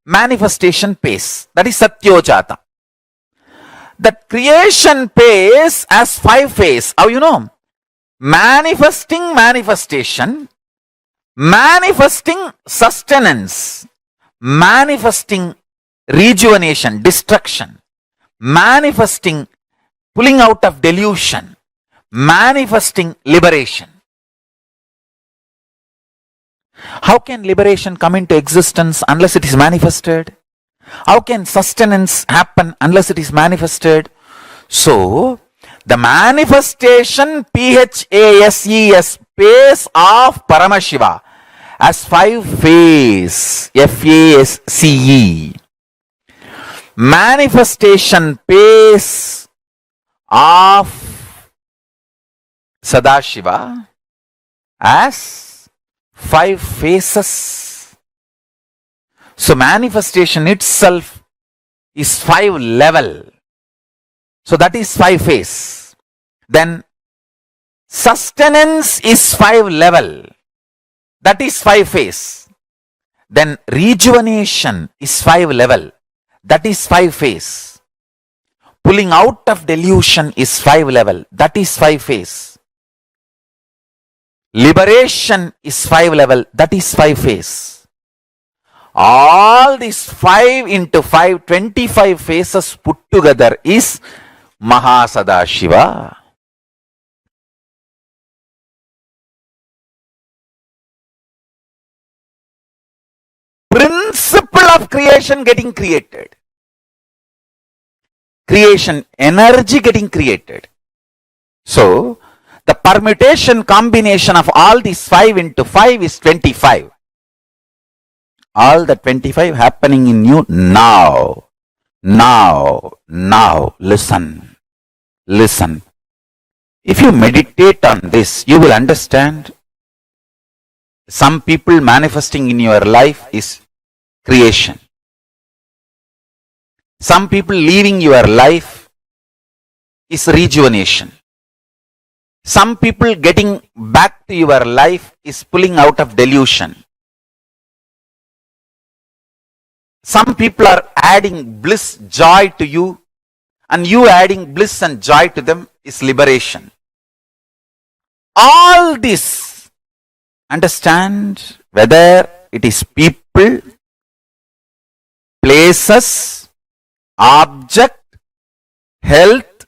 manifestation phase, that is Satyojata. That creation phase has 5 phases. How you know? Manifesting manifestation, manifesting sustenance, manifesting rejuvenation, destruction, manifesting pulling out of delusion, manifesting liberation. How can liberation come into existence unless it is manifested? How can sustenance happen unless it is manifested? So, the manifestation PHASES, phase of Paramashiva, has 5 phases, FASCE. Manifestation phase of Sadashiva has 5 phases. So manifestation itself is 5 level. So that is 5 phase. Then sustenance is 5 level. That is 5 phase. Then rejuvenation is 5 level. That is 5 phase. Pulling out of delusion is 5 level. That is 5 phase. Liberation is 5 level. That is 5 phase. All these 5 into 5, 25 phases put together is Mahasadashiva. Principle of creation getting created. Creation energy getting created. So, the permutation combination of all these 5 into 5 is 25. All the 25 happening in you now. Now. Listen. If you meditate on this, you will understand. Some people manifesting in your life is creation. Some people leaving your life is rejuvenation. Some people getting back to your life is pulling out of delusion. Some people are adding bliss, joy to you, and you adding bliss and joy to them is liberation. All this, understand, whether it is people, places, object, health,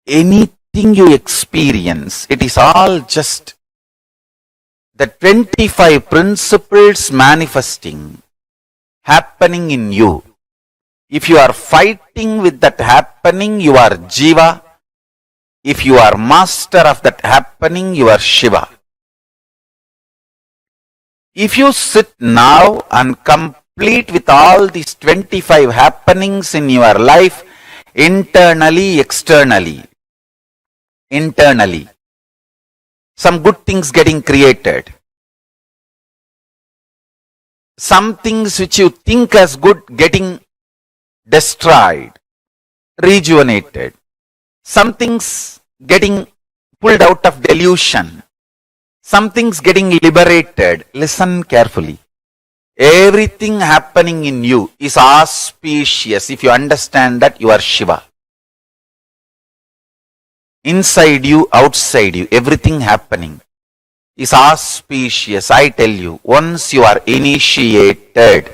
anything you experience, it is all just the 25 principles manifesting, happening in you. If you are fighting with that happening, you are Jiva. If you are master of that happening, you are Shiva. If you sit now and complete with all these 25 happenings in your life, internally, externally, some good things getting created. Some things which you think as good getting destroyed, rejuvenated. Some things getting pulled out of delusion. Some things getting liberated. Listen carefully. Everything happening in you is auspicious. If you understand that, you are Shiva. Inside you, outside you, everything happening is auspicious. I tell you, once you are initiated,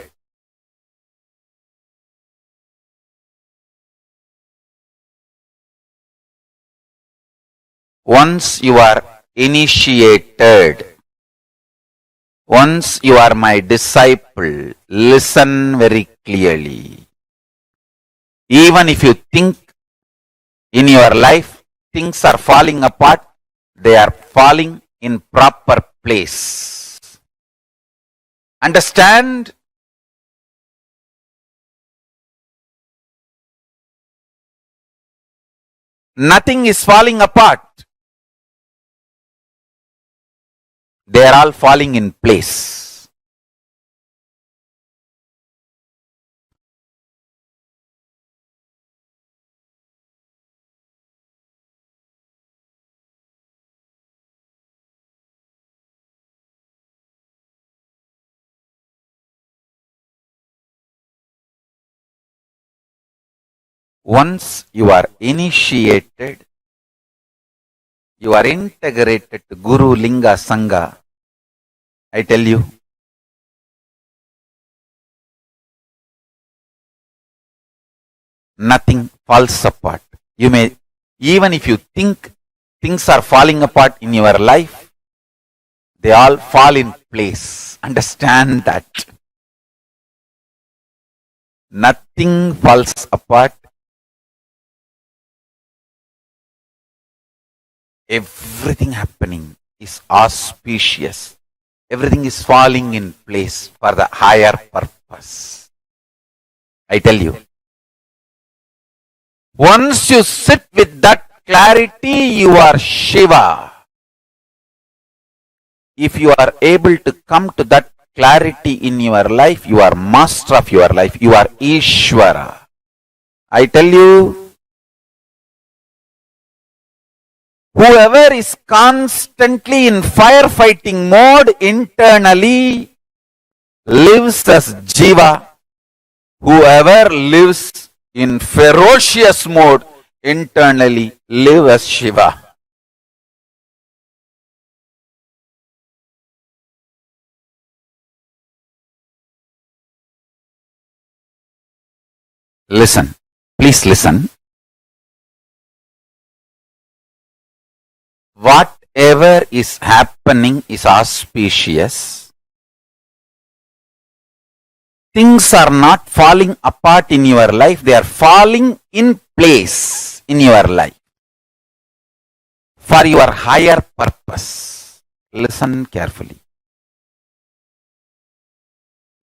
once you are my disciple, listen very clearly. Even if you think in your life things are falling apart, they are falling in proper place. Understand? Nothing is falling apart. They are all falling in place. Once you are initiated, you are integrated to Guru, Linga, Sangha, I tell you, nothing falls apart. You may, even if you think things are falling apart in your life, they all fall in place. Understand that. Nothing falls apart. Everything happening is auspicious. Everything is falling in place for the higher purpose. I tell you. Once you sit with that clarity, you are Shiva. If you are able to come to that clarity in your life, you are master of your life. You are Ishvara. I tell you, whoever is constantly in firefighting mode internally lives as Jiva. Whoever lives in ferocious mode internally lives as Shiva. Listen, please listen. Whatever is happening is auspicious. Things are not falling apart in your life, they are falling in place in your life for your higher purpose. Listen carefully.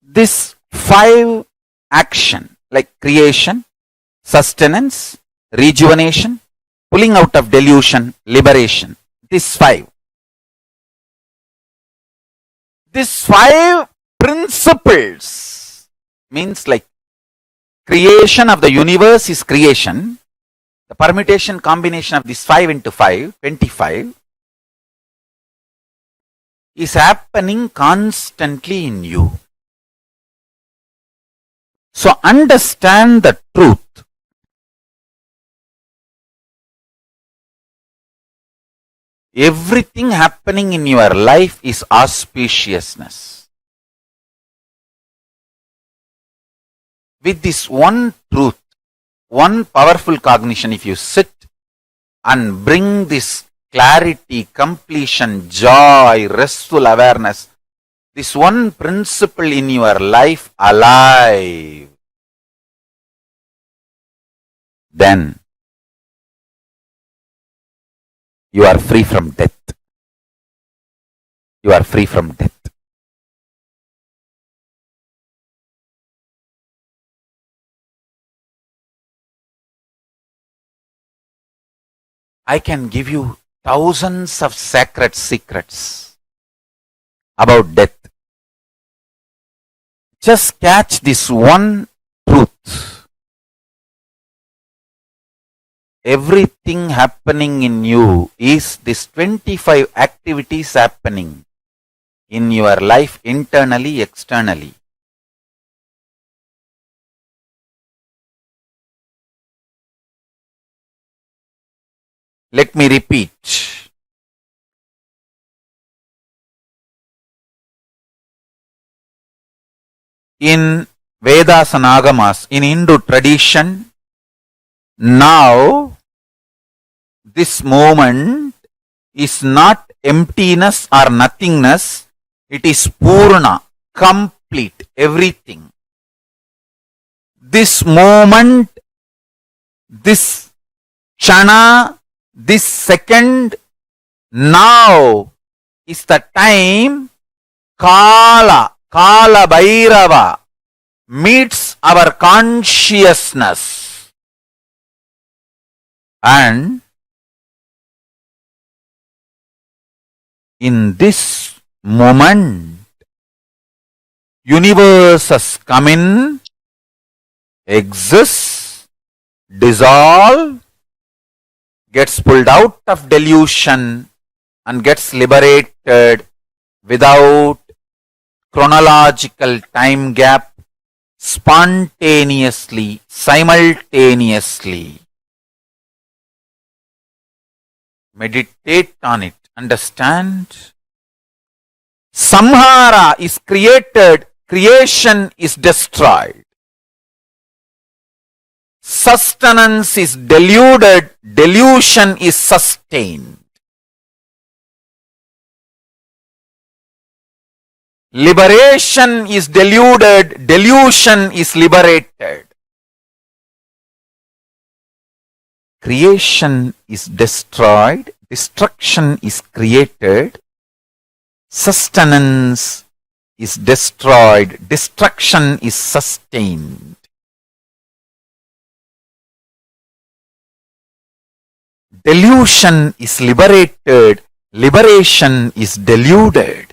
This 5 action like creation, sustenance, rejuvenation, pulling out of delusion, liberation. These 5. These 5 principles means like creation of the universe is creation. The permutation combination of this 5 into 5, 25, is happening constantly in you. So understand the truth. Everything happening in your life is auspiciousness. With this one truth, one powerful cognition, if you sit and bring this clarity, completion, joy, restful awareness, this one principle in your life alive, then you are free from death. You are free from death. I can give you thousands of sacred secrets about death. Just catch this one truth. Everything happening in you is this 25 activities happening in your life internally, externally. Let me repeat. In Vedas and Agamas, in Hindu tradition, now this moment is not emptiness or nothingness, it is Purna, complete, everything. This moment, this Chana, this second, now is the time Kala Bhairava meets our consciousness. And in this moment, universes come in, exists, dissolve, gets pulled out of delusion and gets liberated without chronological time gap, spontaneously, simultaneously. Meditate on it, understand. Samhara is created, creation is destroyed. Sustenance is deluded, delusion is sustained. Liberation is deluded, delusion is liberated. Creation is destroyed, destruction is created. Sustenance is destroyed, destruction is sustained. Delusion is liberated, liberation is deluded.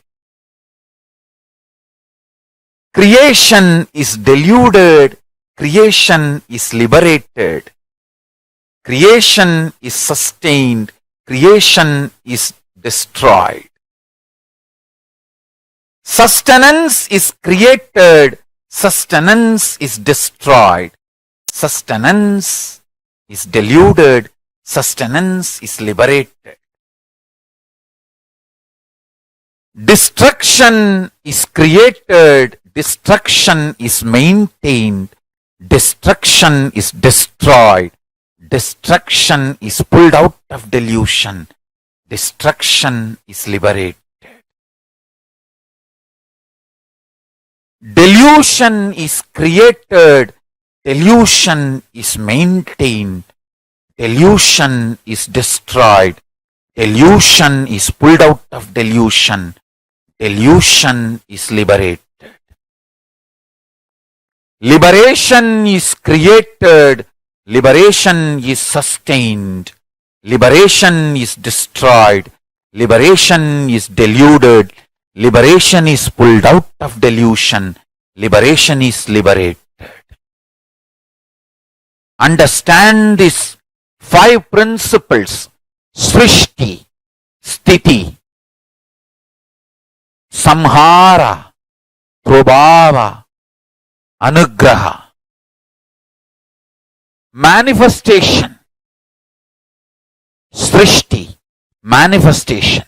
Creation is deluded, creation is liberated. Creation is sustained, creation is destroyed. Sustenance is created, sustenance is destroyed. Sustenance is deluded, sustenance is liberated. Destruction is created, destruction is maintained, destruction is destroyed, destruction is pulled out of delusion, destruction is liberated. Delusion is created, delusion is maintained, delusion is destroyed, delusion is pulled out of delusion, delusion is liberated. Liberation is created, liberation is sustained, liberation is destroyed, liberation is deluded, liberation is pulled out of delusion, liberation is liberated. Understand these 5 principles: Srishti, Sthiti, Samhara, Prabhava, Anugraha. Manifestation. Srishti, manifestation.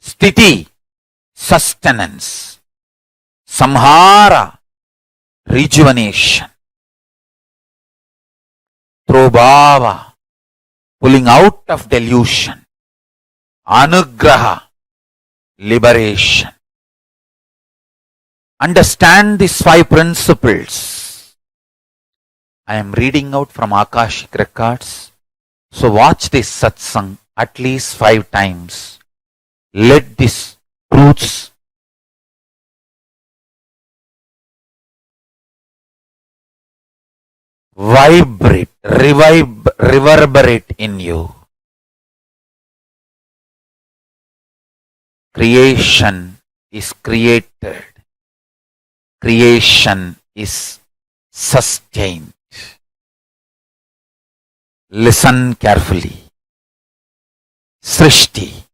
Sthiti, sustenance. Samhara, rejuvenation. Prabhava, pulling out of delusion. Anugraha, liberation. Understand these 5 principles. I am reading out from Akashic records. So watch this satsang at least 5 times. Let these truths vibrate, reverberate in you. Creation is created. Creation is sustained. Listen carefully. Srishti.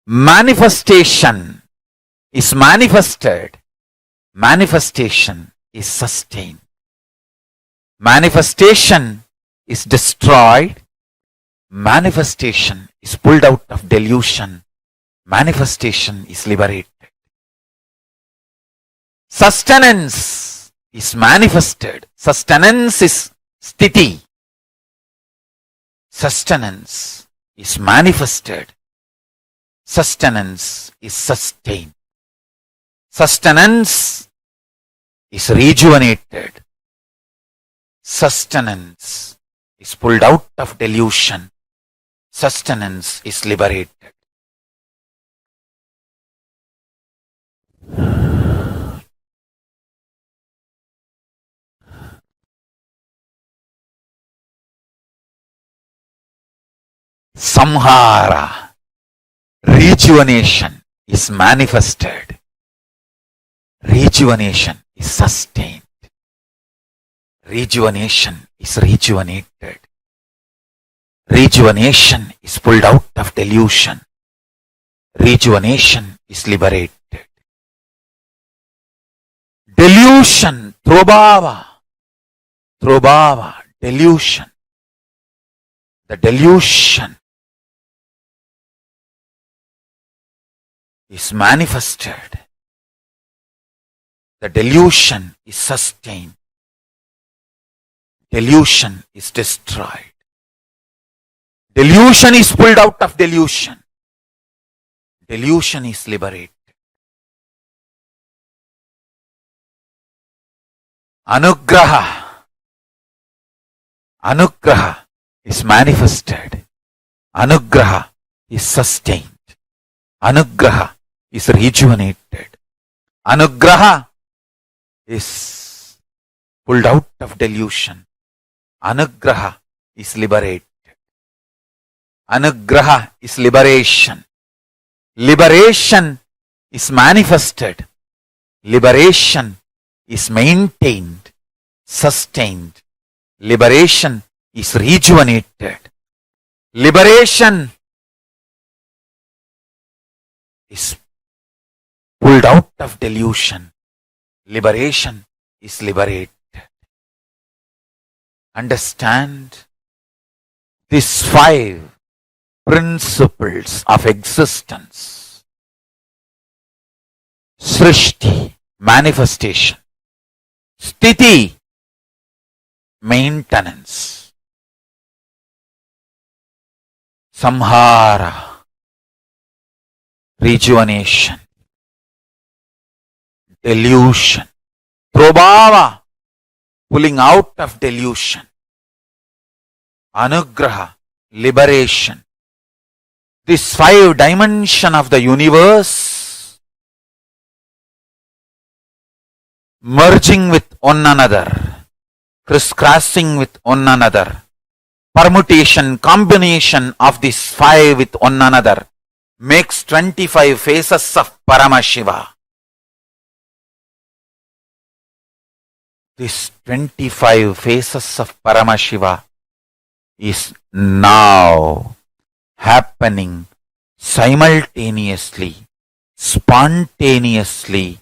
Manifestation is manifested. Manifestation is sustained. Manifestation is destroyed. Manifestation is pulled out of delusion. Manifestation is liberated. Sustenance is manifested. Sustenance is sthiti. Sustenance is manifested. Sustenance is sustained. Sustenance is rejuvenated. Sustenance is pulled out of delusion. Sustenance is liberated. Samhara, Rejuvenation is manifested. Rejuvenation is sustained. Rejuvenation is rejuvenated. Rejuvenation is pulled out of delusion. Rejuvenation is liberated. Delusion, trobhava, delusion. The delusion is manifested. The delusion is sustained. Delusion is destroyed. Delusion is pulled out of delusion. Delusion is liberated. Anugraha. Anugraha is manifested. Anugraha is sustained. Anugraha is rejuvenated. Anugraha is pulled out of delusion. Anugraha is liberated. Anugraha is liberation. Liberation is manifested. Liberation is maintained, sustained. Liberation is rejuvenated. Liberation is pulled out of delusion. Liberation is liberated. Understand these 5 principles of existence. Srishti, manifestation. Sthiti, maintenance. Samhara, rejuvenation. Delusion. Prabhava, pulling out of delusion. Anugraha, liberation. This 5 dimension of the universe merging with one another, crisscrossing with one another, permutation, combination of these 5 with one another makes 25 faces of Paramashiva. This 25 faces of Paramashiva is now happening simultaneously, spontaneously,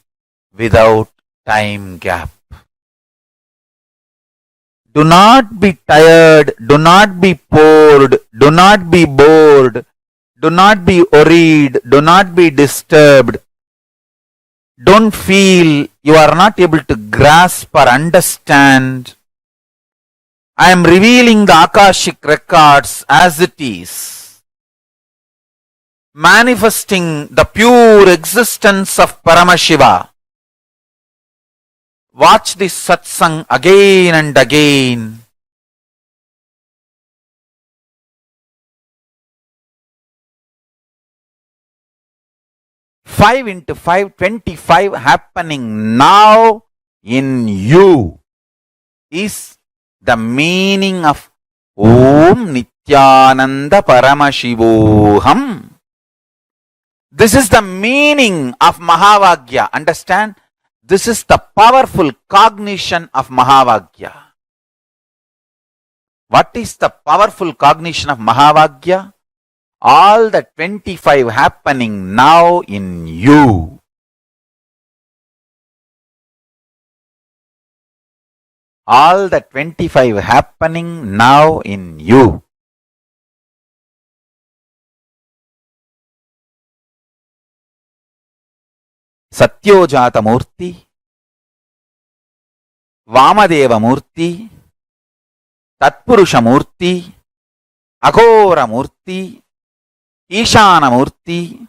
without time gap. Do not be tired, do not be bored, do not be bored, do not be worried, do not be disturbed. Don't feel you are not able to grasp or understand. I am revealing the Akashic records as it is, manifesting the pure existence of Paramashiva. Watch this satsang again and again. Five into 5, 25 happening now in you is the meaning of Om Nithyananda Paramashivoham. This is the meaning of Mahavagya. Understand? This is the powerful cognition of Mahavagya. What is the powerful cognition of Mahavagya? All the 25 happening now in you. All the 25 happening now in you. Satyojata Murti, Vamadeva Murti, Tatpurusha Murti, Aghora Murti, Ishana Murti.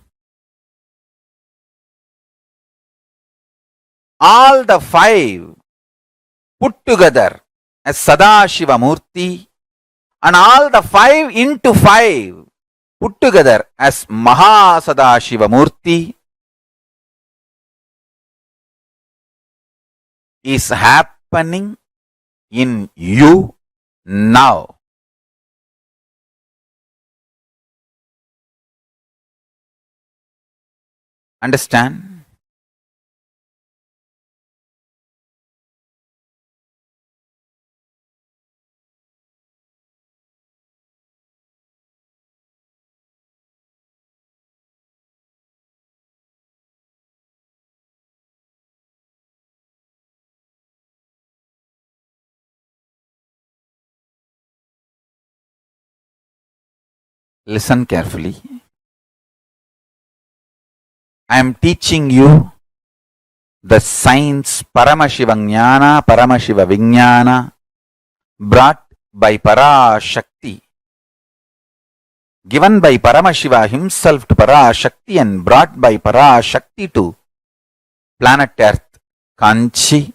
All the 5 put together as Sadashiva Murti, and all the 5 into 5 put together as Mahasadashiva Murti is happening in you now. Understand? Listen carefully. I am teaching you the science Paramashiva Jnana, Paramashiva Vijnana, brought by Parashakti, given by Paramashiva himself to Parashakti and brought by Parashakti to planet Earth, Kanchi.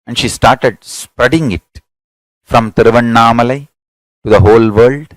And she started spreading it from Tiruvannamalai to the whole world.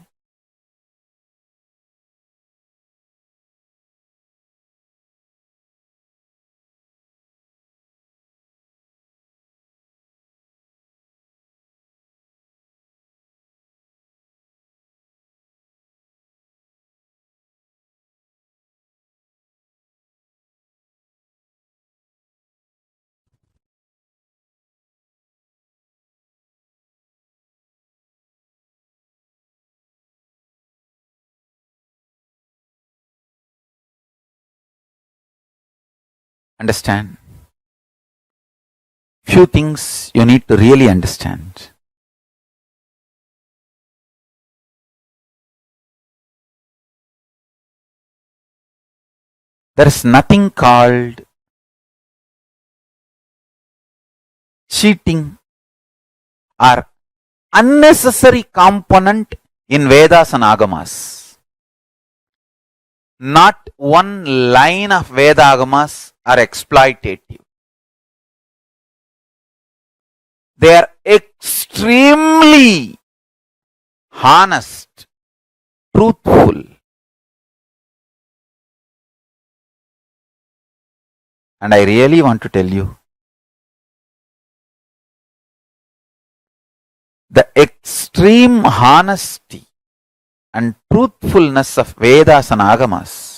Understand? Few things you need to really understand. There is nothing called cheating or unnecessary component in Vedas and Agamas. Not one line of Veda Agamas are exploitative. They are extremely honest, truthful. And I really want to tell you, the extreme honesty and truthfulness of Vedas and Agamas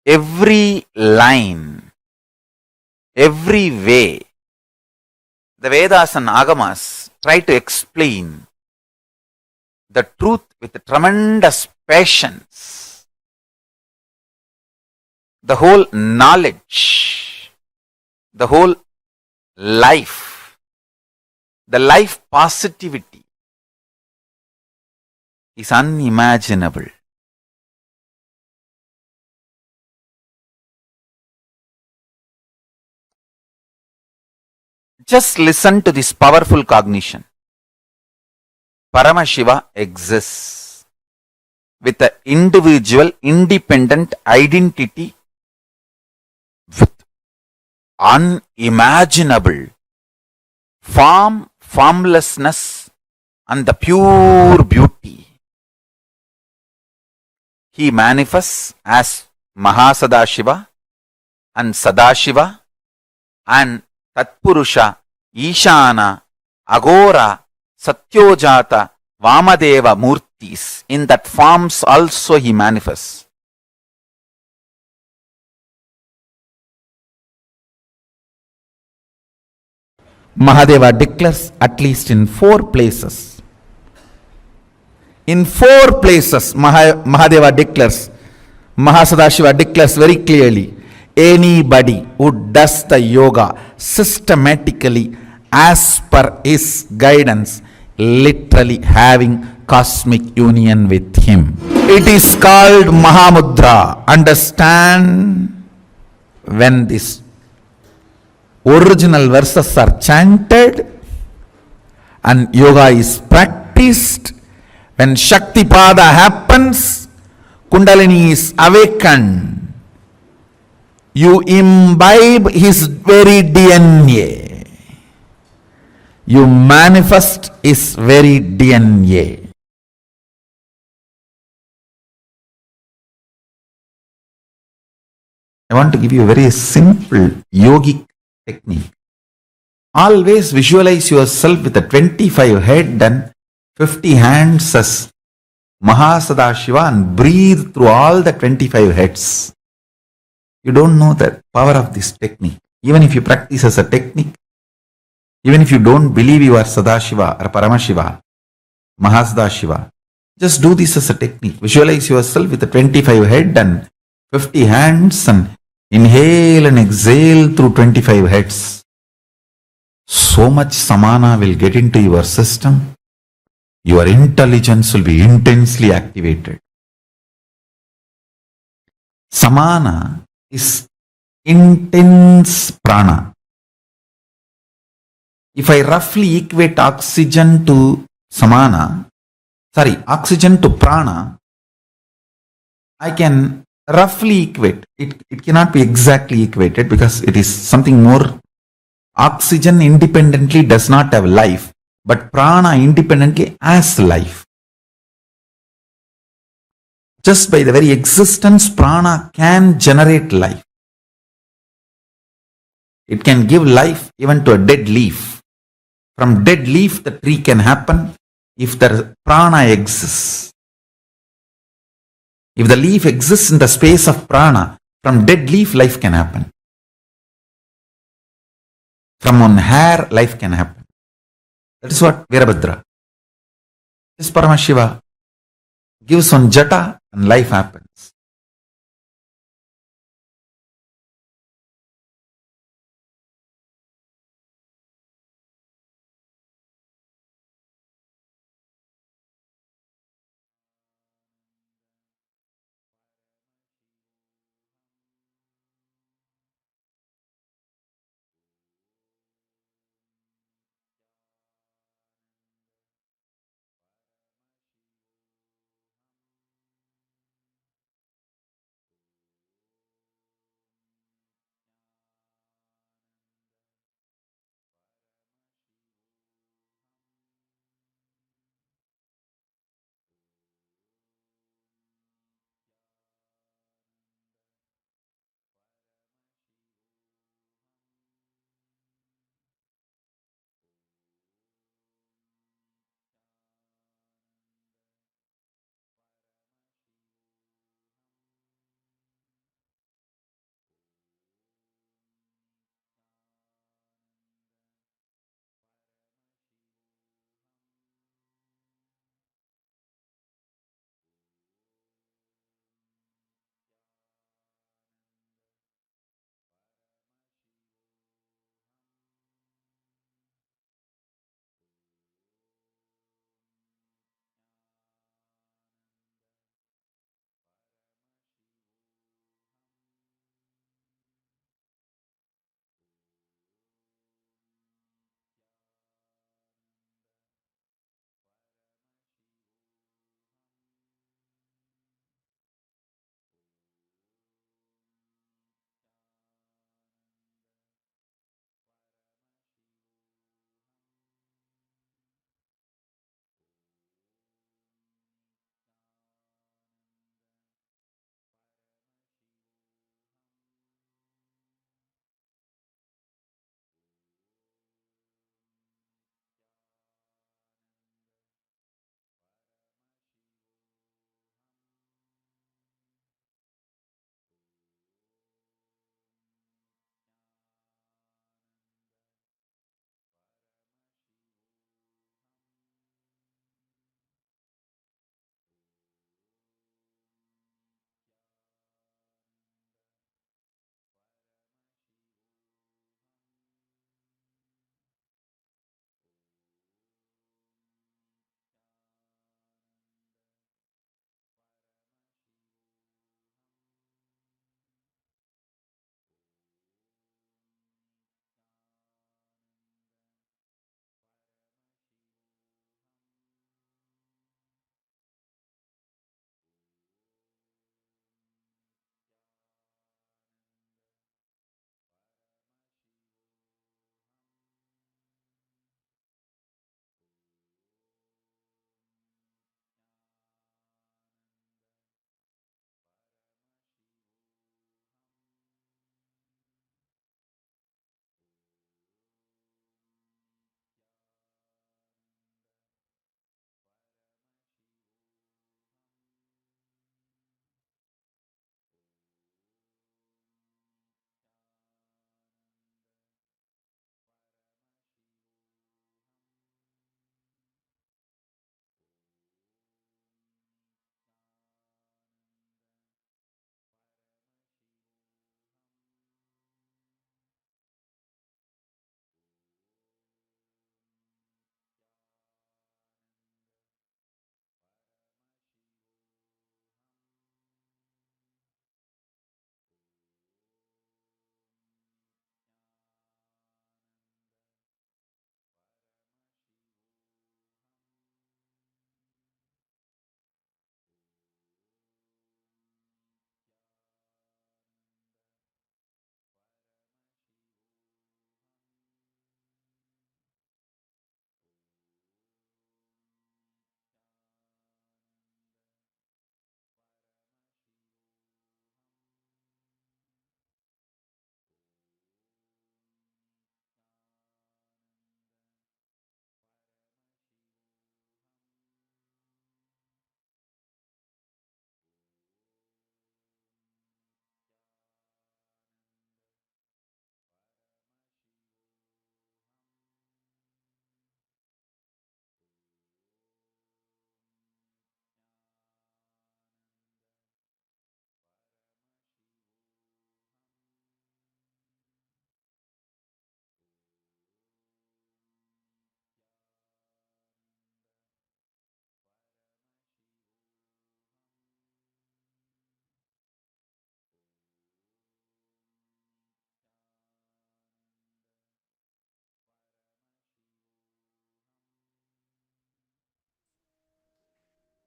every line, every way, the Vedas and Agamas try to explain the truth with tremendous patience. The whole knowledge, the whole life, the life positivity is unimaginable. Just listen to this powerful cognition. Paramashiva exists with an individual, independent identity with unimaginable form, formlessness, and the pure beauty. He manifests as Mahasadashiva and Sadashiva and Tatpurusha, Ishana, Agora, Satyojata, Vamadeva Murtis. In that forms also he manifests. Mahadeva declares at least in 4 places. In 4 places, Mahadeva declares, Mahasadashiva declares very clearly, anybody who does the yoga systematically as per his guidance, literally having cosmic union with him. It is called Mahamudra. Understand? When these original verses are chanted and yoga is practiced, when Shaktipada happens, Kundalini is awakened. You imbibe his very DNA. You manifest his very DNA. I want to give you a very simple yogic technique. Always visualize yourself with a 25 head and 50 hands as Sadashiva and breathe through all the 25 heads. You don't know the power of this technique. Even if you practice as a technique, even if you don't believe you are Sadashiva or Paramashiva, Sadashiva, just do this as a technique. Visualize yourself with a 25 head and 50 hands and inhale and exhale through 25 heads. So much samana will get into your system. Your intelligence will be intensely activated. Samana is intense prana. If I roughly equate oxygen to oxygen to prana, I can roughly equate. It cannot be exactly equated because it is something more. Oxygen independently does not have life, but prana independently has life. Just by the very existence, prana can generate life. It can give life even to a dead leaf. From dead leaf, the tree can happen if the prana exists. If the leaf exists in the space of prana, from dead leaf, life can happen. From one hair, life can happen. That is what Virabhadra. This Paramashiva gives one jata and life happens.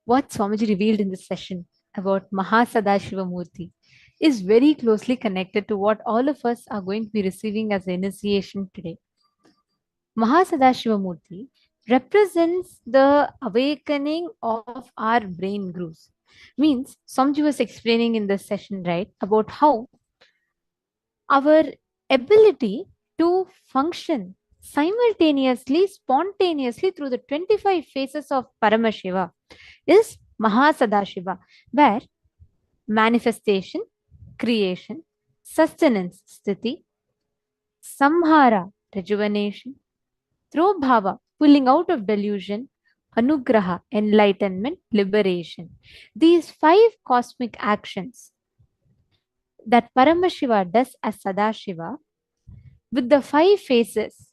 What Swamiji revealed in this session about Mahasadashiva Murti is very closely connected to what all of us are going to be receiving as initiation today. Mahasadashiva Murti represents the awakening of our brain grooves. Means, Swamiji was explaining in this session, right, about how our ability to function simultaneously, spontaneously through the 25 phases of Paramashiva is Mahasadashiva, where manifestation, creation, sustenance, sthiti, samhara, rejuvenation, throbhava, pulling out of delusion, anugraha, enlightenment, liberation. These 5 cosmic actions that Paramashiva does as Sadashiva with the 5 phases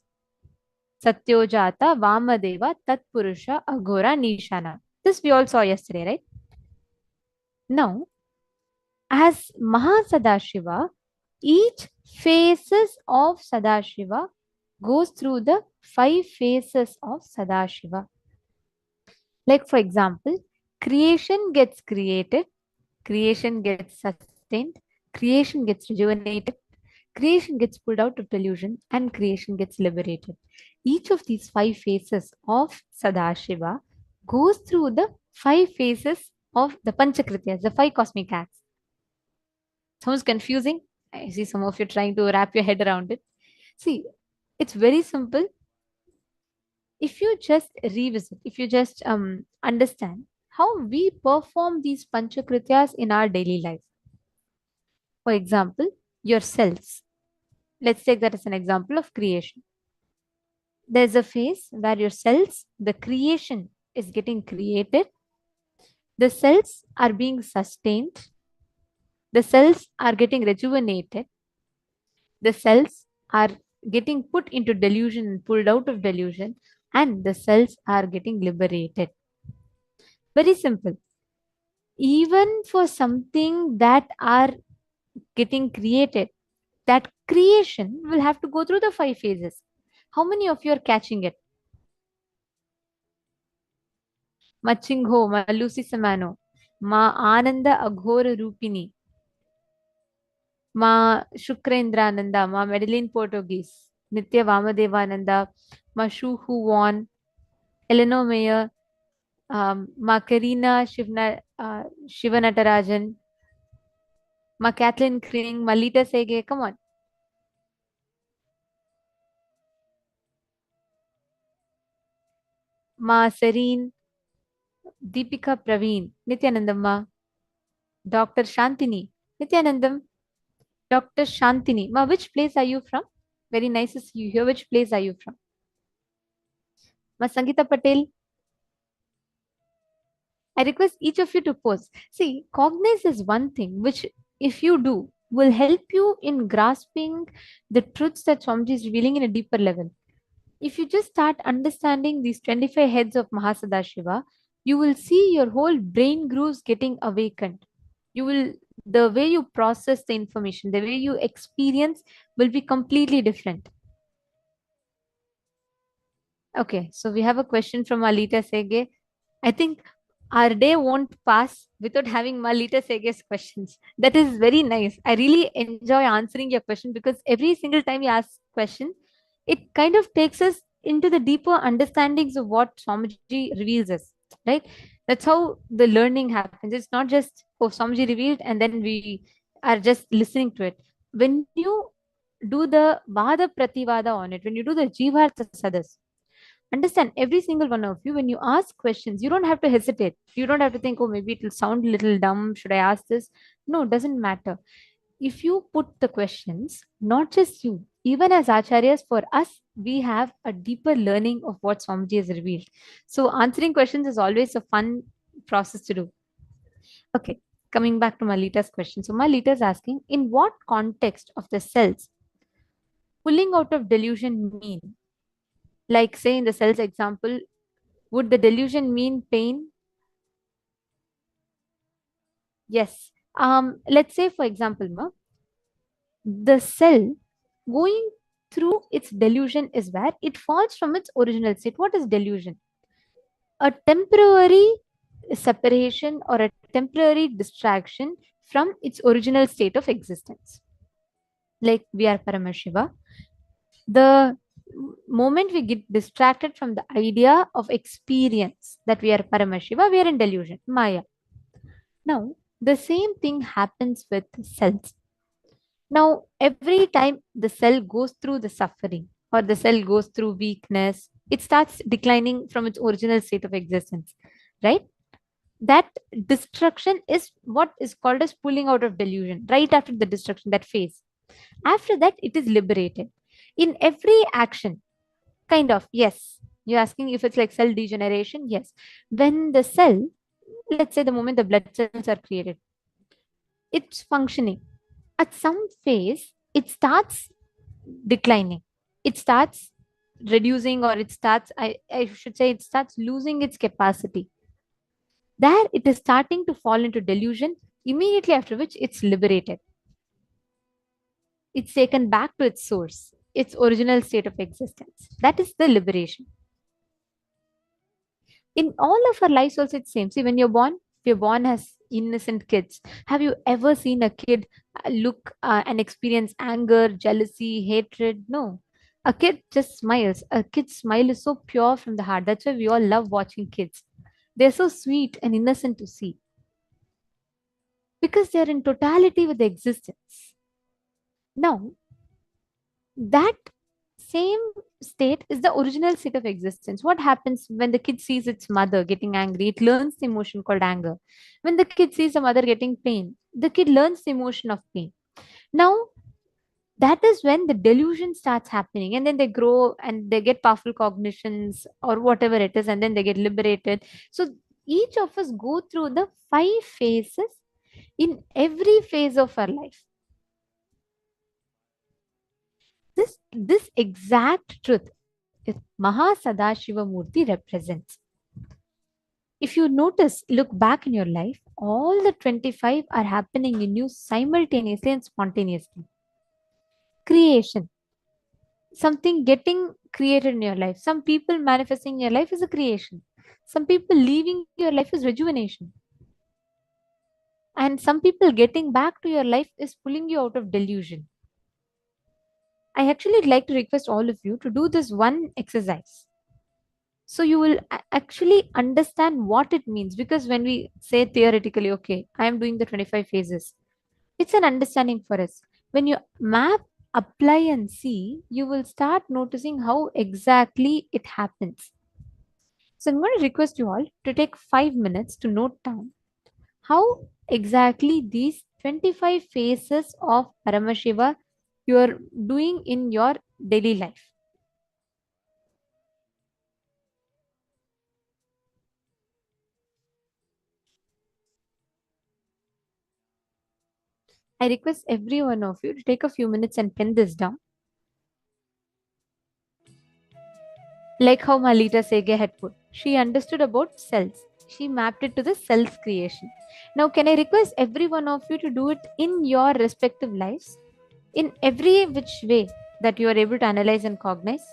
Satyojata, Vamadeva, Tatpurusha, Aghora, Nishana. This we all saw yesterday, right? Now, as Mahasadashiva, each phases of Sadashiva goes through the 5 phases of Sadashiva. Like, for example, creation gets created, creation gets sustained, creation gets rejuvenated, creation gets pulled out of delusion, and creation gets liberated. Each of these 5 phases of Sadashiva goes through the 5 phases of the Panchakrityas, the 5 cosmic acts. Sounds confusing? I see some of you trying to wrap your head around it. See, it's very simple. If you just revisit, if you just understand how we perform these Panchakrityas in our daily life. For example, your cells. Let's take that as an example of creation. There's a phase where your cells, the creation is getting created. The cells are being sustained. The cells are getting rejuvenated. The cells are getting put into delusion and pulled out of delusion. And the cells are getting liberated. Very simple. Even for something that are getting created, that creation will have to go through the 5 phases. How many of you are catching it? Machingho, Ma Lucy Samano, Ma Ananda Aghora Rupini, Ma Shukrendrananda, Ma Madeline Portuguese, Nitya Vamadevananda, Ma Shu Hu Won, Eleanor Mayer, Ma Karina Shivanatarajan, Ma Kathleen Kring, Ma Lita Sege, come on. Ma Serene, Deepika Praveen, Nityanandamma, Dr. Shantini, Nityanandam, Dr. Shantini. Ma, which place are you from? Very nice to see you here. Which place are you from? Ma, Sangeeta Patel. I request each of you to pose. See, cognize is one thing which, if you do, will help you in grasping the truths that Swamiji is revealing in a deeper level. If you just start understanding these 25 heads of Mahasadashiva, you will see your whole brain grooves getting awakened. You will, the way you process the information, the way you experience will be completely different. Okay, so we have a question from Alita Sege. I think our day won't pass without having Malita Sege's questions. That is very nice. I really enjoy answering your question because every single time you ask question, it kind of takes us into the deeper understandings of what Swamiji reveals us, right? That's how the learning happens. It's not just, oh, Swamiji revealed and then we are just listening to it. When you do the Vada Prativada on it, when you do the Jivartha Sadas, understand every single one of you, when you ask questions, you don't have to hesitate. You don't have to think, oh, maybe it will sound a little dumb. Should I ask this? No, it doesn't matter. If you put the questions, not just you, even as acharyas, for us, we have a deeper learning of what Swamiji has revealed. So answering questions is always a fun process to do. Okay, coming back to Malita's question. So Malita is asking, in what context of the cells pulling out of delusion mean? Like say in the cells example, would the delusion mean pain? Yes. Let's say, for example, the cell going through its delusion is where it falls from its original state. What is delusion? A temporary separation or a temporary distraction from its original state of existence. Like we are Paramashiva, the moment we get distracted from the idea of experience that we are Paramashiva, we are in delusion, Maya. Now, the same thing happens with cells. Now, every time the cell goes through the suffering or the cell goes through weakness, it starts declining from its original state of existence, right? That destruction is what is called as pulling out of delusion. Right after the destruction, that phase, after that it is liberated. In every action, kind of, yes, you're asking if it's like cell degeneration. Yes, when the cell, let's say the moment the blood cells are created, it's functioning. At some phase it starts declining, it starts reducing, or it starts, I should say, it starts losing its capacity. There it is starting to fall into delusion, immediately after which it's liberated. It's taken back to its source, its original state of existence. That is the liberation. In all of our lives also it's same. See, when you're born, if you're born as innocent kids, have you ever seen a kid look and experience anger, jealousy, hatred? No. A kid just smiles. A kid's smile is so pure from the heart. That's why we all love watching kids. They're so sweet and innocent to see because they're in totality with the existence. Now, that same state is the original state of existence. What happens when the kid sees its mother getting angry? It learns the emotion called anger. When the kid sees the mother getting pain, the kid learns the emotion of pain. Now, that is when the delusion starts happening, and then they grow and they get powerful cognitions or whatever it is, and then they get liberated. So each of us go through the 5 phases in every phase of our life. This exact truth is Maha Sadashiva Murti represents. If you notice, look back in your life, all the 25 are happening in you simultaneously and spontaneously. Creation, something getting created in your life. Some people manifesting in your life is a creation. Some people leaving your life is rejuvenation. And some people getting back to your life is pulling you out of delusion. I actually like to request all of you to do this one exercise. So you will actually understand what it means, because when we say theoretically, okay, I am doing the 25 phases, it's an understanding for us. When you map, apply and see, you will start noticing how exactly it happens. So I'm going to request you all to take 5 minutes to note down how exactly these 25 phases of Paramashiva you are doing in your daily life. I request every one of you to take a few minutes and pen this down. Like how Malita Sege had put, she understood about cells. She mapped it to the self creation. Now, can I request every one of you to do it in your respective lives, in every which way that you are able to analyze and cognize?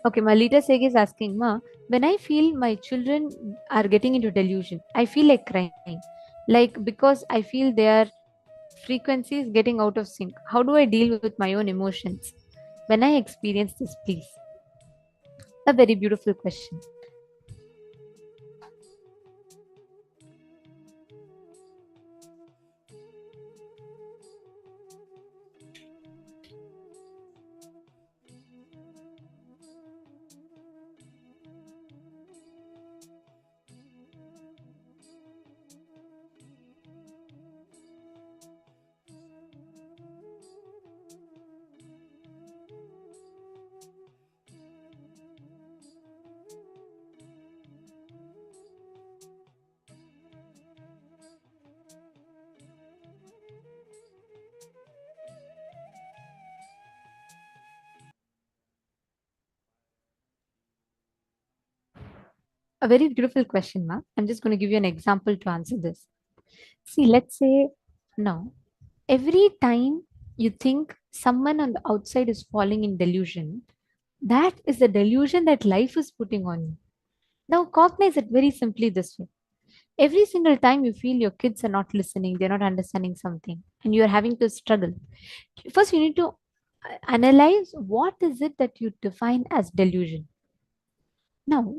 Okay, Malita Sege is asking, Ma, when I feel my children are getting into delusion, I feel like crying. Like, because I feel their frequency is getting out of sync. How do I deal with my own emotions when I experience this, please? A very beautiful question. A very beautiful question, ma'am. I'm just going to give you an example to answer this. See, let's say now, every time you think someone on the outside is falling in delusion, That is the delusion that life is putting on you. Now, cognize it very simply this way. Every single time you feel your kids are not listening, they're not understanding something, and you're having to struggle, first you need to analyze what is it that you define as delusion. Now,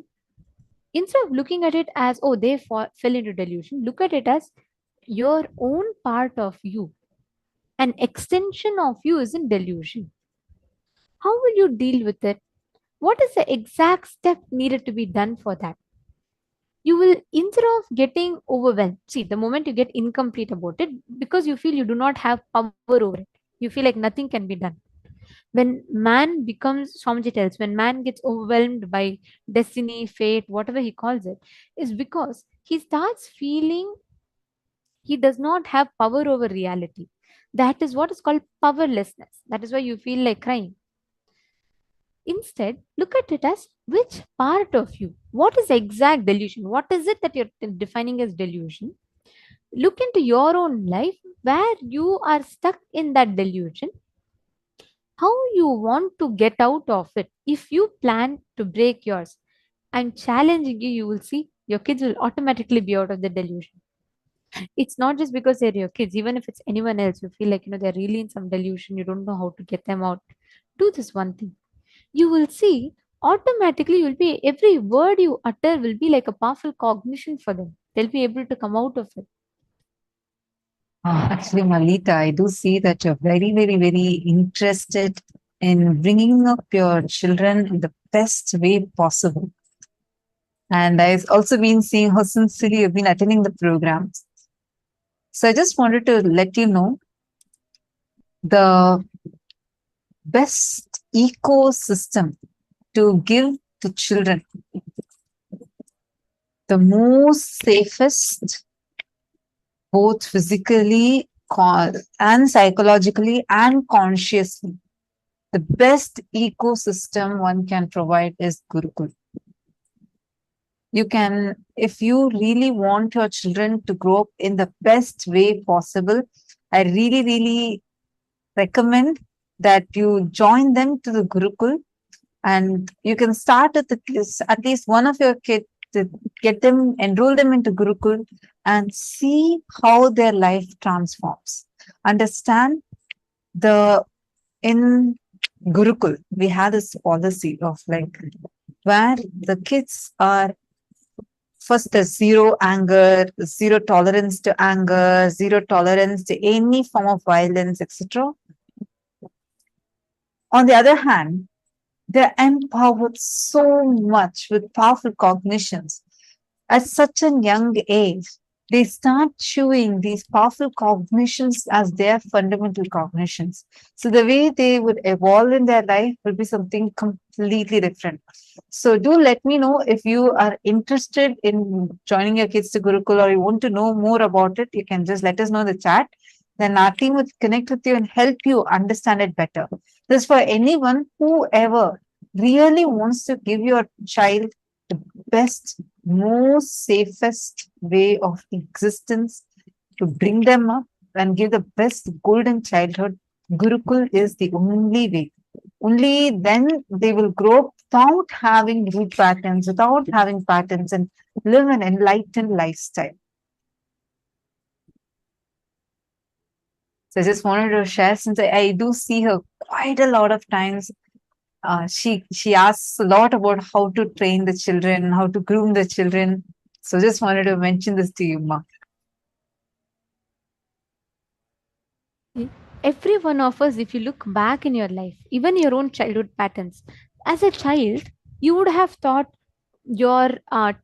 instead of looking at it as, oh, they fell into delusion, look at it as your own part of you. An extension of you is in delusion. How will you deal with it? What is the exact step needed to be done for that? You will, instead of getting overwhelmed, see, the moment you get incomplete about it, because you feel you do not have power over it, you feel like nothing can be done. When man becomes, Swamiji tells, when man gets overwhelmed by destiny, fate, whatever he calls it, is because he starts feeling he does not have power over reality. That is what is called powerlessness. That is why you feel like crying. Instead, look at it as which part of you? What is the exact delusion? What is it that you're defining as delusion? Look into your own life where you are stuck in that delusion. How you want to get out of it? If you plan to break yours, I'm challenging you, you will see your kids will automatically be out of the delusion. It's not just because they're your kids, even if it's anyone else, you feel like they're really in some delusion, you don't know how to get them out. Do this one thing. You will see automatically you'll be every word you utter will be like a powerful cognition for them. They'll be able to come out of it. Actually, Malita, I do see that you're very, very, very interested in bringing up your children in the best way possible. And I've also been seeing how sincerely you've been attending the programs. So I just wanted to let you know the best ecosystem to give to children, the most safest, both physically and psychologically and consciously. The best ecosystem one can provide is Gurukul. You can, if you really want your children to grow up in the best way possible, I really, really recommend that you join them to the Gurukul, and you can start at least one of your kids to get them, enroll them into Gurukul and see how their life transforms. Understand in Gurukul, we have this policy of like where the kids are first there's zero anger, zero tolerance to anger, zero tolerance to any form of violence, etc. On the other hand, they're empowered so much with powerful cognitions. At such a young age, they start chewing these powerful cognitions as their fundamental cognitions. So the way they would evolve in their life will be something completely different. So do let me know if you are interested in joining your kids to Gurukul or you want to know more about it. You can just let us know in the chat. Then our team will connect with you and help you understand it better. This is for anyone, whoever really wants to give your child the best, most safest way of existence to bring them up and give the best golden childhood. Gurukul is the only way. Only then they will grow up without having root patterns, without having patterns, and live an enlightened lifestyle. So I just wanted to share, since I do see her quite a lot of times. She asks a lot about how to train the children, how to groom the children. So just wanted to mention this to you, Ma. Every one of us, if you look back in your life, even your own childhood patterns, as a child, you would have thought your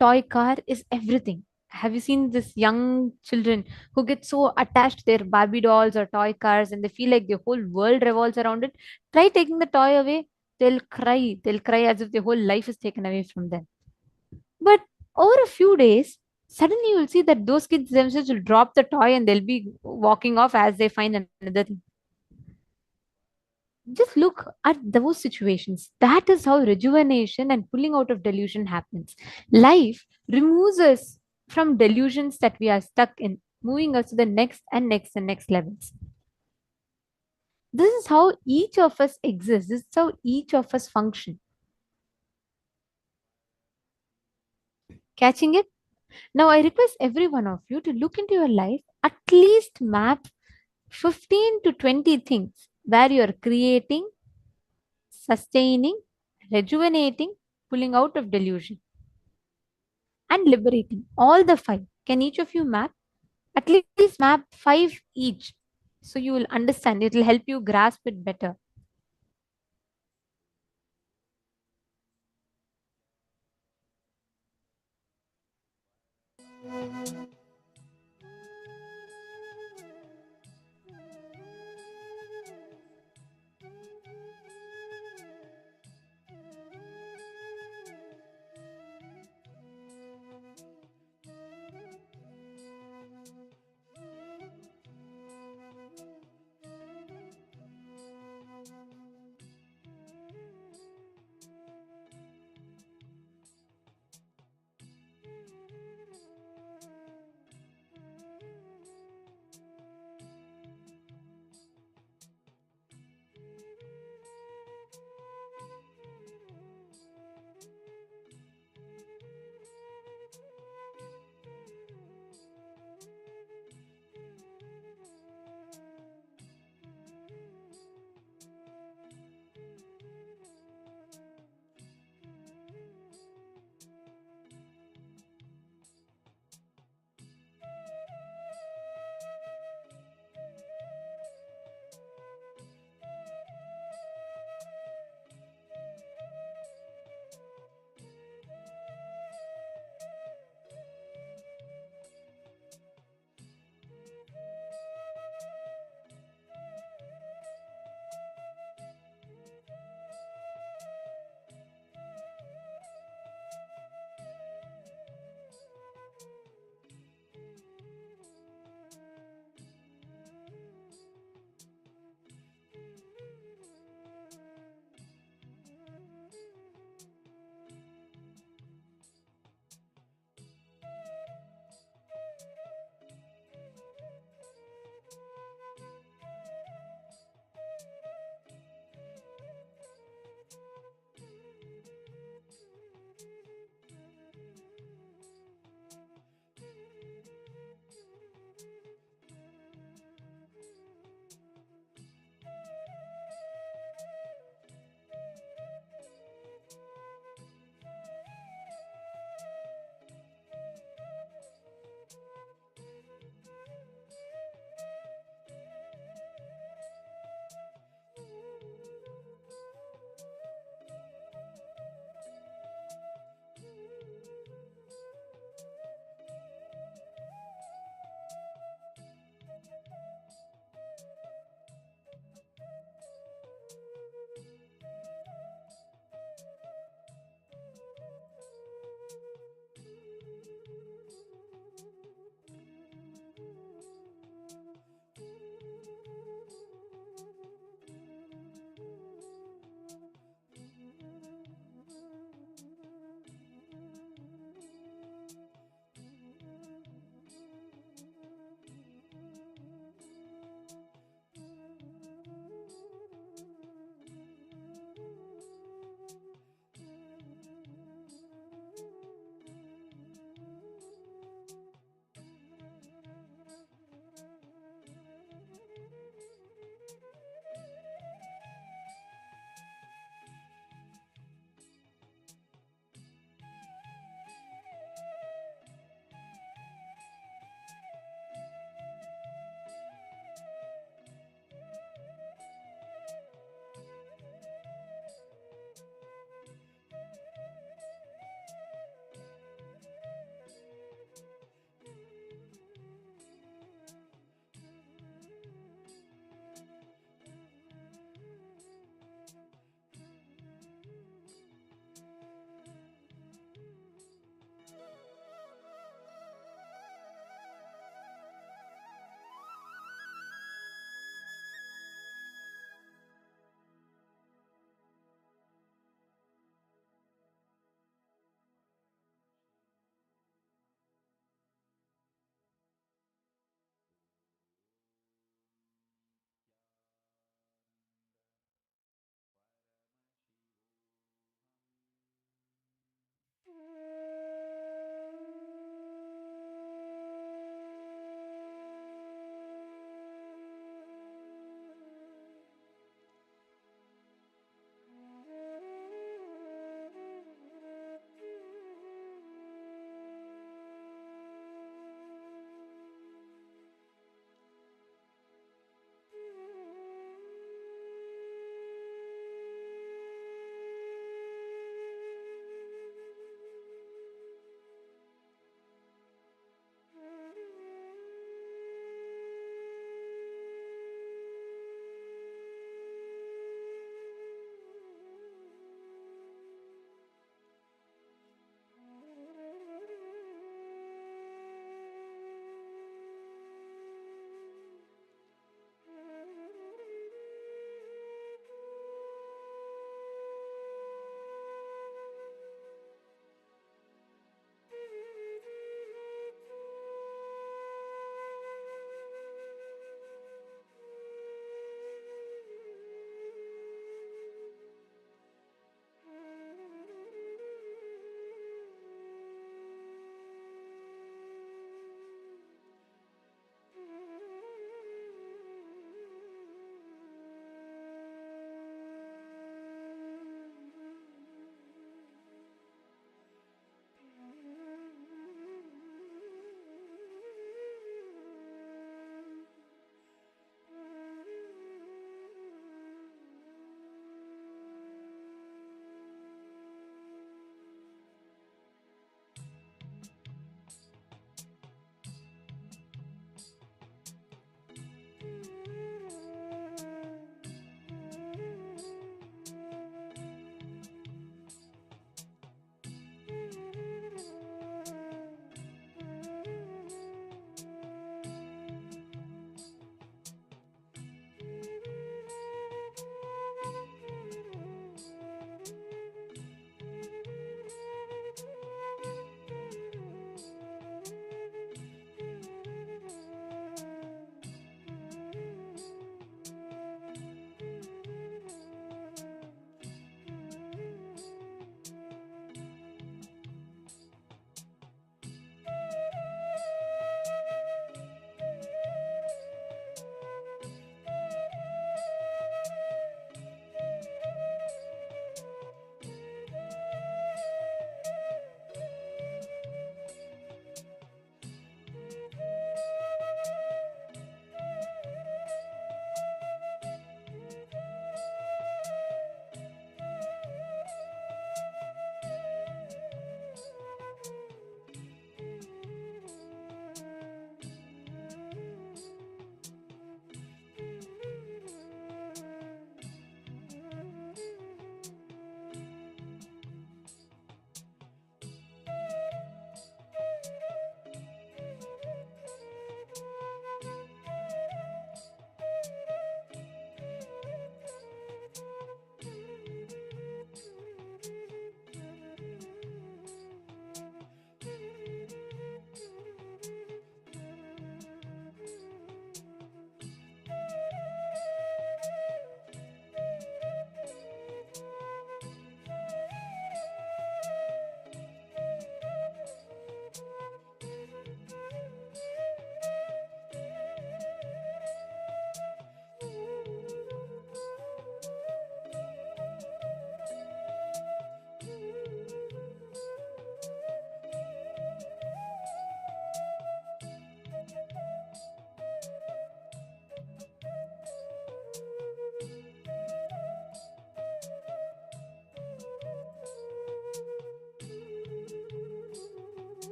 toy car is everything. Have you seen this young children who get so attached to their Barbie dolls or toy cars and they feel like the whole world revolves around it? Try taking the toy away, they'll cry. They'll cry as if their whole life is taken away from them. But over a few days, suddenly you'll see that those kids themselves will drop the toy and they'll be walking off as they find another thing. Just look at those situations. That is how rejuvenation and pulling out of delusion happens. Life removes us from delusions that we are stuck in, moving us to the next and next and next levels. This is how each of us exists. This is how each of us function. Catching it? Now, I request every one of you to look into your life, at least map 15 to 20 things where you are creating, sustaining, rejuvenating, pulling out of delusion, and liberating. All the five. Can each of you map? At least map five each. So you will understand. It will help you grasp it better.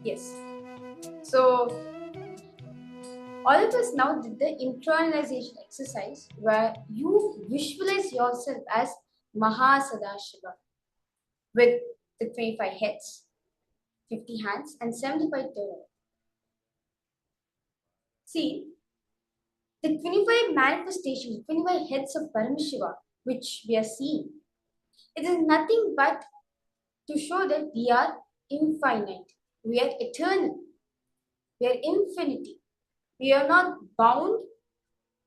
Yes. So all of us now did the internalization exercise where you visualize yourself as Sadashiva with the 25 heads, 50 hands, and 75 toes. See, the 25 manifestations, 25 heads of Paramashiva, which we are seeing, it is nothing but to show that we are infinite, we are eternal, we are infinity. We are not bound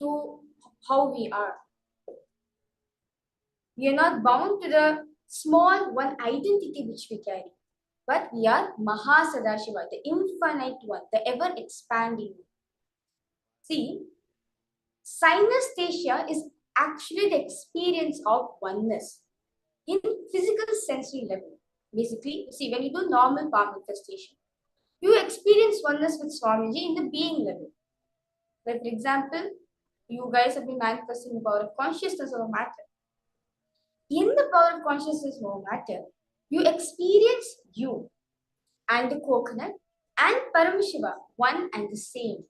to how we are. We are not bound to the small one identity which we carry, but we are Sadashiva, the infinite one, the ever expanding one. See, synesthesia is actually the experience of oneness in physical sensory level. Basically, see, when you do normal palm manifestation, you experience oneness with Swamiji in the being level. Like, for example, you guys have been manifesting the power of consciousness over matter. In the power of consciousness over matter, you experience you and the coconut and Paramashiva, one and the same.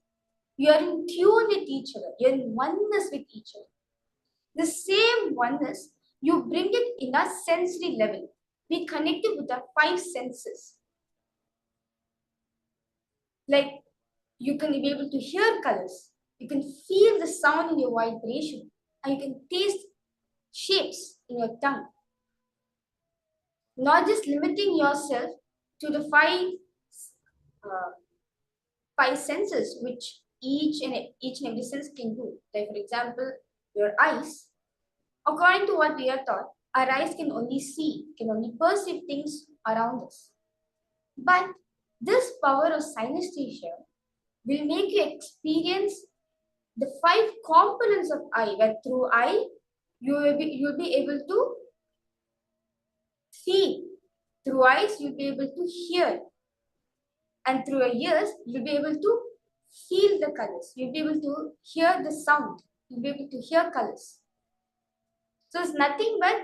You are in tune with each other. You are in oneness with each other. The same oneness, you bring it in a sensory level. We connect it with our 5 senses. Like, you can be able to hear colors. You can feel the sound in your vibration. And you can taste shapes in your tongue. Not just limiting yourself to the 5 senses, which each and every sense can do. Like, for example, your eyes. According to what we are taught, our eyes can only see, can only perceive things around us. But this power of synesthesia will make you experience the 5 components of eye, where through eye you'll be able to see, through eyes you'll be able to hear, and through your ears you'll be able to feel the colors, you'll be able to hear the sound, you'll be able to hear colors. So it's nothing but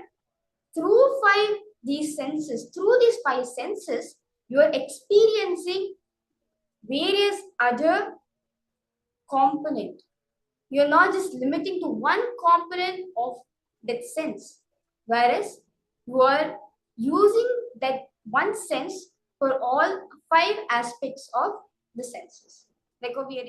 through these 5 senses, you are experiencing various other component. You're not just limiting to one component of that sense, whereas you are using that one sense for all 5 aspects of the senses. Like we are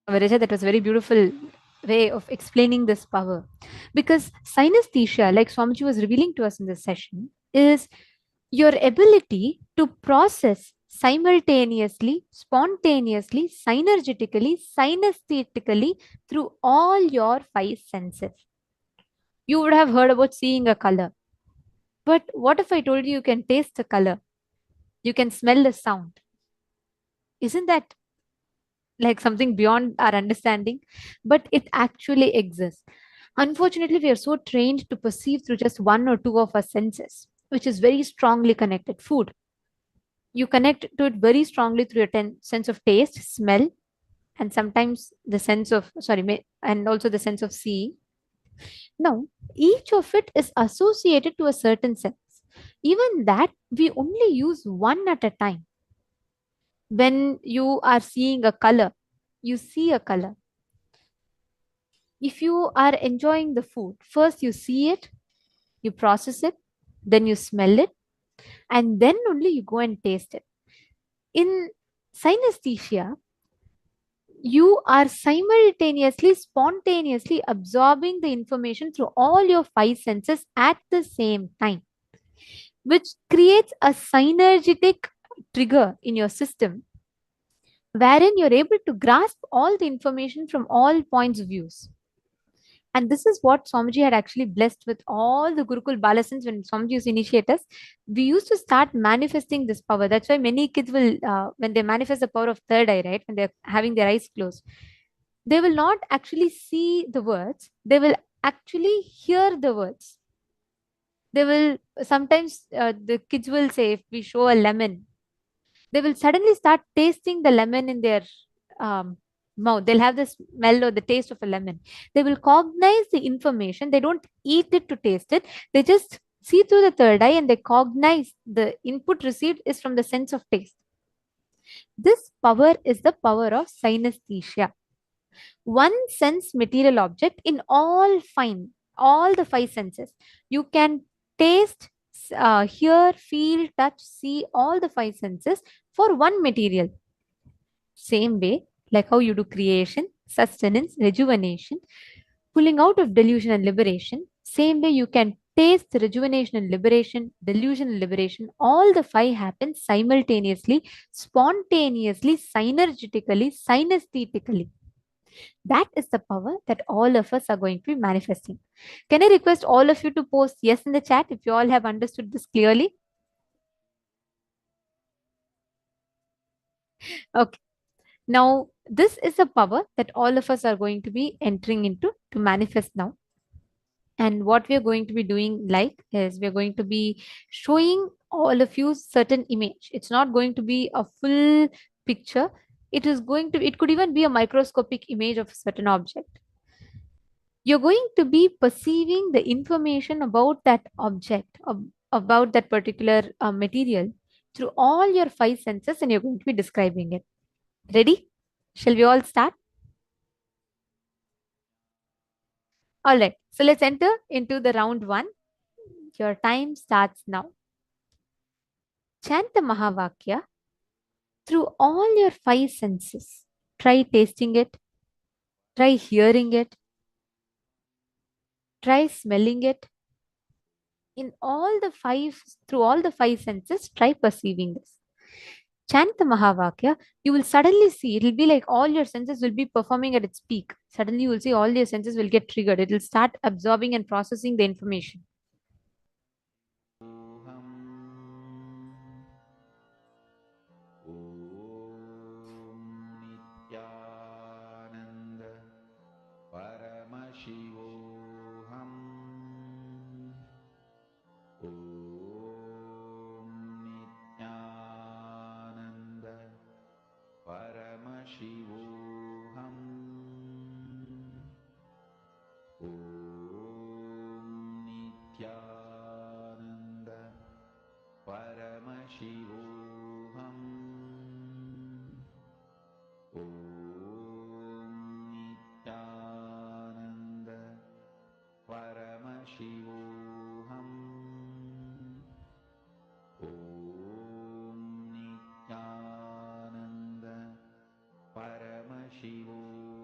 Vareja, that was a very beautiful way of explaining this power. Because synesthesia, like Swamiji was revealing to us in this session, is your ability to process simultaneously, spontaneously, synergetically, synesthetically through all your five senses. You would have heard about seeing a color. But what if I told you can taste the color? You can smell the sound. Isn't that like something beyond our understanding? But it actually exists. Unfortunately, we are so trained to perceive through just one or two of our senses, which is very strongly connected. Food, you connect to it very strongly through your sense of taste, smell, and sometimes the sense of, and also the sense of seeing. Now, each of it is associated to a certain sense. Even that, we only use one at a time. When you are seeing a color, you see a color. If you are enjoying the food, first you see it, you process it, then you smell it, and then only you go and taste it. In synesthesia, you are simultaneously, spontaneously absorbing the information through all your five senses at the same time, which creates a synergetic trigger in your system wherein you're able to grasp all the information from all points of views. And this is what Swamiji had actually blessed with all the Gurukul Balasans when Swamiji used to initiate us. We used to start manifesting this power. That's why many kids will, when they manifest the power of third eye, right, when they're having their eyes closed, they will not actually see the words, they will actually hear the words. They will sometimes, the kids will say, if we show a lemon, they will suddenly start tasting the lemon in their mouth. They'll have the smell or the taste of a lemon. They will cognize the information. They don't eat it to taste it. They just see through the third eye and they cognize the input received is from the sense of taste. This power is the power of synesthesia. One sense material object in all the five senses. You can taste, hear, feel, touch, see, all the five senses for one material. Same way, like how you do creation, sustenance, rejuvenation, pulling out of delusion and liberation. Same way you can taste rejuvenation and liberation, delusion and liberation. All the five happen simultaneously, spontaneously, synergetically, synesthetically. That is the power that all of us are going to be manifesting. Can I request all of you to post yes in the chat if you all have understood this clearly? Okay. Now, this is a power that all of us are going to be entering into to manifest now. And what we are going to be doing is we are going to be showing all of you certain image. It's not going to be a full picture. It could even be a microscopic image of a certain object. You're going to be perceiving the information about that object, about that particular material through all your five senses, and you're going to be describing it. Ready? Shall we all start? All right. So let's enter into the round one. Your time starts now. Chant the Mahavakya through all your five senses. Try tasting it. Try hearing it. Try smelling it. Through all the five senses, try perceiving this. Chant the Mahavakya, you will suddenly see, it will be like all your senses will be performing at its peak. Suddenly you will see all your senses will get triggered. It will start absorbing and processing the information. Nithyananda Paramashivoham Nithyananda Paramashivoham Nithyananda Paramashivoham Nithyananda Paramashivoham Nithyananda Paramashivoham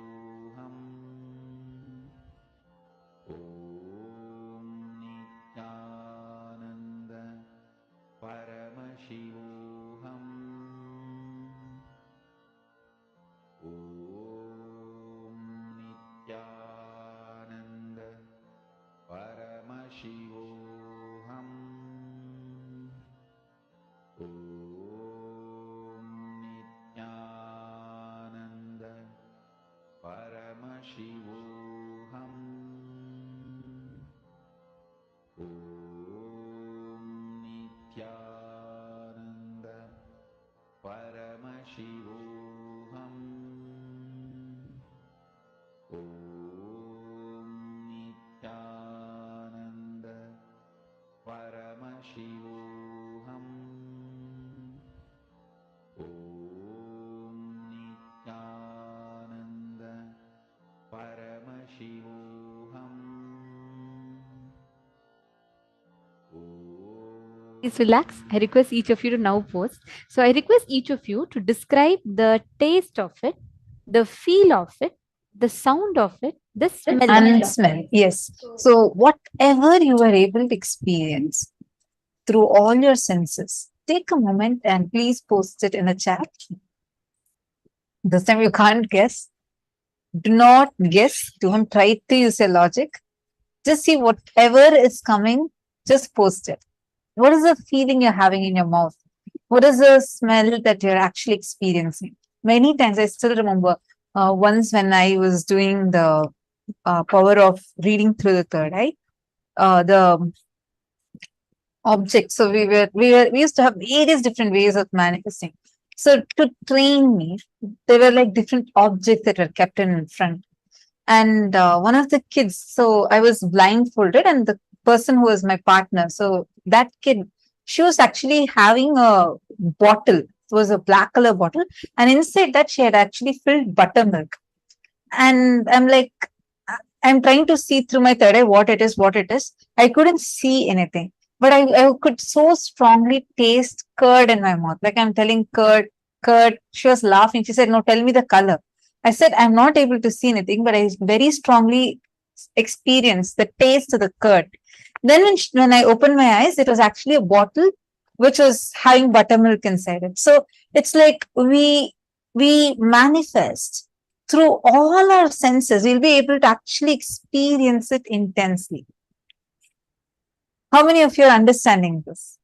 Please relax. I request each of you to now pose. So I request each of you to describe the taste of it, the feel of it, the sound of it, the smell of And it. smell, yes. So whatever you are able to experience through all your senses, take a moment and please post it in the chat. This time you can't guess. Do not guess. Don't try to use your logic. Just see whatever is coming, just post it. What is the feeling you're having in your mouth? What is the smell that you're actually experiencing? Many times, I still remember once when I was doing the power of reading through the third eye, the objects. So we used to have various different ways of manifesting. So to train me, there were like different objects that were kept in front. And one of the kids, so I was blindfolded, and the person who was my partner, so that kid, she was actually having a bottle. It was a black color bottle, and inside that she had actually filled buttermilk. And I'm like, I'm trying to see through my third eye what it is, what it is. I couldn't see anything, but I could so strongly taste curd in my mouth. Like I'm telling curd, curd. She was laughing. She said, "No, tell me the color." I said, "I'm not able to see anything, but I very strongly experienced the taste of the curd." Then when I opened my eyes, it was actually a bottle which was having buttermilk inside it. So it's like we manifest through all our senses. We'll be able to actually experience it intensely. How many of you are understanding this?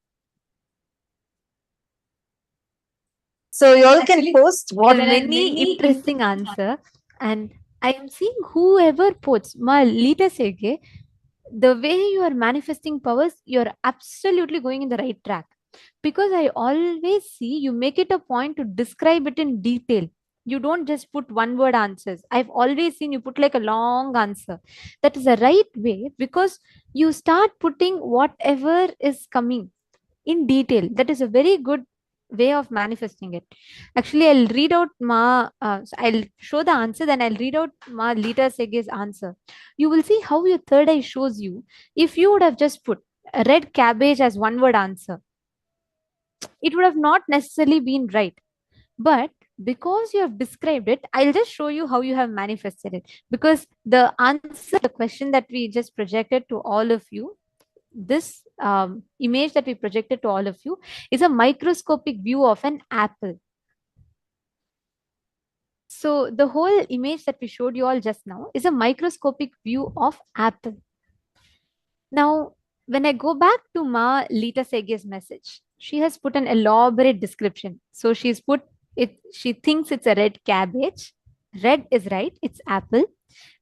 So you all can post what Many interesting answer, and I am seeing whoever puts my Lita Sege, the way you are manifesting powers, you're absolutely going in the right track. Because I always see you make it a point to describe it in detail. You don't just put one word answers. I've always seen you put like a long answer. That is the right way, because you start putting whatever is coming in detail. That is a very good way of manifesting it. Actually, I'll read out I'll show the answer, then I'll read out Ma Lita Sege's answer. You will see how your third eye shows you. If you would have just put a red cabbage as one word answer, it would have not necessarily been right. But because you have described it, I'll just show you how you have manifested it. Because the answer, the question that we just projected to all of you, this image that we projected to all of you, is a microscopic view of an apple. So the whole image that we showed you all just now is a microscopic view of apple. Now, when I go back to Ma Lita Sege's message, she has put an elaborate description. So she's put it, she thinks it's a red cabbage. Red is right, it's apple.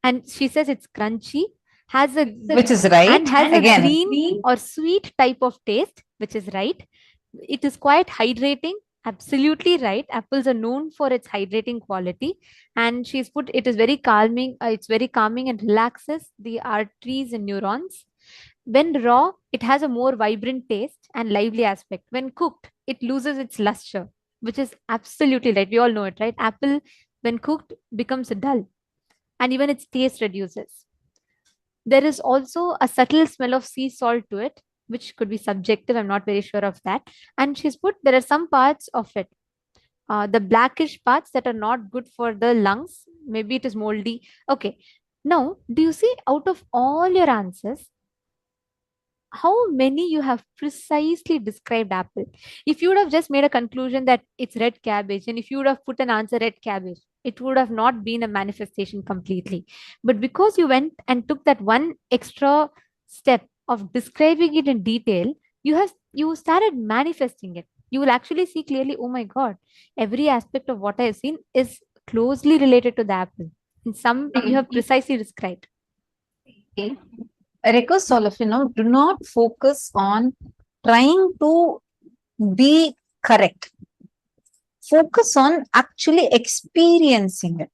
And she says it's crunchy, has a which is right, and has again, a green or sweet type of taste, which is right. It is quite hydrating. Absolutely right. Apples are known for its hydrating quality, and she's put it is very calming. It's very calming and relaxes the arteries and neurons. When raw, it has a more vibrant taste and lively aspect. When cooked, it loses its luster, which is absolutely right. We all know it, right? Apple, when cooked, becomes dull, and even its taste reduces. There is also a subtle smell of sea salt to it, which could be subjective. I'm not very sure of that. And she's put there are some parts of it, the blackish parts that are not good for the lungs. Maybe it is moldy. Okay. Now, do you see out of all your answers, how many you have precisely described apple? If you would have just made a conclusion that it's red cabbage, and if you would have put an answer red cabbage, it would have not been a manifestation completely. But because you went and took that one extra step of describing it in detail, you started manifesting it. You will actually see clearly, oh my god, every aspect of what I have seen is closely related to the apple. In some you have precisely described. I request all of you now, do not focus on trying to be correct. Focus on actually experiencing it.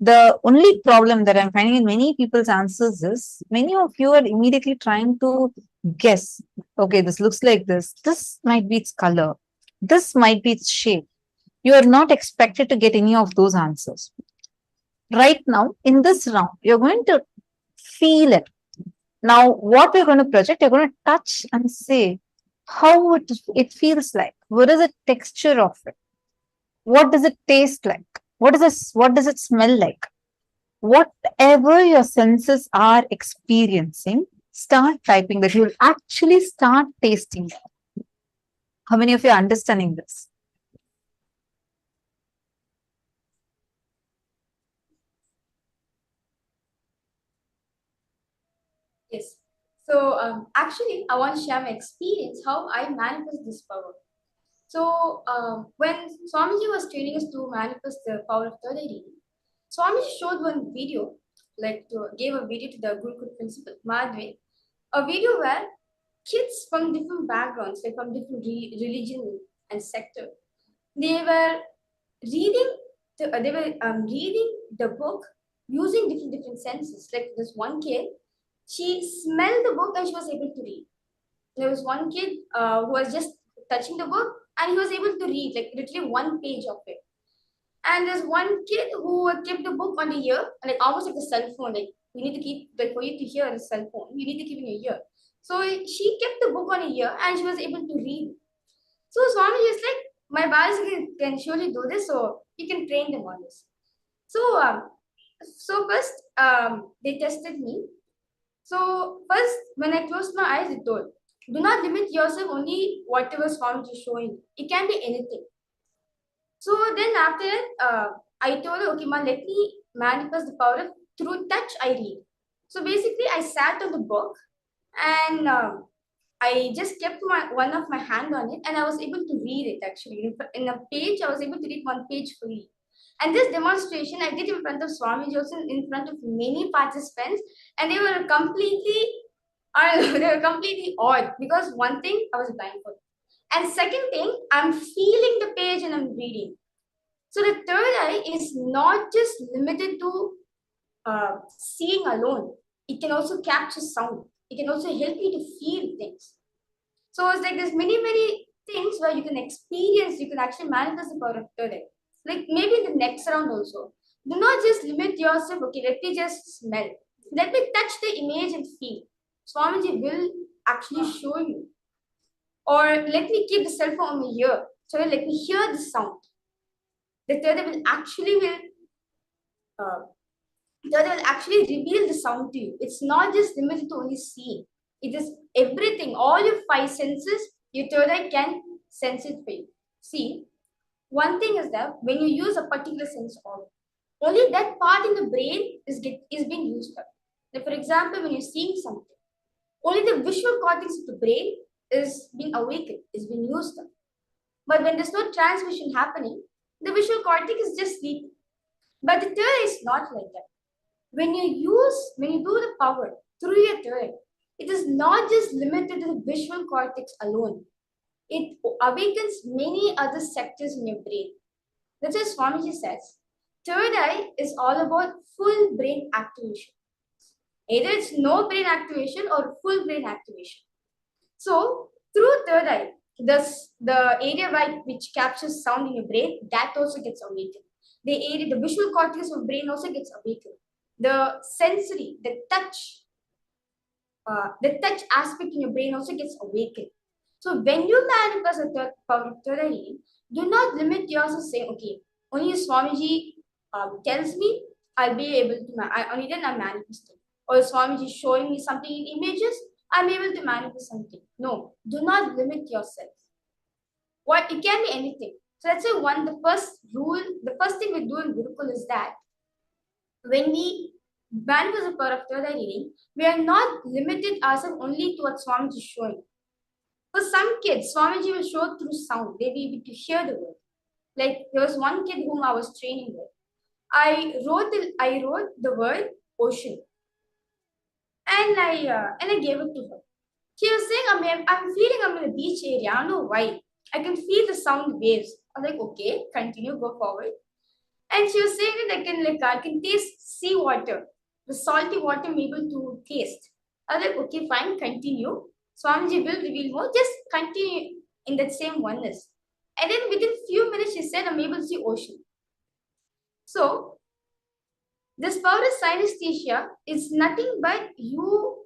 The only problem that I'm finding in many people's answers is many of you are immediately trying to guess. Okay, this looks like this. This might be its color. This might be its shape. You are not expected to get any of those answers. Right now, in this round, you're going to feel it. Now, what we're going to project, you're going to touch and say, how it feels like. What is the texture of it? What does it taste like? What does it smell like? Whatever your senses are experiencing, start typing that. You'll actually start tasting it. How many of you are understanding this? Yes. So actually, I want to share my experience how I manifest this power. So when Swamiji was training us to manifest the power of third eye reading, Swamiji showed one video, gave a video to the Gurukul principal, Madhve, a video where kids from different backgrounds, like from different religion and sector, they were reading reading the book using different senses. Like this one kid, she smelled the book and she was able to read. There was one kid who was just touching the book and he was able to read like literally one page of it. And there's one kid who kept the book on the ear, like almost like a cell phone. Like you need to keep, like for you to hear a cell phone, you need to keep in your ear. So she kept the book on her ear and she was able to read. So Swami is like, my biology can surely do this, so you can train them on this. So first they tested me. So first, when I closed my eyes, it told, do not limit yourself only whatever Swami is showing. It can be anything. So then after that, I told her, okay, ma, let me manifest the power of through touch I read. So basically, I sat on the book and I just kept one of my hand on it and I was able to read it actually. In a page, I was able to read one page fully. And this demonstration I did in front of Swami also in front of many participants, and they were completely, I don't know, they were completely awed because one thing, I was blindfolded. And second thing, I'm feeling the page and I'm reading. So the third eye is not just limited to seeing alone. It can also capture sound. It can also help you to feel things. So it's like there's many things where you can experience, you can actually manifest the power of third eye. Like maybe in the next round also. Do not just limit yourself, okay, let me just smell. Let me touch the image and feel. Swamiji will actually show you. Or let me keep the cell phone on my ear. So let me hear the sound. The third eye will actually reveal the sound to you. It's not just limited to only seeing. It is everything. All your five senses, your third eye can sense it for you. See, one thing is that when you use a particular sense organ, only that part in the brain is being used up. Like for example, when you're seeing something, only the visual cortex of the brain is being awakened, is being used up. But when there's no transmission happening, the visual cortex is just sleeping. But the third eye is not like that. When you do the power through your third eye, it is not just limited to the visual cortex alone. It awakens many other sectors in your brain. That's why Swamiji says, third eye is all about full brain activation. Either it's no brain activation or full brain activation. So through third eye, the area which captures sound in your brain, that also gets awakened. The visual cortex of brain also gets awakened. The sensory, the touch aspect in your brain also gets awakened. So when you manifest a third eye reading, do not limit yourself saying, okay, only Swamiji tells me, I'll be able to, only then I'm manifesting. Or Swamiji showing me something in images, I'm able to manifest something. No, do not limit yourself. It can be anything. So let's say the first thing we do in Gurukul is that when we manifest the power of third eye reading, we are not limited ourselves only to what Swamiji is showing. For some kids, Swamiji will show through sound. They'll be able to hear the word. Like there was one kid whom I was training with. I wrote the word ocean, and I gave it to her. She was saying, I'm feeling I'm in a beach area. I don't know why. I can feel the sound waves. I was like, okay, continue, go forward. And she was saying that I can taste sea water, the salty water I'm able to taste. I was like, okay, fine, continue. Swamiji will reveal more. Just continue in that same oneness. And then within few minutes, she said, I'm able to see ocean. So this power of synesthesia is nothing but you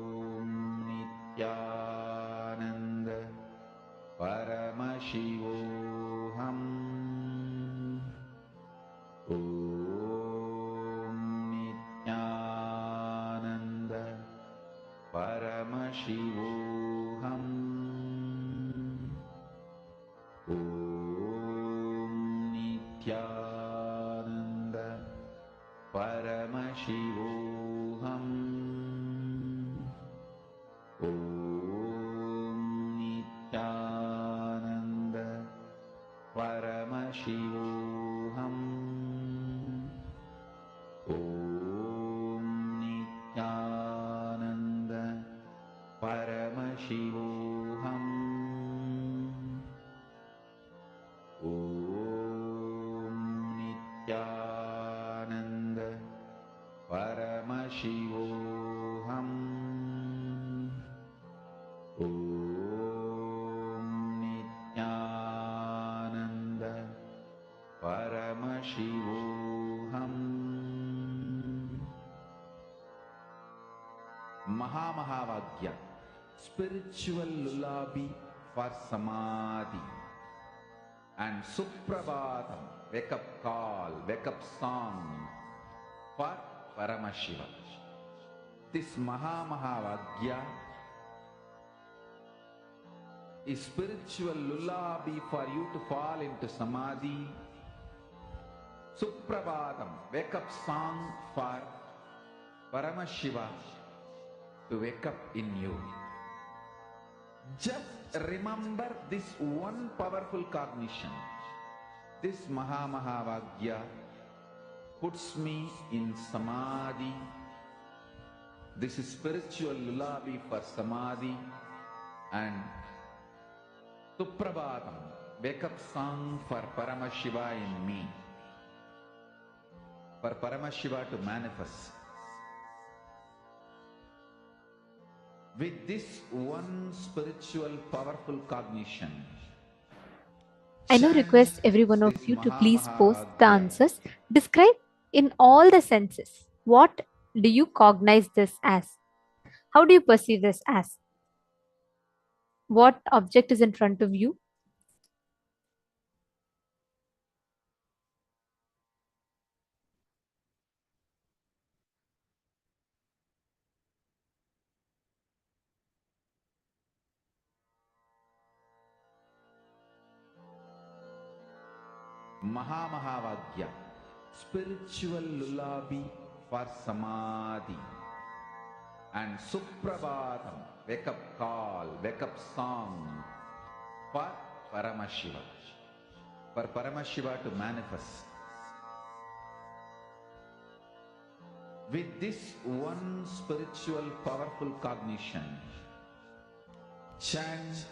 Paramashivoham. Om Nithyananda Paramashivoham. Om Nithyananda Paramashivoham. Om Nithyananda Paramashivoham. Om Nithyananda Paramashivoham. Om Nithyananda Paramashivoham. Mahamahavagyam, spiritual lullaby for samadhi, and Suprabhatam, wake up call, wake up song for Paramashiva. This Mahamahavagyam is spiritual lullaby for you to fall into samadhi. Suprabhatam, wake up song for Paramashiva to wake up in you. Just remember this one powerful cognition. This Mahamahavagyam puts me in samadhi. This is spiritual lullaby for samadhi, and Suprabhatam, wake up song for Paramashiva in me, for Paramashiva to manifest. With this one spiritual powerful cognition, I now request every one of you to please post the answers. Describe in all the senses. What do you cognize this as? How do you perceive this as? What object is in front of you? Mahamahavagyam, spiritual lullaby for samadhi, and Suprabhatam, wake up call, wake up song for Paramashiva, for Paramashiva to manifest. With this one spiritual powerful cognition, chant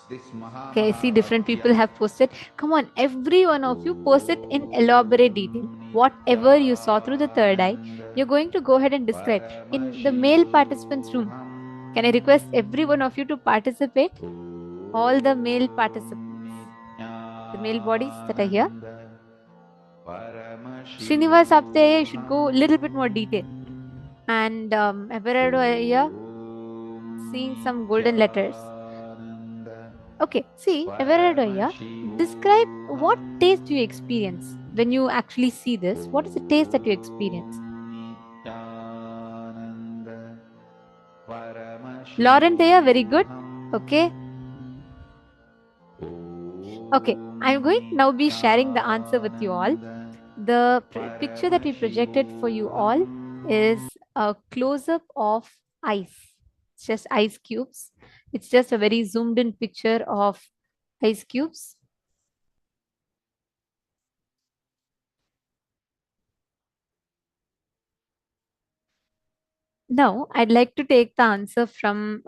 this Mahamahavagyam. Okay, I see different people have posted. Come on, every one of you post it in elaborate detail. Whatever you saw through the third eye, you're going to go ahead and describe. In the male participants room, can I request every one of you to participate? All the male participants, the male bodies that are here. Srinivas up there, you should go a little bit more detail. And Everardo here, seeing some golden letters. Okay, see, Everardo here, describe what taste you experience when you actually see this. What is the taste that you experience? Lauren there, very good. Okay. Okay, I'm going to now be sharing the answer with you all. The picture that we projected for you all is a close-up of ice. It's just ice cubes. It's just a very zoomed in picture of ice cubes. Now, I'd like to take the answer from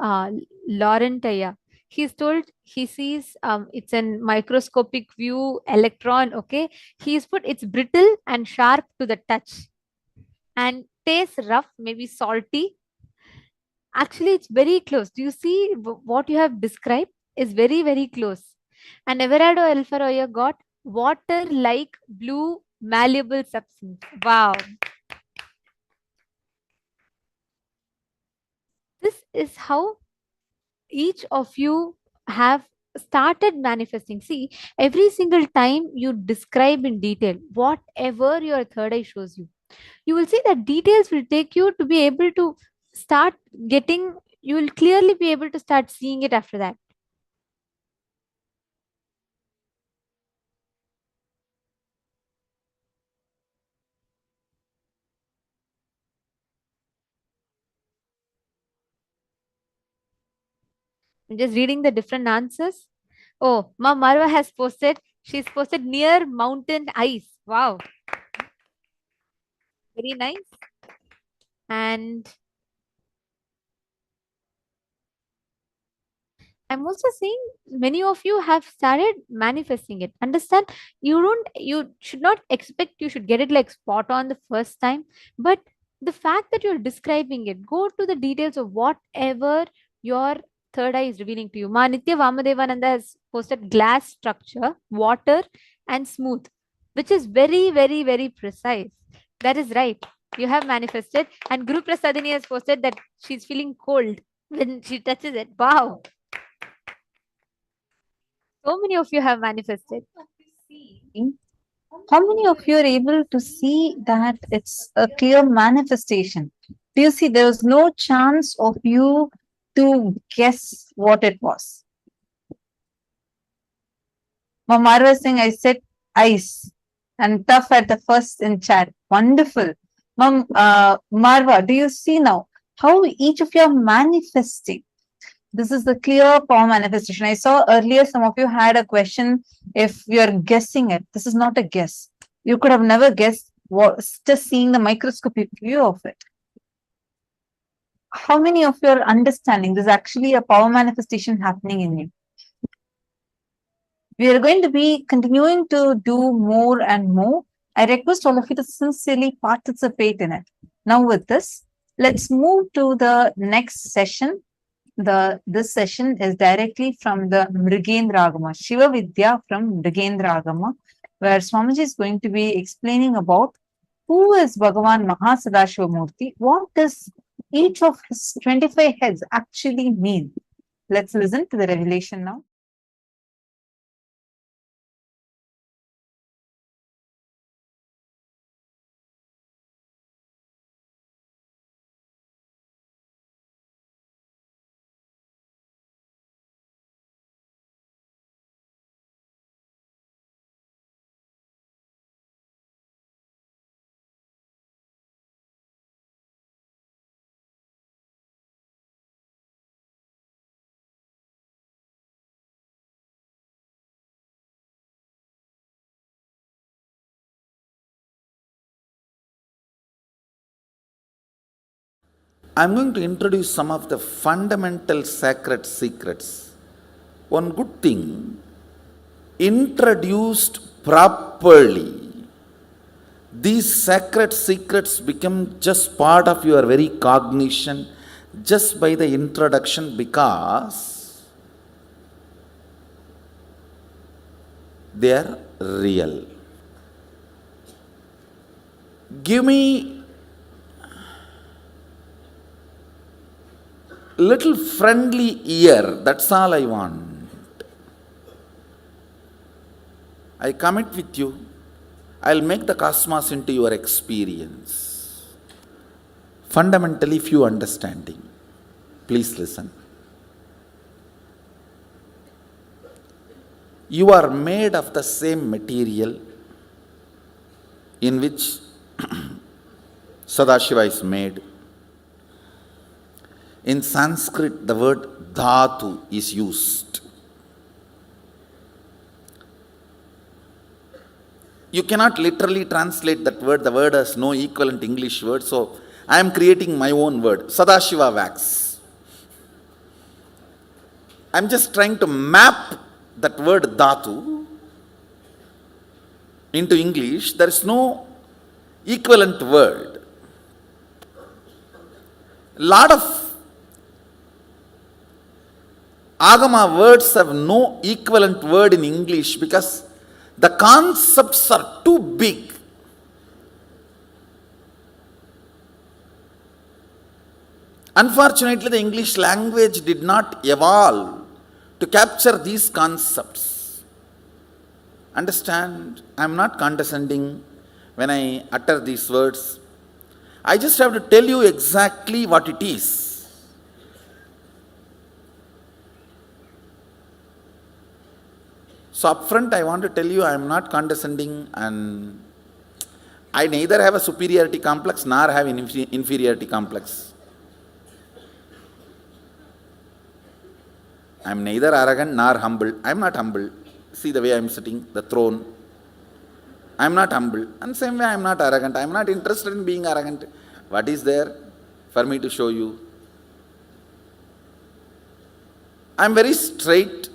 Lauren Taya. He's told he sees it's a microscopic view electron. Okay, he's put it's brittle and sharp to the touch, and tastes rough, maybe salty. Actually, it's very close. Do you see what you have described is very, very close. And Everardo Alfaroya got water-like blue malleable substance. Wow. This is how each of you have started manifesting. See, every single time you describe in detail whatever your third eye shows you, you will see that details will take you to be able to start getting you will clearly be able to start seeing it after that. I'm just reading the different answers. Oh, Ma Marwa has posted, she's posted near mountain ice. Wow. Very nice. And I'm also saying many of you have started manifesting it. Understand? You should not expect you should get it like spot on the first time. But the fact that you're describing it, go to the details of whatever your third eye is revealing to you. Ma Nitya Vamadevananda has posted glass structure, water, and smooth, which is very, very, very precise. That is right. You have manifested. And Guru Prasadini has posted that she's feeling cold when she touches it. Wow. So many of you have manifested. How many of you are able to see that it's a clear manifestation? Do you see there was no chance of you to guess what it was? Marwa Singh, I said ice and tough at the first in chat. Wonderful. Marwa, do you see now how each of you are manifesting? This is the clear power manifestation. I saw earlier some of you had a question if you're guessing it. This is not a guess. You could have never guessed what, just seeing the microscopic view of it. How many of you are understanding there's actually a power manifestation happening in you? We are going to be continuing to do more and more. I request all of you to sincerely participate in it. Now with this, let's move to the next session. This session is directly from the Mrigendra Agama, Shiva Vidya from Mrigendra Agama, where Swamiji is going to be explaining about who is Bhagavān Sadashiva Murthy, what does each of his 25 heads actually mean. Let's listen to the revelation now. I'm going to introduce some of the fundamental sacred secrets. One good thing, introduced properly, these sacred secrets become just part of your very cognition just by the introduction, because they are real. Give me little friendly ear, that's all I want. I commit with you, I'll make the cosmos into your experience. Fundamentally, few understanding. Please listen. You are made of the same material in which Sadashiva is made. In Sanskrit, the word dhatu is used. You cannot literally translate that word. The word has no equivalent English word. So, I am creating my own word. Sadashiva wax. I am just trying to map that word dhatu into English. There is no equivalent word. Lot of Agama words have no equivalent word in English because the concepts are too big. Unfortunately, the English language did not evolve to capture these concepts. Understand? I am not condescending when I utter these words. I just have to tell you exactly what it is. So upfront I want to tell you I am not condescending, and I neither have a superiority complex nor have an inferiority complex. I am neither arrogant nor humble. I am not humble. See the way I am sitting, the throne. I am not humble. And same way I am not arrogant. I am not interested in being arrogant. What is there for me to show you? I am very straight.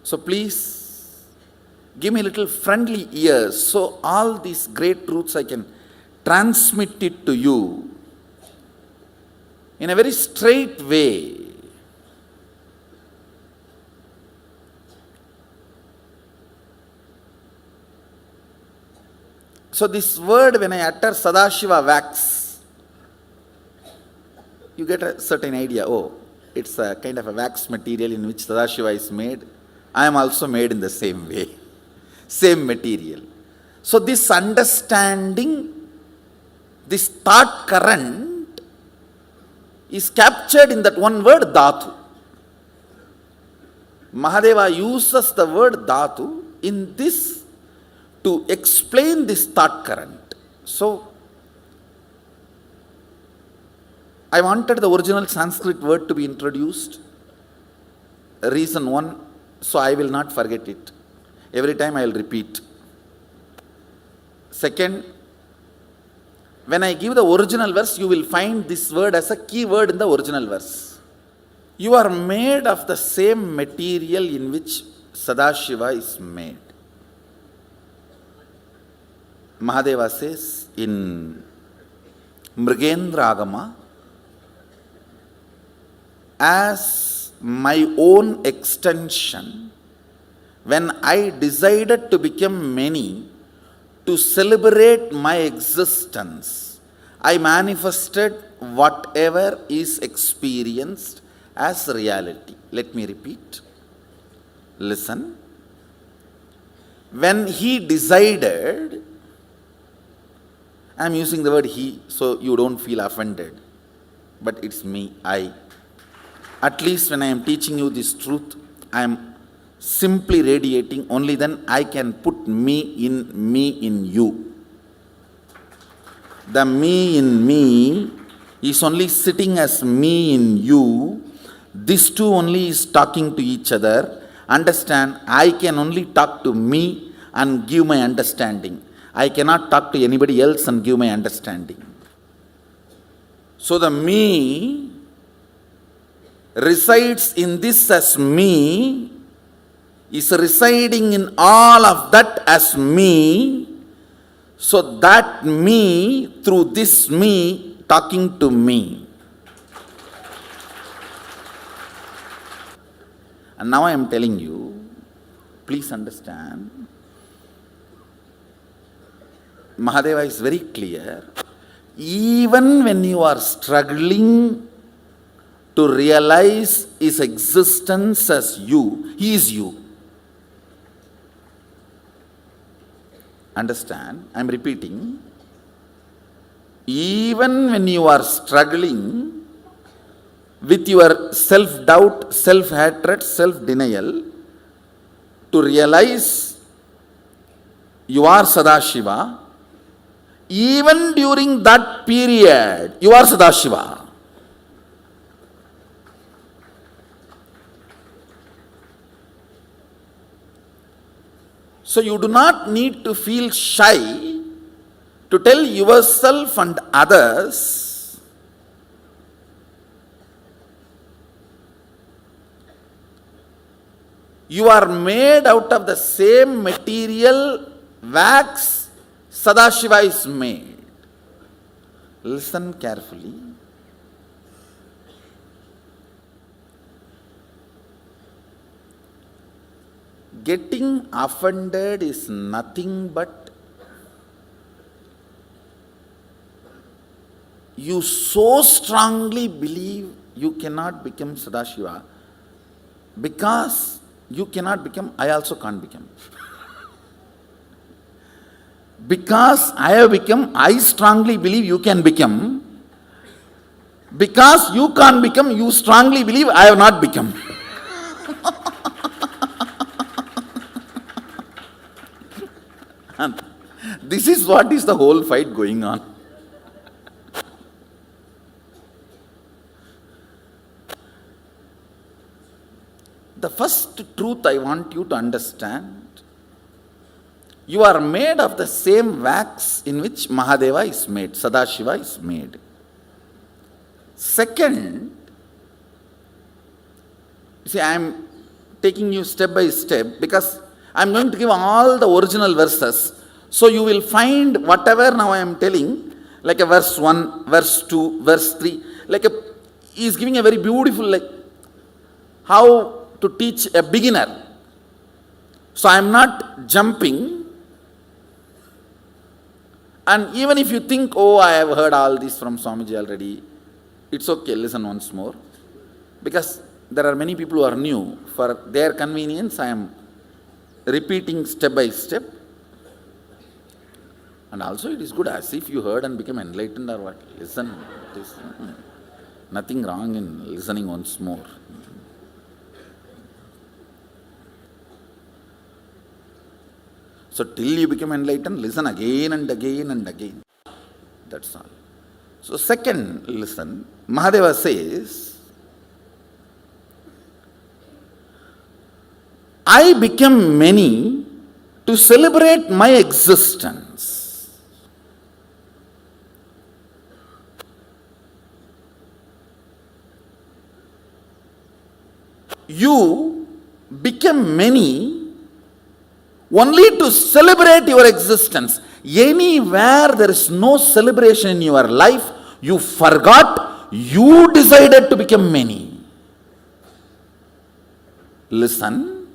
So please give me a little friendly ears so all these great truths I can transmit it to you in a very straight way. So this word, when I utter Sadashiva wax, you get a certain idea. Oh, it's a kind of a wax material in which Sadashiva is made. I am also made in the same way, same material. So this understanding, this thought current is captured in that one word, dhatu. Mahadeva uses the word dhatu in this to explain this thought current. So I wanted the original Sanskrit word to be introduced. Reason one, so I will not forget it. Every time I will repeat. Second, when I give the original verse, you will find this word as a key word in the original verse. You are made of the same material in which Sadashiva is made. Mahadeva says in Mrigendra Agama, as my own extension, when I decided to become many, to celebrate my existence, I manifested whatever is experienced as reality. Let me repeat. Listen. When he decided, I am using the word he so you don't feel offended, but it's me, I. At least when I am teaching you this truth, I am simply radiating, only then I can put me in you. The me in me is only sitting as me in you. These two only is talking to each other. Understand, I can only talk to me and give my understanding. I cannot talk to anybody else and give my understanding. So the me resides in this as me, is residing in all of that as me, so that me, through this me, talking to me. And now I am telling you, please understand, Mahadeva is very clear. Even when you are struggling to realize his existence as you, he is you. Understand? I am repeating. Even when you are struggling with your self-doubt, self-hatred, self-denial, to realize you are Sadashiva, even during that period, you are Sadashiva. So you do not need to feel shy to tell yourself and others you are made out of the same material wax Sadashiva is made. Listen carefully. Getting offended is nothing but you so strongly believe you cannot become Sadashiva, because you cannot become, I also can't become. Because I have become, I strongly believe you can become. Because you can't become, you strongly believe I have not become. And this is what is the whole fight going on. The first truth I want you to understand, you are made of the same wax in which Mahadeva is made, Sadashiva is made. Second, see, I am taking you step by step because I am going to give all the original verses. So you will find whatever now I am telling, like a verse 1, verse 2, verse 3, he is giving a very beautiful, how to teach a beginner. So I am not jumping. And even if you think, oh, I have heard all this from Swamiji already, it's okay, listen once more. Because there are many people who are new. For their convenience, I am repeating step by step. And also it is good as if you heard and became enlightened or what. Listen. It is nothing wrong in listening once more. So till you become enlightened, listen again and again and again. That's all. So second, listen. Mahadeva says, I became many to celebrate my existence. You became many only to celebrate your existence. Anywhere there is no celebration in your life, you forgot, you decided to become many. Listen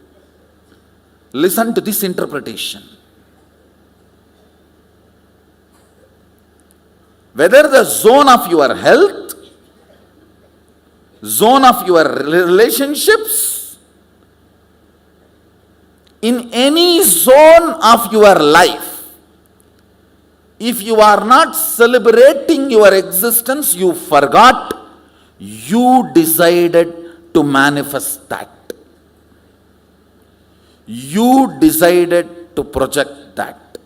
to this interpretation. Whether the zone of your health, zone of your relationships, in any zone of your life, if you are not celebrating your existence, you forgot, you decided to manifest that. You decided to project that.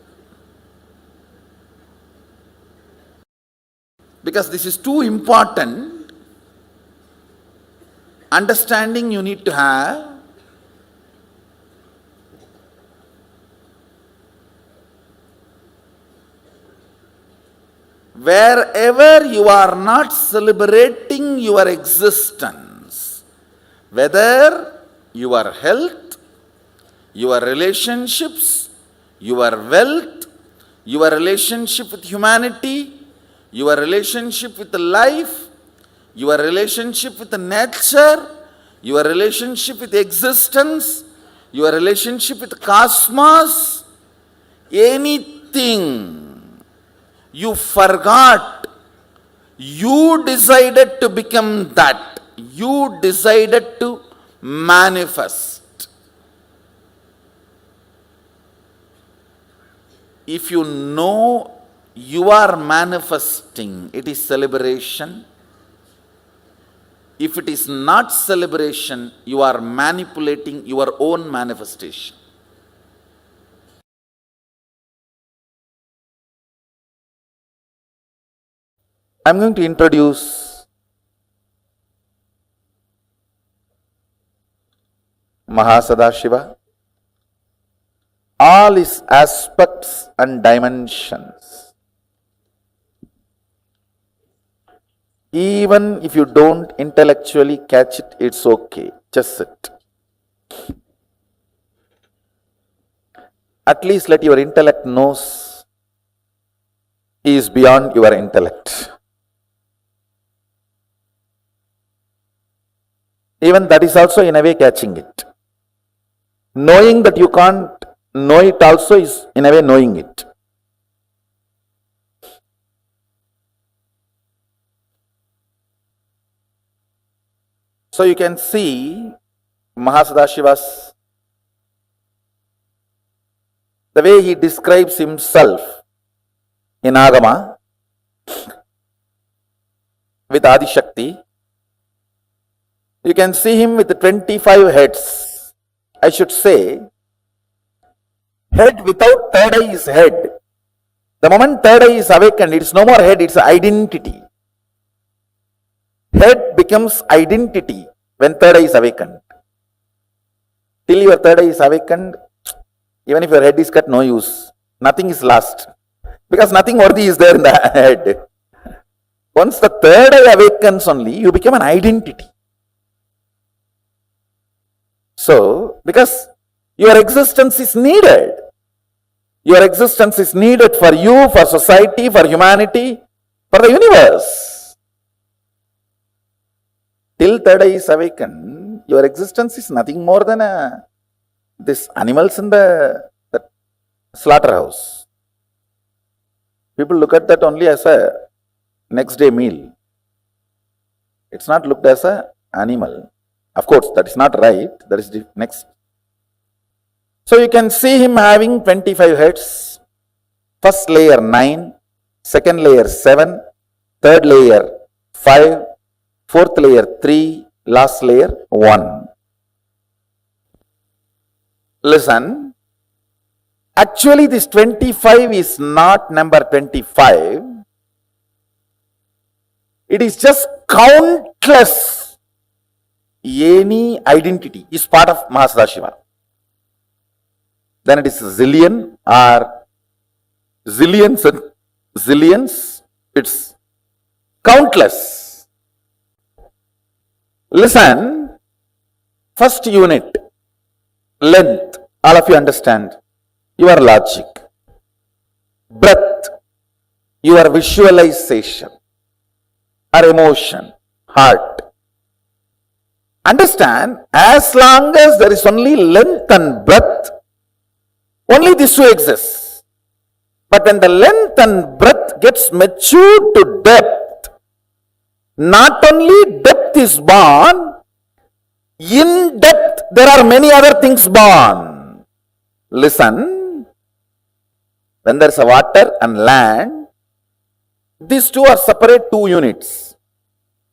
Because this is too important, understanding you need to have. Wherever you are not celebrating your existence, whether your health, your relationships, your wealth, your relationship with humanity, your relationship with life, your relationship with nature, your relationship with existence, your relationship with cosmos, anything you forgot, you decided to become that. You decided to manifest. If you know you are manifesting, it is celebration. If it is not celebration, you are manipulating your own manifestation. I am going to introduce Mahasadashiva, all his aspects and dimensions. Even if you don't intellectually catch it, it's okay. Just sit. At least let your intellect knows he is beyond your intellect. Even that is also in a way catching it. Knowing that you can't know it also is in a way knowing it. So you can see Mahasadashiva's, the way he describes himself in Agama, with Adi Shakti. You can see him with 25 heads. I should say, head without third eye is head. The moment third eye is awakened, it's no more head, it's identity. Head becomes identity when third eye is awakened. Till your third eye is awakened, even if your head is cut, no use. Nothing is lost. Because nothing worthy is there in the head. Once the third eye awakens only, you become an identity. So, because your existence is needed. Your existence is needed for you, for society, for humanity, for the universe. Till third eye is awakened, your existence is nothing more than this animals in the slaughterhouse. People look at that only as a next day meal. It's not looked as an animal. Of course, that is not right. That is the next. So you can see him having 25 heads. First layer 9, second layer 7, third layer 5, fourth layer 3, last layer 1. Listen, actually this 25 is not number 25. It is just countless. Any identity is part of Sadashiva. Then it is zillion or zillions and zillions. It's countless. Listen, first unit, length, all of you understand, your logic. Breath, your visualization or emotion, heart. Understand, as long as there is only length and breadth, only these two exist. But when the length and breadth gets matured to depth, not only depth is born, in depth there are many other things born. Listen, when there is a water and land, these two are separate two units.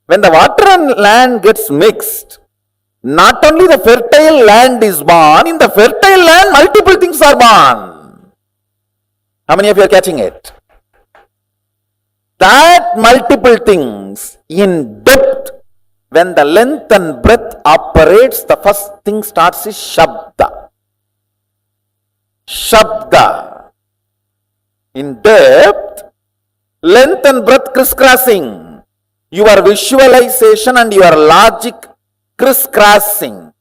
When the water and land gets mixed, not only the fertile land is born, in the fertile land multiple things are born. How many of you are catching it? That multiple things in depth, when the length and breadth operates, the first thing starts is Shabda. Shabda. In depth, length and breadth crisscrossing. Your visualization and your logic crisscrossing.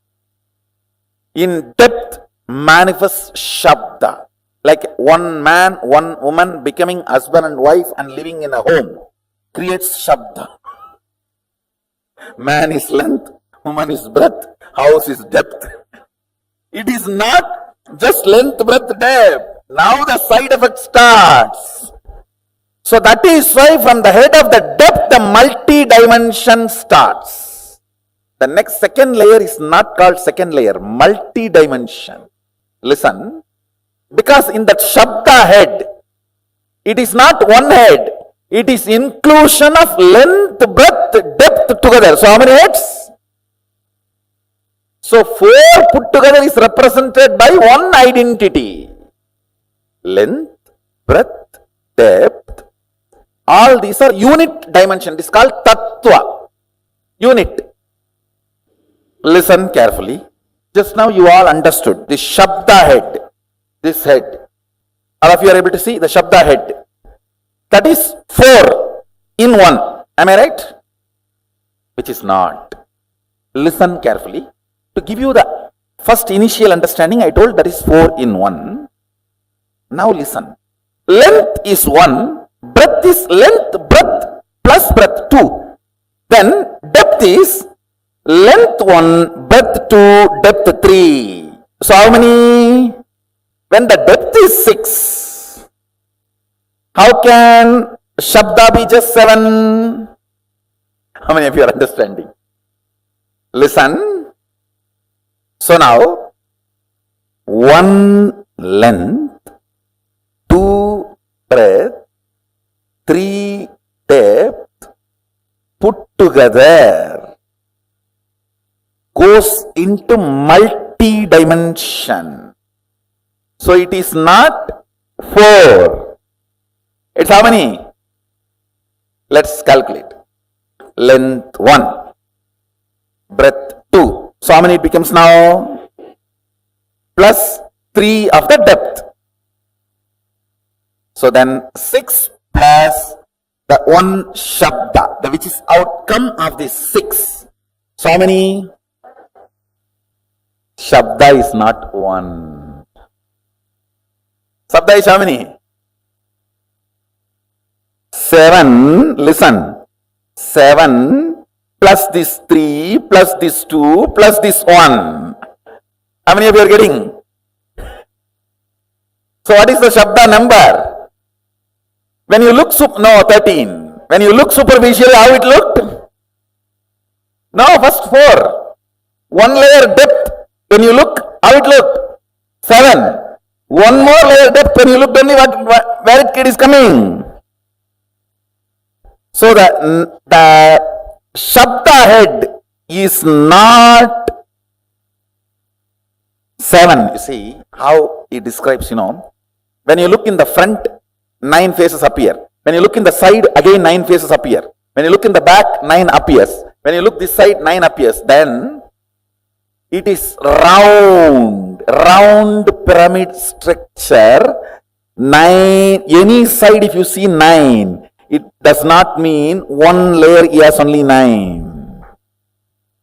In depth manifests Shabda. Like one man, one woman becoming husband and wife and living in a home creates Shabda. Man is length, woman is breadth, house is depth. It is not just length, breadth, depth. Now the side effect starts. So that is why from the head of the depth, the multi-dimension starts. The next second layer is not called second layer, multi-dimension. Listen, because in that Shabda head, it is not one head, it is inclusion of length, breadth, depth together. So how many heads? So 4 put together is represented by one identity. Length, breadth, depth. All these are unit dimension. It is called Tattva. Unit. Listen carefully. Just now you all understood. This Shabda head. This head. All of you are able to see the Shabda head. That is 4 in 1. Am I right? Which is not. Listen carefully. To give you the first initial understanding, I told that is 4 in 1. Now listen. Length is 1. Breadth is length, breadth plus breadth 2. Then depth is length 1, breadth 2, depth 3. So how many? When the depth is 6, how can Shabda be just 7? How many of you are understanding? Listen. So now, 1 length, 2 breadth, 3 depth, put together goes into multi-dimension. So it is not 4. It's how many? Let's calculate. Length 1, breadth 2. So how many it becomes now? Plus 3 of the depth. So then 6 plus the 1 shabda, which is outcome of this 6. So how many? Shabda is not 1. Shabda is how many? 7. Listen. 7 plus this 3 plus this 2 plus this 1. How many of you are getting? So what is the Shabda number? When you look, 13. When you look superficially, how it looked? No, first 4. 1 layer depth. When you look, how it looked? 7. 1 more layer depth. When you look, only where it is coming. So the Shabda head is not 7. You see how he describes, when you look in the front, 9 faces appear. When you look in the side, again 9 faces appear. When you look in the back, 9 appears. When you look this side, 9 appears. Then it is round pyramid structure. 9, any side if you see 9, it does not mean 1 layer he has only 9.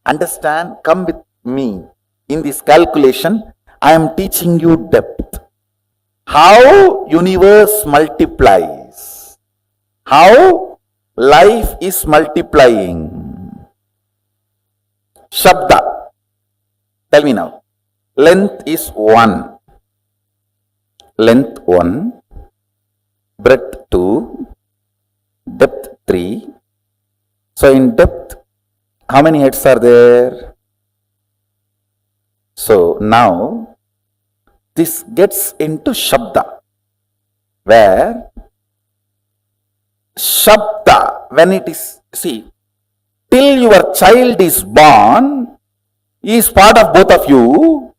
Understand? Come with me. In this calculation, I am teaching you depth. How universe multiplies. How life is multiplying. Shabda. Tell me now. Length is 1. Length 1. Breadth 2. Depth 3. So in depth, how many heads are there? So now, this gets into Shabda, where Shabda, when it is, see, till your child is born, he is part of both of you.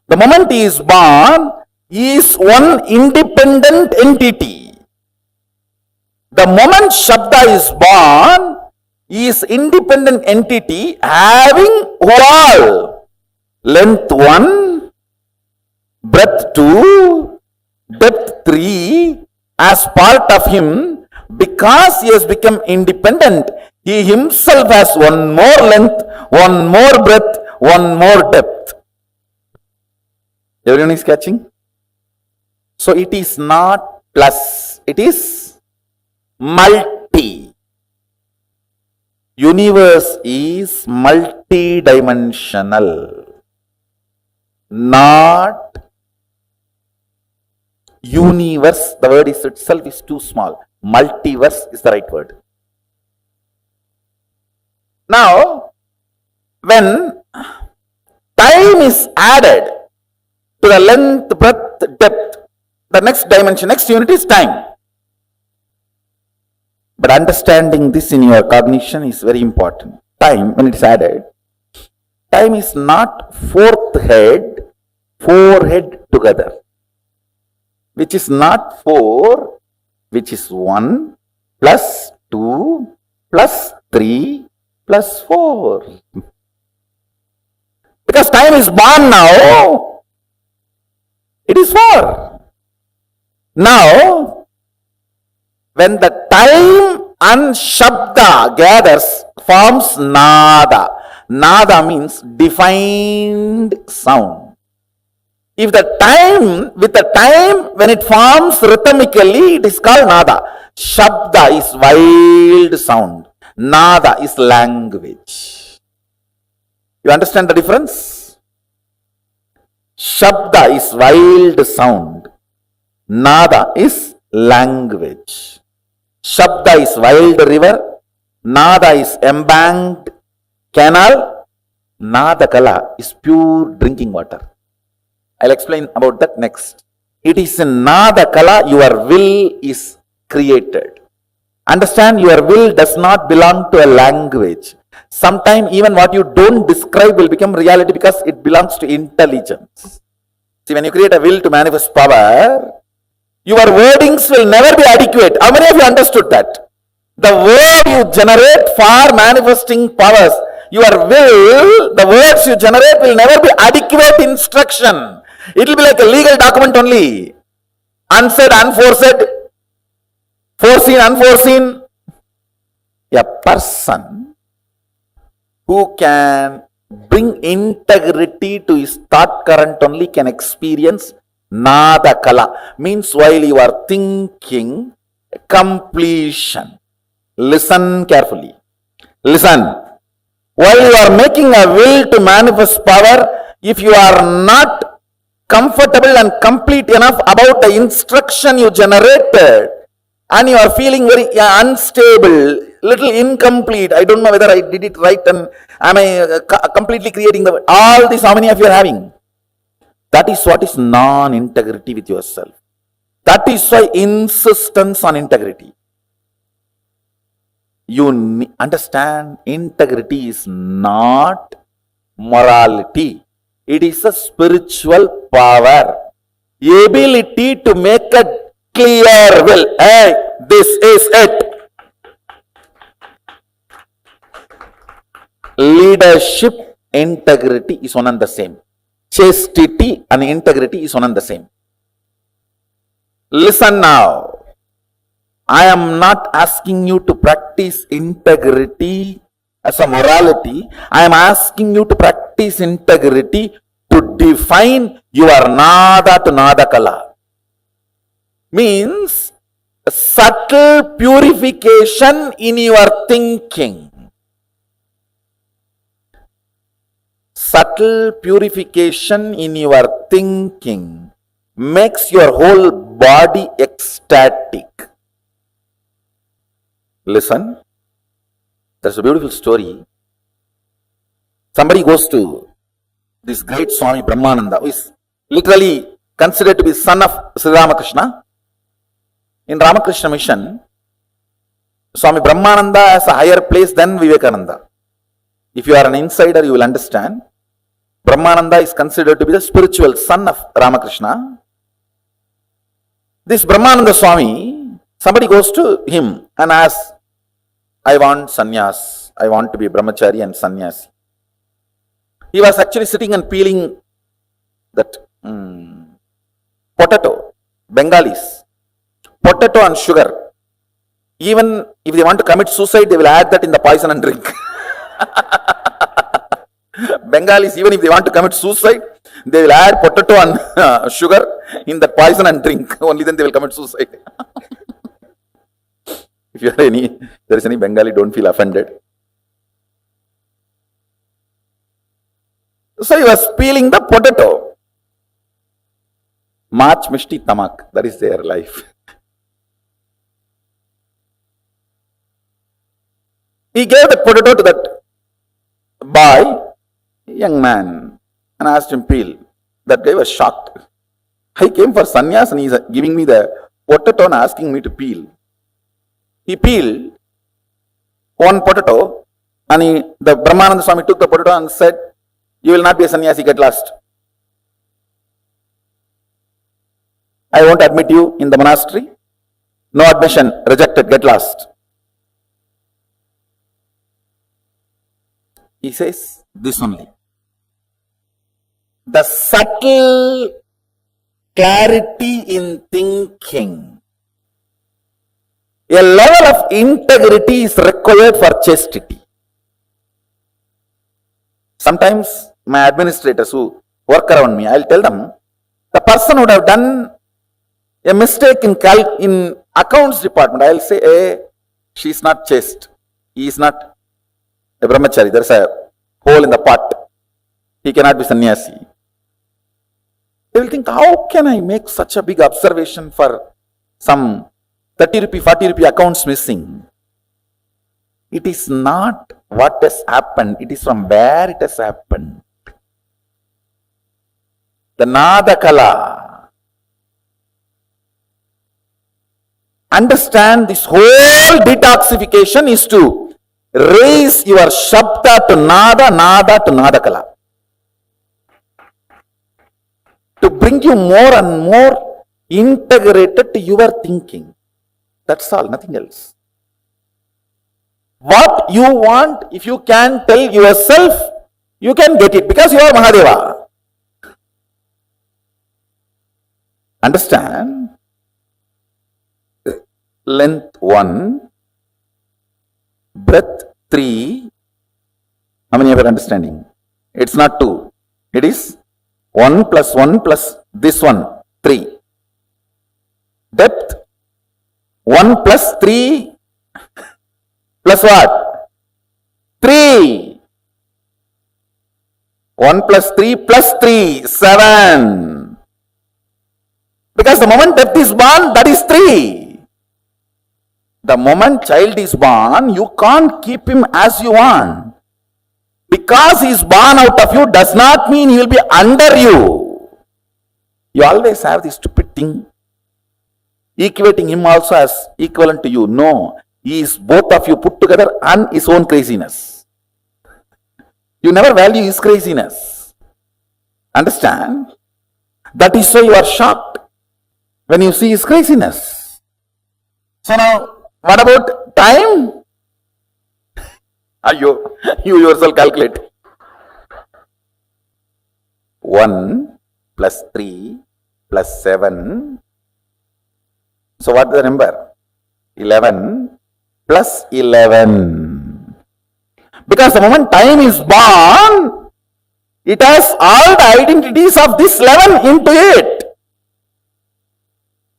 The moment he is born, he is one independent entity. The moment Shabda is born, he is independent entity having all length 1, breadth 2, depth 3 as part of him. Because he has become independent, he himself has 1 more length, 1 more breadth, 1 more depth. Everyone is catching? So it is not plus, it is multi. Universe is multi-dimensional, not universe. The word itself is too small. Multiverse is the right word. Now, when time is added to the length, breadth, depth, the next dimension, next unit is time. But understanding this in your cognition is very important. Time, when it is added, time is not 4th head, 4 head together, which is not 4, which is 1 plus 2 plus 3 plus 4. Because time is born now, it is 4. Now, when the time and Shabda gathers, forms Nada. Nada means defined sound. If the time, with the time, when it forms rhythmically, it is called Nada. Shabda is wild sound. Nada is language. You understand the difference? Shabda is wild sound. Nada is language. Shabda is wild river. Nada is embanked canal. Nada Kala is pure drinking water. I'll explain about that next. It is in Nada Kala your will is created. Understand, your will does not belong to a language. Sometimes even what you don't describe will become reality because it belongs to intelligence. See, when you create a will to manifest power, your wordings will never be adequate. How many of you understood that? The word you generate for manifesting powers, your will, the words you generate will never be adequate instruction. It will be like a legal document only. Unsaid, unforesaid, foreseen, unforeseen. A person who can bring integrity to his thought current only can experience nada kala. Means while you are thinking, completion. Listen carefully. Listen. While you are making a will to manifest power, if you are not comfortable and complete enough about the instruction you generated, and you are feeling very unstable, little incomplete, I don't know whether I did it right and am I completely creating the, all this, how many of you are having? That is what is non-integrity with yourself. That is why insistence on integrity. You understand, integrity is not morality. It is a spiritual power. Ability to make a clear will. Hey, this is it. Leadership, integrity is one and the same. Chastity and integrity is one and the same. Listen now. I am not asking you to practice integrity as a morality. I am asking you to practice integrity to define your nada to nada kala. Means subtle purification in your thinking. Subtle purification in your thinking makes your whole body ecstatic. Listen, there's a beautiful story. Somebody goes to this great Swami Brahmananda, who is literally considered to be son of Sri Ramakrishna. In Ramakrishna mission, Swami Brahmananda has a higher place than Vivekananda. If you are an insider, you will understand. Brahmananda is considered to be the spiritual son of Ramakrishna. This Brahmananda Swami, somebody goes to him and asks, I want sannyas. I want to be brahmachari and sannyasi. He was actually sitting and peeling that potato, Bengalis. Potato and sugar. Even if they want to commit suicide, they will add that in the poison and drink. Bengalis, even if they want to commit suicide, they will add potato and sugar in the poison and drink. Only then they will commit suicide. If there is any Bengali, don't feel offended. So he was peeling the potato. Mach mishti tamak, that is their life. He gave the potato to that boy, young man, and asked him peel. That guy was shocked. I came for sannyas and he's giving me the potato and asking me to peel. He peeled one potato and the Brahmananda Swami took the potato and said, you will not be a sannyasi, get lost. I won't admit you in the monastery. No admission, rejected, get lost. He says this only. The subtle clarity in thinking. A level of integrity is required for chastity. Sometimes my administrators who work around me, I'll tell them, the person would have done a mistake in accounts department. I'll say, hey, she's not chaste. He is not a brahmachari. There's a hole in the pot. He cannot be sannyasi. They will think, how can I make such a big observation for some 30 rupee, 40 rupee accounts missing? It is not what has happened. It is from where it has happened. The Nadakala. understand this whole detoxification is to raise your Shabda to Nada, Nada to Nadakala. To bring you more and more integrated to your thinking. That's all, nothing else. What you want, if you can tell yourself, you can get it because you are Mahadeva. Understand? Length 1, breadth 3. How many of you are understanding? It's not 2. It is 1 plus 1 plus this one, 3. Depth 1 plus 3 plus what? 3. 1 plus 3 plus 3, 7. Because the moment depth is born, that is 3. The moment child is born, you can't keep him as you want. Because he is born out of you does not mean he will be under you. You always have this stupid thing, equating him also as equivalent to you. No, he is both of you put together and his own craziness. You never value his craziness. Understand? That is why you are shocked when you see his craziness. So now, what about time? You yourself calculate. 1 plus 3 plus 7. So what is the number? 11 plus 11. Because the moment time is born, it has all the identities of this 11 into it.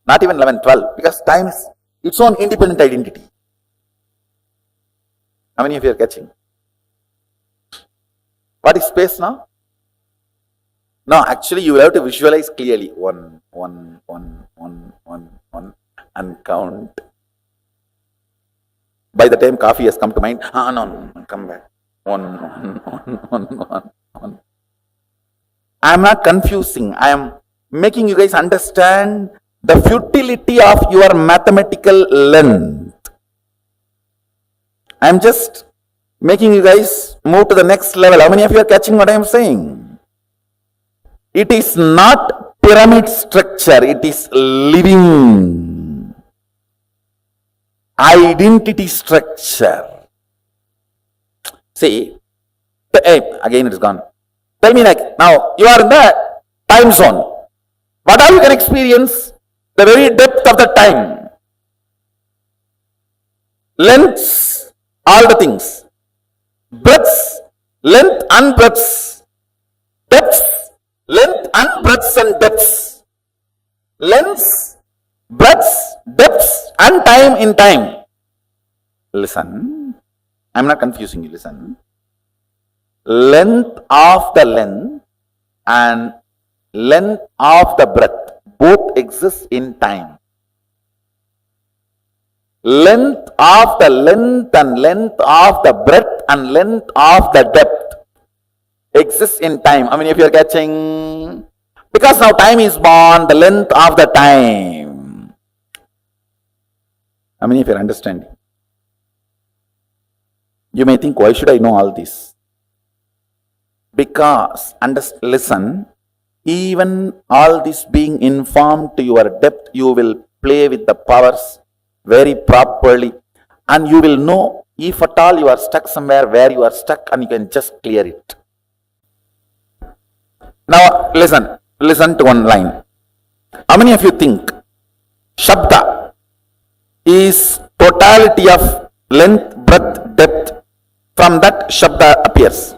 Not even 11, 12. Because time is its own independent identity. How many of you are catching? What is space now? No, actually you will have to visualize clearly. 1, 1, 1, 1, 1, 1 and count. By the time coffee has come to mind, no, come back. 1, 1. I am not confusing. I am making you guys understand the futility of your mathematical length. I am just making you guys move to the next level. How many of you are catching what I am saying? It is not pyramid structure. It is living identity structure. See, again it is gone. Tell me, like, now you are in the time zone. What all you can experience? The very depth of the time. Lengths, all the things. Breadths, length and breadths. Depths, length and breadths and depths. Lengths, breadths, depths and time in time. Listen, I am not confusing you, listen. Length of the length and length of the breadth both exist in time. Length of the length and length of the breadth and length of the depth exists in time. How many of you are catching? Because now time is born, the length of the time. How many of you are understanding? You may think, why should I know all this? Because, listen, even all this being informed to your depth, you will play with the powers very properly, and you will know if at all you are stuck somewhere where you are stuck, and you can just clear it. Now listen to one line. How many of you think Shabda is totality of length, breadth, depth? From that Shabda appears.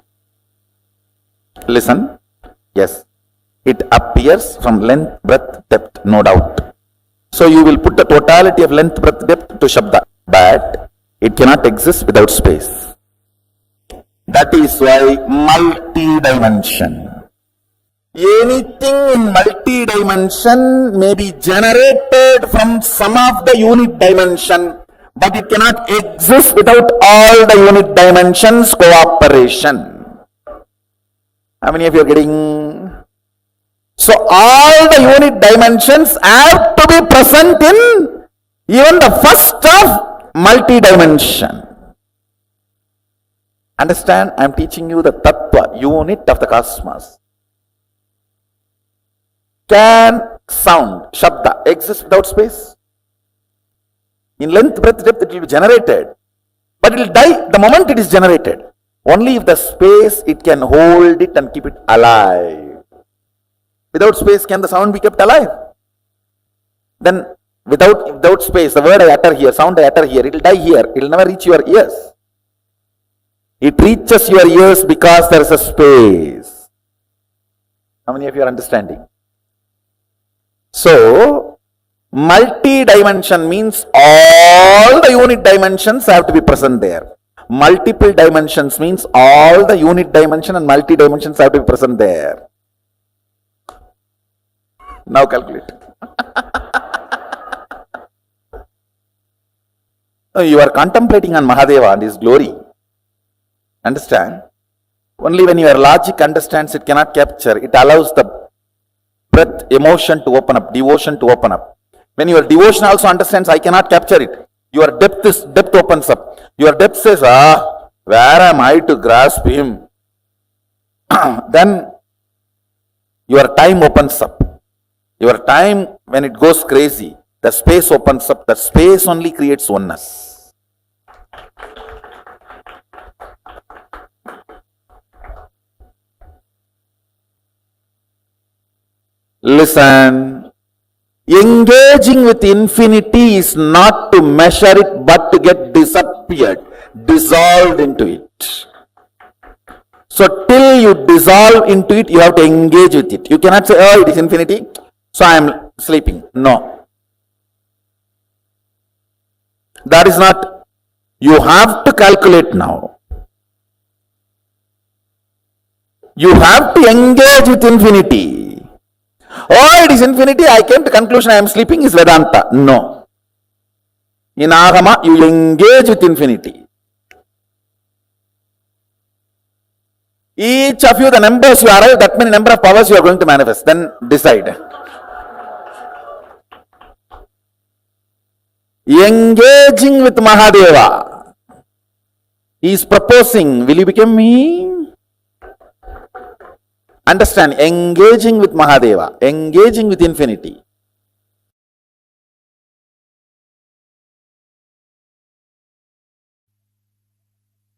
Listen, yes, it appears from length, breadth, depth, no doubt. So you will put the totality of length, breadth, depth to Shabda, but it cannot exist without space. That is why multi-dimension. Anything in multi-dimension may be generated from some of the unit dimension, but it cannot exist without all the unit dimensions cooperation. How many of you are getting? So all the unit dimensions have to be present in Even the first of multi-dimension. Understand, I am teaching you the tattva, unit of the cosmos. Can sound, shabda, exist without space? In length, breadth, depth, it will be generated. But it will die the moment it is generated. Only if the space, it can hold it and keep it alive. Without space, can the sound be kept alive? Then, without space, the word I utter here, sound I utter here, it will die here. It will never reach your ears. It reaches your ears because there is a space. How many of you are understanding? So, multi-dimension means all the unit dimensions have to be present there. Multiple dimensions means all the unit dimension and multi-dimensions have to be present there. Now calculate. You are contemplating on Mahadeva and his glory. Understand? Only when your logic understands, it cannot capture. It allows the breath, emotion to open up, devotion to open up. When your devotion also understands, I cannot capture it. Your depth opens up. Your depth says, where am I to grasp him? Then your time opens up. Your time, when it goes crazy, the space opens up. The space only creates oneness. Listen, engaging with infinity is not to measure it, but to get disappeared, dissolved into it. So till you dissolve into it, you have to engage with it. You cannot say, oh, it is infinity, so I am sleeping. No. That is not, you have to calculate now. You have to engage with infinity. Oh, it is infinity, I came to conclusion I am sleeping is Vedanta. No. In Agama, you engage with infinity. Each of you, the numbers you arrive, that many number of powers you are going to manifest. Then decide. Engaging with Mahadeva. He is proposing, will you become me? Understand, engaging with Mahadeva, engaging with infinity.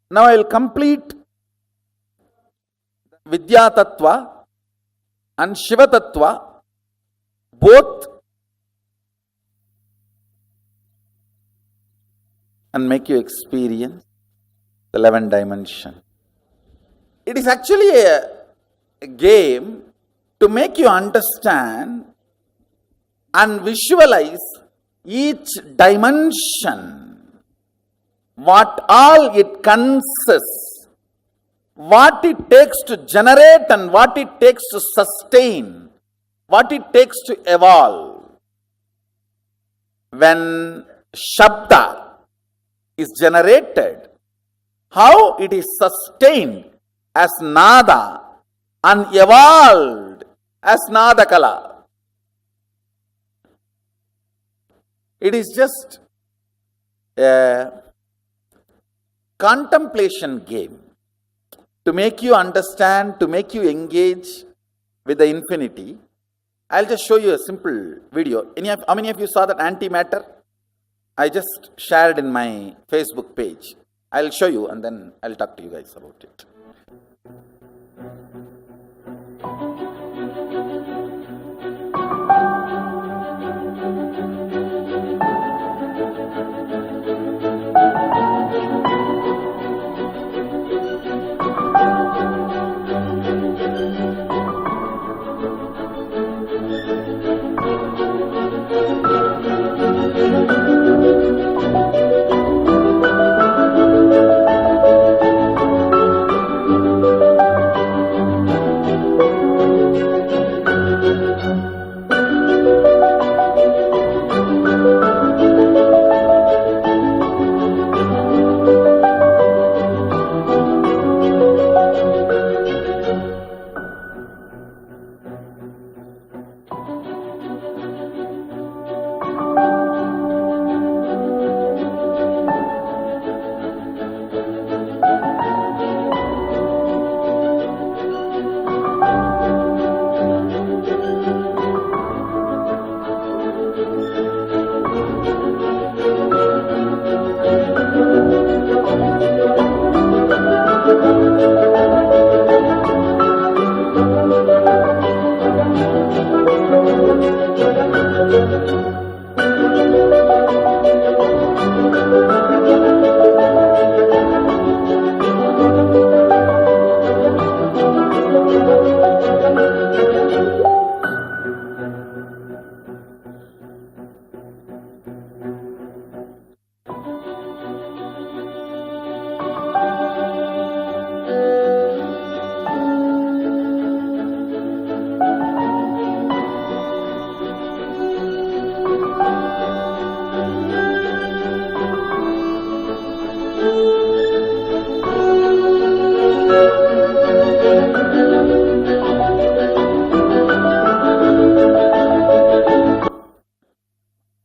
Now I will complete Vidya Tattva and Shiva Tattva, both, and make you experience the 11th dimension. It is actually a game to make you understand and visualize each dimension, what all it consists, what it takes to generate and what it takes to sustain, what it takes to evolve. When Shabda is generated, how it is sustained as Nada and evolved as Nadakala. It is just a contemplation game to make you understand, to make you engage with the infinity. I'll just show you a simple video. How many of you saw that antimatter? I just shared in my Facebook page. I'll show you and then I'll talk to you guys about it.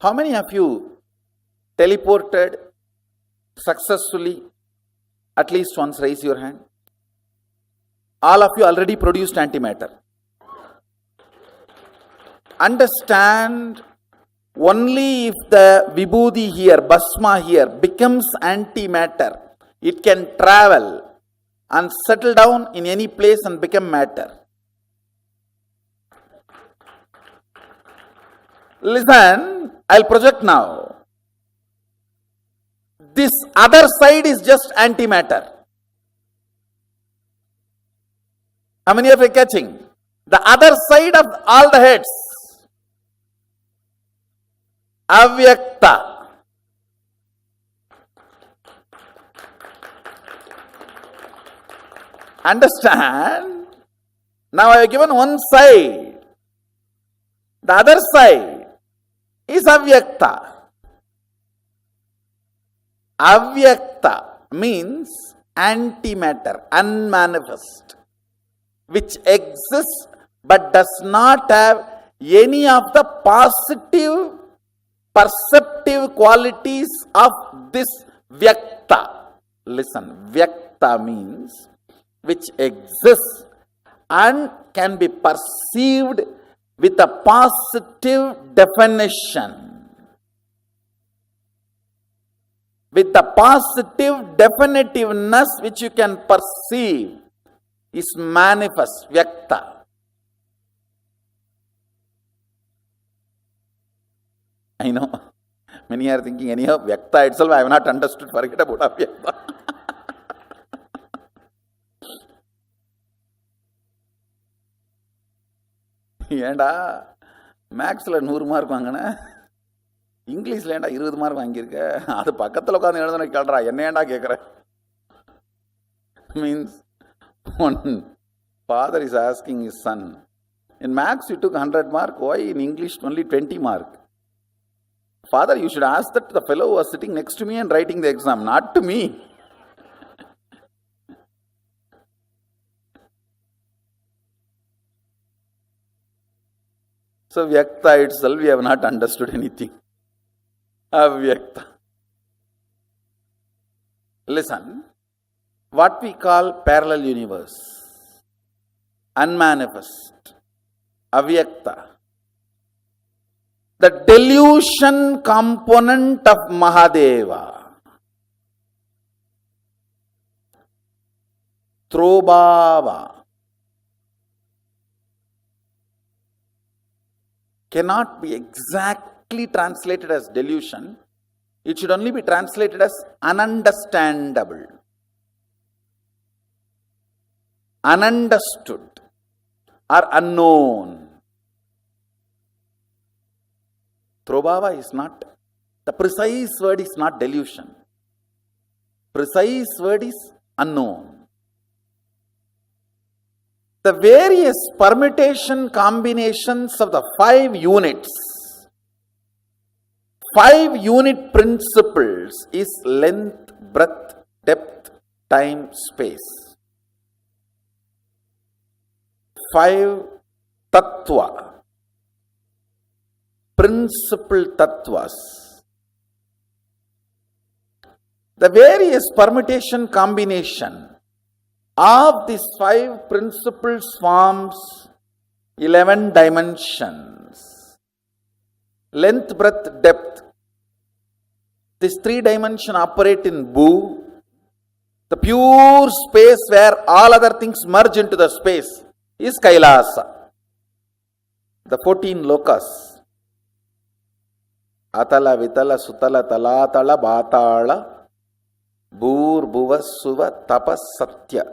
How many of you teleported successfully? At least once, raise your hand. All of you already produced antimatter. Understand, only if the vibhuti here, bhasma here becomes antimatter, it can travel and settle down in any place and become matter. Listen, I'll project now. This other side is just antimatter. How many of you are catching? The other side of all the heads, avyakta. Understand? Now I have given one side. The other side is avyakta. Avyakta means antimatter, unmanifest, which exists but does not have any of the positive perceptive qualities of this vyakta. Listen, vyakta means which exists and can be perceived with a positive definition. With the positive definitiveness which you can perceive is manifest, vyakta. I know, many are thinking, anyhow, vyakta itself I have not understood, forget about avyakta. ஏண்டா மேக்ஸில் 100 mark வாங்கினேன், இங்கிலீஷில் ஏண்டா 20 mark வாங்கியிருக்க, அது பக்கத்தில் உட்காந்து எழுதுன கேள்றா, என்ன ஏண்டா கேட்குற? Means one father is asking his son, in maths you took 100 mark, why in English only 20 mark? Father, you should ask that to the fellow who was sitting next to me and writing the exam, not to me. So vyakta itself we have not understood anything. Avyakta. Listen, what we call parallel universe, unmanifest, avyakta, the delusion component of Mahadeva, Throbhava, cannot be exactly translated as delusion. It should only be translated as ununderstandable, ununderstood, or unknown. Throbhava is not, the precise word is not delusion. Precise word is unknown. The various permutation combinations of the 5 units, 5 unit principles is length, breadth, depth, time, space. 5 tattva, principal tattvas. The various permutation combination of these 5 principles forms 11 dimensions. Length, breadth, depth. These 3 dimensions operate in Bhu, the pure space where all other things merge into the space is Kailasa. The 14 lokas. Atala, Vitala, Sutala, Talatala, Bhatala, Bhur, Bhuva, Suva, Tapas, Satya.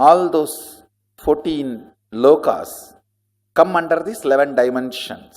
All those 14 lokas come under these 11 dimensions.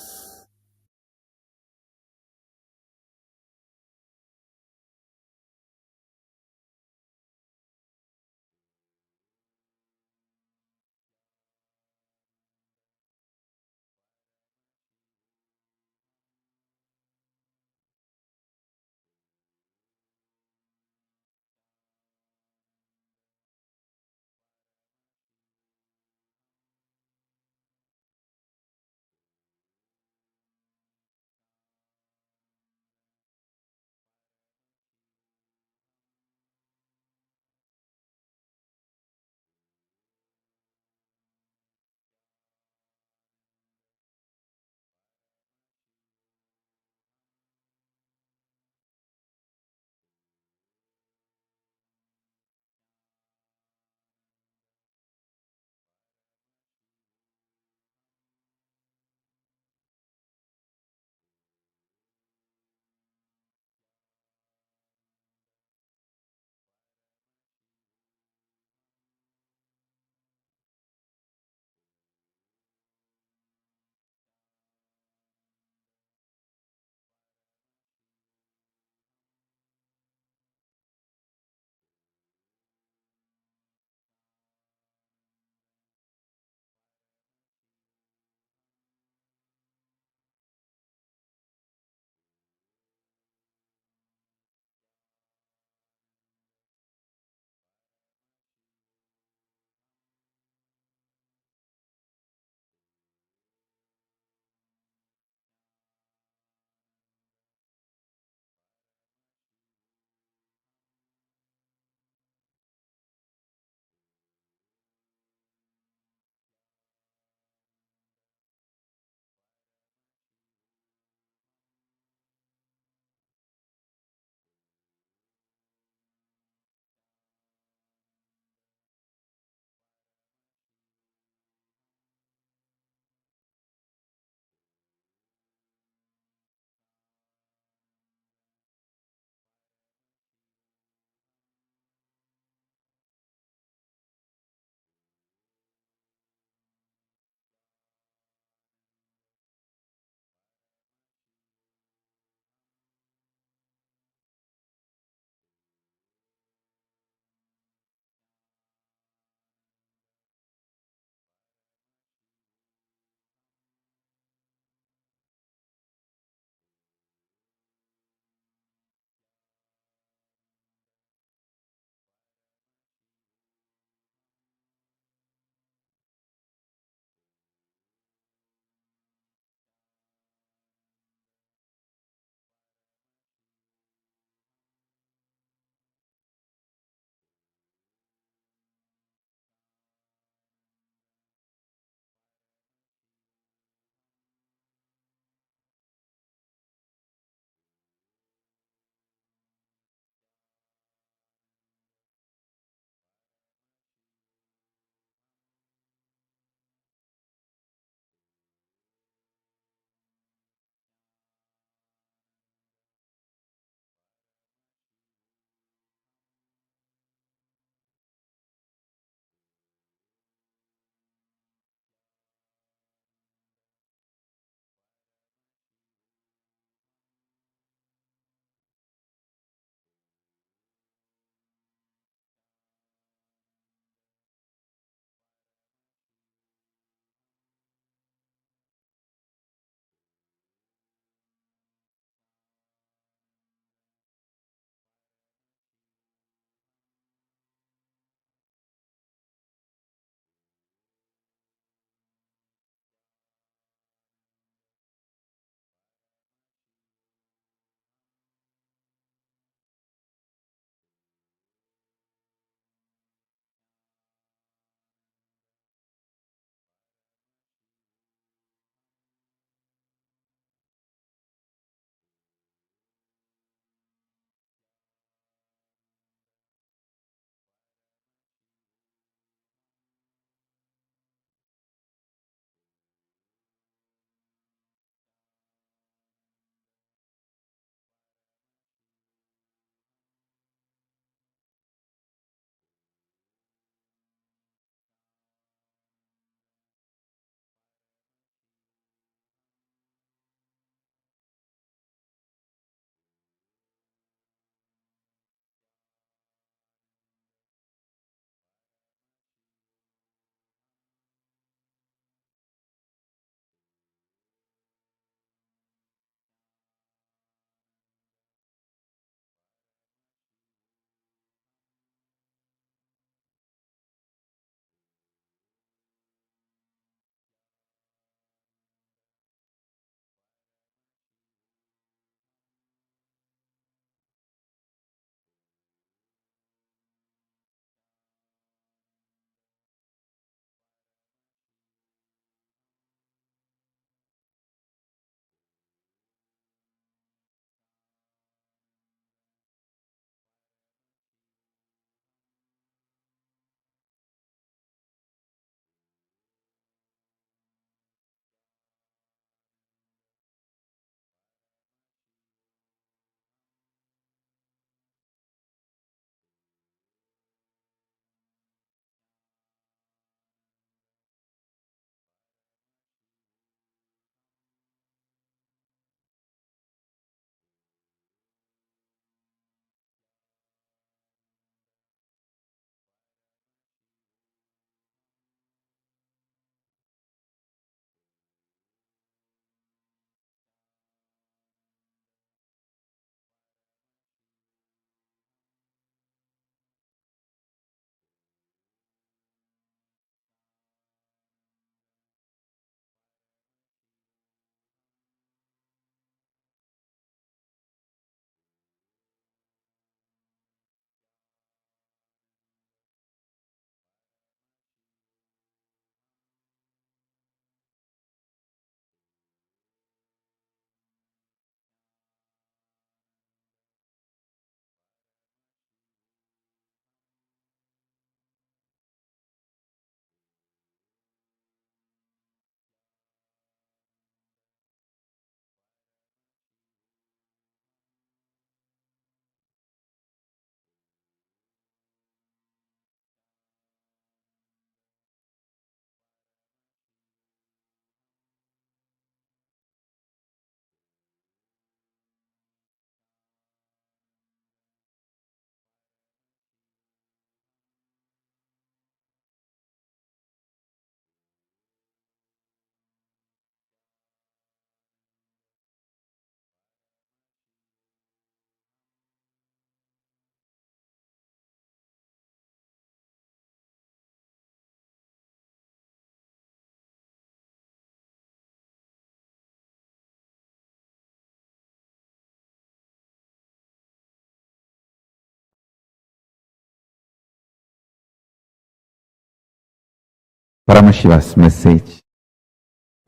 Paramashiva's message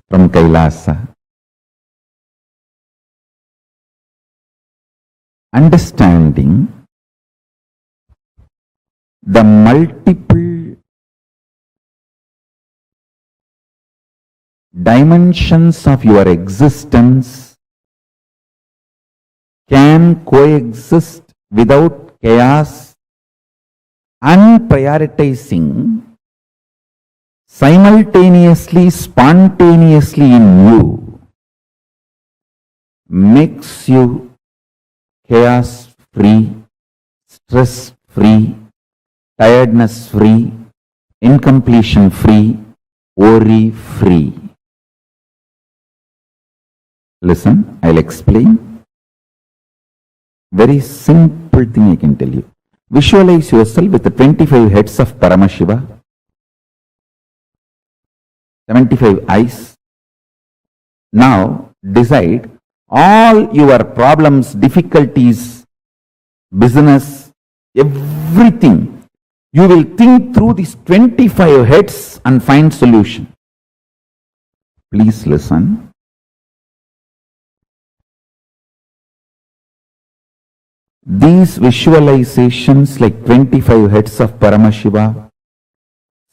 from KAILASA. Understanding the multiple dimensions of your existence can coexist without chaos and prioritizing simultaneously, spontaneously in you makes you chaos free, stress free, tiredness free, incompletion free, worry free. Listen, I'll explain. Very simple thing I can tell you. Visualize yourself with the 25 heads of Paramashiva, 75 eyes. Now decide all your problems, difficulties, business, everything. You will think through these 25 heads and find solution. Please listen. These visualizations like 25 heads of Paramashiva,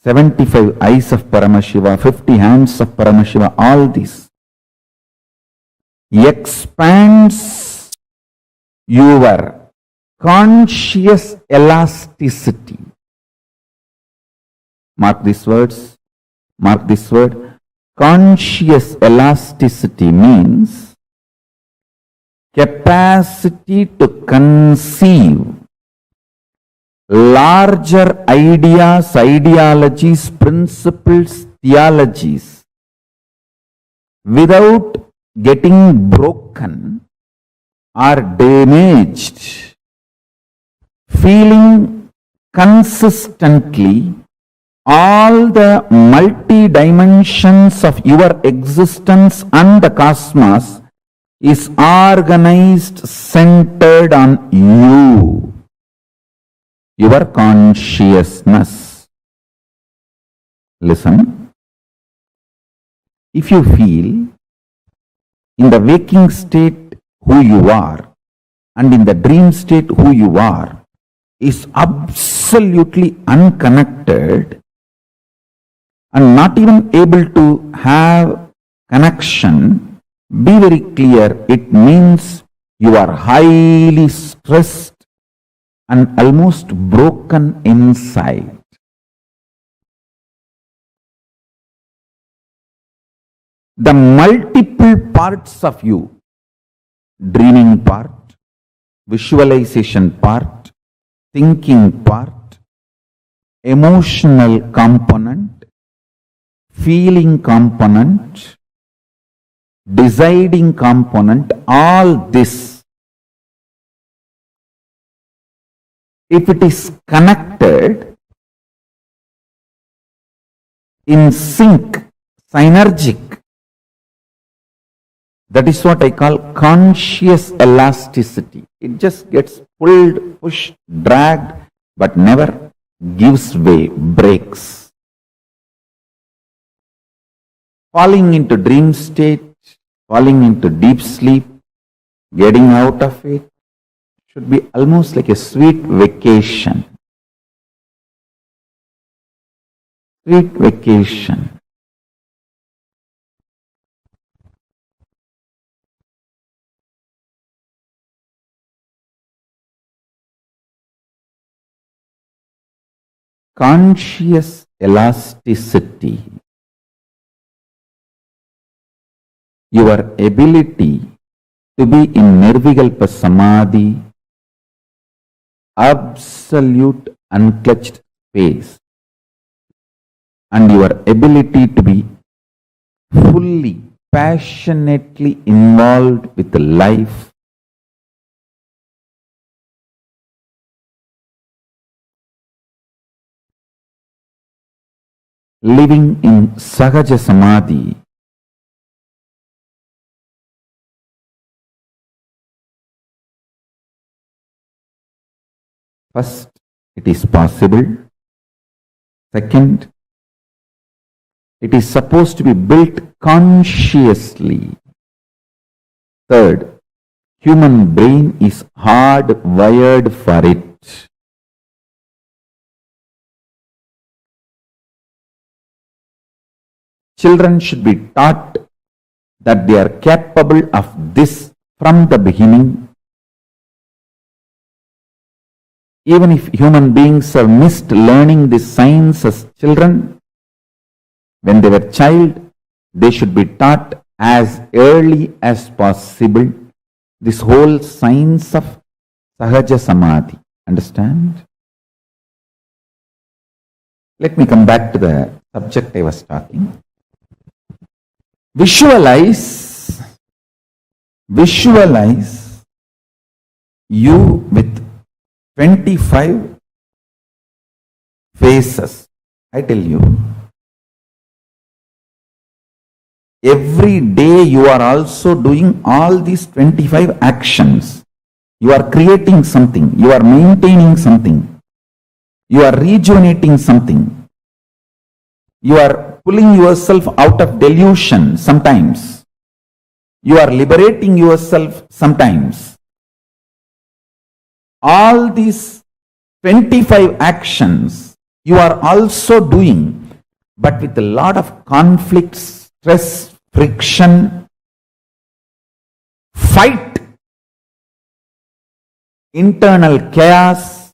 75 eyes of Paramashiva, 50 hands of Paramashiva, all these expands your conscious elasticity. Mark these words. Mark this word. Conscious elasticity means capacity to conceive larger ideas, ideologies, principles, theologies without getting broken or damaged, feeling consistently all the multi-dimensions of your existence and the cosmos is organized, centered on you, your consciousness. Listen. If you feel in the waking state who you are and in the dream state who you are is absolutely unconnected and not even able to have connection, be very clear, it means you are highly stressed and almost broken inside. The multiple parts of you, dreaming part, visualization part, thinking part, emotional component, feeling component, deciding component, all this, if it is connected in sync, synergic, that is what I call conscious elasticity. It just gets pulled, pushed, dragged, but never gives way, breaks. Falling into dream state, falling into deep sleep, getting out of it, should be almost like a sweet vacation. Sweet vacation. Conscious elasticity, your ability to be in Nirvikalpa Samadhi, absolute unclutched space, and your ability to be fully, passionately involved with life, living in Sahaja Samadhi, first, it is possible. Second, It is supposed to be built consciously. Third, human brain is hardwired for it. Children should be taught that they are capable of this from the beginning. Even if human beings have missed learning this science as children, when they were child, they should be taught as early as possible this whole science of Sahaja Samadhi. Understand? Let me come back to the subject I was talking. Visualize you with 25 faces. I tell you, every day you are also doing all these 25 actions. You are creating something, you are maintaining something, you are rejuvenating something, you are pulling yourself out of delusion sometimes, you are liberating yourself sometimes. All these 25 actions you are also doing, but with a lot of conflict, stress, friction, fight, internal chaos,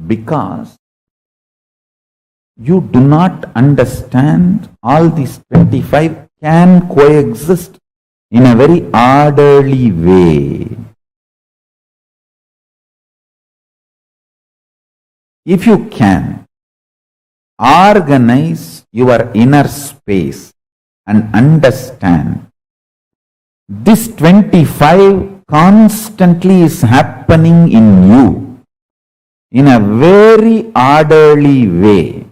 because you do not understand all these 25 can coexist in a very orderly way. If you can organize your inner space and understand this 25 constantly is happening in you in a very orderly way.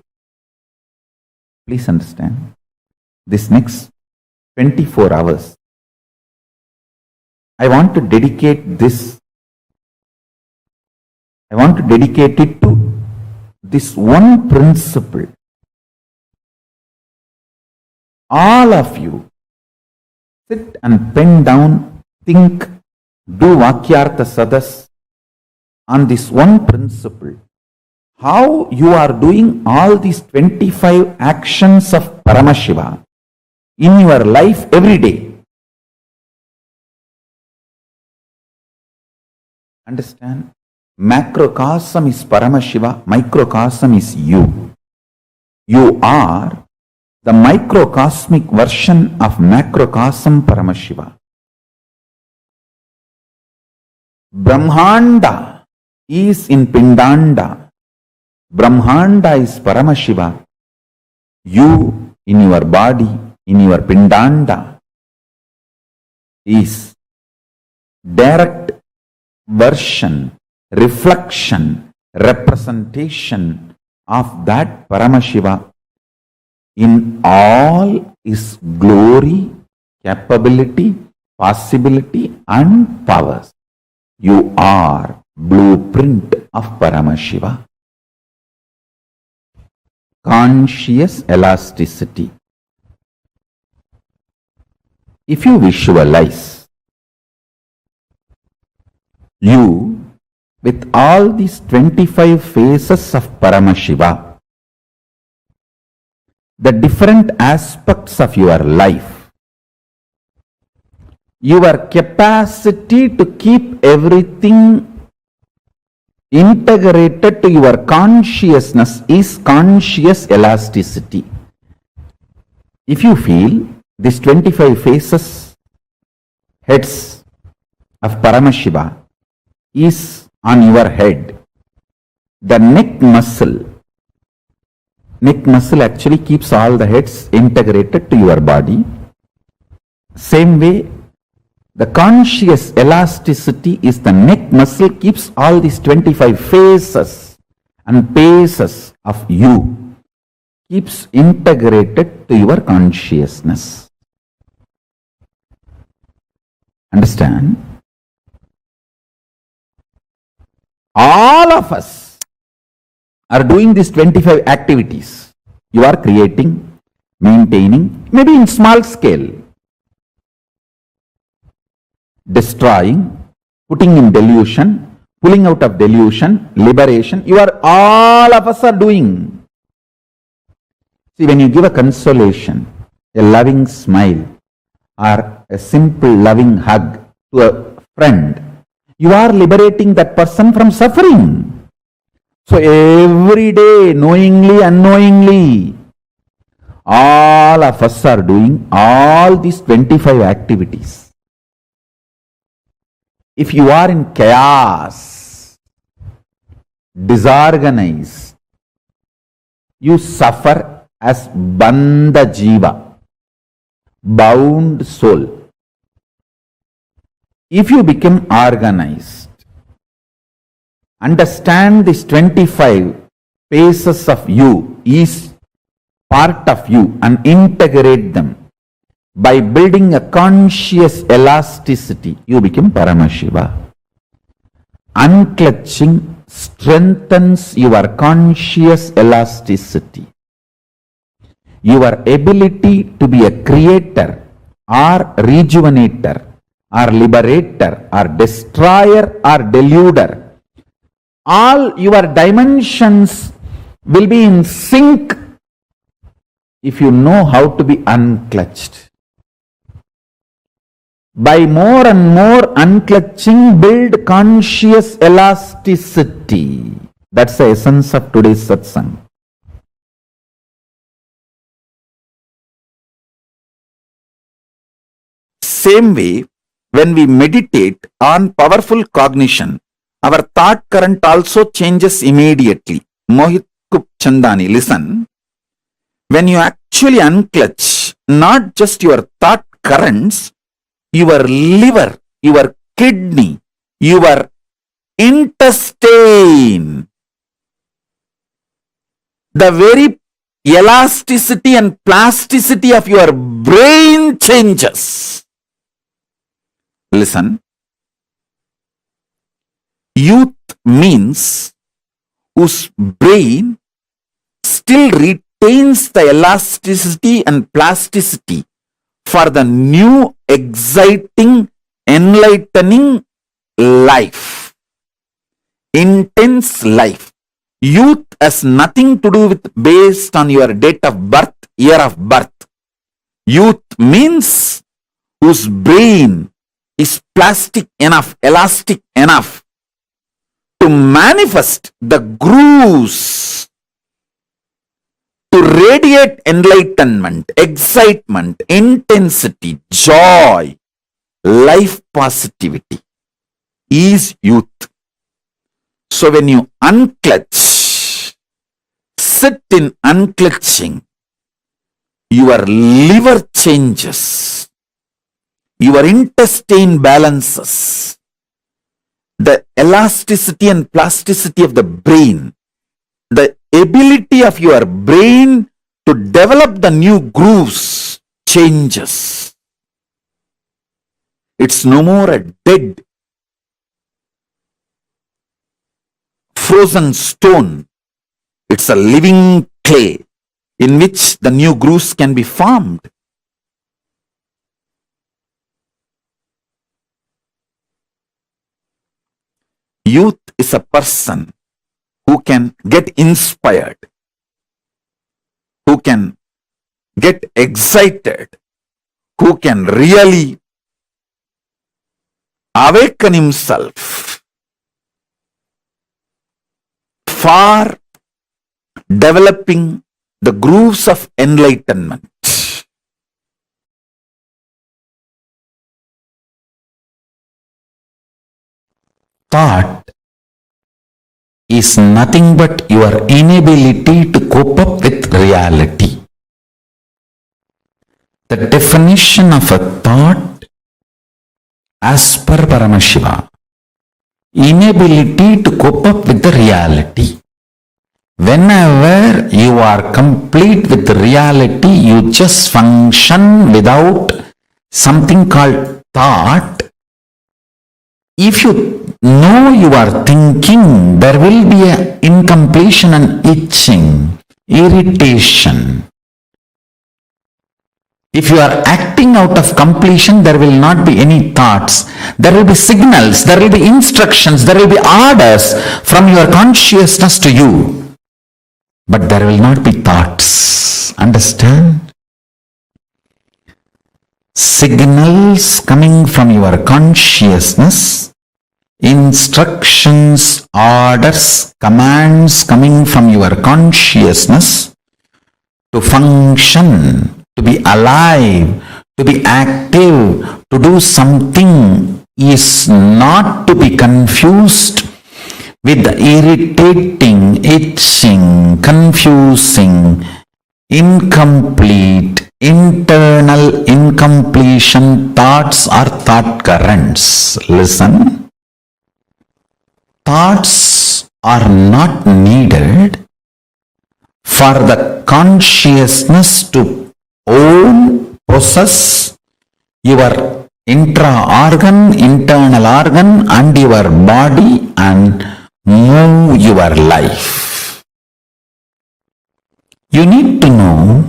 Please understand, this next 24 hours, I want to dedicate this, I want to dedicate it to this one principle. All of you sit and pen down, think, do Vakyartha Sadas on this one principle. How you are doing all these 25 actions of Paramashiva in your life every day. Understand? Macrocosm is Paramashiva, microcosm is you. You are the microcosmic version of macrocosm Paramashiva. Brahmanda is in Pindanda. Brahmanda is Paramashiva. You in your body, in your Pindanda, is direct version, reflection, representation of that Paramashiva in all its glory, capability, possibility and powers. You are blueprint of Paramashiva. Conscious elasticity. If you visualize you with all these 25 phases of Paramashiva, the different aspects of your life, your capacity to keep everything integrated to your consciousness is conscious elasticity. If you feel these 25 phases, heads of Paramashiva is on your head, the neck muscle actually keeps all the heads integrated to your body. Same way, the conscious elasticity is the neck muscle keeps all these 25 phases and paces of you, keeps integrated to your consciousness. Understand? All of us are doing these 25 activities. You are creating, maintaining, maybe in small scale, destroying, putting in delusion, pulling out of delusion, liberation. All of us are doing. See, when you give a consolation, a loving smile, or a simple loving hug to a friend, you are liberating that person from suffering. So every day, knowingly, unknowingly, all of us are doing all these 25 activities. If you are in chaos, disorganized, you suffer as bandha jiva, bound soul. If you become organized, understand these 25 phases of you, is part of you, and integrate them by building a conscious elasticity, you become Paramashiva. Unclutching strengthens your conscious elasticity. Your ability to be a creator or rejuvenator or liberator or destroyer or deluder, all your dimensions will be in sync if you know how to be unclutched. By more and more unclutching, build conscious elasticity. That's the essence of today's satsang. Same way, when we meditate on powerful cognition, our thought current also changes immediately. Mohit Kup Chandani, listen. When you actually unclutch not just your thought currents, your liver, your kidney, your intestine, the very elasticity and plasticity of your brain changes. Listen. Youth means whose brain still retains the elasticity and plasticity for the new, exciting, enlightening life, intense life. Youth has nothing to do with based on your date of birth, year of birth. Youth means whose brain is plastic enough, elastic enough to manifest the grooves, to radiate enlightenment, excitement, intensity, joy, life positivity, is youth. So when you unclutch, sit in unclutching, your liver changes, your intestine balances, the elasticity and plasticity of the brain, the ability of your brain to develop the new grooves changes. It's no more a dead, frozen stone. It's a living clay in which the new grooves can be formed. Youth is a person who can get inspired, who can get excited, who can really awaken himself for developing the grooves of enlightenment. Thought is nothing but your inability to cope up with reality. The definition of a thought as per Paramashiva, inability to cope up with the reality. Whenever you are complete with the reality, you just function without something called thought. If you know you are thinking, there will be an incompletion and itching. irritation. If you are acting out of completion, there will not be any thoughts. There will be signals, there will be instructions, there will be orders from your consciousness to you. But there will not be thoughts. Understand? Signals coming from your consciousness, instructions, orders, commands coming from your consciousness to function, to be alive, to be active, to do something is not to be confused with the irritating, itching, confusing, incomplete, internal incompletion thoughts or thought currents. Listen. Thoughts are not needed for the consciousness to own, possess your intra-organ, internal organ and your body and move your life. You need to know,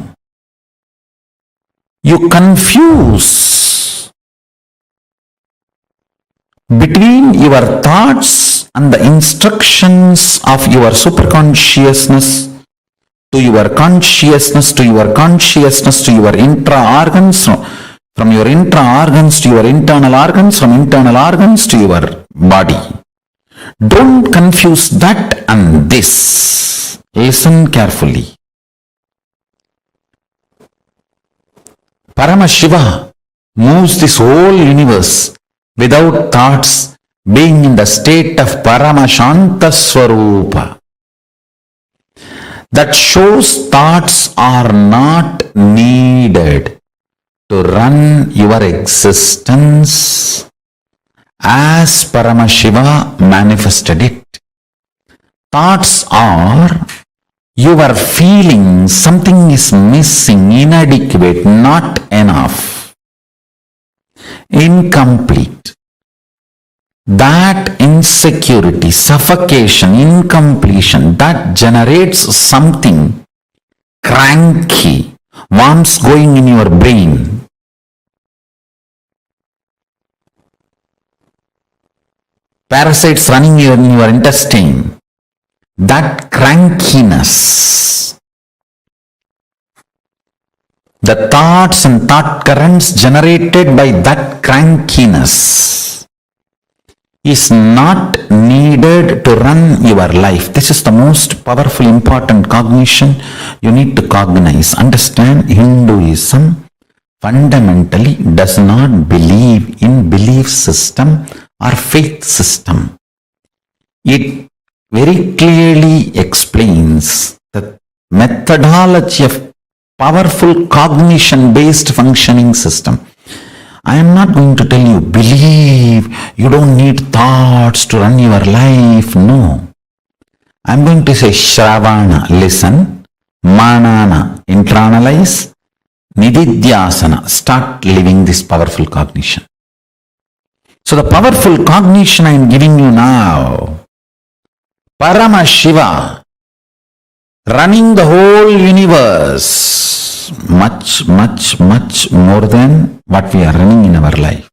you confuse between your thoughts and the instructions of your superconsciousness to your consciousness, to your consciousness, to your intra-organs, from your intra-organs to your internal organs, from internal organs to your body. Don't confuse that and this. Listen carefully. Paramashiva moves this whole universe without thoughts, being in the state of Paramashanta Swarupa. That shows thoughts are not needed to run your existence as Paramashiva manifested it. Thoughts are your feelings, something is missing, inadequate, not enough, incomplete. That insecurity, suffocation, incompletion, that generates something cranky, worms going in your brain. Parasites running in your intestine. That crankiness, the thoughts and thought currents generated by that crankiness is not needed to run your life. This is the most powerful, important cognition you need to cognize. Understand, Hinduism fundamentally does not believe in belief system or faith system. It very clearly explains the methodology of powerful cognition-based functioning system. I am not going to tell you, believe, you don't need thoughts to run your life. No. I am going to say, Shravana, listen, Manana, internalize, Nididhyasana, start living this powerful cognition. So the powerful cognition I am giving you now, Paramashiva, running the whole universe, much more than what we are running in our life.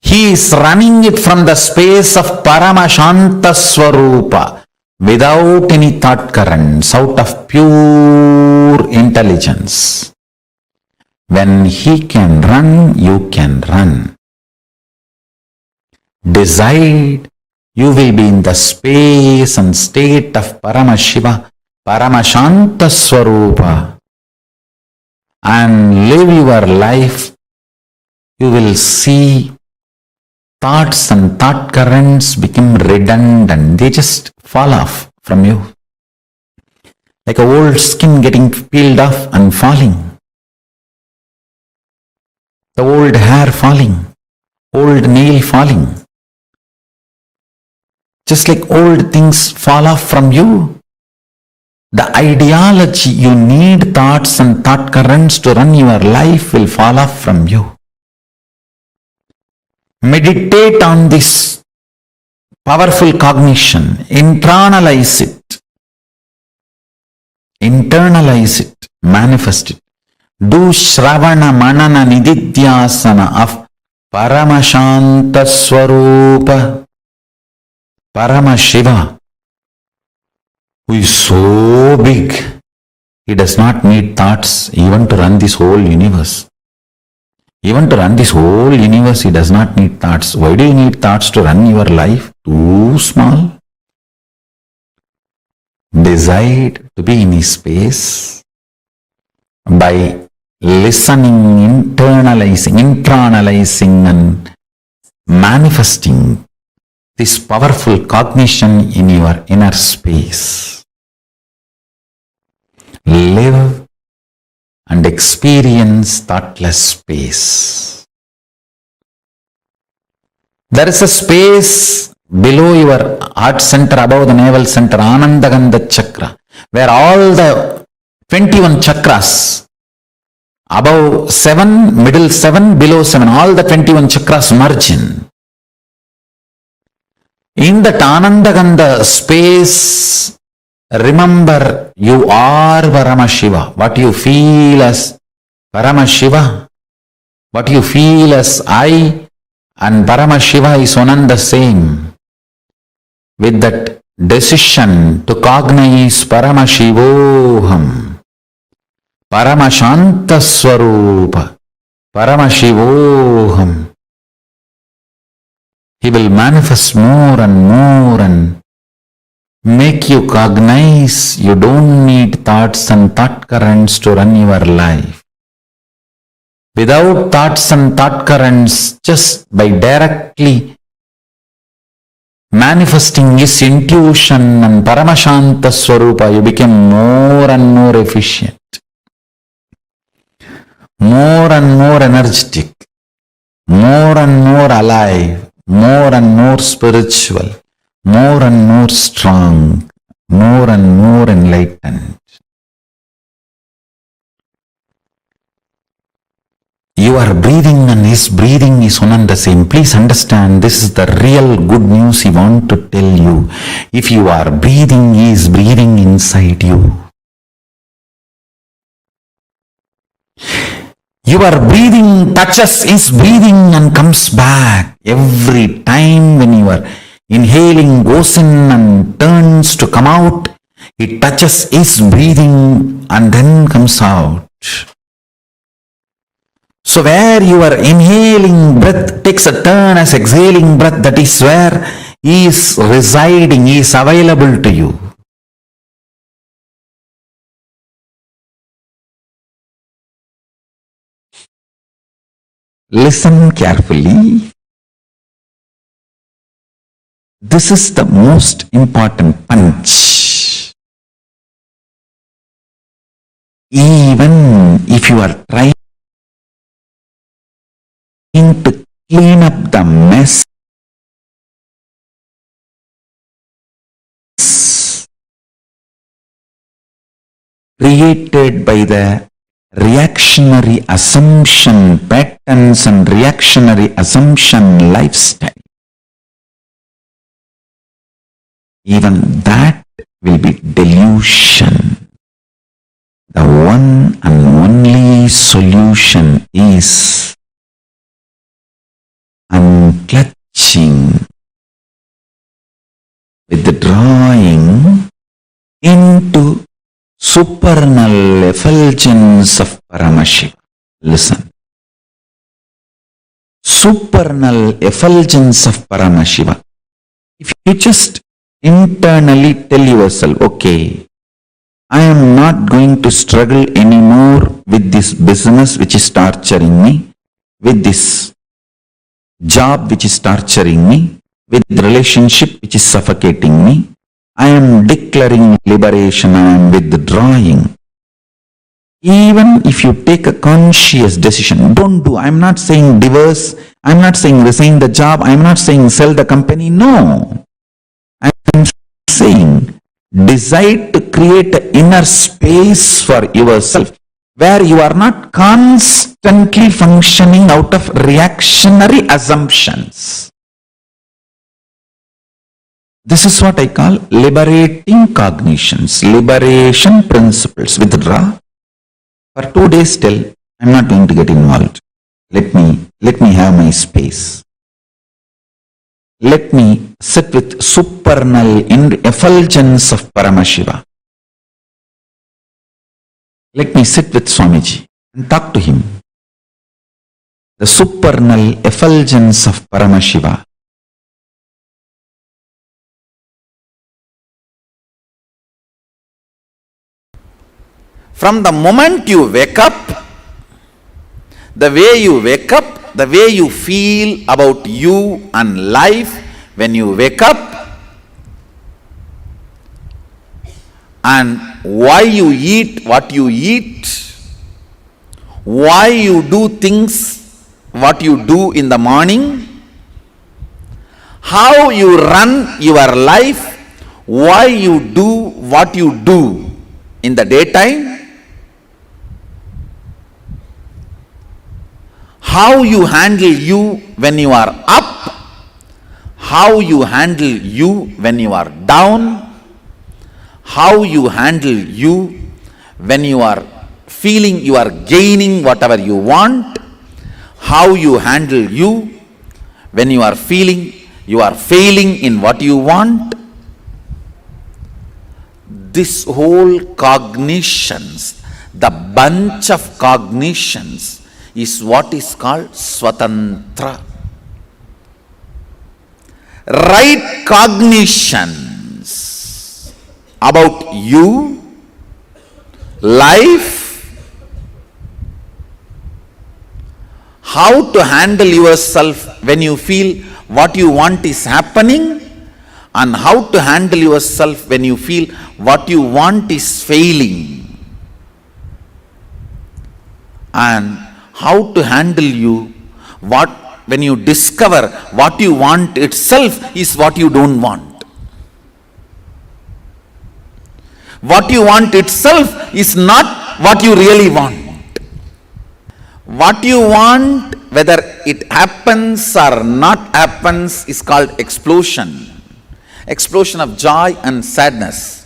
He is running it from the space of Paramashanta Swarupa, without any thought currents, out of pure intelligence. When he can run, you can run. Decide. You will be in the space and state of Paramashiva, Paramashanta Swarupa, and live your life. You will see thoughts and thought currents become redundant. They just fall off from you. Like a old skin getting peeled off and falling. The old hair falling. Old nail falling. Just like old things fall off from you, the ideology you need thoughts and thought currents to run your life will fall off from you. Meditate on this powerful cognition, internalize it. Internalize it, manifest it. Do Shravana Manana Nididhyasana of Paramashanta Swarupa Paramashiva, who is so big, he does not need thoughts even to run this whole universe. Even to run this whole universe, he does not need thoughts. Why do you need thoughts to run your life? Too small. Decide to be in his space by listening, internalizing and manifesting this powerful cognition in your inner space. Live and experience thoughtless space. There is a space below your heart center, above the navel center, Anandagandha chakra, where all the 21 chakras, above 7, middle 7, below 7, all the 21 chakras merge in. In that Anandagandha space, remember, you are Paramashiva. What you feel as Paramashiva, what you feel as I and Paramashiva is one and the same. With that decision to cognize Paramashivoham, Paramashanta Swarupa, Paramashivoham, he will manifest more and make you cognize you don't need thoughts and thought currents to run your life. Without thoughts and thought currents, just by directly manifesting his intuition and Paramashanta Swarupa, you become more and more efficient, more and more energetic, more and more alive, more and more spiritual, more and more strong, more and more enlightened. Your breathing and his breathing is one and the same. Please understand, this is the real good news he wants to tell you. If you are breathing, he is breathing inside you. Your breathing touches his breathing and comes back. Every time when you are inhaling, goes in and turns to come out, it touches his breathing and then comes out. So where your inhaling breath takes a turn as exhaling breath, that is where he is residing, he is available to you. Listen carefully. This is the most important punch. Even if you are trying to clean up the mess created by the reactionary assumption patterns and reactionary assumption lifestyle, even that will be delusion. The one and only solution is unclutching, withdrawing into supernal effulgence of Paramashiva. Listen. Supernal effulgence of Paramashiva. If you just internally tell yourself, okay, I am not going to struggle anymore with this business which is torturing me, with this job which is torturing me, with the relationship which is suffocating me. I am declaring liberation, I am withdrawing. Even if you take a conscious decision, don't do, I am not saying divorce, I am not saying resign the job, I am not saying sell the company, no. I am saying decide to create an inner space for yourself where you are not constantly functioning out of reactionary assumptions. This is what I call liberating cognitions, liberation principles. Withdraw. For 2 days till, I'm not going to get involved. Let me have my space. Let me sit with supernal effulgence of Paramashiva. Let me sit with Swamiji and talk to him. The supernal effulgence of Paramashiva. From the moment you wake up, the way you wake up, the way you feel about you and life when you wake up, and why you eat what you eat, why you do things what you do in the morning, how you run your life, why you do what you do in the daytime, how you handle you when you are up, how you handle you when you are down, how you handle you when you are feeling you are gaining whatever you want, how you handle you when you are feeling you are failing in what you want. This whole cognitions, the bunch of cognitions, is what is called Swatantra. Right cognitions about you, life, how to handle yourself when you feel what you want is happening, and how to handle yourself when you feel what you want is failing, and how to handle you when you discover what you want itself is what you don't want. What you want itself is not what you really want. What you want, whether it happens or not happens, is called explosion. Explosion of joy and sadness.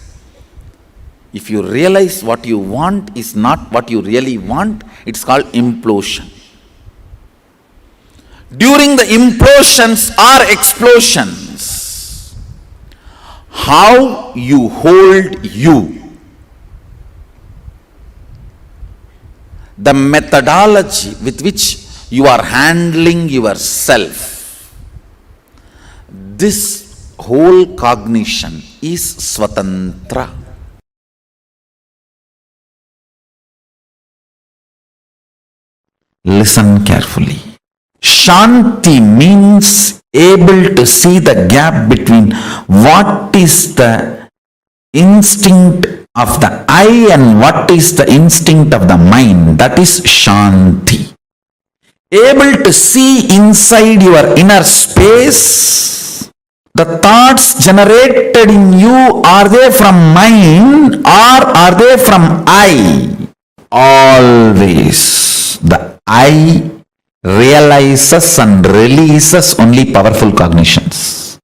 If you realize what you want is not what you really want, it's called implosion. During the implosions or explosions, how you hold you, the methodology with which you are handling yourself, this whole cognition is Swatantra. Listen carefully. Shanti means able to see the gap between what is the instinct of the I and what is the instinct of the mind. That is Shanti. Able to see inside your inner space. The thoughts generated in you, are they from mind or are they from I? Always the I realizes and releases only powerful cognitions.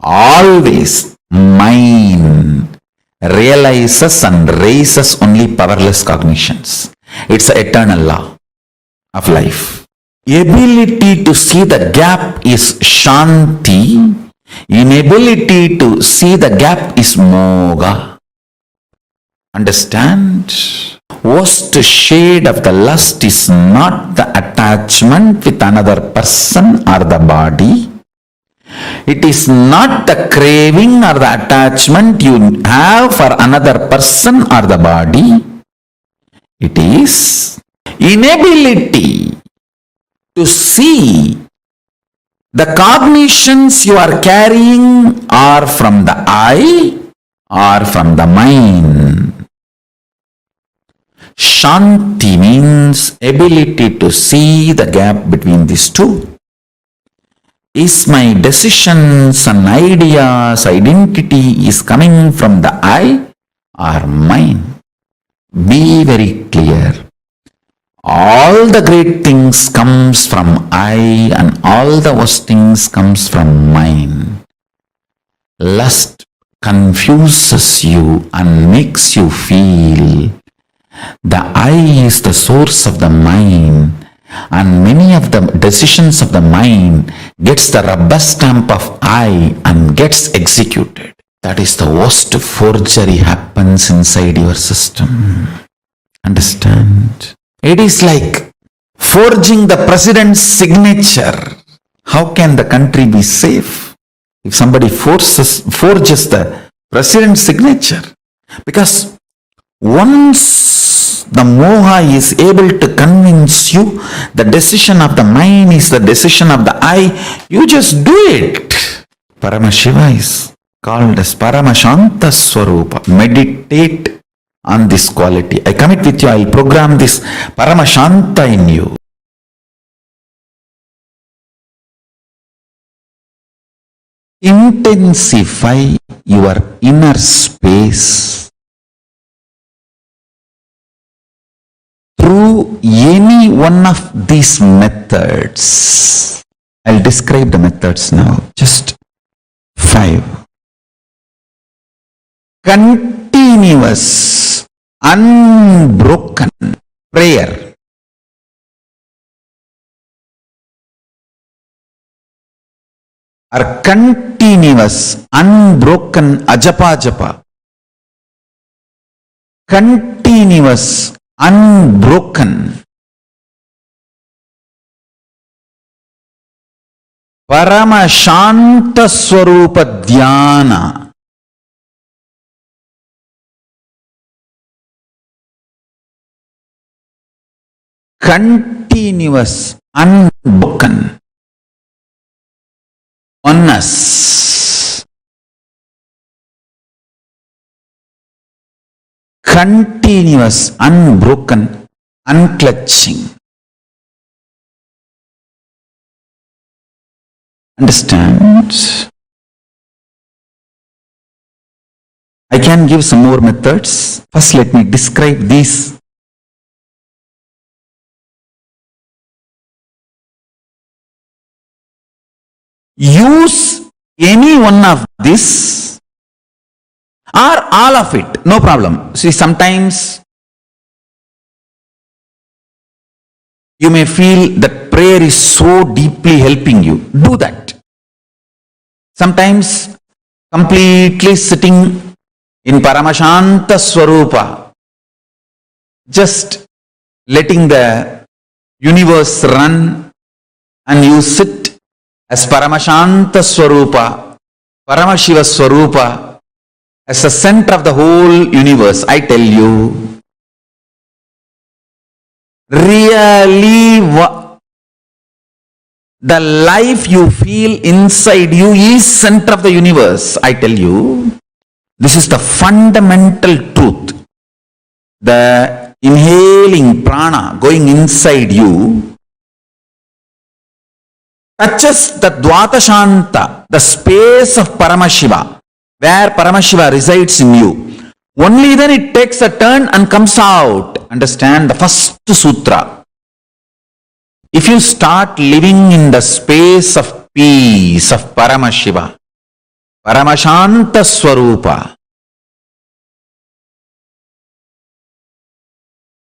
Always mind realizes and raises only powerless cognitions. It's an eternal law of life. Ability to see the gap is Shanti. Inability to see the gap is Moga. Understand? Worst shade of the lust is not the attachment with another person or the body. It is not the craving or the attachment you have for another person or the body. It is inability to see the cognitions you are carrying are from the I or from the mind. Shanti means ability to see the gap between these two. Is my decisions and ideas, identity is coming from the I or mind? Be very clear. All the great things comes from I and all the worst things comes from mind. Lust confuses you and makes you feel the I is the source of the mind, and many of the decisions of the mind gets the rubber stamp of I and gets executed. That is the worst forgery happens inside your system. Understand? It is like forging the president's signature. How can the country be safe if somebody forges the president's signature? Because once the moha is able to convince you the decision of the mind is the decision of the I, you just do it. Paramashiva is called as Paramashanta Swarupa. Meditate on this quality. I commit with you, I will program this Paramashanta in you. Intensify your inner space through any one of these methods. I'll describe the methods now. Just 5. Continuous, unbroken prayer. Or continuous, unbroken ajapa japa. Continuous, unbroken Paramashanta Swarupa Dhyana. Continuous, unbroken oneness. Continuous, unbroken, unclutching. Understand? I can give some more methods. First, let me describe these. Use any one of this or all of it, no problem. See, sometimes you may feel that prayer is so deeply helping you. Do that. Sometimes completely sitting in Paramashanta Swarupa, just letting the universe run, and you sit as Paramashanta Swarupa, Paramashiva Swarupa, as the center of the whole universe. I tell you, really the life you feel inside you is center of the universe. I tell you, this is the fundamental truth. The inhaling prana going inside you touches the Dvatashanta, the space of Paramashiva, where Paramashiva resides in you. Only then it takes a turn and comes out. Understand the first sutra. If you start living in the space of peace of Paramashiva, Paramashanta Swarupa,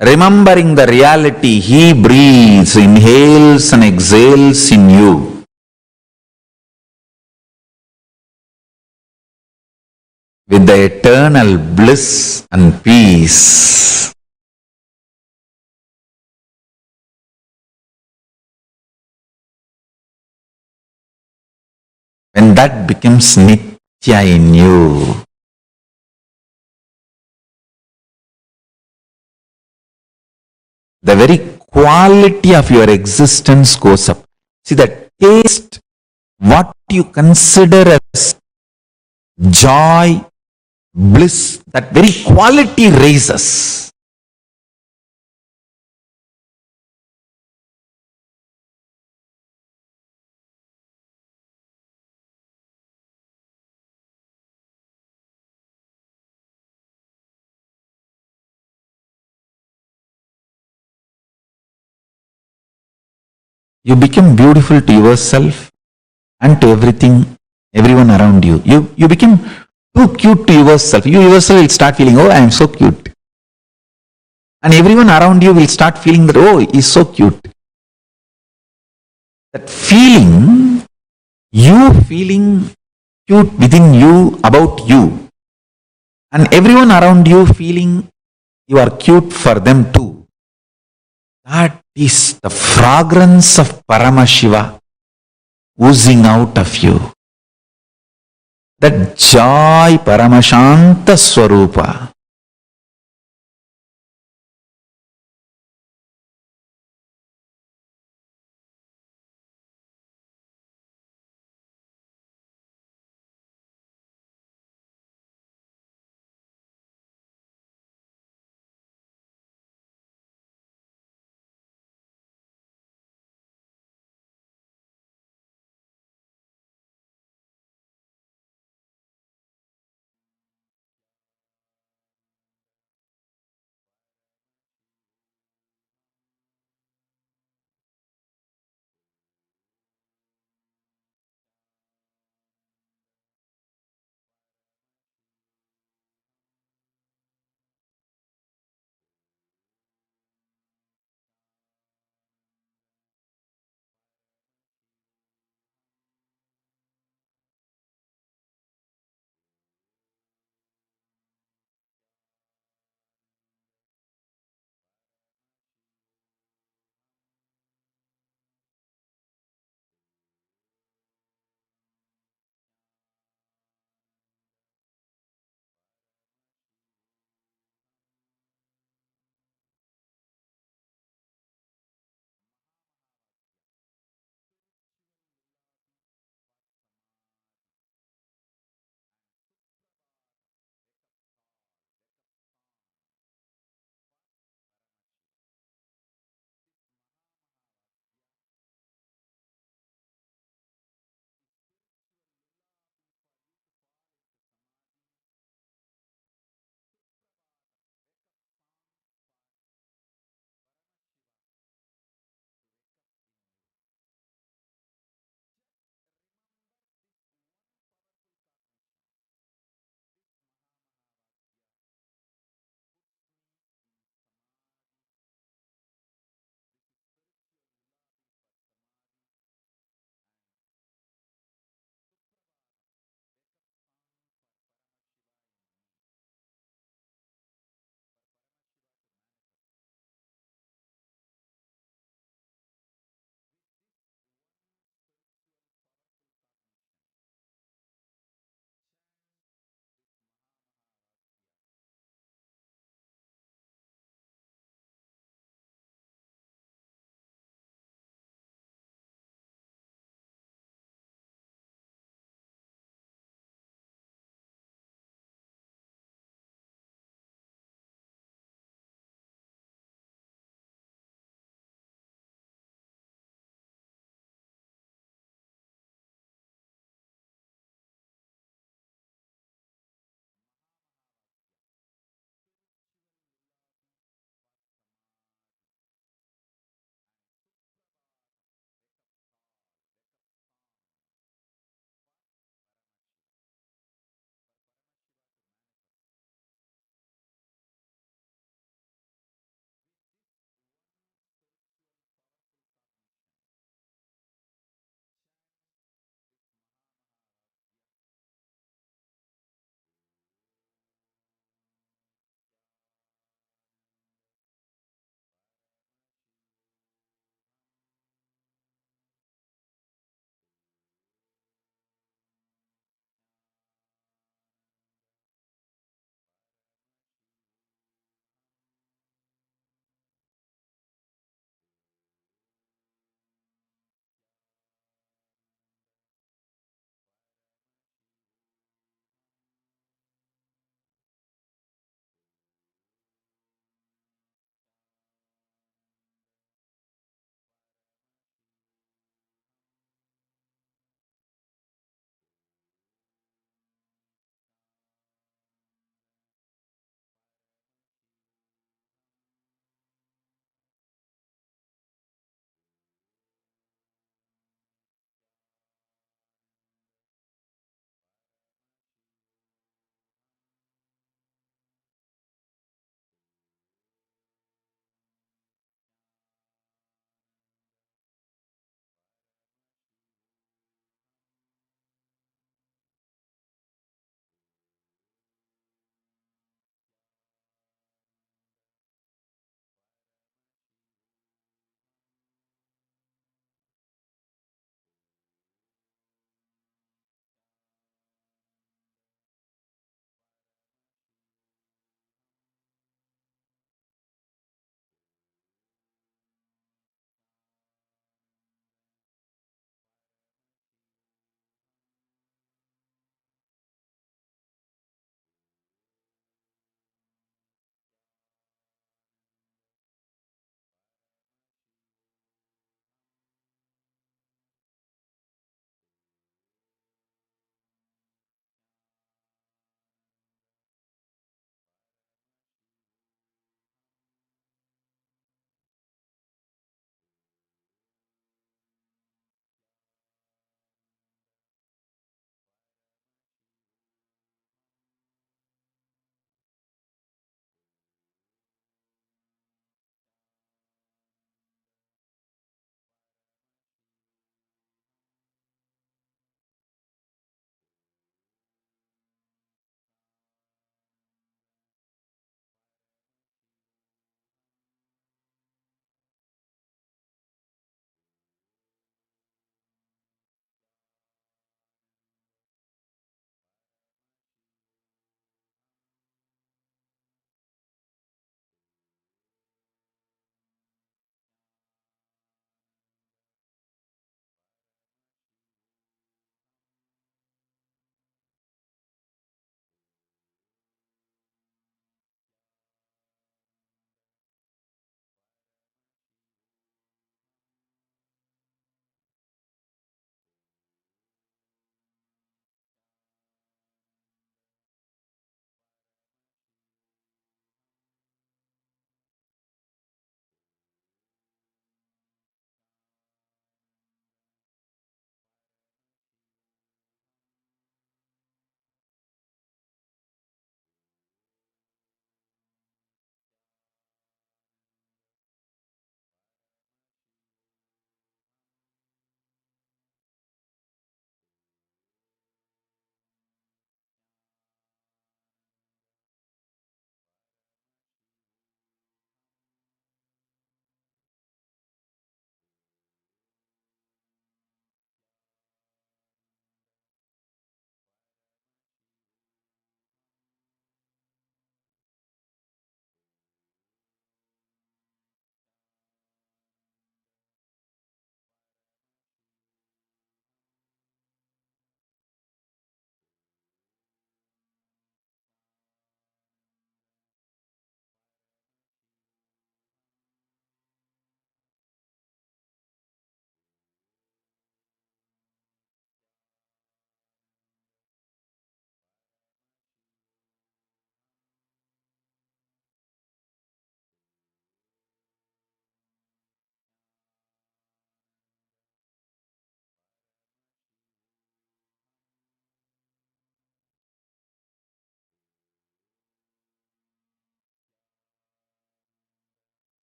remembering the reality, he breathes, inhales and exhales in you. With the eternal bliss and peace. When that becomes Nitya in you, the very quality of your existence goes up. See, the taste, what you consider as joy, bliss, that very quality raises. You become beautiful to yourself and to everything everyone around you. You become too cute to yourself. You yourself will start feeling, oh, I am so cute. And everyone around you will start feeling that, oh, he's so cute. That feeling, you feeling cute within you about you, and everyone around you feeling you are cute for them too. That is the fragrance of Paramashiva oozing out of you. That joy Paramashanta Swarupa.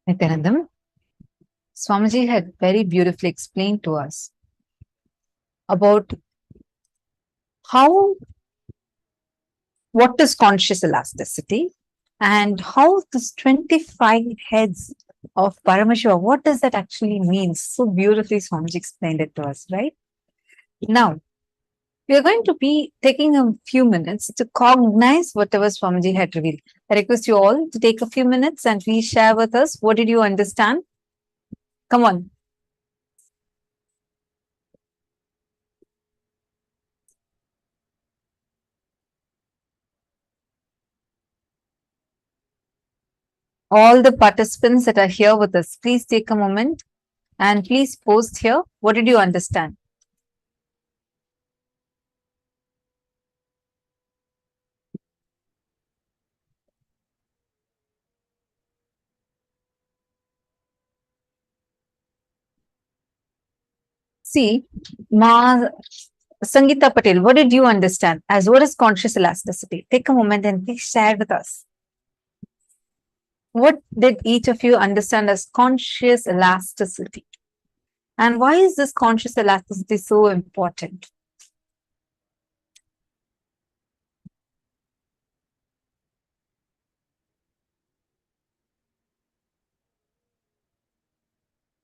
Nithyanandam, Swamiji had very beautifully explained to us about what is conscious elasticity and how this 25 heads of Paramashiva, what does that actually mean? So beautifully Swamiji explained it to us, right? Now, we are going to be taking a few minutes to cognize whatever Swamiji had revealed. I request you all to take a few minutes and please share with us, what did you understand? Come on. All the participants that are here with us, please take a moment and please post here. What did you understand? See, Sangeeta Patel, what did you understand as what is conscious elasticity? Take a moment and please share with us. What did each of you understand as conscious elasticity? And why is this conscious elasticity so important?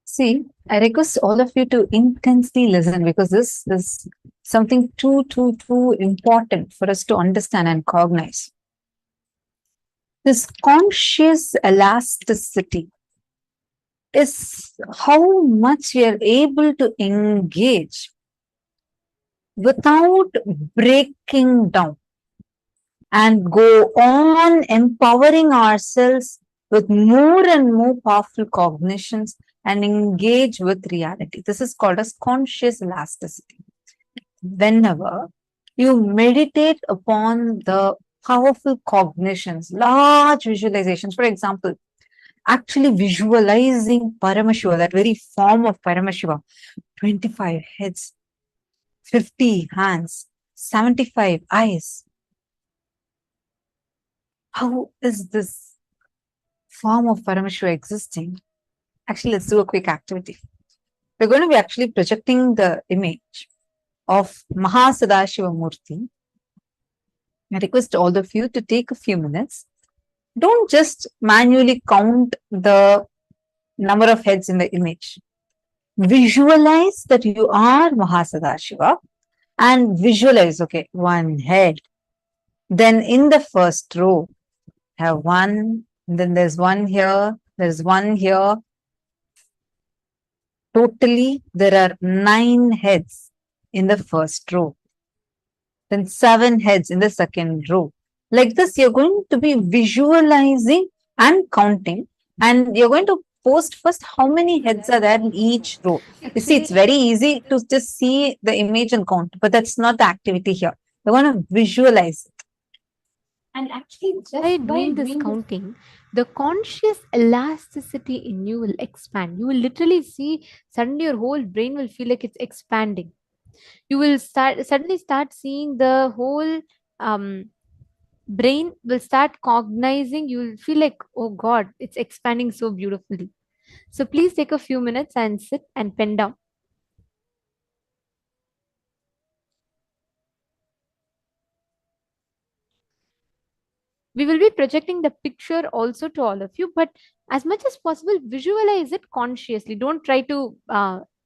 See, I request all of you to intensely listen because this is something too important for us to understand and cognize. This conscious elasticity is how much we are able to engage without breaking down and go on empowering ourselves with more and more powerful cognitions and engage with reality. This is called as conscious elasticity. Whenever you meditate upon the powerful cognitions, large visualizations, for example, actually visualizing Paramashiva, that very form of Paramashiva, 25 heads, 50 hands, 75 eyes. How is this form of Paramashiva existing? Actually, let's do a quick activity. We're going to be actually projecting the image of Sadashiva Murti. I request all of you to take a few minutes. Don't just manually count the number of heads in the image. Visualize that you are Sadashiva and visualize, okay, one head. Then in the first row, have one, then there's one here, there's one here. Totally, there are 9 heads in the first row. Then 7 heads in the second row. Like this, you're going to be visualizing and counting, and you're going to post first how many heads are there in each row. You see, it's very easy to just see the image and count, but that's not the activity here. You're going to visualize it. And actually, just By doing this counting, the conscious elasticity in you will expand. You will literally see, suddenly your whole brain will feel like it's expanding. You will suddenly start seeing the whole brain will start cognizing. You will feel like, oh God, it's expanding so beautifully. So please take a few minutes and sit and pen down. We will be projecting the picture also to all of you, but as much as possible, visualize it consciously. Don't try to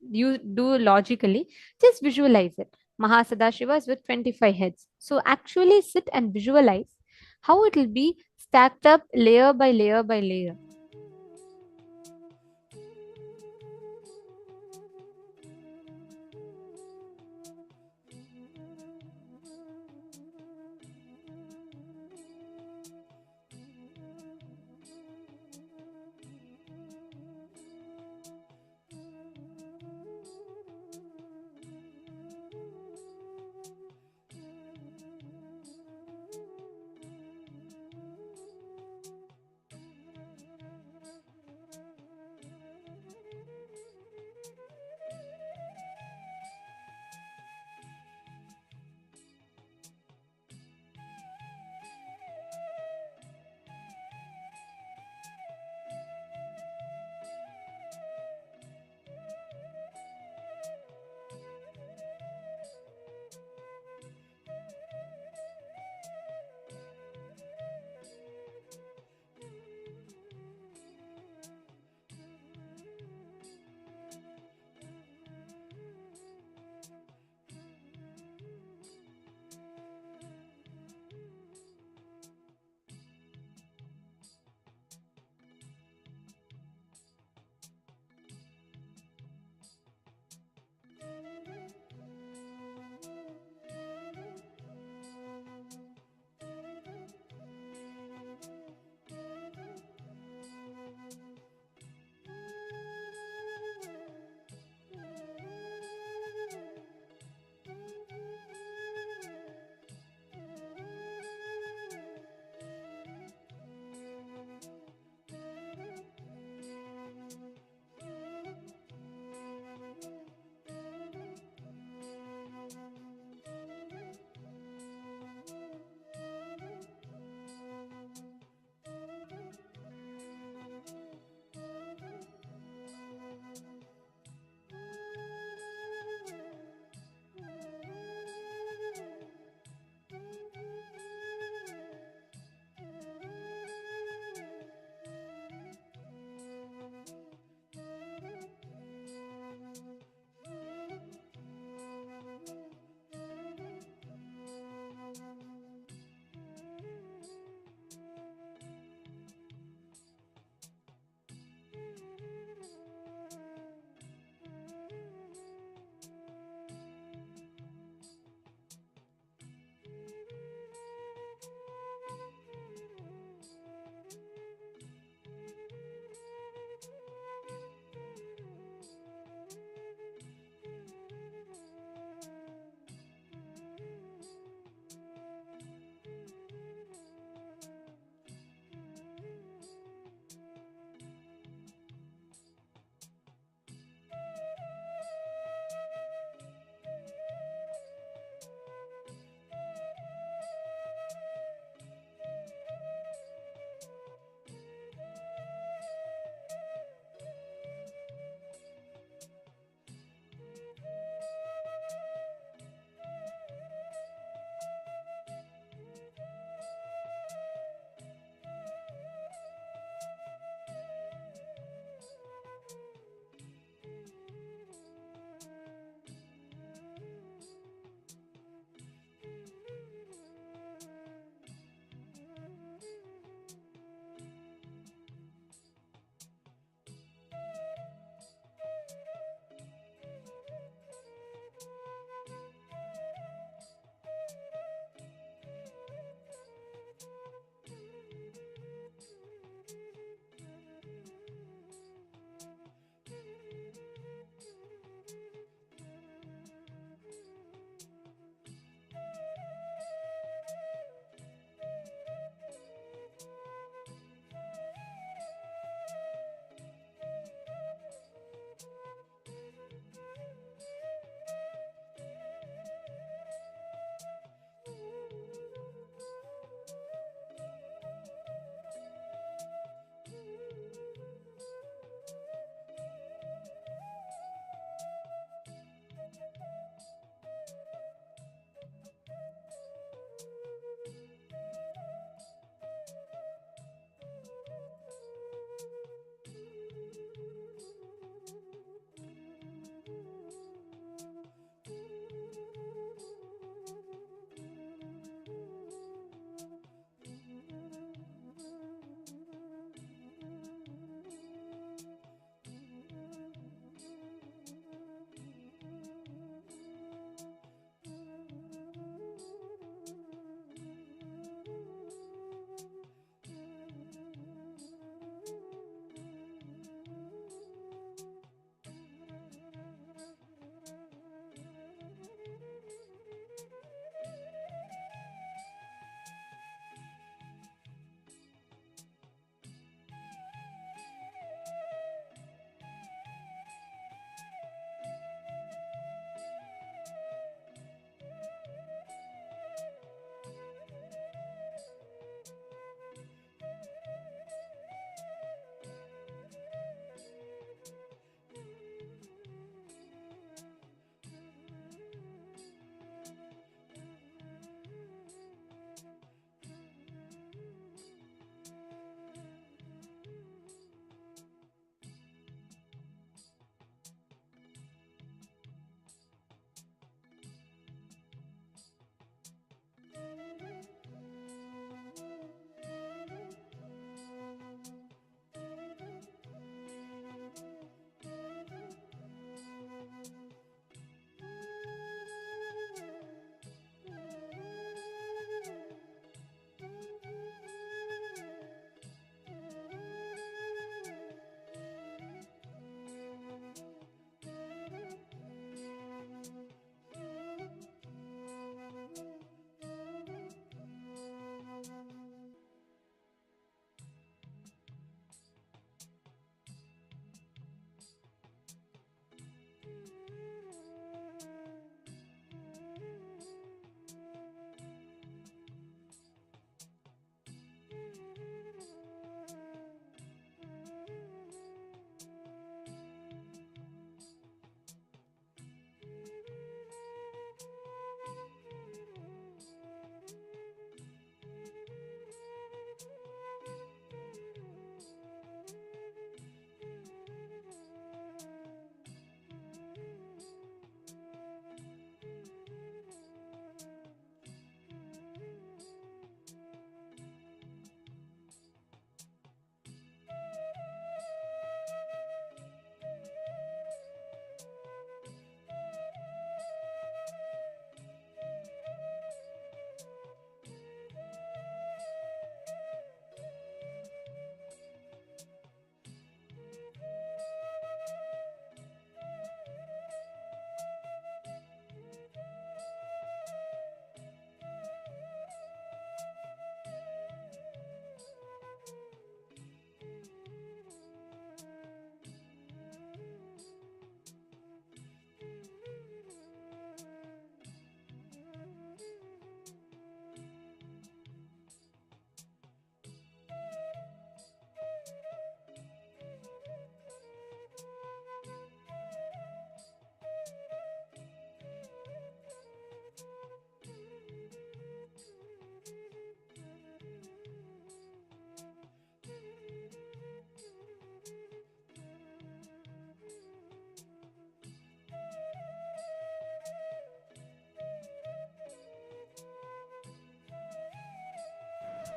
you do logically, just visualize it. Sadashiva is with 25 heads. So actually sit and visualize how it will be stacked up layer by layer by layer.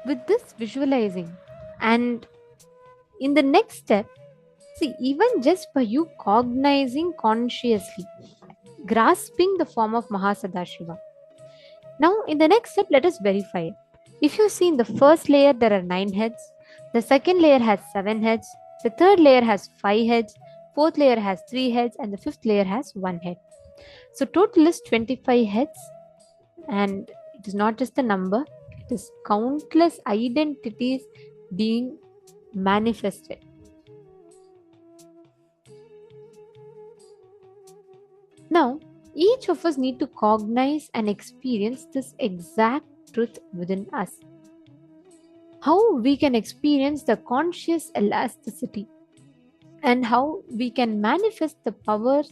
with this visualizing, and in the next step, see, even just by you cognizing consciously, grasping the form of Mahasadashiva. Now, in the next step, let us verify it. If you see in the first layer, there are 9 heads. The second layer has 7 heads. The third layer has 5 heads. Fourth layer has 3 heads. And the fifth layer has 1 head. So, total is 25 heads. And it is not just a number, it is countless identities being manifested. Now, each of us need to cognize and experience this exact truth within us. How we can experience the conscious elasticity and how we can manifest the powers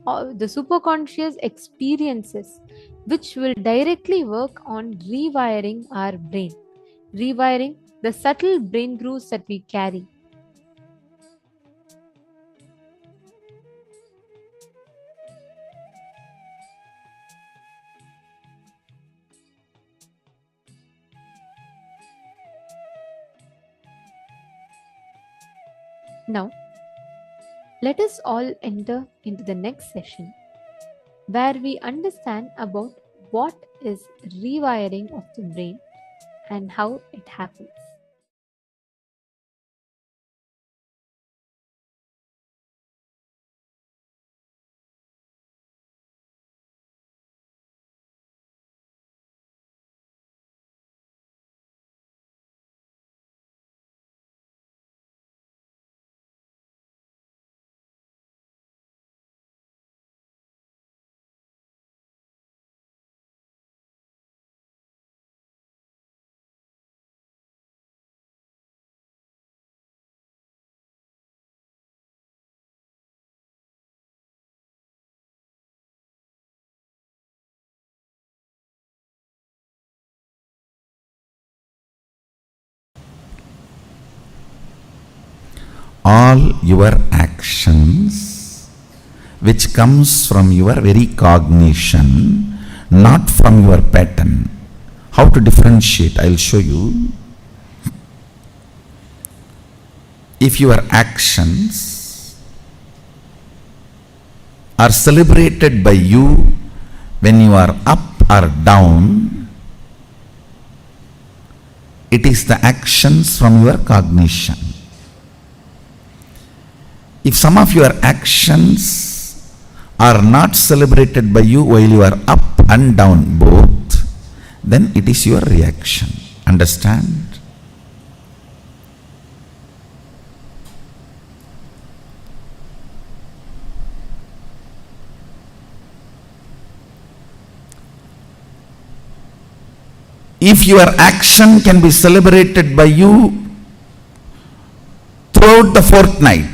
of the superconscious experiences which will directly work on rewiring our brain, rewiring the subtle brain grooves that we carry. Now, let us all enter into the next session where we understand about what is rewiring of the brain and how it happens. All your actions, which comes from your very cognition, not from your pattern. How to differentiate? I'll show you. If your actions are celebrated by you when you are up or down, it is the actions from your cognition. If some of your actions are not celebrated by you while you are up and down both, then it is your reaction. Understand? If your action can be celebrated by you throughout the fortnight,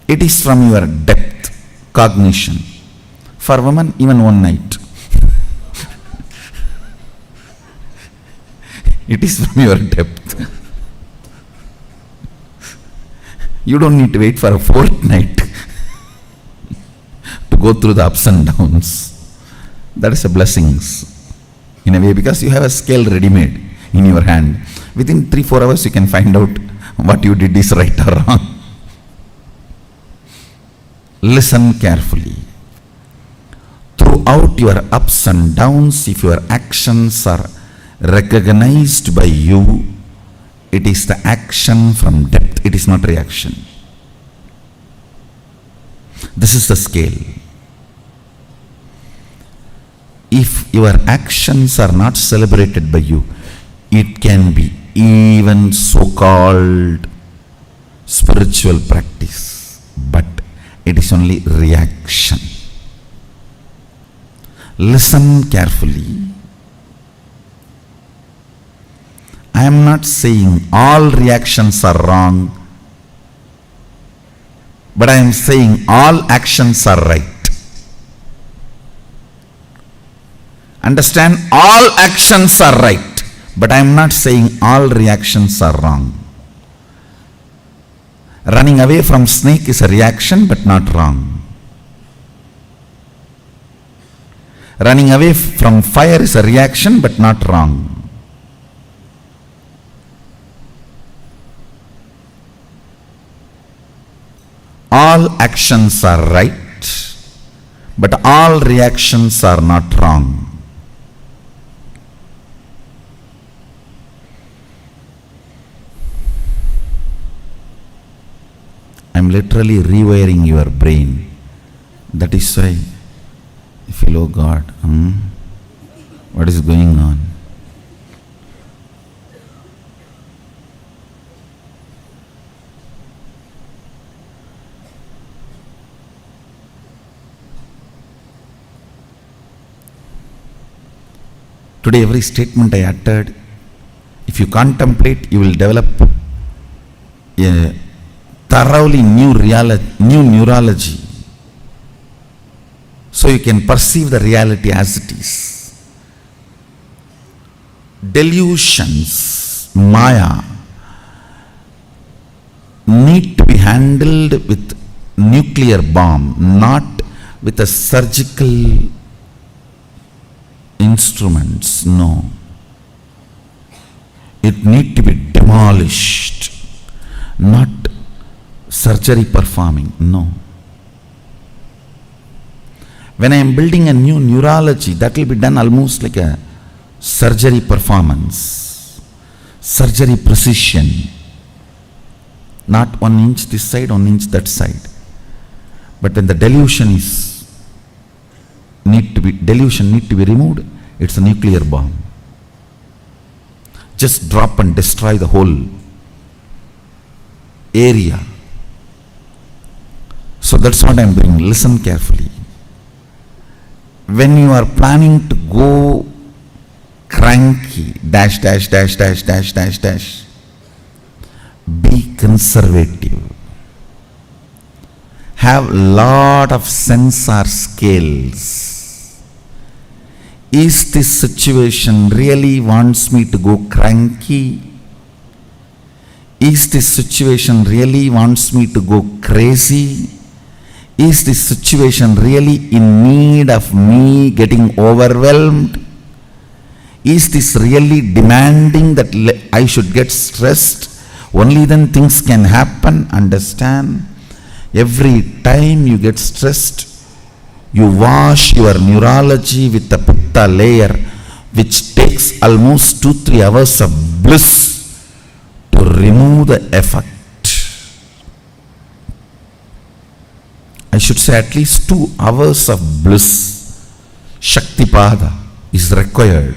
it is from your depth, cognition. For women, even one night. It is from your depth. You don't need to wait for a fortnight to go through the ups and downs. That is a blessing in a way, because you have a scale ready-made in your hand. Within 3-4 hours you can find out what you did is right or wrong. Listen carefully. Throughout your ups and downs, if your actions are recognized by you, it is the action from depth, it is not reaction. This is the scale. If your actions are not celebrated by you, it can be even so-called spiritual practice, but it is only reaction. Listen carefully. I am not saying all reactions are wrong, but I am saying all actions are right. Understand? All actions are right, but I am not saying all reactions are wrong. Running away from snake is a reaction but not wrong. Running away from fire is a reaction but not wrong. All actions are right, but all reactions are not wrong. I am literally rewiring your brain. That is why you feel, oh God, what is going on? Today, every statement I uttered, if you contemplate, you will develop a thoroughly new neurology. So you can perceive the reality as it is. Delusions, Maya, need to be handled with nuclear bomb, not with a surgical instruments. No. It need to be demolished, not surgery performing. No. When I am building a new neurology, that will be done almost like a surgery performance, surgery precision. Not 1 inch this side, 1 inch that side. But when the delusion need to be removed, it's a nuclear bomb. Just drop and destroy the whole area. So that's what I am doing. Listen carefully. When you are planning to go cranky, dash, dash, dash, dash, dash, dash, dash, be conservative. Have lot of sensor scales. Is this situation really wants me to go cranky? Is this situation really wants me to go crazy? Is this situation really in need of me getting overwhelmed? Is this really demanding that I should get stressed? Only then things can happen. Understand? Every time you get stressed, you wash your neurology with the pitta layer, which takes almost 2-3 hours of bliss to remove the effect. I should say at least 2 hours of bliss, Shaktipada, is required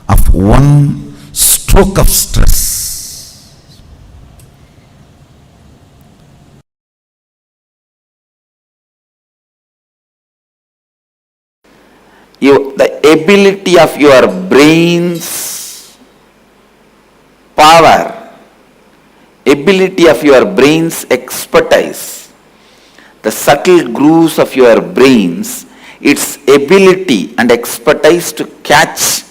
of one stroke of stress. The ability of your brain's power, ability of your brain's expertise, the subtle grooves of your brains, its ability and expertise to catch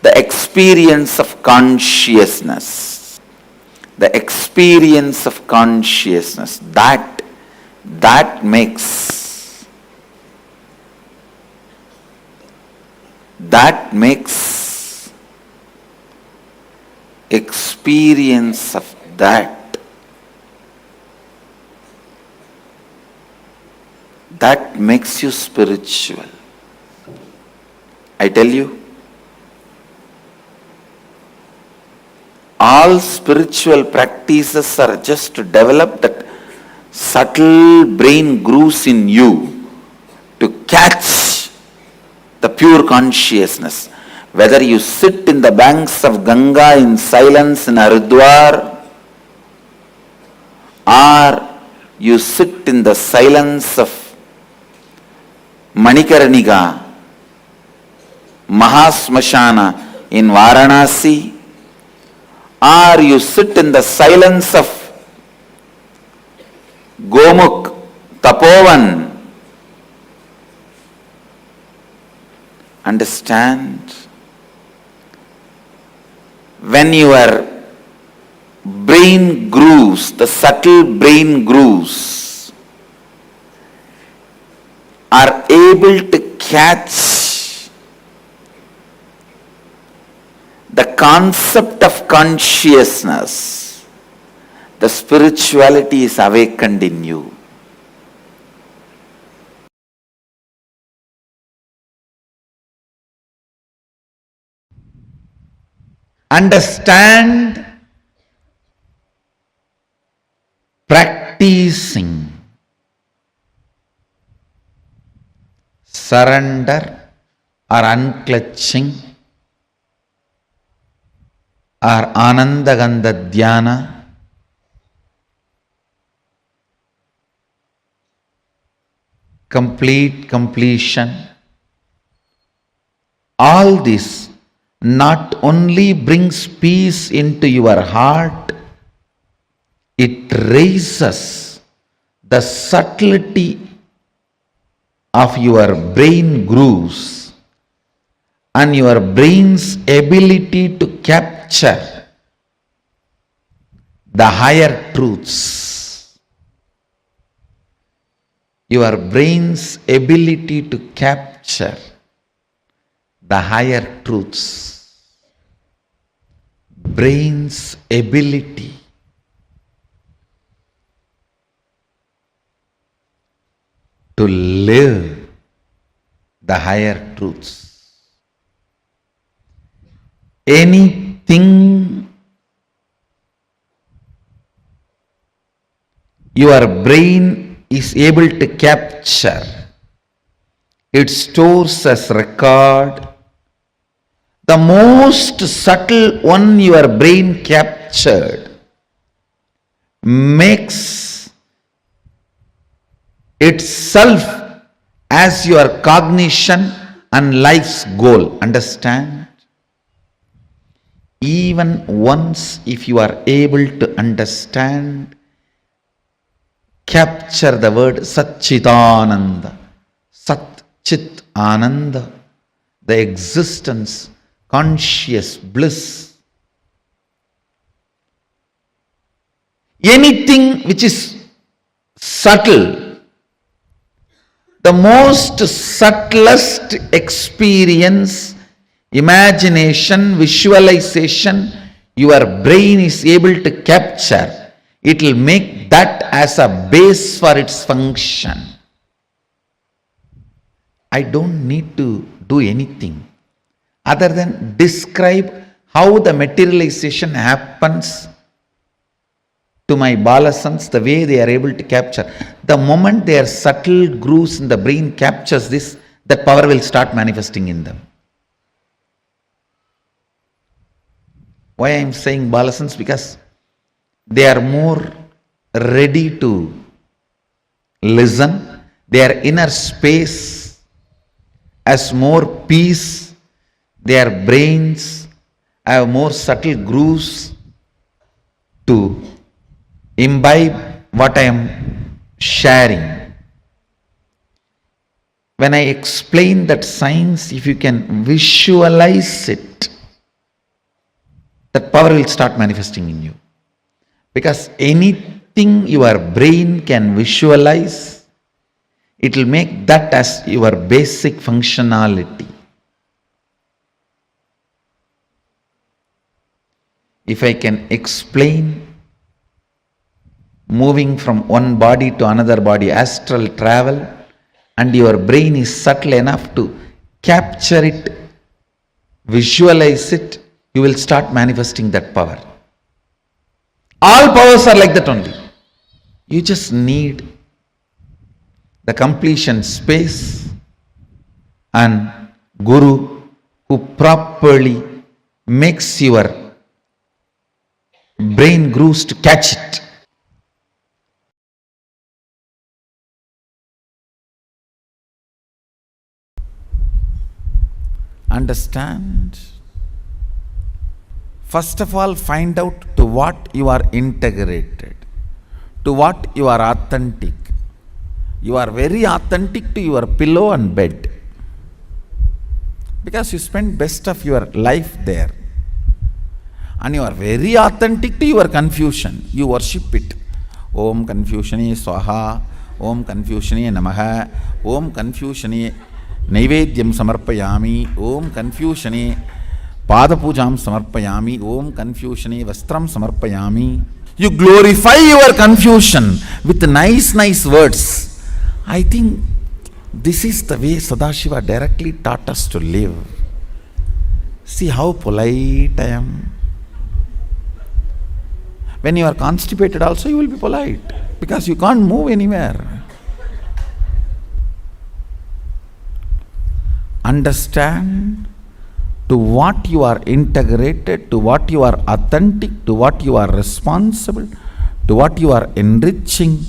the experience of consciousness. The experience of consciousness, that makes experience of that makes you spiritual. I tell you, all spiritual practices are just to develop that subtle brain grooves in you to catch the pure consciousness. Whether you sit in the banks of Ganga in silence in Haridwar, or you sit in the silence of Manikarnika, Mahasmashana in Varanasi, or you sit in the silence of Gomukh, Tapovan, understand, when your brain grooves, the subtle brain grooves, are able to catch concept of consciousness, the spirituality is awakened in you. Understand, practicing surrender or unclutching or Ananda Gandha Dhyana, complete completion, all this not only brings peace into your heart, it raises the subtlety of your brain grooves and your brain's ability to capture the higher truths. Your brain's ability to capture the higher truths. Brain's ability to live the higher truths. Anything your brain is able to capture, it stores as record. The most subtle one your brain captured makes itself as your cognition and life's goal. Understand? Even once if you are able to understand, capture the word Satchitananda, Sat Chit Ananda, the existence, conscious bliss. Anything which is subtle, the most subtlest experience, imagination, visualization, your brain is able to capture, it will make that as a base for its function. I don't need to do anything other than describe how the materialization happens to my balasans, the way they are able to capture. The moment their subtle grooves in the brain captures this, that power will start manifesting in them. Why I am saying balasans? Because they are more ready to listen. Their inner space has more peace. Their brains have more subtle grooves to imbibe what I am sharing. When I explain that science, if you can visualize it, that power will start manifesting in you. Because anything your brain can visualize, it will make that as your basic functionality. If I can explain moving from one body to another body, astral travel, and your brain is subtle enough to capture it, visualize it, you will start manifesting that power. All powers are like that only. You just need the completion space and Guru who properly makes your brain grooves to catch it. Understand? First of all, find out to what you are integrated, to what you are authentic. You are very authentic to your pillow and bed because you spend best of your life there. And you are very authentic to your confusion. You worship it. Om Confusione Swaha, Om Confusione Namaha, Om Confusione Naivedyam Samarpayami, Om Confusione Padapujam samarpayami. Om confusione vastram samarpayami. You glorify your confusion with nice words. I think this is the way Sadashiva directly taught us to live. See how polite I am. When you are constipated also you will be polite because you can't move anywhere. Understand to what you are integrated, to what you are authentic, to what you are responsible, to what you are enriching.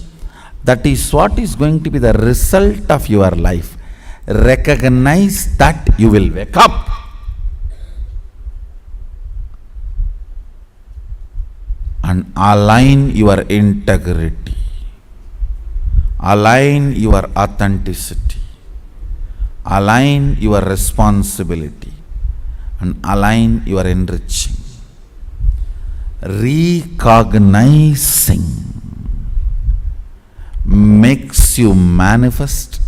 That is what is going to be the result of your life. Recognize that, you will wake up. And align your integrity. Align your authenticity. Align your responsibility. And align your enriching. Recognizing makes you manifest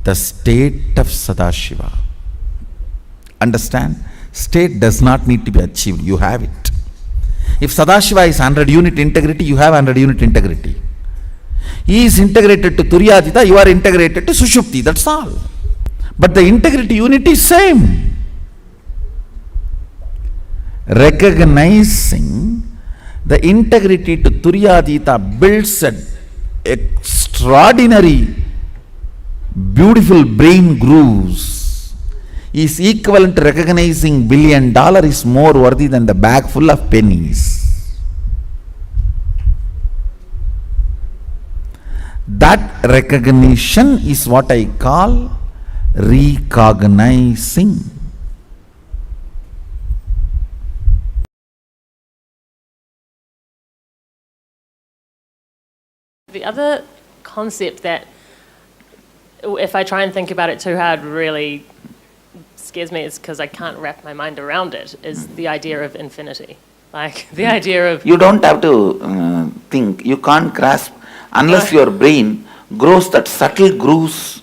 the state of Sadashiva. Understand? State does not need to be achieved, you have it. If Sadashiva is 100 unit integrity, you have 100 unit integrity. He is integrated to Turyadita, you are integrated to Sushupti, that's all. But the integrity unit is same. Recognizing the integrity to Turyadita builds an extraordinary, beautiful brain grooves. Is equivalent to recognizing $1 billion is more worthy than the bag full of pennies. That recognition is what I call recognizing. The other concept that, if I try and think about it too hard, really scares me, is because I can't wrap my mind around it, is the idea of infinity. Like, the idea of... You don't have to think, you can't grasp unless your brain grows that subtle grooves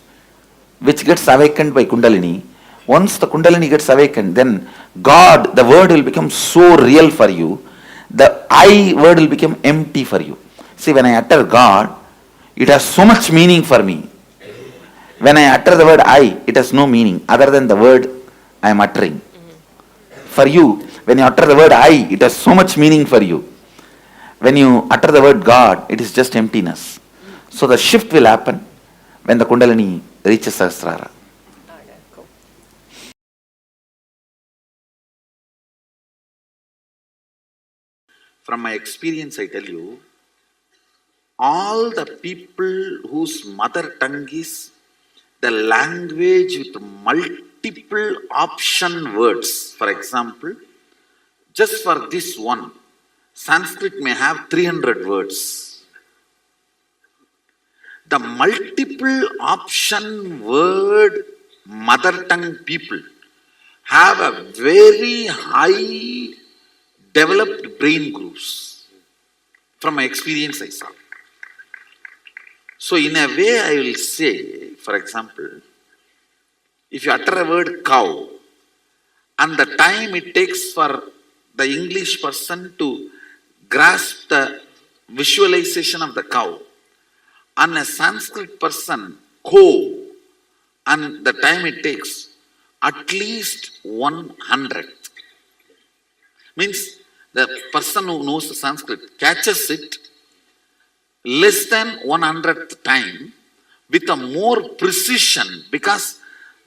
which gets awakened by Kundalini. Once the Kundalini gets awakened, then God, the word will become so real for you, the I word will become empty for you. See, when I utter God, it has so much meaning for me. When I utter the word I, it has no meaning other than the word I am uttering. For you, when you utter the word I, it has so much meaning for you. When you utter the word God, it is just emptiness. So the shift will happen when the Kundalini reaches Sahasrara. Okay, cool. From my experience, I tell you, all the people whose mother tongue is the language with multiple option words. For example, just for this one, Sanskrit may have 300 words. The multiple option word mother tongue people have a very high developed brain grooves. From my experience, I saw. So in a way, I will say, for example, if you utter a word cow, and the time it takes for the English person to grasp the visualization of the cow, and a Sanskrit person, ko, and the time it takes, at least 100. Means the person who knows the Sanskrit catches it less than 100th time with a more precision, because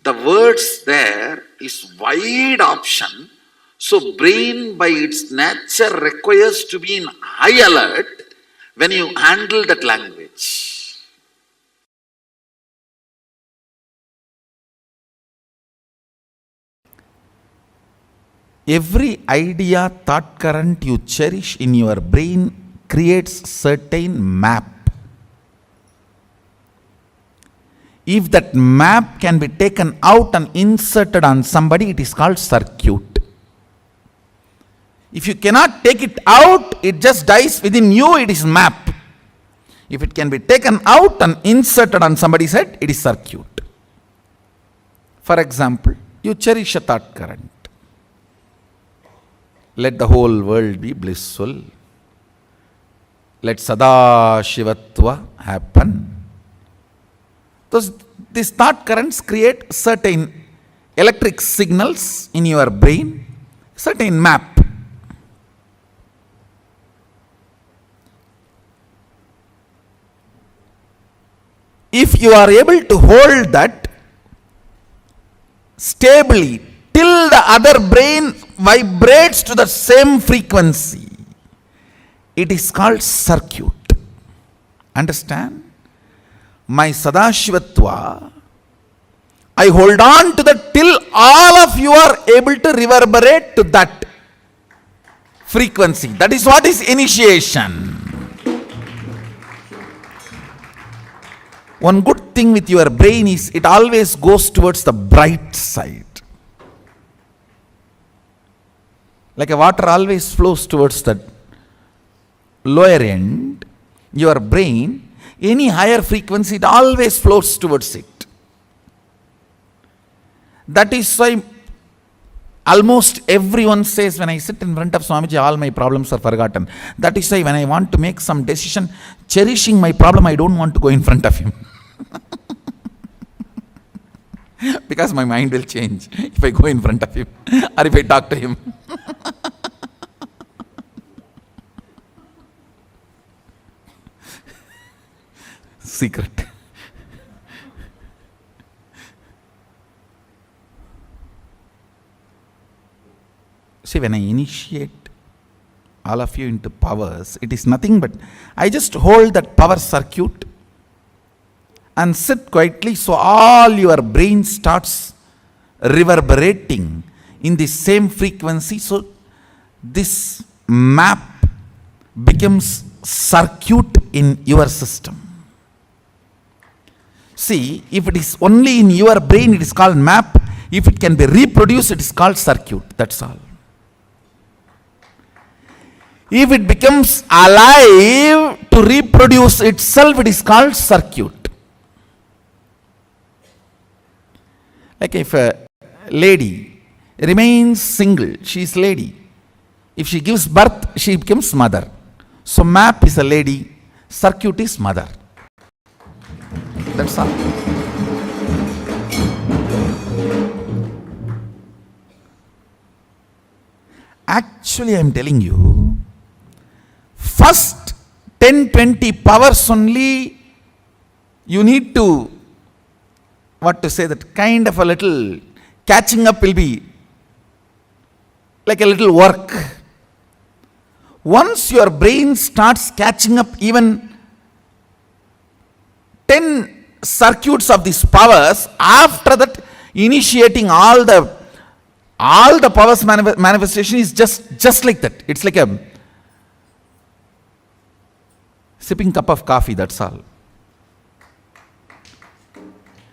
the words there is wide option. So brain by its nature requires to be in high alert when you handle that language. Every idea, thought current you cherish in your brain creates certain map. If that map can be taken out and inserted on somebody, it is called circuit. If you cannot take it out, it just dies within you, it is map. If it can be taken out and inserted on somebody's head, it is circuit. For example, you cherish a thought current. Let the whole world be blissful. Let Sadashivatva happen. These thought currents create certain electric signals in your brain, certain map. If you are able to hold that stably till the other brain vibrates to the same frequency, it is called circuit. Understand? My Sadashivatva, I hold on to that till all of you are able to reverberate to that frequency. That is what is initiation. One good thing with your brain is it always goes towards the bright side. Like a water always flows towards the lower end, your brain, any higher frequency, it always flows towards it. That is why almost everyone says, when I sit in front of Swamiji, all my problems are forgotten. That is why when I want to make some decision, cherishing my problem, I don't want to go in front of him. Because my mind will change if I go in front of him or if I talk to him. Secret. See, when I initiate all of you into powers, it is nothing but I just hold that power circuit and sit quietly, so all your brain starts reverberating in the same frequency. So this map becomes circuit in your system. See, if it is only in your brain, it is called map. If it can be reproduced, it is called circuit. That's all. If it becomes alive to reproduce itself, it is called circuit. Like if a lady remains single, she is lady. If she gives birth, she becomes mother. So map is a lady, circuit is mother. That's all. Actually, I am telling you, first 10-20 powers only, you need to, what to say, that kind of a little catching up will be like a little work. Once your brain starts catching up even 10 circuits of these powers, after that initiating all the powers manifestation is just like that. It's like a sipping cup of coffee, that's all.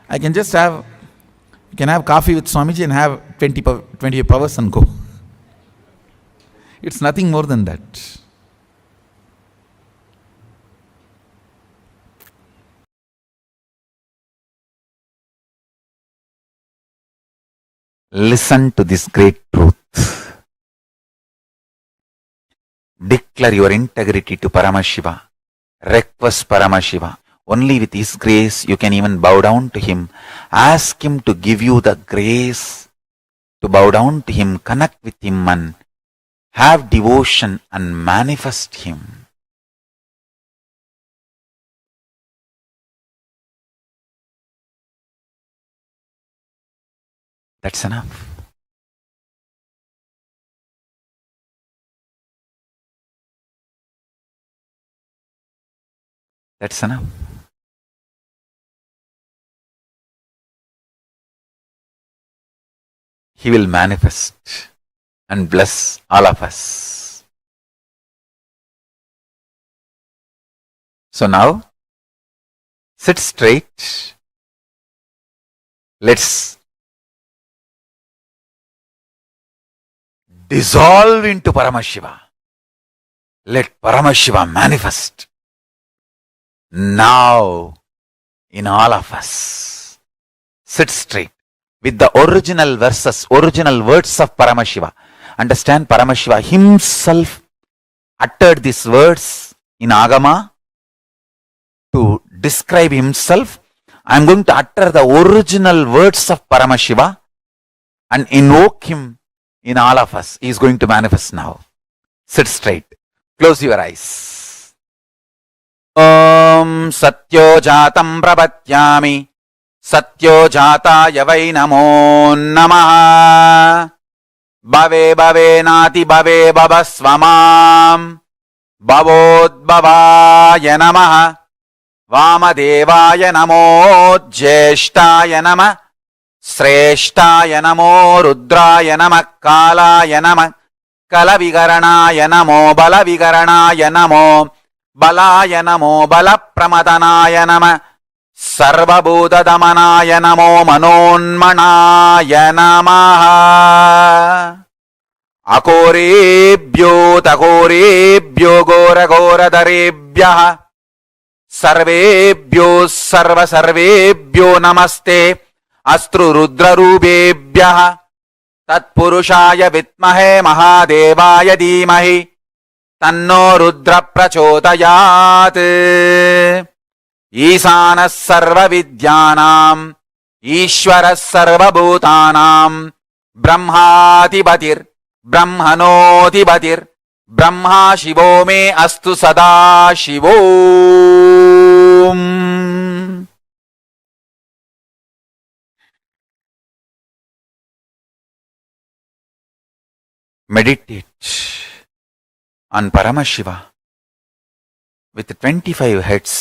I can just have, you can have coffee with Swamiji and have 20 powers and go. It's nothing more than that. Listen to this great truth. Declare your integrity to Paramashiva. Request Paramashiva. Only with His grace you can even bow down to Him. Ask Him to give you the grace to bow down to Him, connect with Him and have devotion and manifest Him. That's enough. That's enough. He will manifest and bless all of us. So now, sit straight. Let's dissolve into Paramashiva. Let Paramashiva manifest now in all of us. Sit straight with the original verses, original words of Paramashiva. Understand, Paramashiva himself uttered these words in Agama to describe himself. I am going to utter the original words of Paramashiva and invoke him in all of us. He is going to manifest now. Sit straight. Close your eyes. Om Satyo Jatam Prabhatyami Satyo Jataya Vai Namo Namaha Bhave Bhave Nati Bhave Bhavasvamam Bhavodbhavaya Namaha Vamadevaya Namo Jyeshtaya Namah Sreshtaya Namo Rudraya Namah Kalaya Namah Kalavigaranaya Namo Balavigaranaya Namo Balaya Namo Balapramadhanaya Namah Sarvabhuta Damanaya Namo Manonmanaya Namaha Akorebhyo Takorebhyo Gora Gora Darebhyaha Sarvebhyo Sarva Sarvebhyo Namaste Astru Rudra Rubebhyaha Tatpurushaya Vitmahe Mahadevaya Dhimahi Tanno Rudra Prachodayat Isana Sarva Vidyanam Ishvara Sarva Bhutanam Brahmatibatir Brahmanotibatir Brahma Shivo me astu Sadashivom. Meditate on Paramashiva with 25 heads.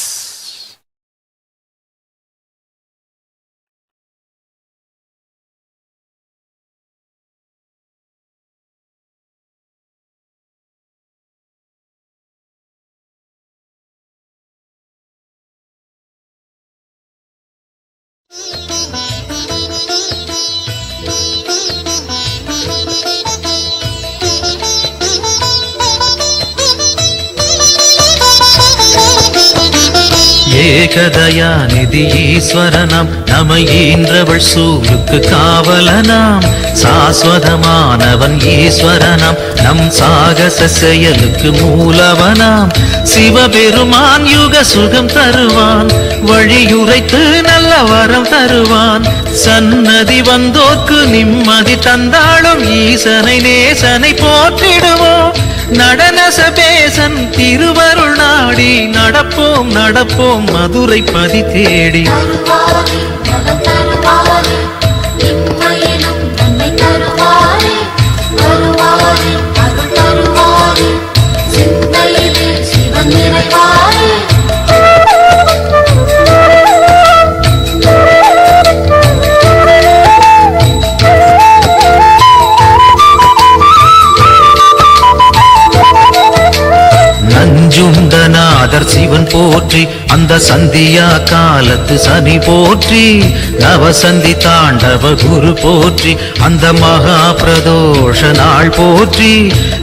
ஏகதயாநிதி ஈஸ்வரனாம் நமையீன்றவள் சூருக்கு காவலனாம் சாஸ்வதமானவன் ஈஸ்வரனாம் நம் சாகச செயலுக்கு மூலவனாம் சிவபெருமான் யுக சுகம் தருவான் வழியுரைத்து நல்ல வரம் தருவான் சன்னதி வந்தோர்க்கு நிம்மதி தந்தாளும் ஈசனை நேசனை போற்றிடுவோம் நடன சபேசன் திருவருள் நாடி நடப்போம் நடப்போம் மதுரை பதி தேடி நஞ்சுண்டநாதர் சிவன் போற்றி அந்த சந்தியா காலத்து சனி போற்றி நவசந்தி தாண்டவ குரு போற்றி அந்த மகா பிரதோஷ நாள் போற்றி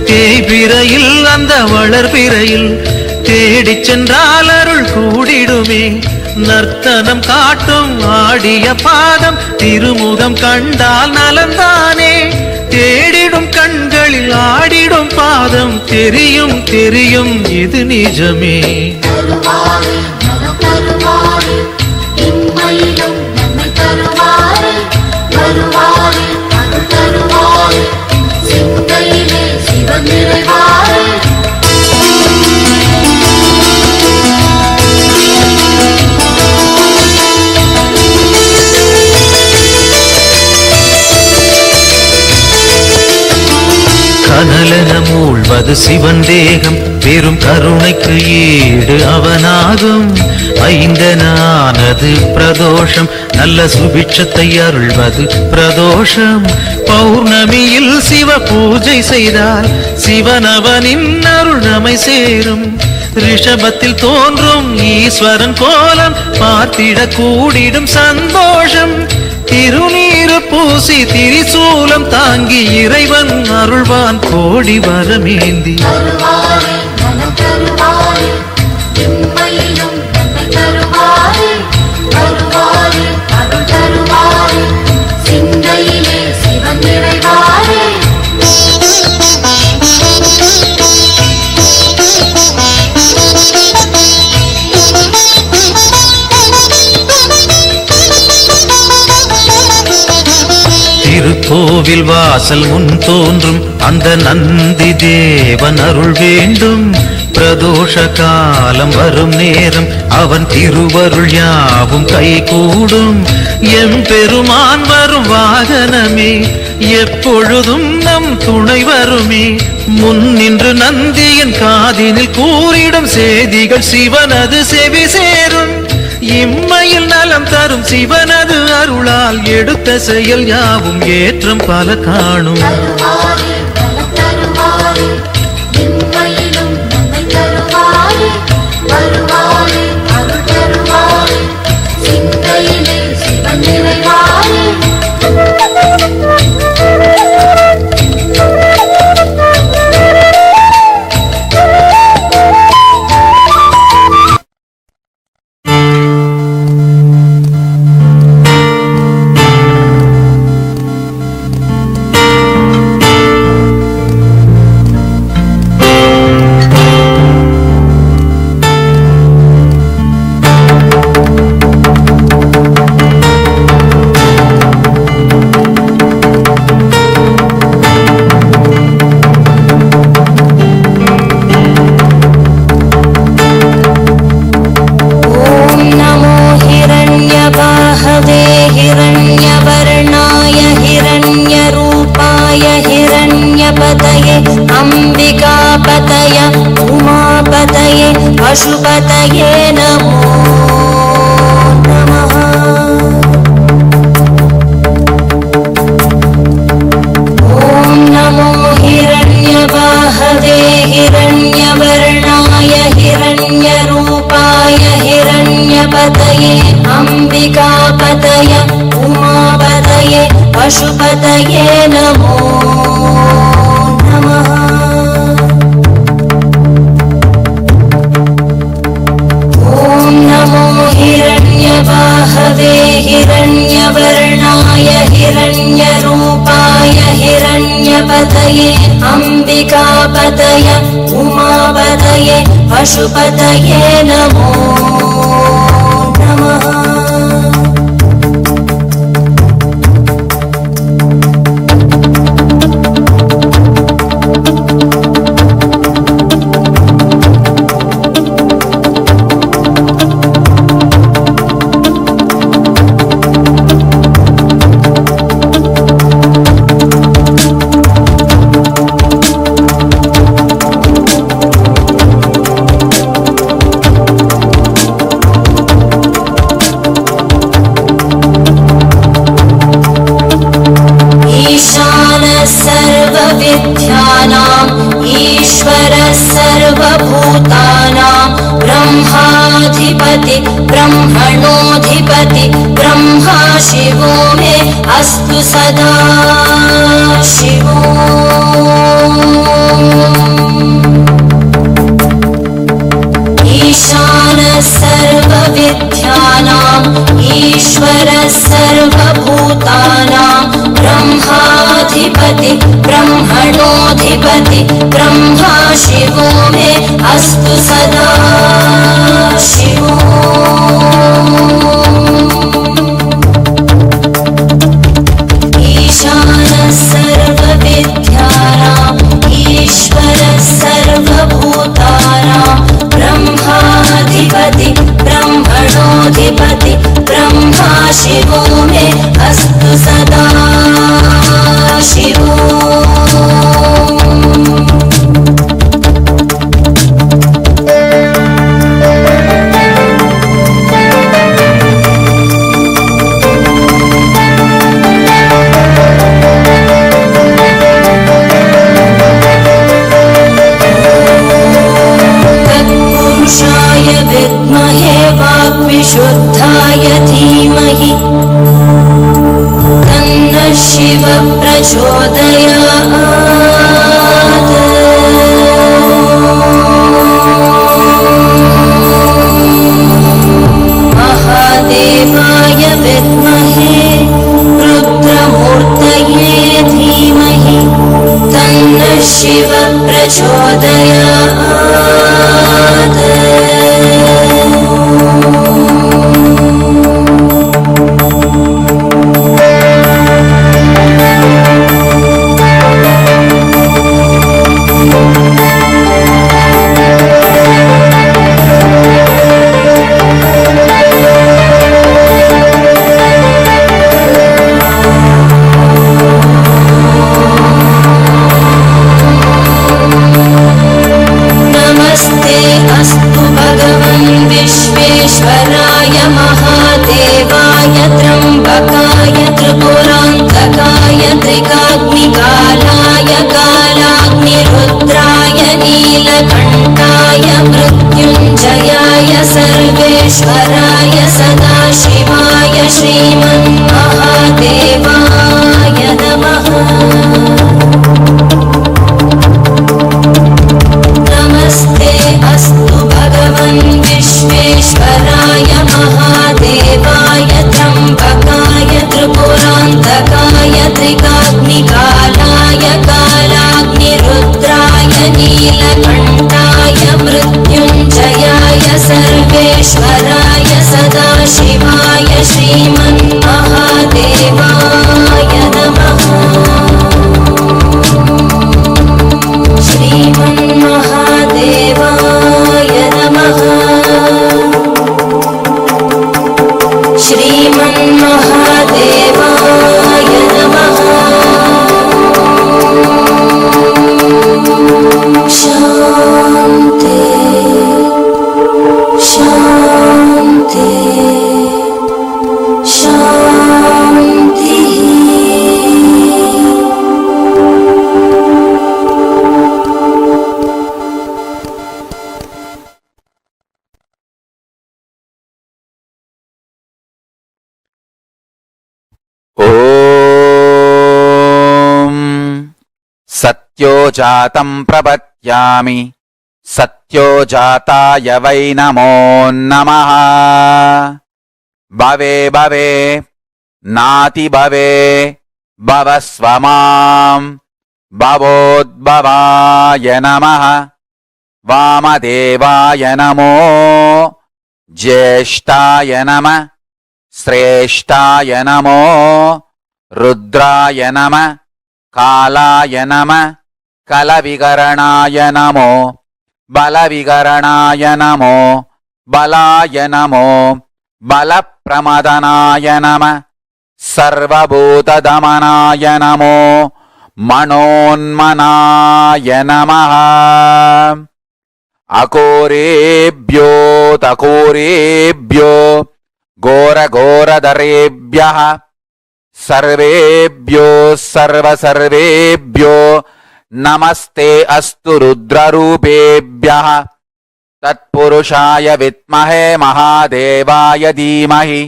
தேய்பிரையில் அந்த வளர்பிரையில் தேடிச் சென்றால் அருள் கூடிடுமே நர்த்தனம் காட்டும் ஆடிய பாதம் திருமுகம் கண்டால் நலந்தானே தேடிடும் கண்களில் ஆடிடும் பாதம் தெரியும் தெரியும் இது நிஜமே கனலென மூழ்வது சிவன் தேகம் பெரும் கருணைக்கு ஈடு அவனாகும் ஐந்தனானது பிரதோஷம் நல்ல சுபிட்சத்தை அருள்வது பிரதோஷம் பௌர்ணமியில் சிவ பூஜை செய்தால் சிவனவனின் அருள் நம்மை சேரும் ரிஷபத்தில் தோன்றும் ஈஸ்வரன் கோலம் பார்த்திட கூடிடும் சந்தோஷம் திருநீரு பூசி திரிசூலம் தாங்கி இறைவன் அருள்வான் கோடி வரமேந்தி கோவில் வாசல் முன் தோன்றும் அந்த நந்தி தேவன் அருள் வேண்டும். பிரதோஷ காலம் வரும் நேரம் அவன் திருவருள் யாவும் கைகூடும். எம்பெருமான் வரும் வாகனமே எப்பொழுதும் நம் துணை வருமே. முன் நின்று நந்தியின் காதினில் கூறிடும் செய்திகள் சிவனது செவி சேரும். இம்மையில் நலம் தரும் சிவனது அருளால் எடுத்த செயல் யாவும் ஏற்றம் பல காணும். पशुपतये नमो नमः। ॐ नमो हिरण्यवाहवे हिरण्यवर्णाय हिरण्यरूपाय हिरण्यपतये अम्बिकापतय उमापतये पशुपतये नमो नमः। हिरण्यवाहवे हिरण्यवर्णाय हिरण्यरूपाय हिरण्यपतये अम्बिकापतय उमापतये पशुपतये नमो नमः। ब्रह्मणोऽधिपति ब्रह्मा शिवो मे अस्तु सदा शिवो। ईशानः सर्वविद्यानाम् ईश्वरः सर्वभूतानां ब्रह्माधिपति ब्रह्मणोऽधिपति ब्रह्मा शिवो मे अस्तु सदा शिवो। ईशानः सर्वविद्यानाम् ईश्वरः सर्वभूतानां ब्रह्माधिपति ब्रह्मणोऽधिपति ब्रह्मा शिवो मे अस्तु सदा शिवो। विद्महे वाग्विशुद्धाय धीमहि तन्नः शिवः प्रचोदयात्। महादेवाय विद्महे रुद्रमूर्तये धीमहि तन्नः शिवः प्रचोदयात्। सर्वेश्वराय महादेवाय त्र्यम्बकाय त्रिपुरान्तकाय त्रिकाग्निकालाय कालाग्निरुद्राय नीलकण्ठाय मृत्युञ्जयाय सर्वेश्वराय सदाशिवाय श्रीमन्महादेवाय नमः। नमस्ते अस्तु भगवन् विश्वेश्वराय महादेवाय त्र्यम्बकाय त्रिपुरान्तकाय त्रिकाग्निकालाय कालाग्निरुद्राय नीलकण्ठाय मृत्युञ्जयाय सर्वेश्वराय सदाशिवाय श्रीमन्महादेवाय नमः। श्रीमन्महादेवाय नमः। श्रीमन्महादेवाय नमः। शान्ति शान्ति शान्तिः। ॐ सत्यो जातं प्रपद्यामि सत्यो जाताय वै नमो नमः। भवे भवे नाति भवे भवस्व मां भवोद्भवाय नमः। वामदेवाय नमो ज्येष्ठाय नमः श्रेष्ठाय नमो रुद्राय नमः कालाय नमः कलविकरणाय नमो बलविकरणाय नमो बलाय नमो बलप्रमदनाय नमः सर्वभूतदमनाय नमो मनोन्मनाय नमः। अकोरेभ्यो तकोरेभ्यो घोरघोरधरेभ्यः सर्वेभ्यो सर्वसर्वेभ्यो नमस्ते अस्तु रुद्ररूपेभ्यः। तत्पुरुषाय विद्महे महादेवाय धीमहि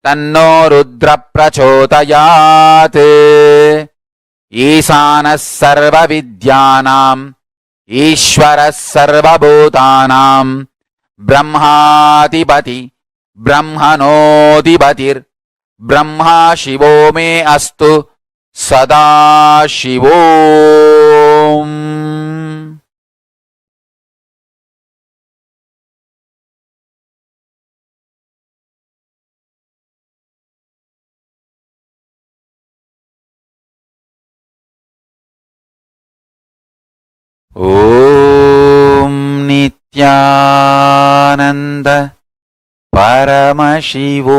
तन्नो रुद्र प्रचोदयात्। ईशानः सर्वविद्यानाम् ईश्वरः सर्वभूतानां ब्रह्माधिपति ब्रह्मणोऽधिपतिर् ब्रह्मा शिवो मे अस्तु सदाशिवो। ॐ Nityanand Paramashivoham.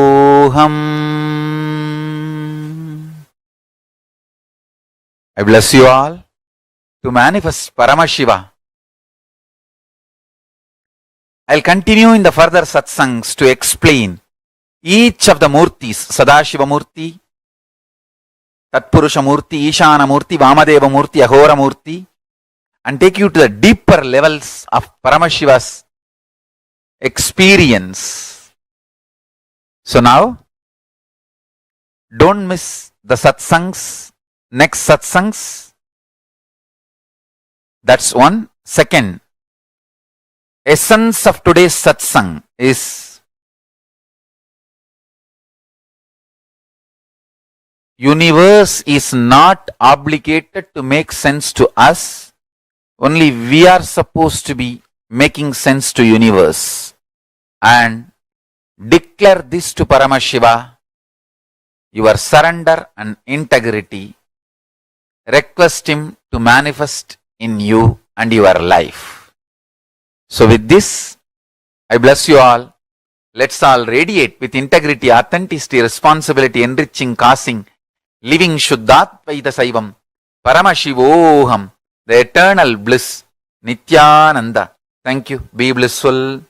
I bless you all to manifest Paramashiva. I'll continue in the further satsangs to explain each of the murtis, Sadashiva Murti, Tatpurusha Murti, Ishana Murti, Vamadeva Murti, Ahora Murti, and take you to the deeper levels of Paramashiva's experience. So now, don't miss the satsangs, next satsangs. That's one. Second, essence of today's satsang is universe is not obligated to make sense to us. Only we are supposed to be making sense to universe. And declare this to Paramashiva, your surrender and integrity. Request him to manifest in you and your life. So with this, I bless you all. Let's all radiate with integrity, authenticity, responsibility, enriching, causing, living Shuddhatvaita Saivam, Paramashivoham, the eternal bliss, Nithyananda. Thank you. Be blissful.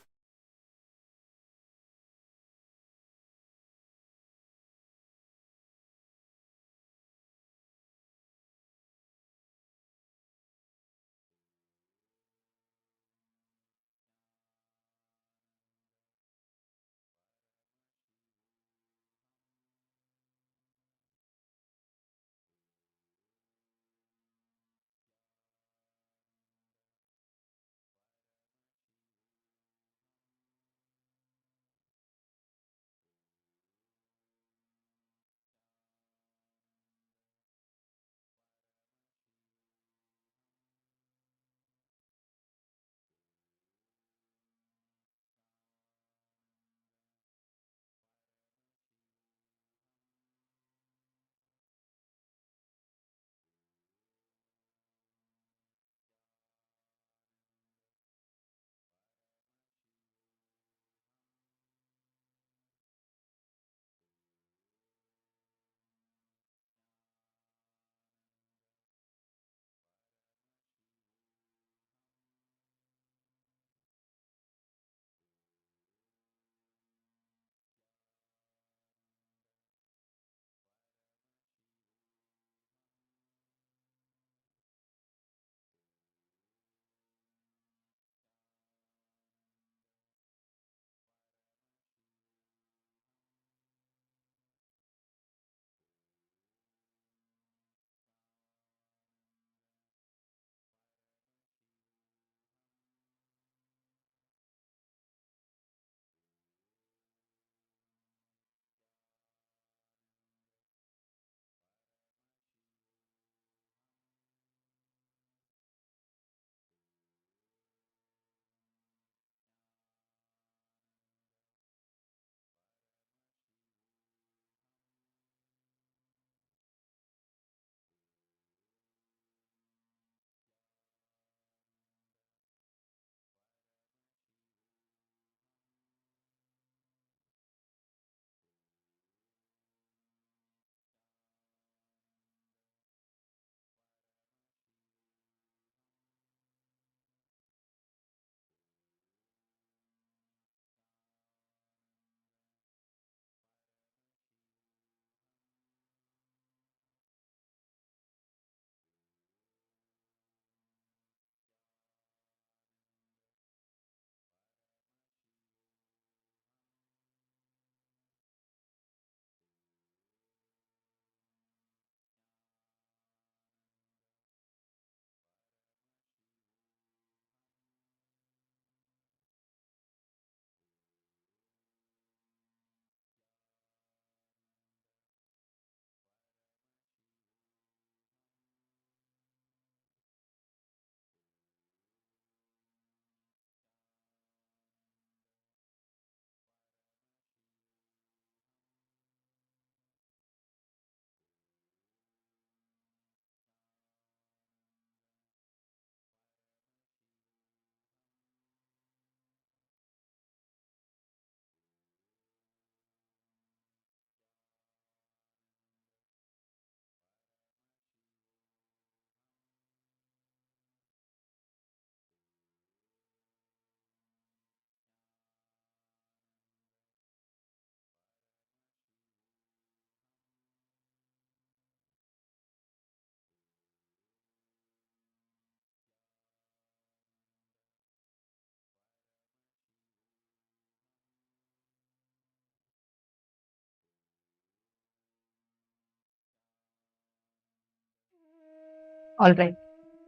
All right.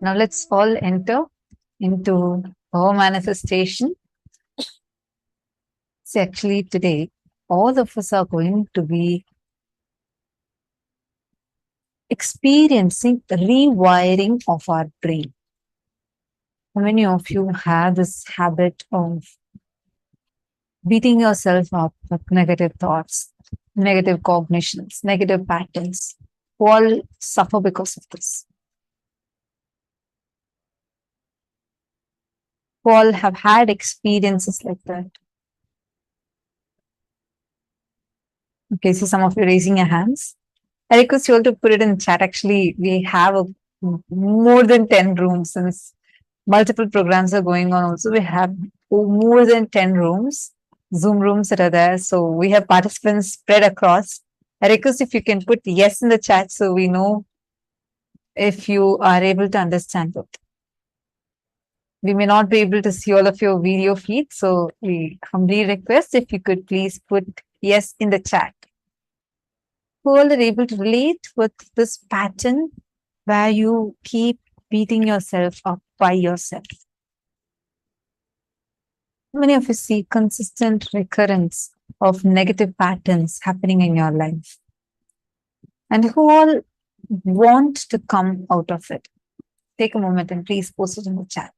Now let's all enter into our manifestation. See, actually today, all of us are going to be experiencing the rewiring of our brain. How many of you have this habit of beating yourself up with negative thoughts, negative cognitions, negative patterns? Who all suffer because of this? Who all have had experiences like that? Okay, so some of you raising your hands. I request you all to put it in chat. Actually, we have more than 10 rooms since multiple programs are going on. Also, we have more than 10 rooms, Zoom rooms that are there. So we have participants spread across. I request if you can put yes in the chat so we know if you are able to understand it. We may not be able to see all of your video feeds, so we humbly request if you could please put yes in the chat. Who all are able to relate with this pattern where you keep beating yourself up by yourself? How many of you see consistent recurrence of negative patterns happening in your life? And who all want to come out of it? Take a moment and please post it in the chat.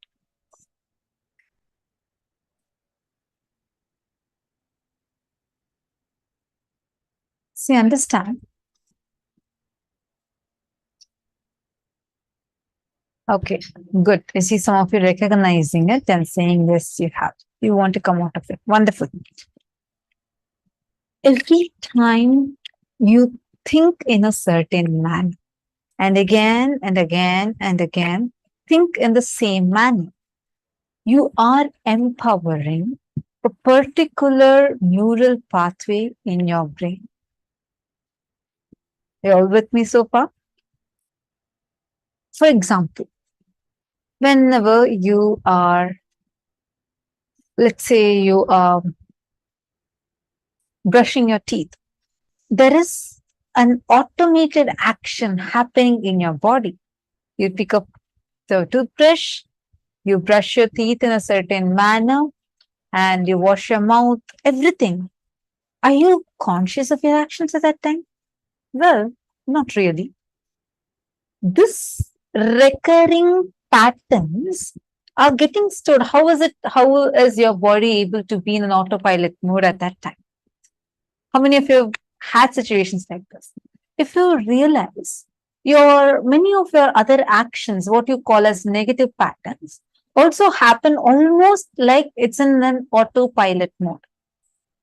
See, understand. Okay, good. I see some of you recognizing it and saying, yes, you have. You want to come out of it. Wonderful. Every time you think in a certain manner, and again and again and again, think in the same manner, you are empowering a particular neural pathway in your brain. Are you all with me so far? For example, whenever you are, let's say you are brushing your teeth, there is an automated action happening in your body. You pick up the toothbrush, you brush your teeth in a certain manner, and you wash your mouth, everything. Are you conscious of your actions at that time? Well, not really. This recurring patterns are getting stored. How is your body able to be in an autopilot mode at that time? How many of you have had situations like this? If you realize many of your other actions, what you call as negative patterns, also happen almost like it's in an autopilot mode.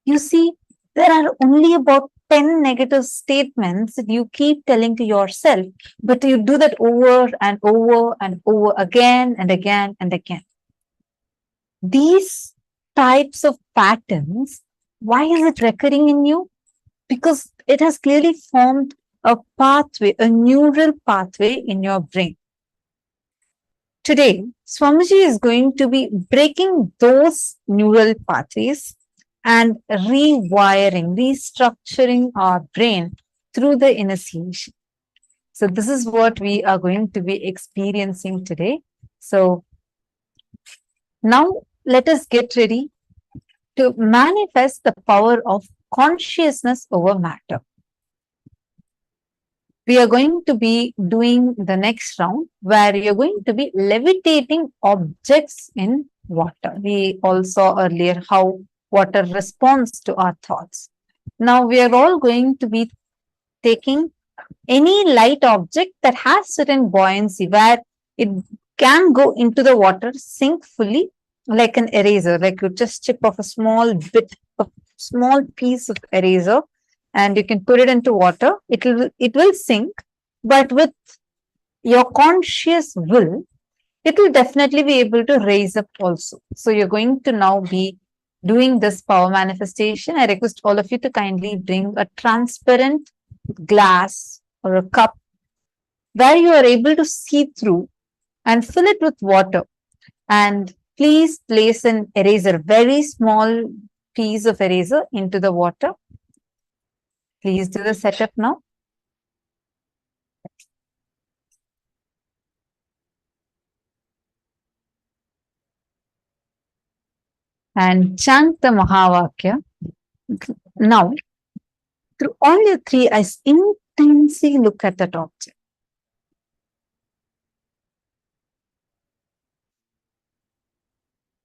You see, there are only about 10 negative statements that you keep telling to yourself, but you do that over and over and over again and again and again. These types of patterns, why is it recurring in you? Because it has clearly formed a pathway, a neural pathway in your brain. Today, Swamiji is going to be breaking those neural pathways and rewiring, restructuring our brain through the initiation. So this is what we are going to be experiencing today. So now let us get ready to manifest the power of consciousness over matter. We are going to be doing the next round where you're going to be levitating objects in water. We all saw earlier how water responds to our thoughts. Now we are all going to be taking any light object that has certain buoyancy where it can go into the water, sink fully like an eraser, like you just chip off a small piece of eraser and you can put it into water. It will sink, but with your conscious will, it will definitely be able to raise up also. So you're going to now be doing this power manifestation. I request all of you to kindly bring a transparent glass or a cup where you are able to see through and fill it with water. And please place an eraser, very small piece of eraser into the water. Please do the setup now. and chant the Mahavakya. Now, through all your three eyes, intensely look at that object.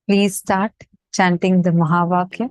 Please start chanting the Mahavakya.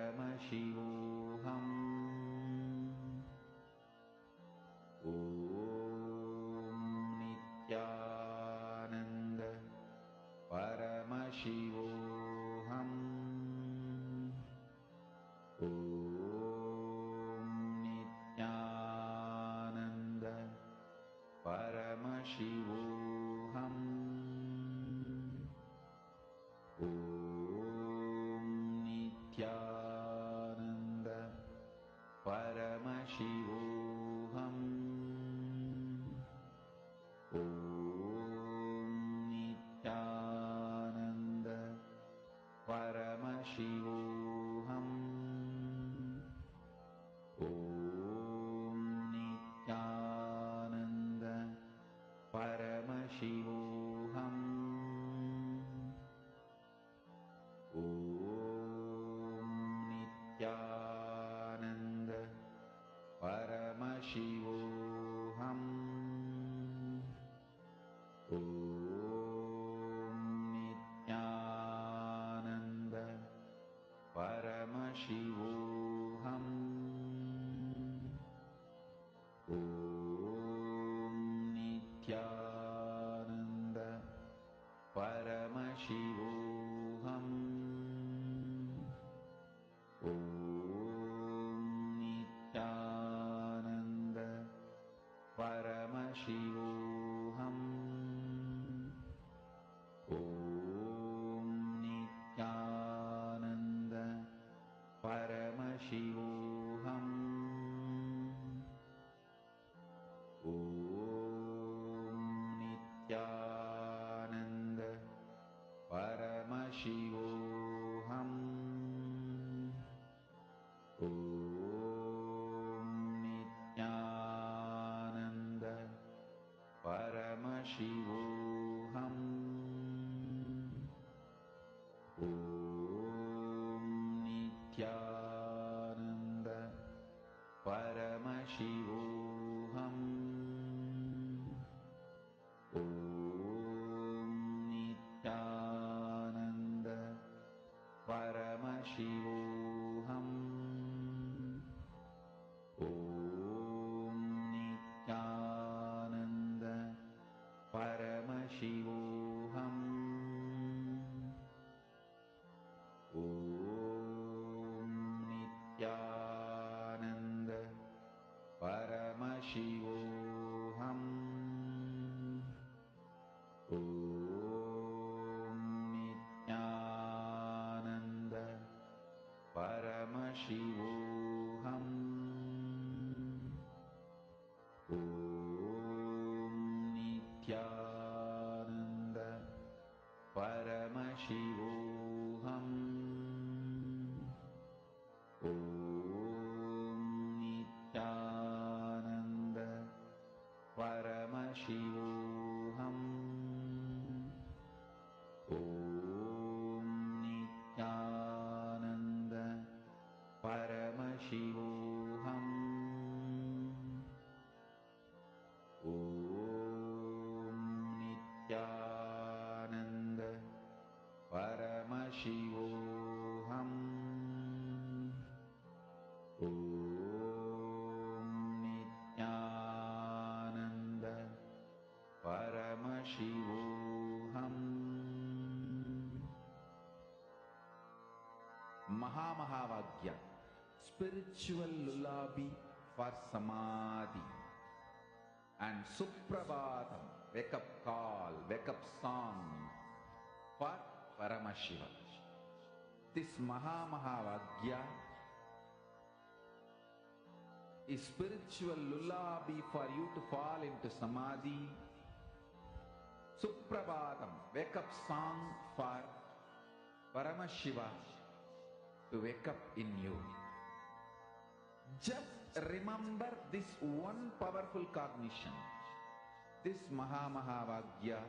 Paramashivoham. Om Nithyananda Paramashivoham. Om Nithyananda Paramashivoham. Om Nithyananda Paramashivoham. Om Nithyananda Paramashivoham. Om Nithyananda Paramashivoham. Om Nithyananda Paramashivoham. Om Nithyananda Paramashivoham. Om Nithyananda Paramashivoham. Om Nithyananda Paramashivoham. Om Nithyananda Paramashivoham. Om Nithyananda Paramashivoham. Om Nithyananda Paramashivoham. Om Nithyananda Paramashivoham. Om Nithyananda Paramashivoham. Om Nithyananda Paramashivoham. Om Nithyananda Paramashivoham. Om Nithyananda Paramashivoham. Om Nithyananda Paramashivoham. Mahamahavagya, spiritual lullaby for samadhi, and Suprabhatam, wake up call, wake up song for Paramashiva. This Mahamahavagya is spiritual lullaby for you to fall into samadhi. Suprabhatam, wake up song for Paramashiva to wake up in you. Just remember this one powerful cognition. This Mahamahavagya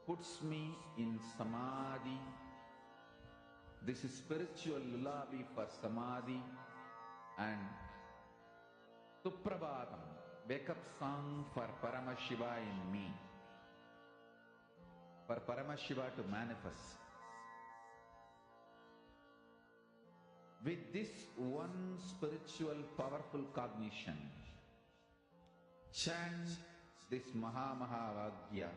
puts me in samadhi. This is spiritual lullaby for samadhi, and Suprabhatam, wake up song for Paramashiva in me. For Paramashiva to manifest. With this one spiritual powerful cognition, chant this Mahamahavagya.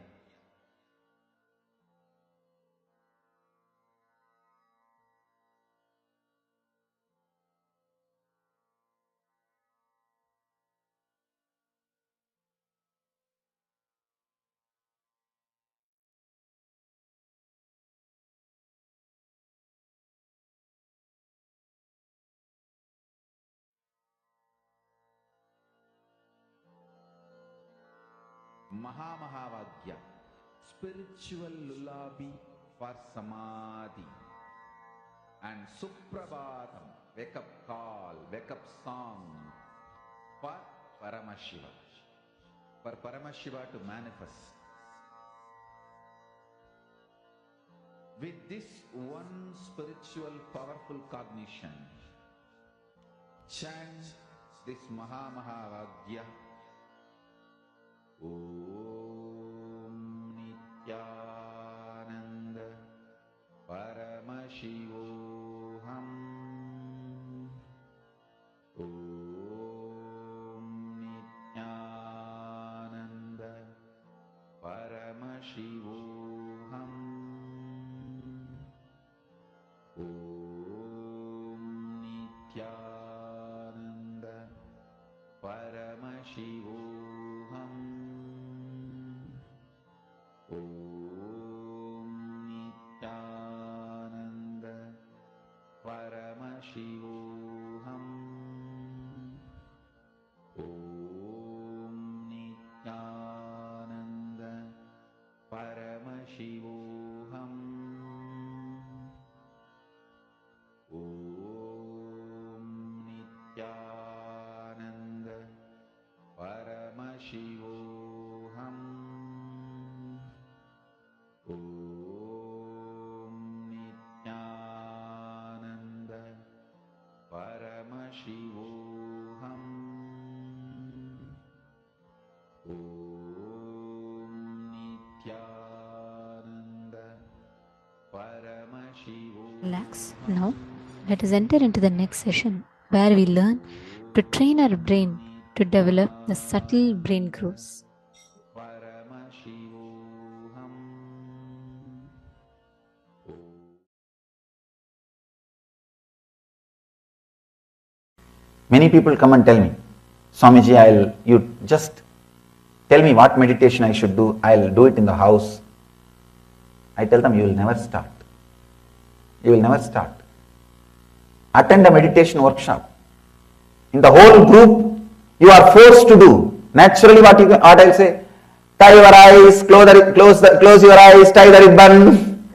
Mahamahavagya, spiritual lullaby for samadhi. and Suprabhatam, wake up call, wake up song for Paramashiva. For Paramashiva to manifest. With this one spiritual powerful cognition, chant this Mahavagya. Om Nithyananda Paramashivoham. Om Nithyananda Paramashivoham. Om Nithyananda Paramashivoham. Om Nithyananda Paramashivoham. Om Nithyananda Paramashivoham. Om Nithyananda Paramashivoham. Om Nithyananda Paramashivoham. Om Nithyananda Paramashivoham. Relax. Now, let us enter into the next session where we learn to train our brain to develop the subtle brain grooves. Paramashivoham. Many people come and tell me, Swamiji, you just tell me what meditation I should do, I'll do it in the house. I tell them, you will never start. You will never start. Attend a meditation workshop. In the whole group, you are forced to do. Naturally, what I'll say, tie your eyes, close your eyes, tie the ribbon.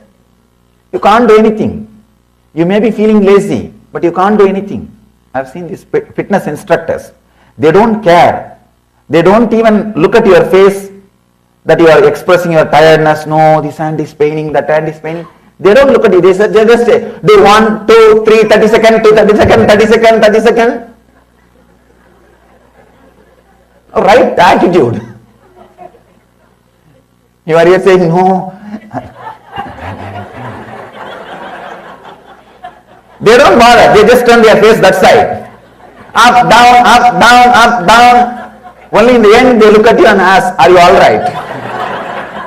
You can't do anything. You may be feeling lazy, but you can't do anything. I've seen these fitness instructors. They don't care. They don't even look at your face that you are expressing your tiredness. No, this hand is paining, that hand is paining. They don't look at you. They just say, do 1, 2, 3, 30 seconds, 2, 30 seconds, 30 seconds, 30 seconds. Right attitude. You are here saying, no. They don't bother. They just turn their face that side. Up, down, up, down, up, down. Only in the end they look at you and ask, are you all right?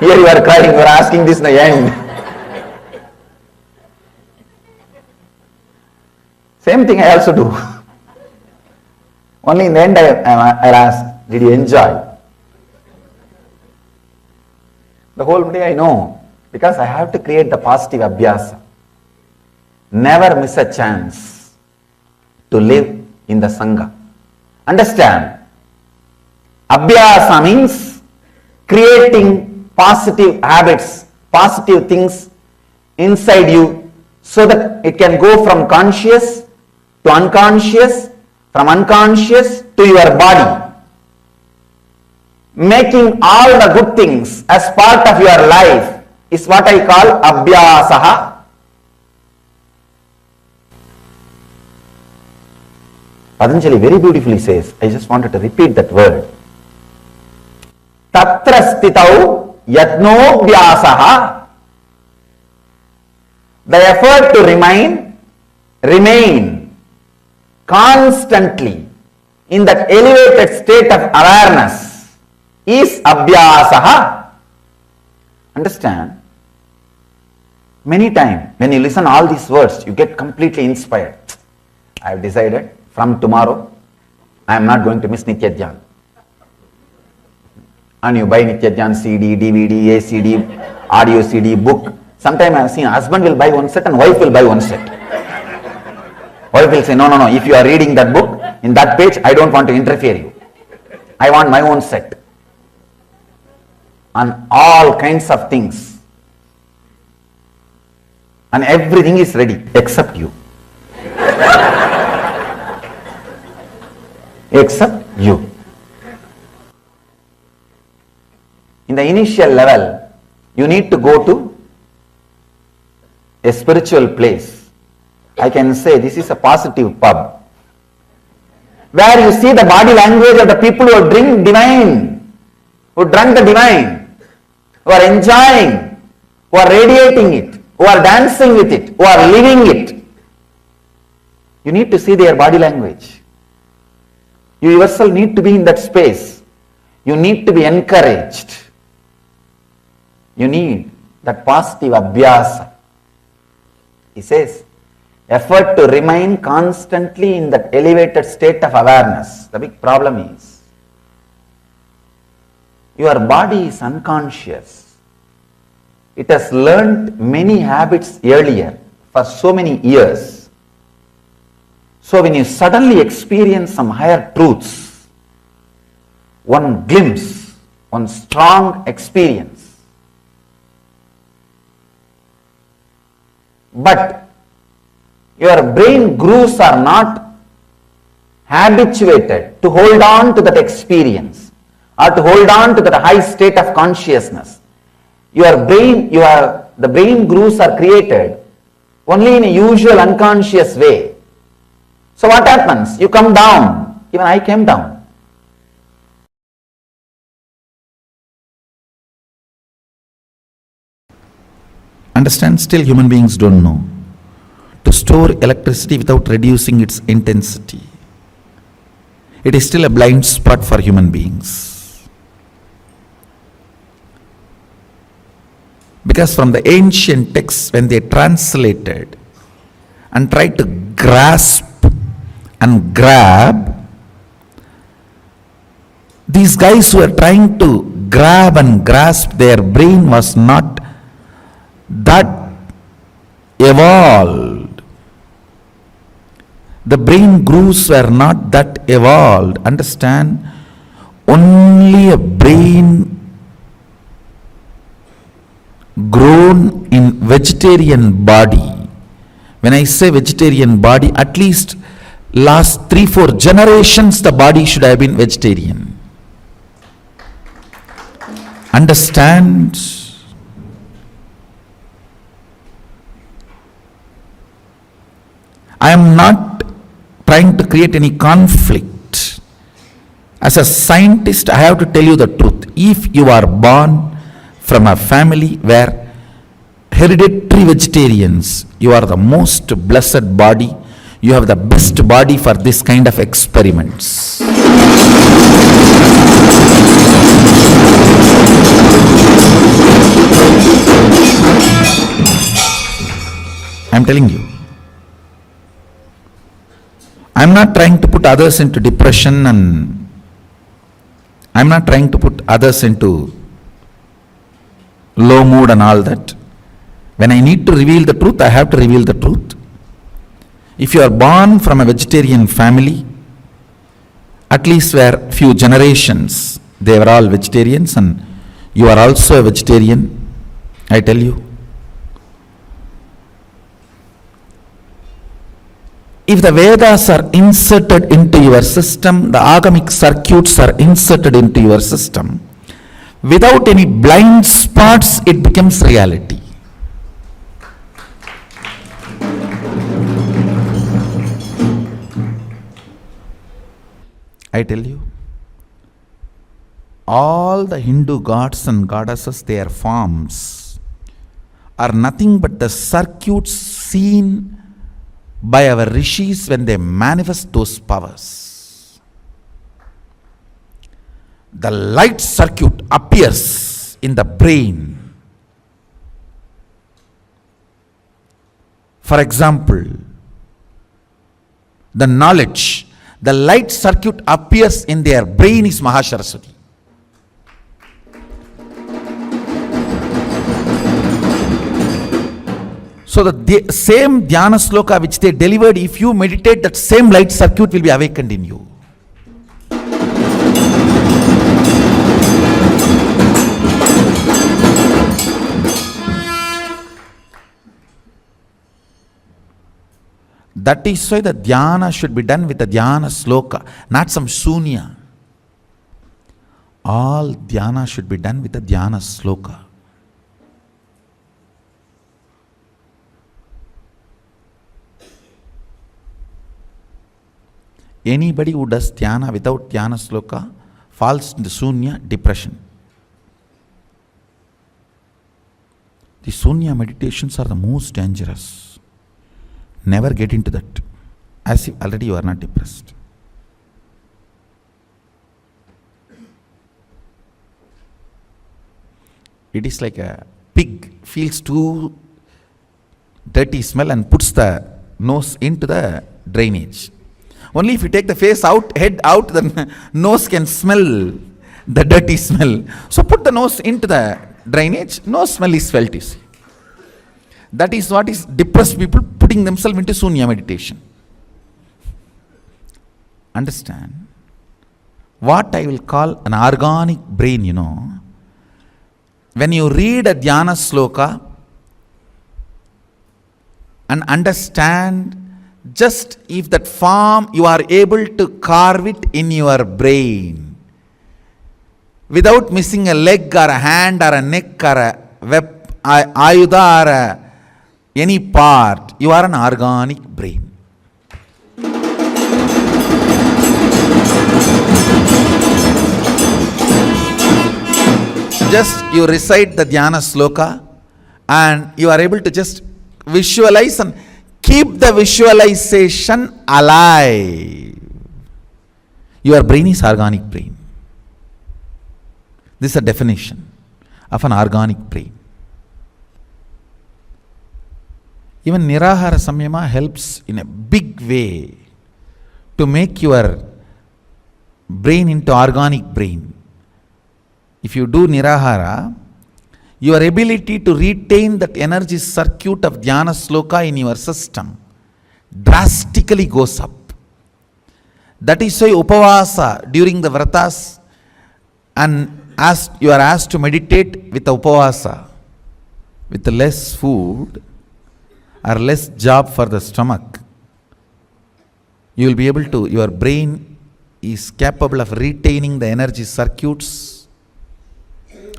Here you are crying, you are asking this in the end. Same thing I also do. Only in the end I ask, did you enjoy? The whole day I know, because I have to create the positive abhyasa. Never miss a chance to live in the Sangha. Understand? Abhyasa means creating positive habits, positive things inside you so that it can go from conscious to unconscious, from unconscious to your body. Making all the good things as part of your life is what I call abhyasaha. Patanjali very beautifully says, I just wanted to repeat that word. Tatra stitau yatnobhyasaha. The effort to remain constantly in that elevated state of awareness is abhyasaha. Understand? Many times when you listen all these words, you get completely inspired. I have decided from tomorrow, I am not going to miss Nithya. And you buy Nithya CD, DVD, ACD, audio CD, book. Sometimes I have seen husband will buy one set and wife will buy one set. Wife will say, no, if you are reading that book, in that page, I don't want to interfere you. I want my own set. And all kinds of things. and everything is ready except you. Except you. In the initial level, you need to go to a spiritual place. I can say this is a positive pub, where you see the body language of the people who drink divine, who drank the divine, who are enjoying, who are radiating it, who are dancing with it, who are living it. You need to see their body language. You yourself need to be in that space. You need to be encouraged. You need that positive abhyasa. He says, effort to remain constantly in that elevated state of awareness. The big problem is, your body is unconscious. It has learned many habits earlier for so many years. So when you suddenly experience some higher truths, one glimpse, one strong experience, but your brain grooves are not habituated to hold on to that experience or to hold on to that high state of consciousness. The brain grooves are created only in a usual unconscious way. So what happens? You come down. Even I came down. Understand? Still human beings don't know. To store electricity without reducing its intensity, it is still a blind spot for human beings. Because from the ancient texts, when they translated and tried to grasp and grab, these guys who are trying to grab and grasp, their brain was not that evolved. The brain grooves were not that evolved. Understand? Only a brain grown in vegetarian body. When I say vegetarian body, at least last 3-4 generations the body should have been vegetarian. Understand? I am not trying to create any conflict. As a scientist, I have to tell you the truth. If you are born from a family where hereditary vegetarians, you are the most blessed body. You have the best body for this kind of experiments. I am telling you. I am not trying to put others into depression, and I am not trying to put others into low mood and all that. When I need to reveal the truth, I have to reveal the truth. If you are born from a vegetarian family, at least where few generations, they were all vegetarians, and you are also a vegetarian, I tell you, if the Vedas are inserted into your system, the agamic circuits are inserted into your system, without any blind spots, it becomes reality. I tell you, all the Hindu gods and goddesses, their forms are nothing but the circuits seen by our rishis when they manifest those powers. The light circuit appears in the brain. For example, the knowledge, the light circuit appears in their brain is Mahasaraswati. So the same dhyana sloka which they delivered, if you meditate, that same light circuit will be awakened in you. That is why the dhyana should be done with the dhyana sloka, not some shunya. All dhyana should be done with the dhyana sloka. Anybody who does dhyana without dhyana sloka falls into shunya, depression. The shunya meditations are the most dangerous. Never get into that, as if already you are not depressed. It is like a pig feels too dirty smell and puts the nose into the drainage. Only if you take the face out, head out, the nose can smell the dirty smell. So put the nose into the drainage, no smell is felt, you see. That is what is depressed people putting themselves into shunya meditation. Understand? What I will call an organic brain, you know. When you read a dhyana sloka and understand, just if that form you are able to carve it in your brain without missing a leg or a hand or a neck or a ayuda or any part, you are an organic brain. Just you recite the dhyana sloka and you are able to just visualize and keep the visualization alive. Your brain is organic brain. This is a definition of an organic brain. Even Nirahara Samyama helps in a big way to make your brain into organic brain. If you do Nirahara, your ability to retain that energy circuit of dhyana sloka in your system drastically goes up. That is why upavasa during the vratas, and as you are asked to meditate with upavasa, with less food or less job for the stomach, you will be able to, your brain is capable of retaining the energy circuits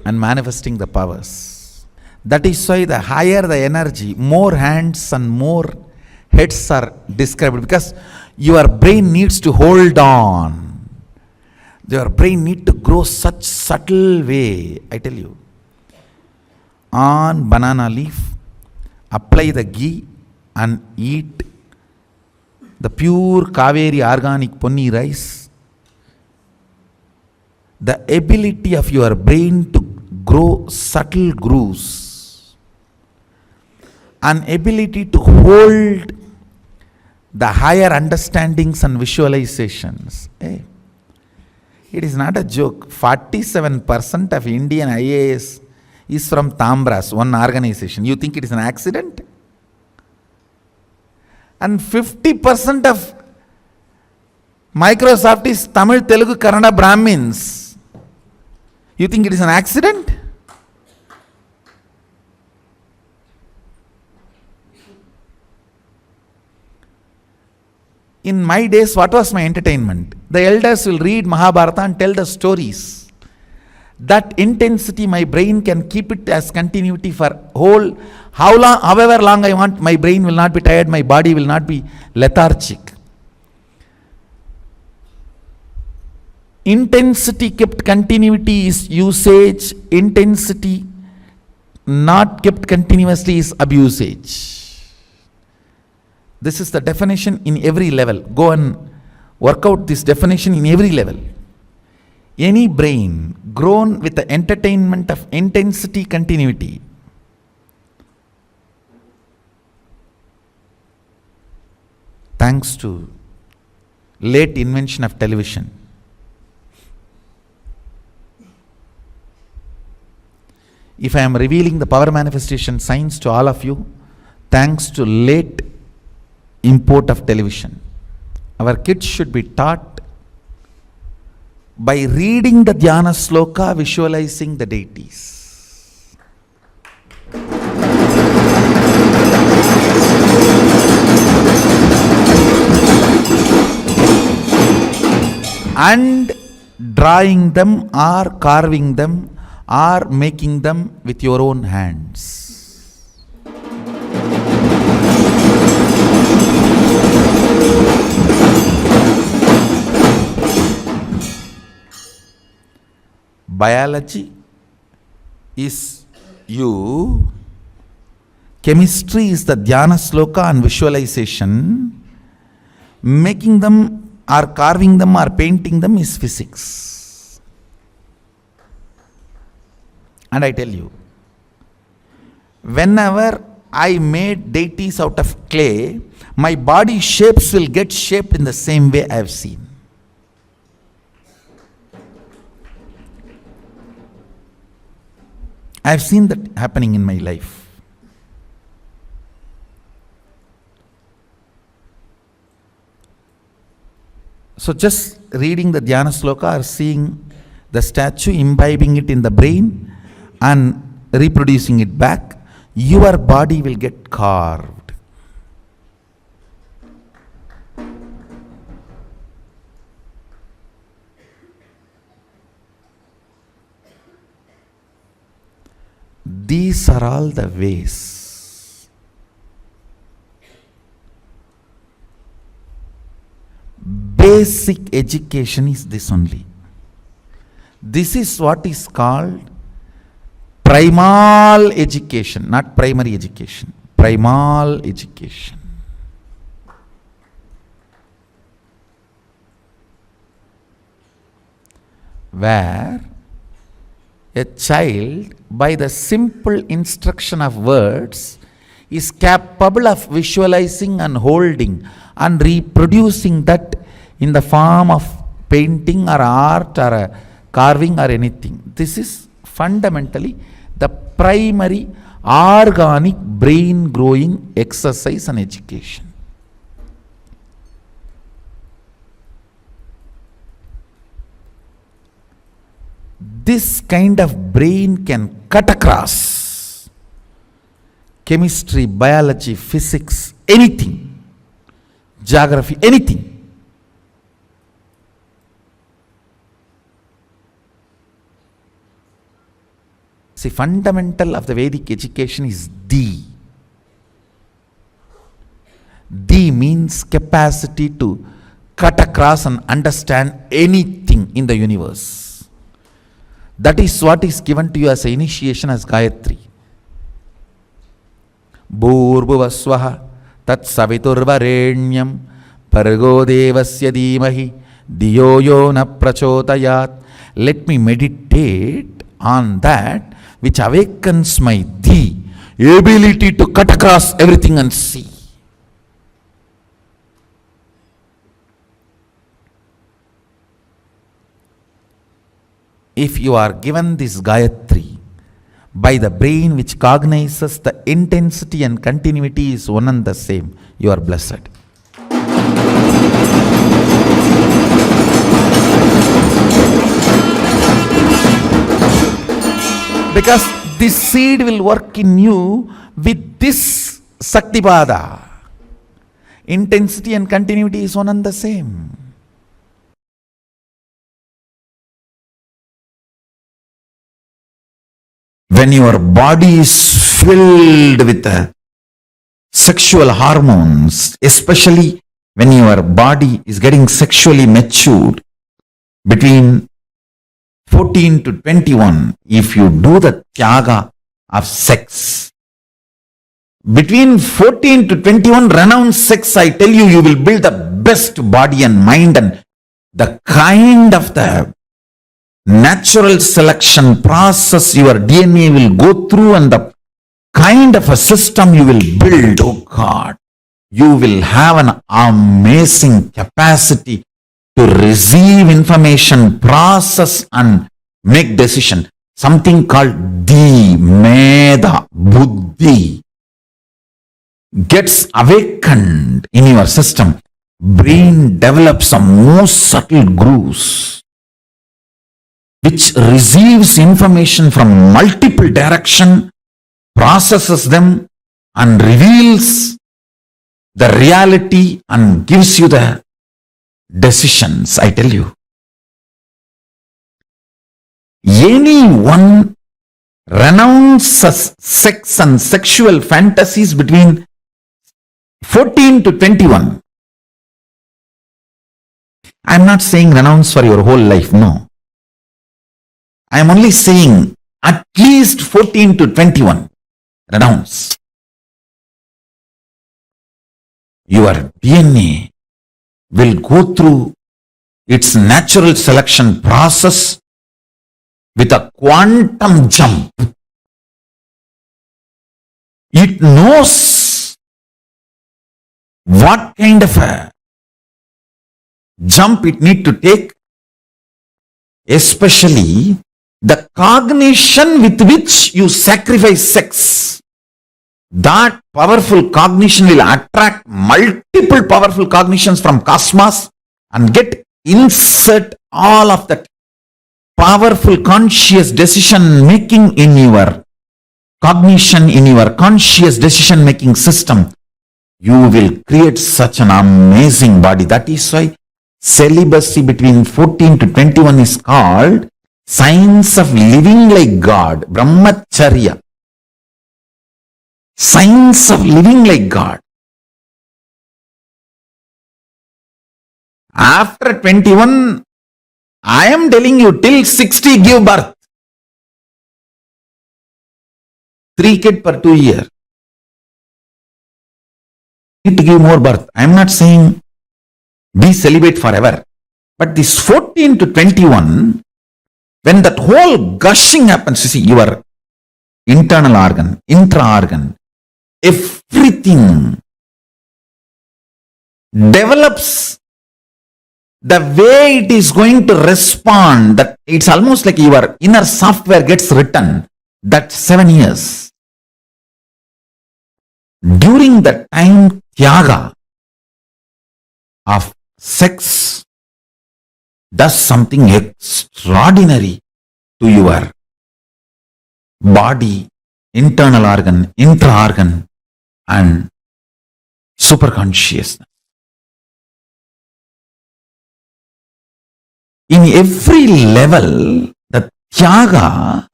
and manifesting the powers. That is why the higher the energy, more hands and more heads are described, because your brain needs to hold on. Your brain needs to grow such subtle way. I tell you, on banana leaf, apply the ghee and eat the pure Kaveri organic ponni rice. The ability of your brain to grow subtle grooves, an ability to hold the higher understandings and visualizations. It is not a joke. 47% of Indian IAS is from Tambras, one organization. You think it is an accident? And 50% of Microsoft is Tamil, Telugu, Kannada Brahmins. You think it is an accident? In my days, what was my entertainment? The elders will read Mahabharata and tell the stories. That intensity, my brain can keep it as continuity for whole, however long I want. My brain will not be tired, my body will not be lethargic. Intensity kept continuity is usage, intensity not kept continuously is abusage. This is the definition in every level. Go and work out this definition in every level. Any brain grown with the entertainment of intensity continuity thanks to late invention of television. If I am revealing the power manifestation science to all of you, thanks to late import of television. Our kids should be taught by reading the dhyana sloka, visualizing the deities. and drawing them or carving them or making them with your own hands. Biology is you, chemistry is the dhyana sloka and visualization, making them or carving them or painting them is physics. And I tell you, whenever I made deities out of clay, my body shapes will get shaped in the same way I have seen. I have seen that happening in my life. So just reading the dhyana sloka or seeing the statue, imbibing it in the brain and reproducing it back, your body will get carved. These are all the ways. Basic education is this only. This is what is called primal education, not primary education. Primal education. Where a child, by the simple instruction of words, is capable of visualizing and holding and reproducing that in the form of painting or art or a carving or anything. This is fundamentally the primary organic brain growing exercise and education. This kind of brain can cut across chemistry, biology, physics, anything, geography, anything. See, fundamental of the Vedic education is D. D means capacity to cut across and understand anything in the universe. That is what is given to you as an initiation as Gayatri. Bhurvuvasvaha tat saviturvarenyam pargo devasya dhimahi diyo yo na prachodayat. Let me meditate on that which awakens my Di, ability to cut across everything and see. If you are given this Gayatri by the brain which cognizes the intensity and continuity is one and the same, you are blessed. Because this seed will work in you with this Saktipada. Intensity and continuity is one and the same. When your body is filled with sexual hormones, especially when your body is getting sexually matured between 14 to 21, if you do the tyaga of sex, between 14 to 21, renounce sex, I tell you, you will build the best body and mind, and the kind of the natural selection process your DNA will go through and the kind of a system you will build, oh God, you will have an amazing capacity to receive information, process and make decision. Something called Di, Meda, Buddhi gets awakened in your system. Brain develops some most subtle grooves which receives information from multiple direction, processes them and reveals the reality and gives you the decisions, I tell you. anyone renounces sex and sexual fantasies between 14 to 21. I am not saying renounce for your whole life, no. I am only saying at least 14 to 21. Renounce. Your DNA will go through its natural selection process with a quantum jump. It knows what kind of a jump it need to take, especially the cognition with which you sacrifice sex. That powerful cognition will attract multiple powerful cognitions from cosmos and insert all of that powerful conscious decision making in your cognition, in your conscious decision making system. You will create such an amazing body. That is why celibacy between 14 to 21 is called science of living like God, brahmacharya. Science of living like God. After 21, I am telling you, till 60 give birth. 3 kids per 2 years. Need to give more birth. I am not saying be celibate forever. But this 14 to 21, when that whole gushing happens, you see, your internal organ, intra-organ, everything develops the way it is going to respond. That it's almost like your inner software gets written. That 7 years. During the time, Tyaga of sex does something extraordinary to your body, internal organ, intra-organ, and superconsciousness. In every level, the Tyaga,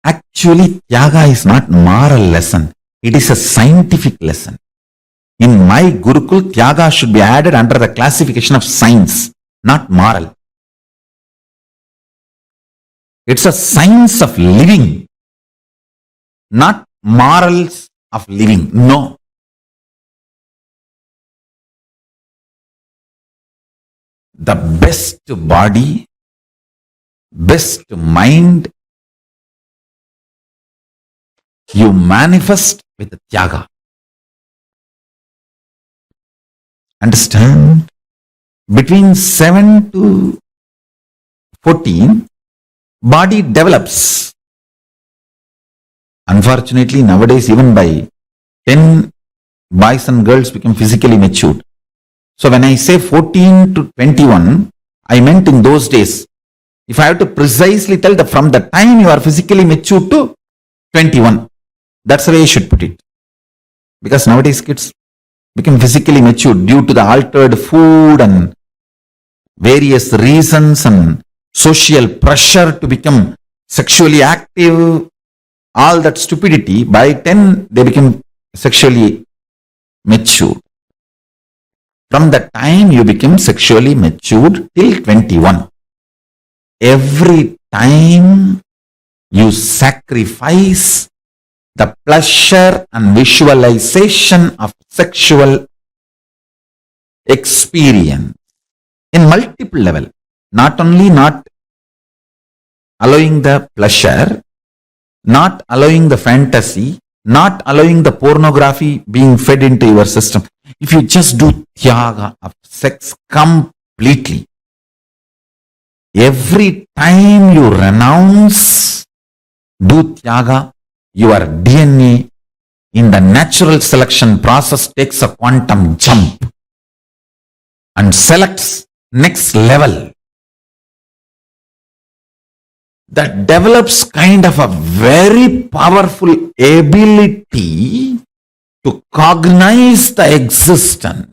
actually Tyaga is not moral lesson. It is a scientific lesson. In my Gurukul, Tyaga should be added under the classification of science, not moral. It's a science of living, not morals of living. No. The best body, best mind, you manifest with Tyaga. Understand? Between 7 to 14, body develops. Unfortunately, nowadays, even by 10, boys and girls become physically matured. So when I say 14 to 21, I meant in those days. If I have to precisely tell from the time you are physically matured to 21, that's the way I should put it. Because nowadays kids become physically matured due to the altered food and various reasons and social pressure to become sexually active, all that stupidity. By 10, they become sexually mature. From the time you become sexually matured till 21, every time you sacrifice the pleasure and visualization of sexual experience in multiple level, not only not allowing the pleasure, not allowing the fantasy, not allowing the pornography being fed into your system. If you just do Tyaga of sex completely, every time you renounce, do Tyaga, your DNA in the natural selection process takes a quantum jump and selects next level. That develops kind of a very powerful ability to cognize the existence,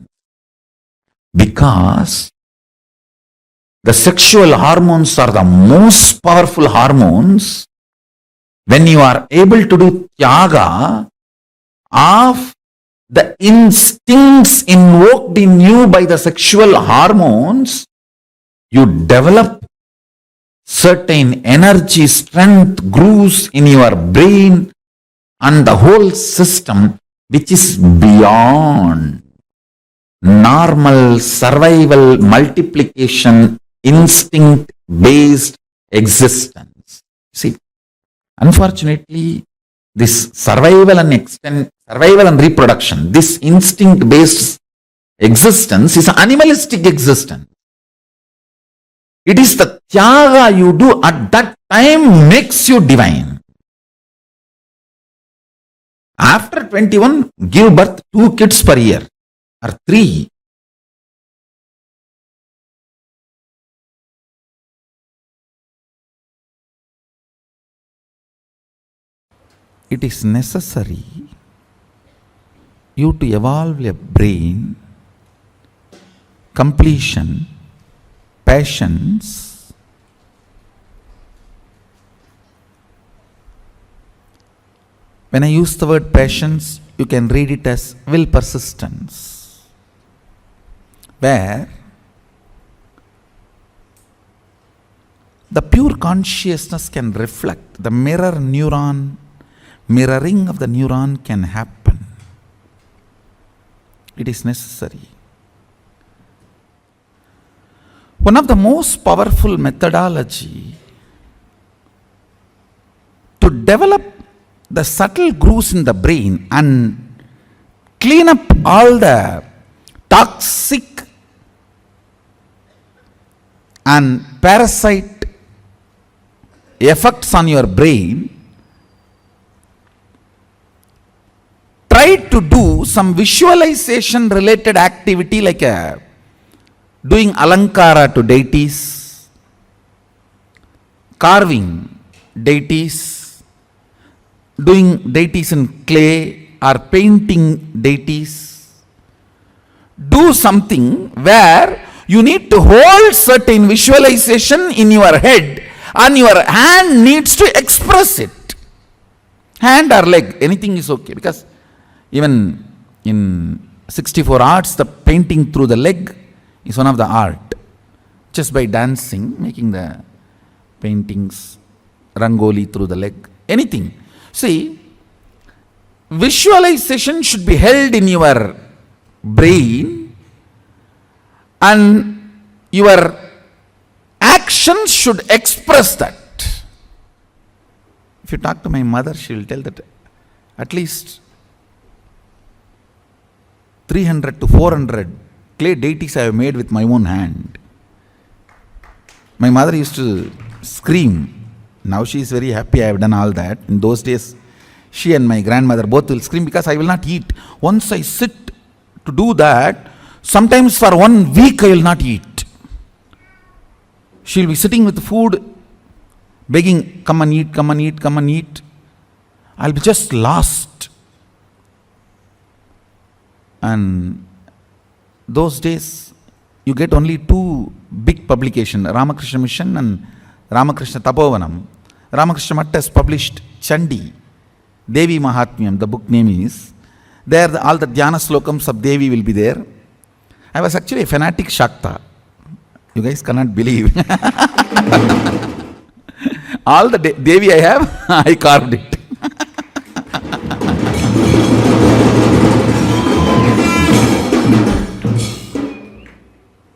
because The sexual hormones are the most powerful hormones. When you are able to do tyaga of the instincts invoked in you by the sexual hormones, you develop certain energy, strength, grooves in your brain and the whole system, which is beyond normal survival, multiplication, instinct based existence. See, unfortunately, this survival and reproduction, this instinct based existence is an animalistic existence. It is the tyaga you do at that time makes you divine. After 21, give birth 2 kids per year or 3. It is necessary you to evolve a brain, completion, patience, when I use the word patience, you can read it as will persistence, where the pure consciousness can reflect, the mirroring of the neuron can happen. It is necessary. One of the most powerful methodology to develop the subtle grooves in the brain and clean up all the toxic and parasite effects on your brain, try to do some visualization related activity like doing alankara to deities, carving deities, doing deities in clay or painting deities. Do something where you need to hold certain visualization in your head and your hand needs to express it. Hand or leg, anything is okay, because even in 64 arts, the painting through the leg is one of the art. Just by dancing, making the paintings, rangoli through the leg, anything. See, visualization should be held in your brain and your actions should express that. If you talk to my mother, she will tell that at least 300 to 400 clay deities I have made with my own hand. My mother used to scream. Now she is very happy I have done all that. In those days, she and my grandmother both will scream because I will not eat. Once I sit to do that, sometimes for 1 week I will not eat. She will be sitting with food, begging, come and eat, come and eat, come and eat. I will be just lost. And those days, you get only 2 big publications, Ramakrishna Mission and Ramakrishna Tapovanam. Ramakrishna Math has published Chandi, Devi Mahatmyam, the book name is. There all the Dhyana slokams of Devi will be there. I was actually a fanatic Shakta. You guys cannot believe. All the Devi I have, I carved it.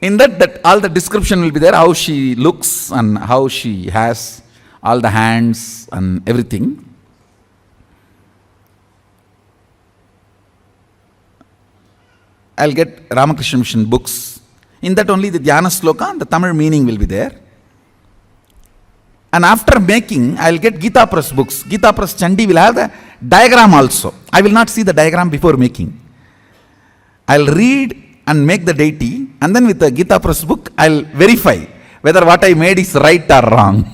In that all the description will be there, how she looks and how she has all the hands and everything. I'll get Ramakrishna Mission books. In that only the Dhyana Sloka and the Tamil meaning will be there. And after making, I'll get Gita Press books. Gita Press Chandi will have the diagram also. I will not see the diagram before making. I'll read and make the deity, and then with the Gita Press book, I'll verify whether what I made is right or wrong.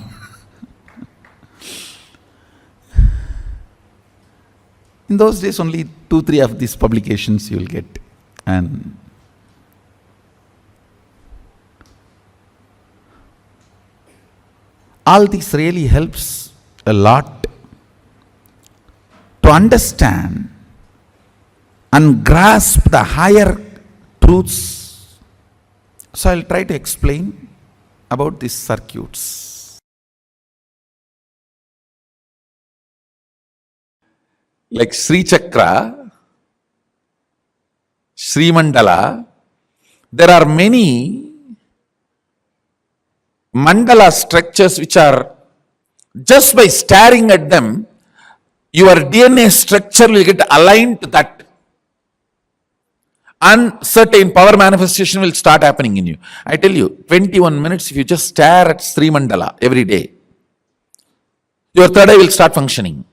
In those days, only 2-3 of these publications you will get. And All this really helps a lot to understand and grasp the higher truths. So I'll try to explain about these circuits. Like Sri Chakra, Sri Mandala, there are many mandala structures which are, just by staring at them, your DNA structure will get aligned to that. And certain power manifestation will start happening in you. I tell you, 21 minutes, if you just stare at Sri Mandala every day, your third eye will start functioning.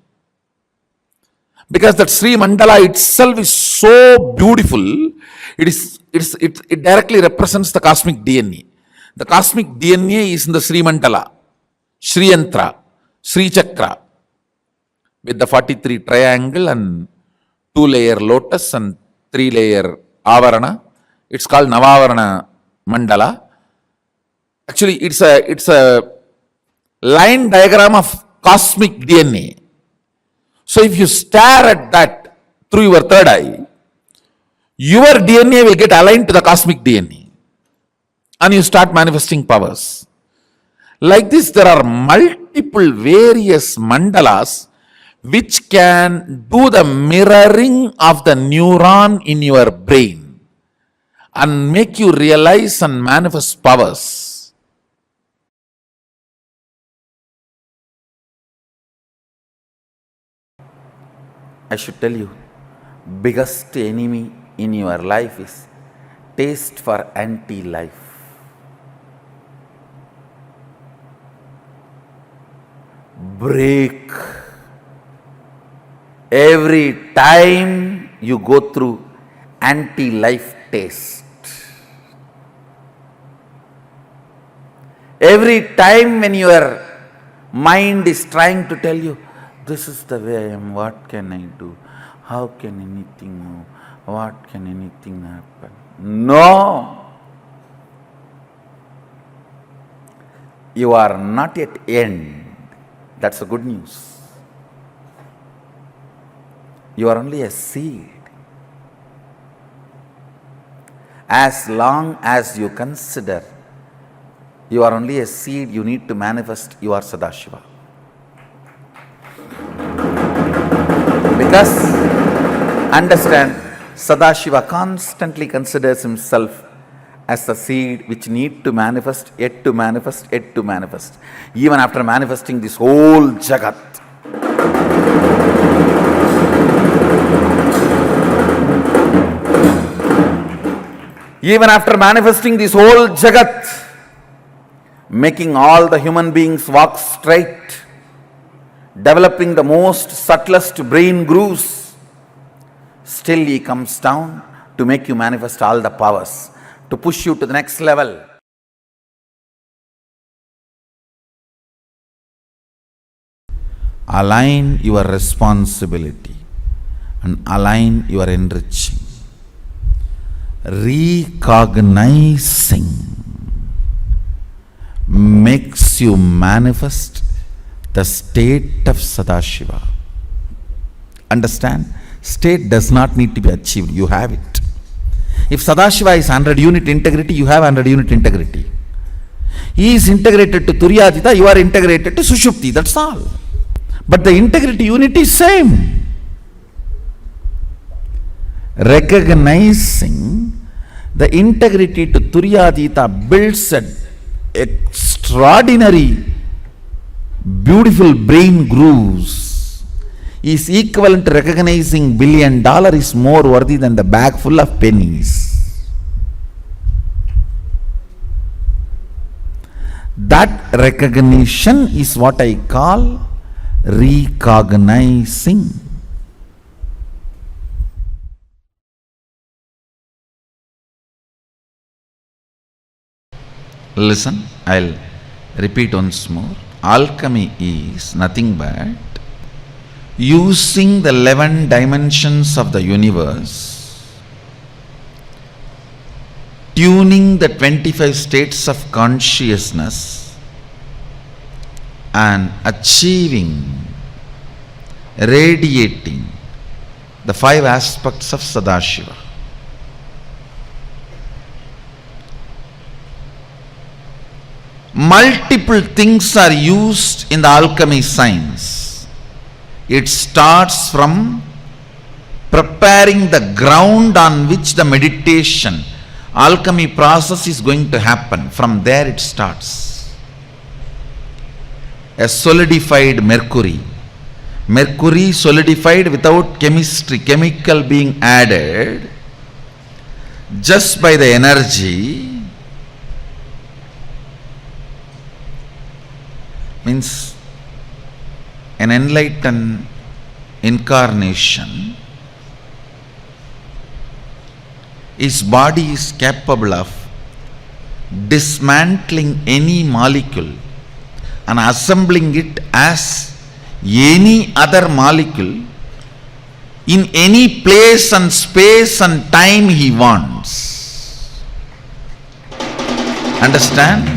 Because that Sri Mandala itself is so beautiful, it directly represents the cosmic DNA. The cosmic DNA is in the Sri Mandala, Sri Yantra, Sri Chakra, with the 43 triangle and 2-layer lotus and 3-layer avarana. It's called Navavarana Mandala. Actually, it's a line diagram of cosmic DNA. So if you stare at that through your third eye, your DNA will get aligned to the cosmic DNA. And you start manifesting powers. Like this, there are multiple various mandalas which can do the mirroring of the neuron in your brain and make you realize and manifest powers. I should tell you, biggest enemy in your life is taste for anti-life. Break. Every time you go through anti-life taste, every time when your mind is trying to tell you, this is the way I am, what can I do? How can anything move? What can anything happen? No! You are not yet end. That's the good news. You are only a seed. As long as you consider you are only a seed, you need to manifest your Sadashiva. Because, understand, Sadashiva constantly considers himself as a seed which need to manifest, yet to manifest, yet to manifest. Even after manifesting this whole Jagat. Even after manifesting this whole Jagat, making all the human beings walk straight, developing the most subtlest brain grooves, still he comes down to make you manifest all the powers, to push you to the next level. Align your responsibility and align your enriching. Recognizing makes you manifest the state of Sadashiva. Understand? State does not need to be achieved, you have it. If Sadashiva is 100 unit integrity, you have 100 unit integrity. He is integrated to Turyadita, you are integrated to Sushupti, that's all. But the integrity unit is same. Recognizing the integrity to Turyadita builds an extraordinary, beautiful brain grooves, is equivalent to recognizing $1 billion is more worthy than the bag full of pennies. That recognition is what I call recognizing. Listen, I'll repeat once more. Alchemy is nothing but using the 11 dimensions of the universe, tuning the 25 states of consciousness and achieving, radiating the 5 aspects of Sadashiva. Multiple things are used in the alchemy science. It starts from preparing the ground on which the meditation, alchemy process is going to happen. From there it starts. A solidified mercury. Mercury solidified without chemical being added, just by the energy, means an enlightened incarnation, his body is capable of dismantling any molecule and assembling it as any other molecule in any place and space and time he wants. Understand?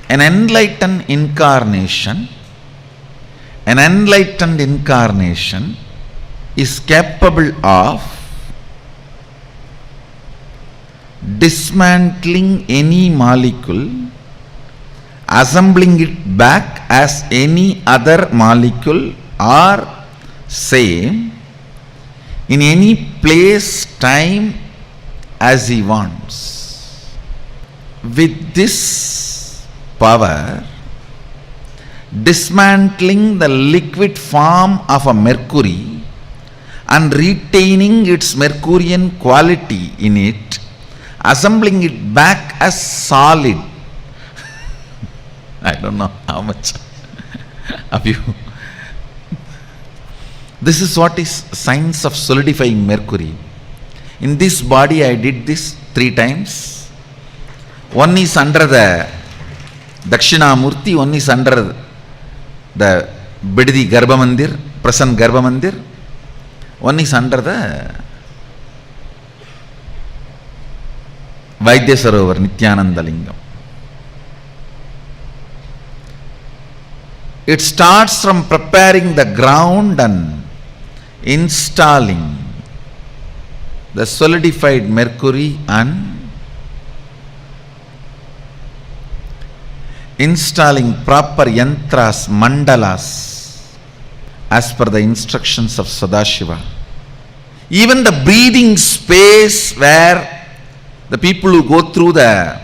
An enlightened incarnation is capable of dismantling any molecule, assembling it back as any other molecule or same in any place, time as he wants. With this power, dismantling the liquid form of a mercury and retaining its Mercurian quality in it, assembling it back as solid. I don't know how much of you. This is what is science of solidifying mercury. In this body I did this 3 times. One is under the Dakshinamurti, one is under the Bididi Garbhamandir, present Garbhamandir, one is under the Vaidya Sarovar, Nithyananda Lingam. It starts from preparing the ground and installing the solidified mercury and installing proper yantras, mandalas as per the instructions of Sadashiva. Even the breathing space where the people who go through the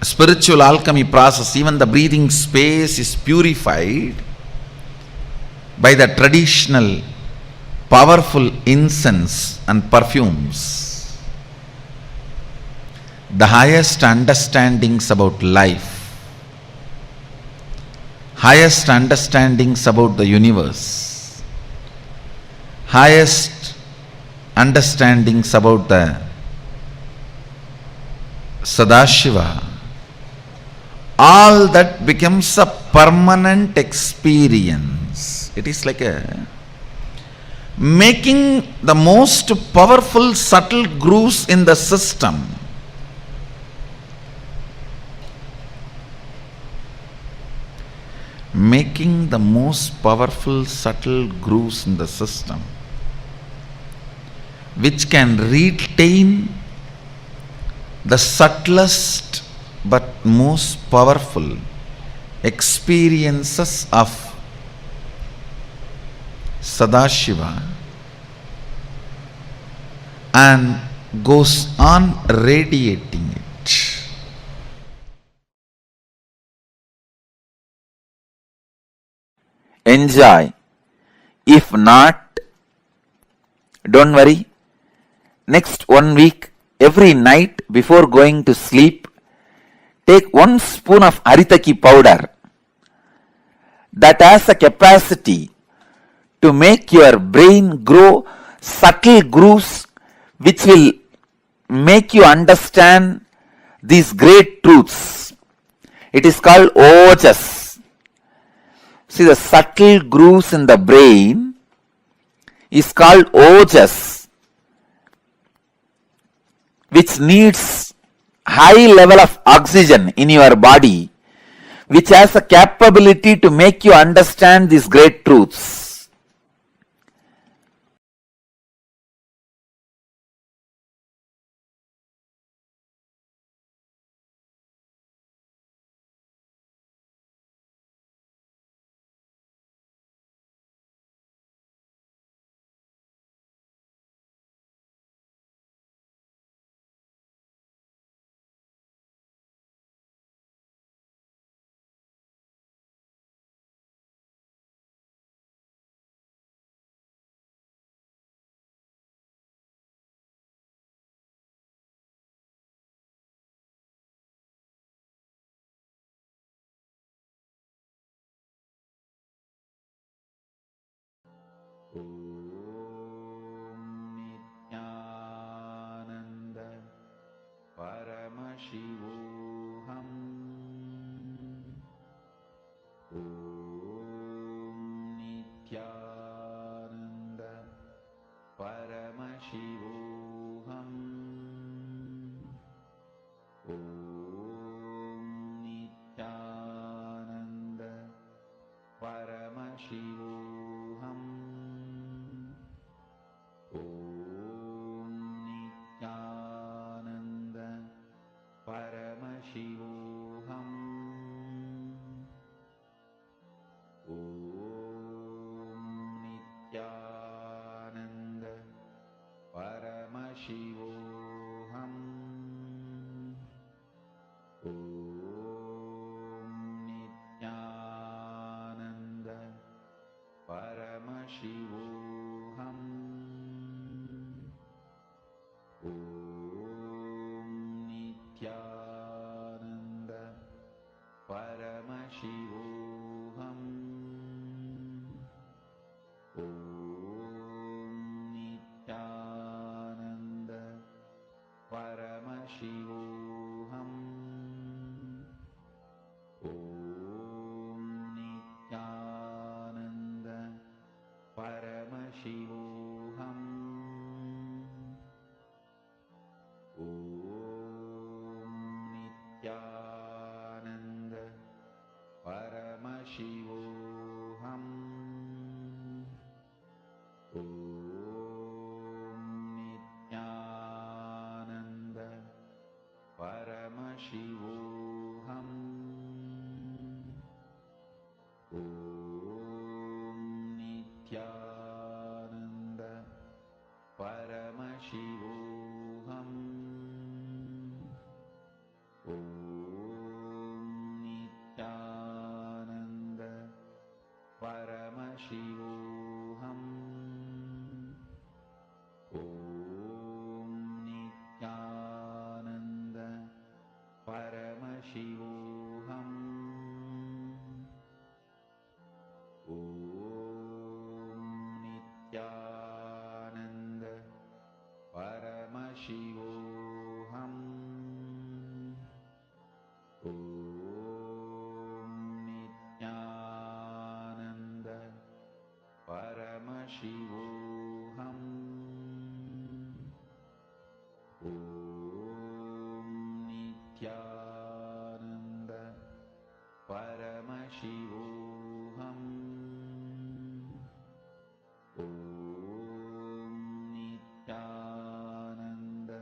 spiritual alchemy process, even the breathing space is purified by the traditional powerful incense and perfumes. The highest understandings about life, highest understandings about the universe, highest understandings about the Sadashiva, all that becomes a permanent experience. It is like making the most powerful subtle grooves in the system. Making the most powerful subtle grooves in the system, which can retain the subtlest but most powerful experiences of Sadashiva and goes on radiating it. Enjoy. If not, don't worry. Next 1 week, every night before going to sleep, take 1 spoon of Haritaki powder that has a capacity to make your brain grow subtle grooves which will make you understand these great truths. It is called Ojas. See, the subtle grooves in the brain is called Ojas, which needs high level of oxygen in your body, which has the capability to make you understand these great truths. Nithyananda Paramashivoham Nithyananda Paramashivoham Nithyananda Paramashivoham Nithyananda Paramashivoham Nithyananda Paramashivoham Nithyananda Paramashivoham Nithyananda Paramashivoham Nithyananda Paramashivoham Nithyananda Paramashivoham Nithyananda Paramashivoham Nithyananda Paramashivoham Nithyananda Paramashivoham Nithyananda Paramashivoham Nithyananda Paramashivoham Nithyananda Paramashivoham Nithyananda Paramashivoham Nithyananda Paramashivoham Nithyananda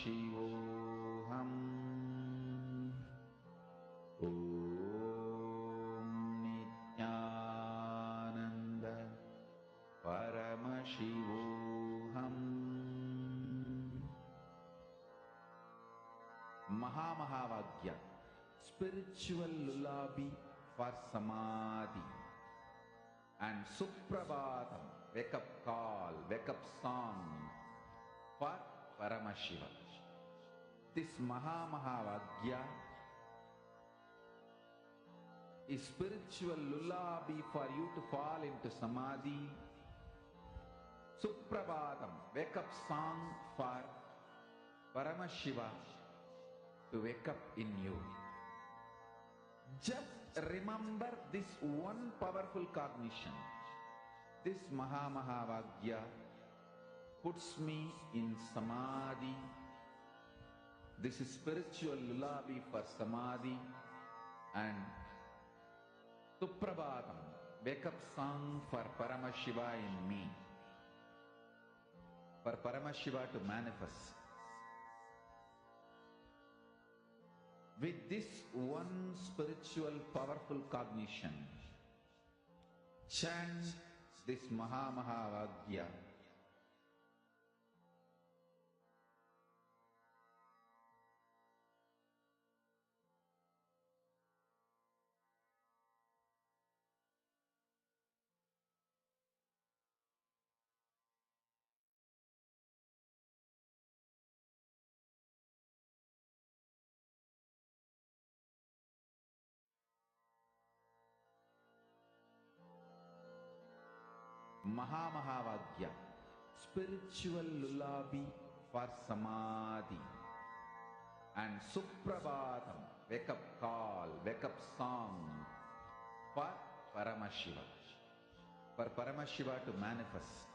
Paramashivoham. Om Nithyananda Paramashivoham. Mahamahavagya, spiritual lullaby for samadhi. And Suprabhatam, wake up call, wake up song for Paramashiva. This Mahamahavagya is spiritual lullaby for you to fall into samadhi. Suprabhatam, wake up song for Paramashiva to wake up in you. Just remember this one powerful cognition. This Mahamahavagya puts me in samadhi. This is spiritual lullaby for samadhi. And Suprabhatam, wake up song for Paramashiva in me. For Paramashiva to manifest. With this one spiritual powerful cognition, chant this Mahamahavagya. Mahamahavagya, spiritual lullaby for samadhi. And Suprabhatam, wake up call, wake up song for Paramashiva. For Paramashiva to manifest.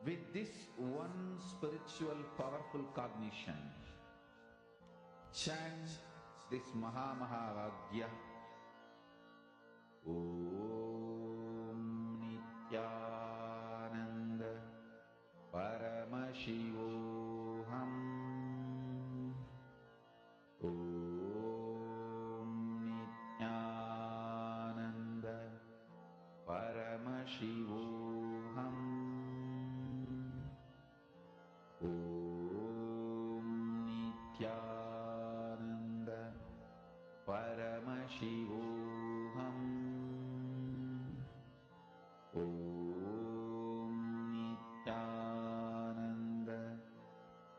With this one spiritual powerful cognition, chant this Mahamahavagya. Om Nithyananda Paramashivoham. Om Nithyananda Paramashivoham. Om Nithyananda Paramashivoham. Om Nithyananda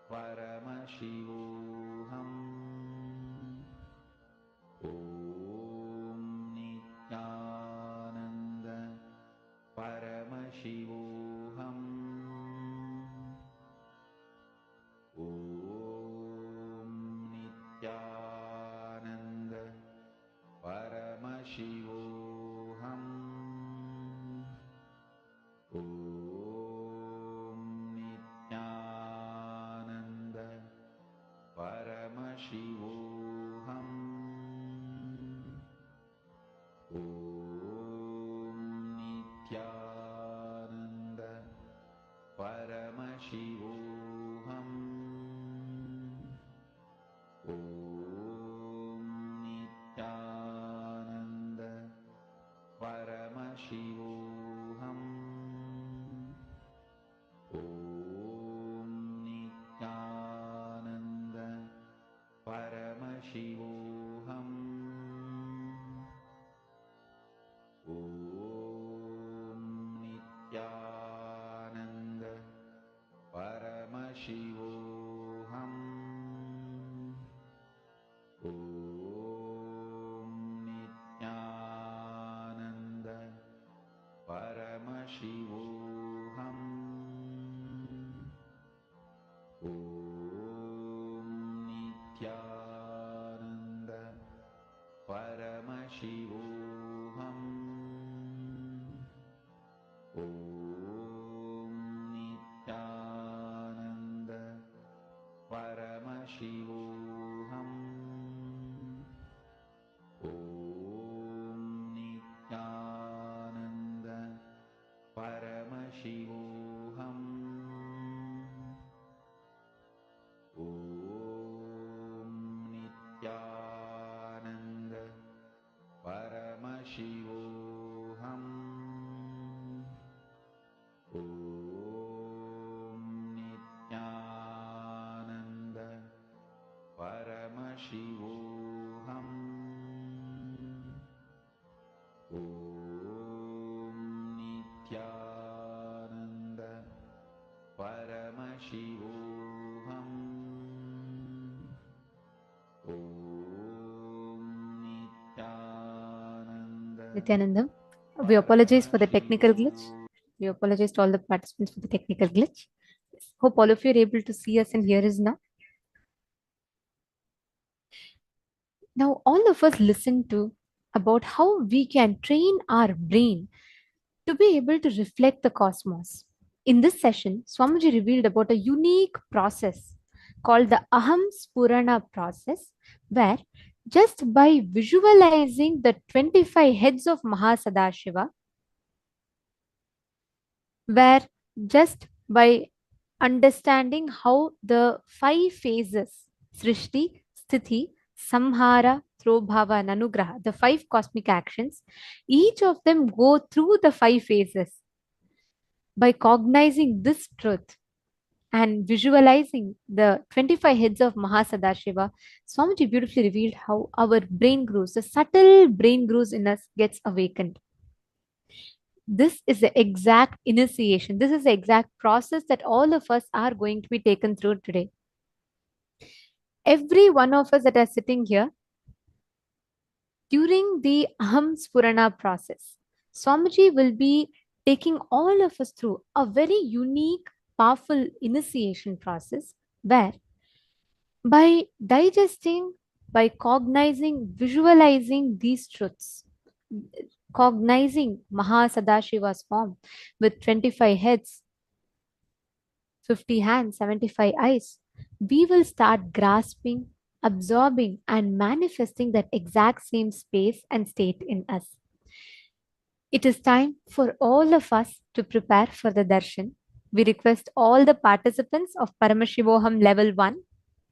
Paramashivoham. Om Nithyananda Paramashivoham. Om Nithyananda Paramashivoham. Om Nithyananda Paramashivoham. Om Nithyananda Paramashivoham. Om Nithyananda Paramashivoham. Om Nithyananda Paramashivoham. Om Nithyananda Paramashivoham. Om Nithyananda Paramashivoham. Om Nithyananda Paramashivoham. Om Nithyananda Paramashivoham. Om Nithyananda Paramashivoham. Nithyanandam, we apologize for the technical glitch. We apologize to all the participants for the technical glitch. Hope all of you are able to see us and hear us now. Now, all of us listen to about how we can train our brain to be able to reflect the cosmos. In this session, Swamiji revealed about a unique process called the Aham Spurana process, where just by visualizing the 25 heads of Mahasadashiva, where just by understanding how the 5 phases, Srishti, Sthiti, Samhara, Throbhava, and Anugraha, the 5 cosmic actions, each of them go through the 5 phases. By cognizing this truth and visualizing the 25 heads of Mahasadashiva, Swamiji beautifully revealed how our brain grooves, the subtle brain grooves in us gets awakened. This is the exact initiation. This is the exact process that all of us are going to be taken through today. Every one of us that are sitting here, during the Aham Spurana process, Swamiji will be taking all of us through a very unique, powerful initiation process where by digesting, by cognizing, visualizing these truths, cognizing Mahasadashiva's form with 25 heads, 50 hands, 75 eyes, we will start grasping, absorbing, and manifesting that exact same space and state in us. It is time for all of us to prepare for the darshan. We request all the participants of Paramashivoham Level 1,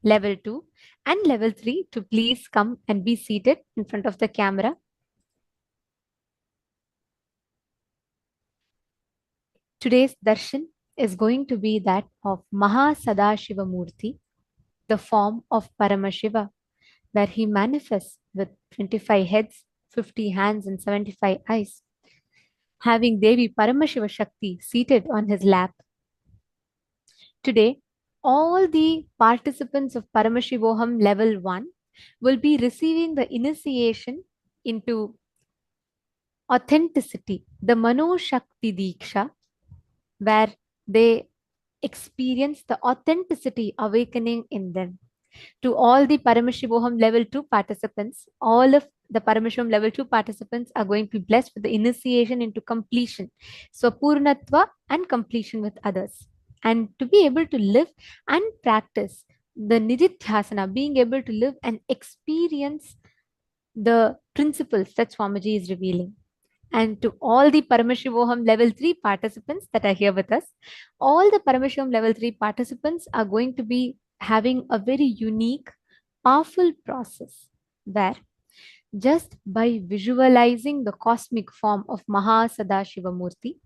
Level 2, and Level 3 to please come and be seated in front of the camera. Today's darshan is going to be that of Mahasadashiva Murti, the form of Paramashiva, where he manifests with 25 heads, 50 hands, and 75 eyes, having Devi Paramashiva Shakti seated on his lap. Today, all the participants of Paramashivoham Level 1 will be receiving the initiation into authenticity, the Mano Shakti Diksha, where they experience the authenticity awakening in them. To all the Paramashivoham Level 2 participants, all of the Paramashivoham Level 2 participants are going to be blessed with the initiation into completion. So, Purnatva and completion with others. And to be able to live and practice the Nididhyasana, being able to live and experience the principles that Swamiji is revealing. And to all the Paramashivoham Level 3 participants that are here with us, all the Paramashivoham Level 3 participants are going to be having a very unique, powerful process where just by visualizing the cosmic form of Mahasadashiva Murti,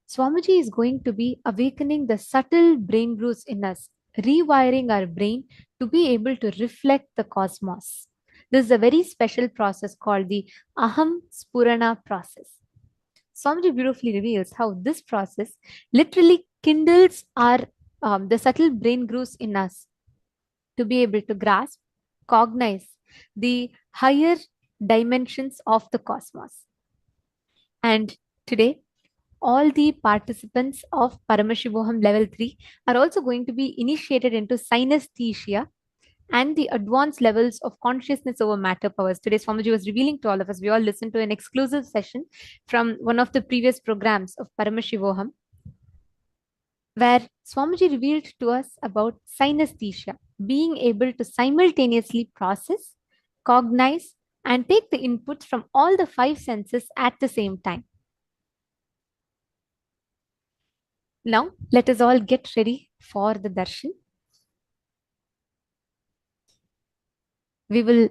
Swamiji is going to be awakening the subtle brain grooves in us, rewiring our brain to be able to reflect the cosmos. This is a very special process called the Aham Spurana process. Swamiji beautifully reveals how this process literally kindles our the subtle brain grooves in us to be able to grasp, cognize the higher dimensions of the cosmos. And today, all the participants of Paramashivoham Level 3 are also going to be initiated into synesthesia and the advanced levels of consciousness over matter powers. Today, Swamiji was revealing to all of us. We all listened to an exclusive session from one of the previous programs of Paramashivoham, where Swamiji revealed to us about synesthesia, being able to simultaneously process, cognize, and take the inputs from all the 5 senses at the same time. Now, let us all get ready for the darshan. We will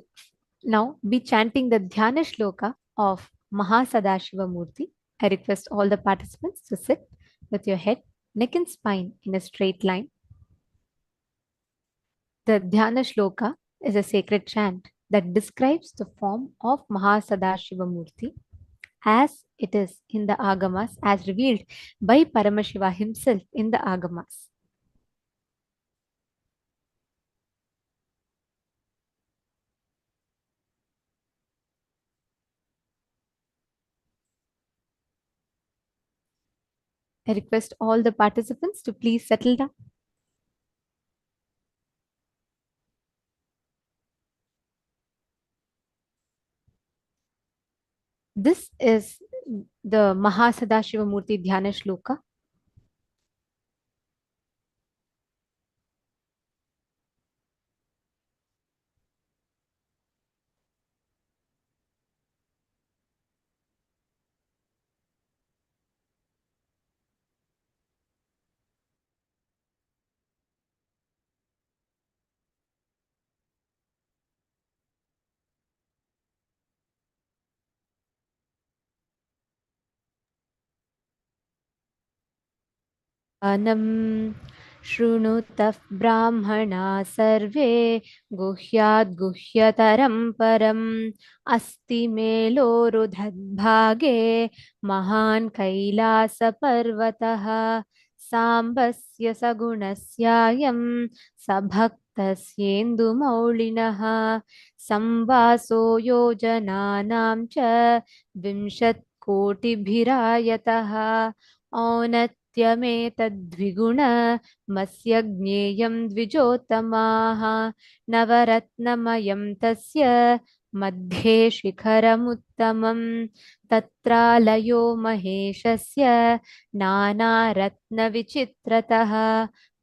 now be chanting the Dhyana Shloka of Mahasadashiva Murti. I request all the participants to sit with your head, neck and spine in a straight line. The Dhyana Shloka is a sacred chant that describes the form of Mahasadashiva Murti as it is in the Agamas, as revealed by Paramashiva himself in the Agamas. I request all the participants to please settle down. This is the Sadashiva Murti Dhyana Shloka. Anam Shrunutaf Brahmana Sarve Guhyad Guhyataram Param Asti Melorudhadbhage Mahan Kailasa Parvataha Sambasya Sagunasyayam Sabhaktasyendu Maulinaha Samvaso Yojananam cha Vimshat Kotibhirayataha औनत्यमेतद्विगुण मस्य ज्ञेयं द्विजोत्तमाः नवरत्नमयं तस्य मध्ये शिखरमुत्तमं तत्रालयो महेशस्य नानारत्नविचित्रतः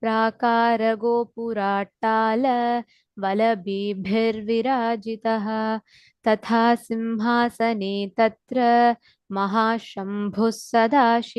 प्राकारगोपुराट्टाल वलभिर्विराजितः तथा सिंहासने तत्र महाशम्भुः सदाशिवः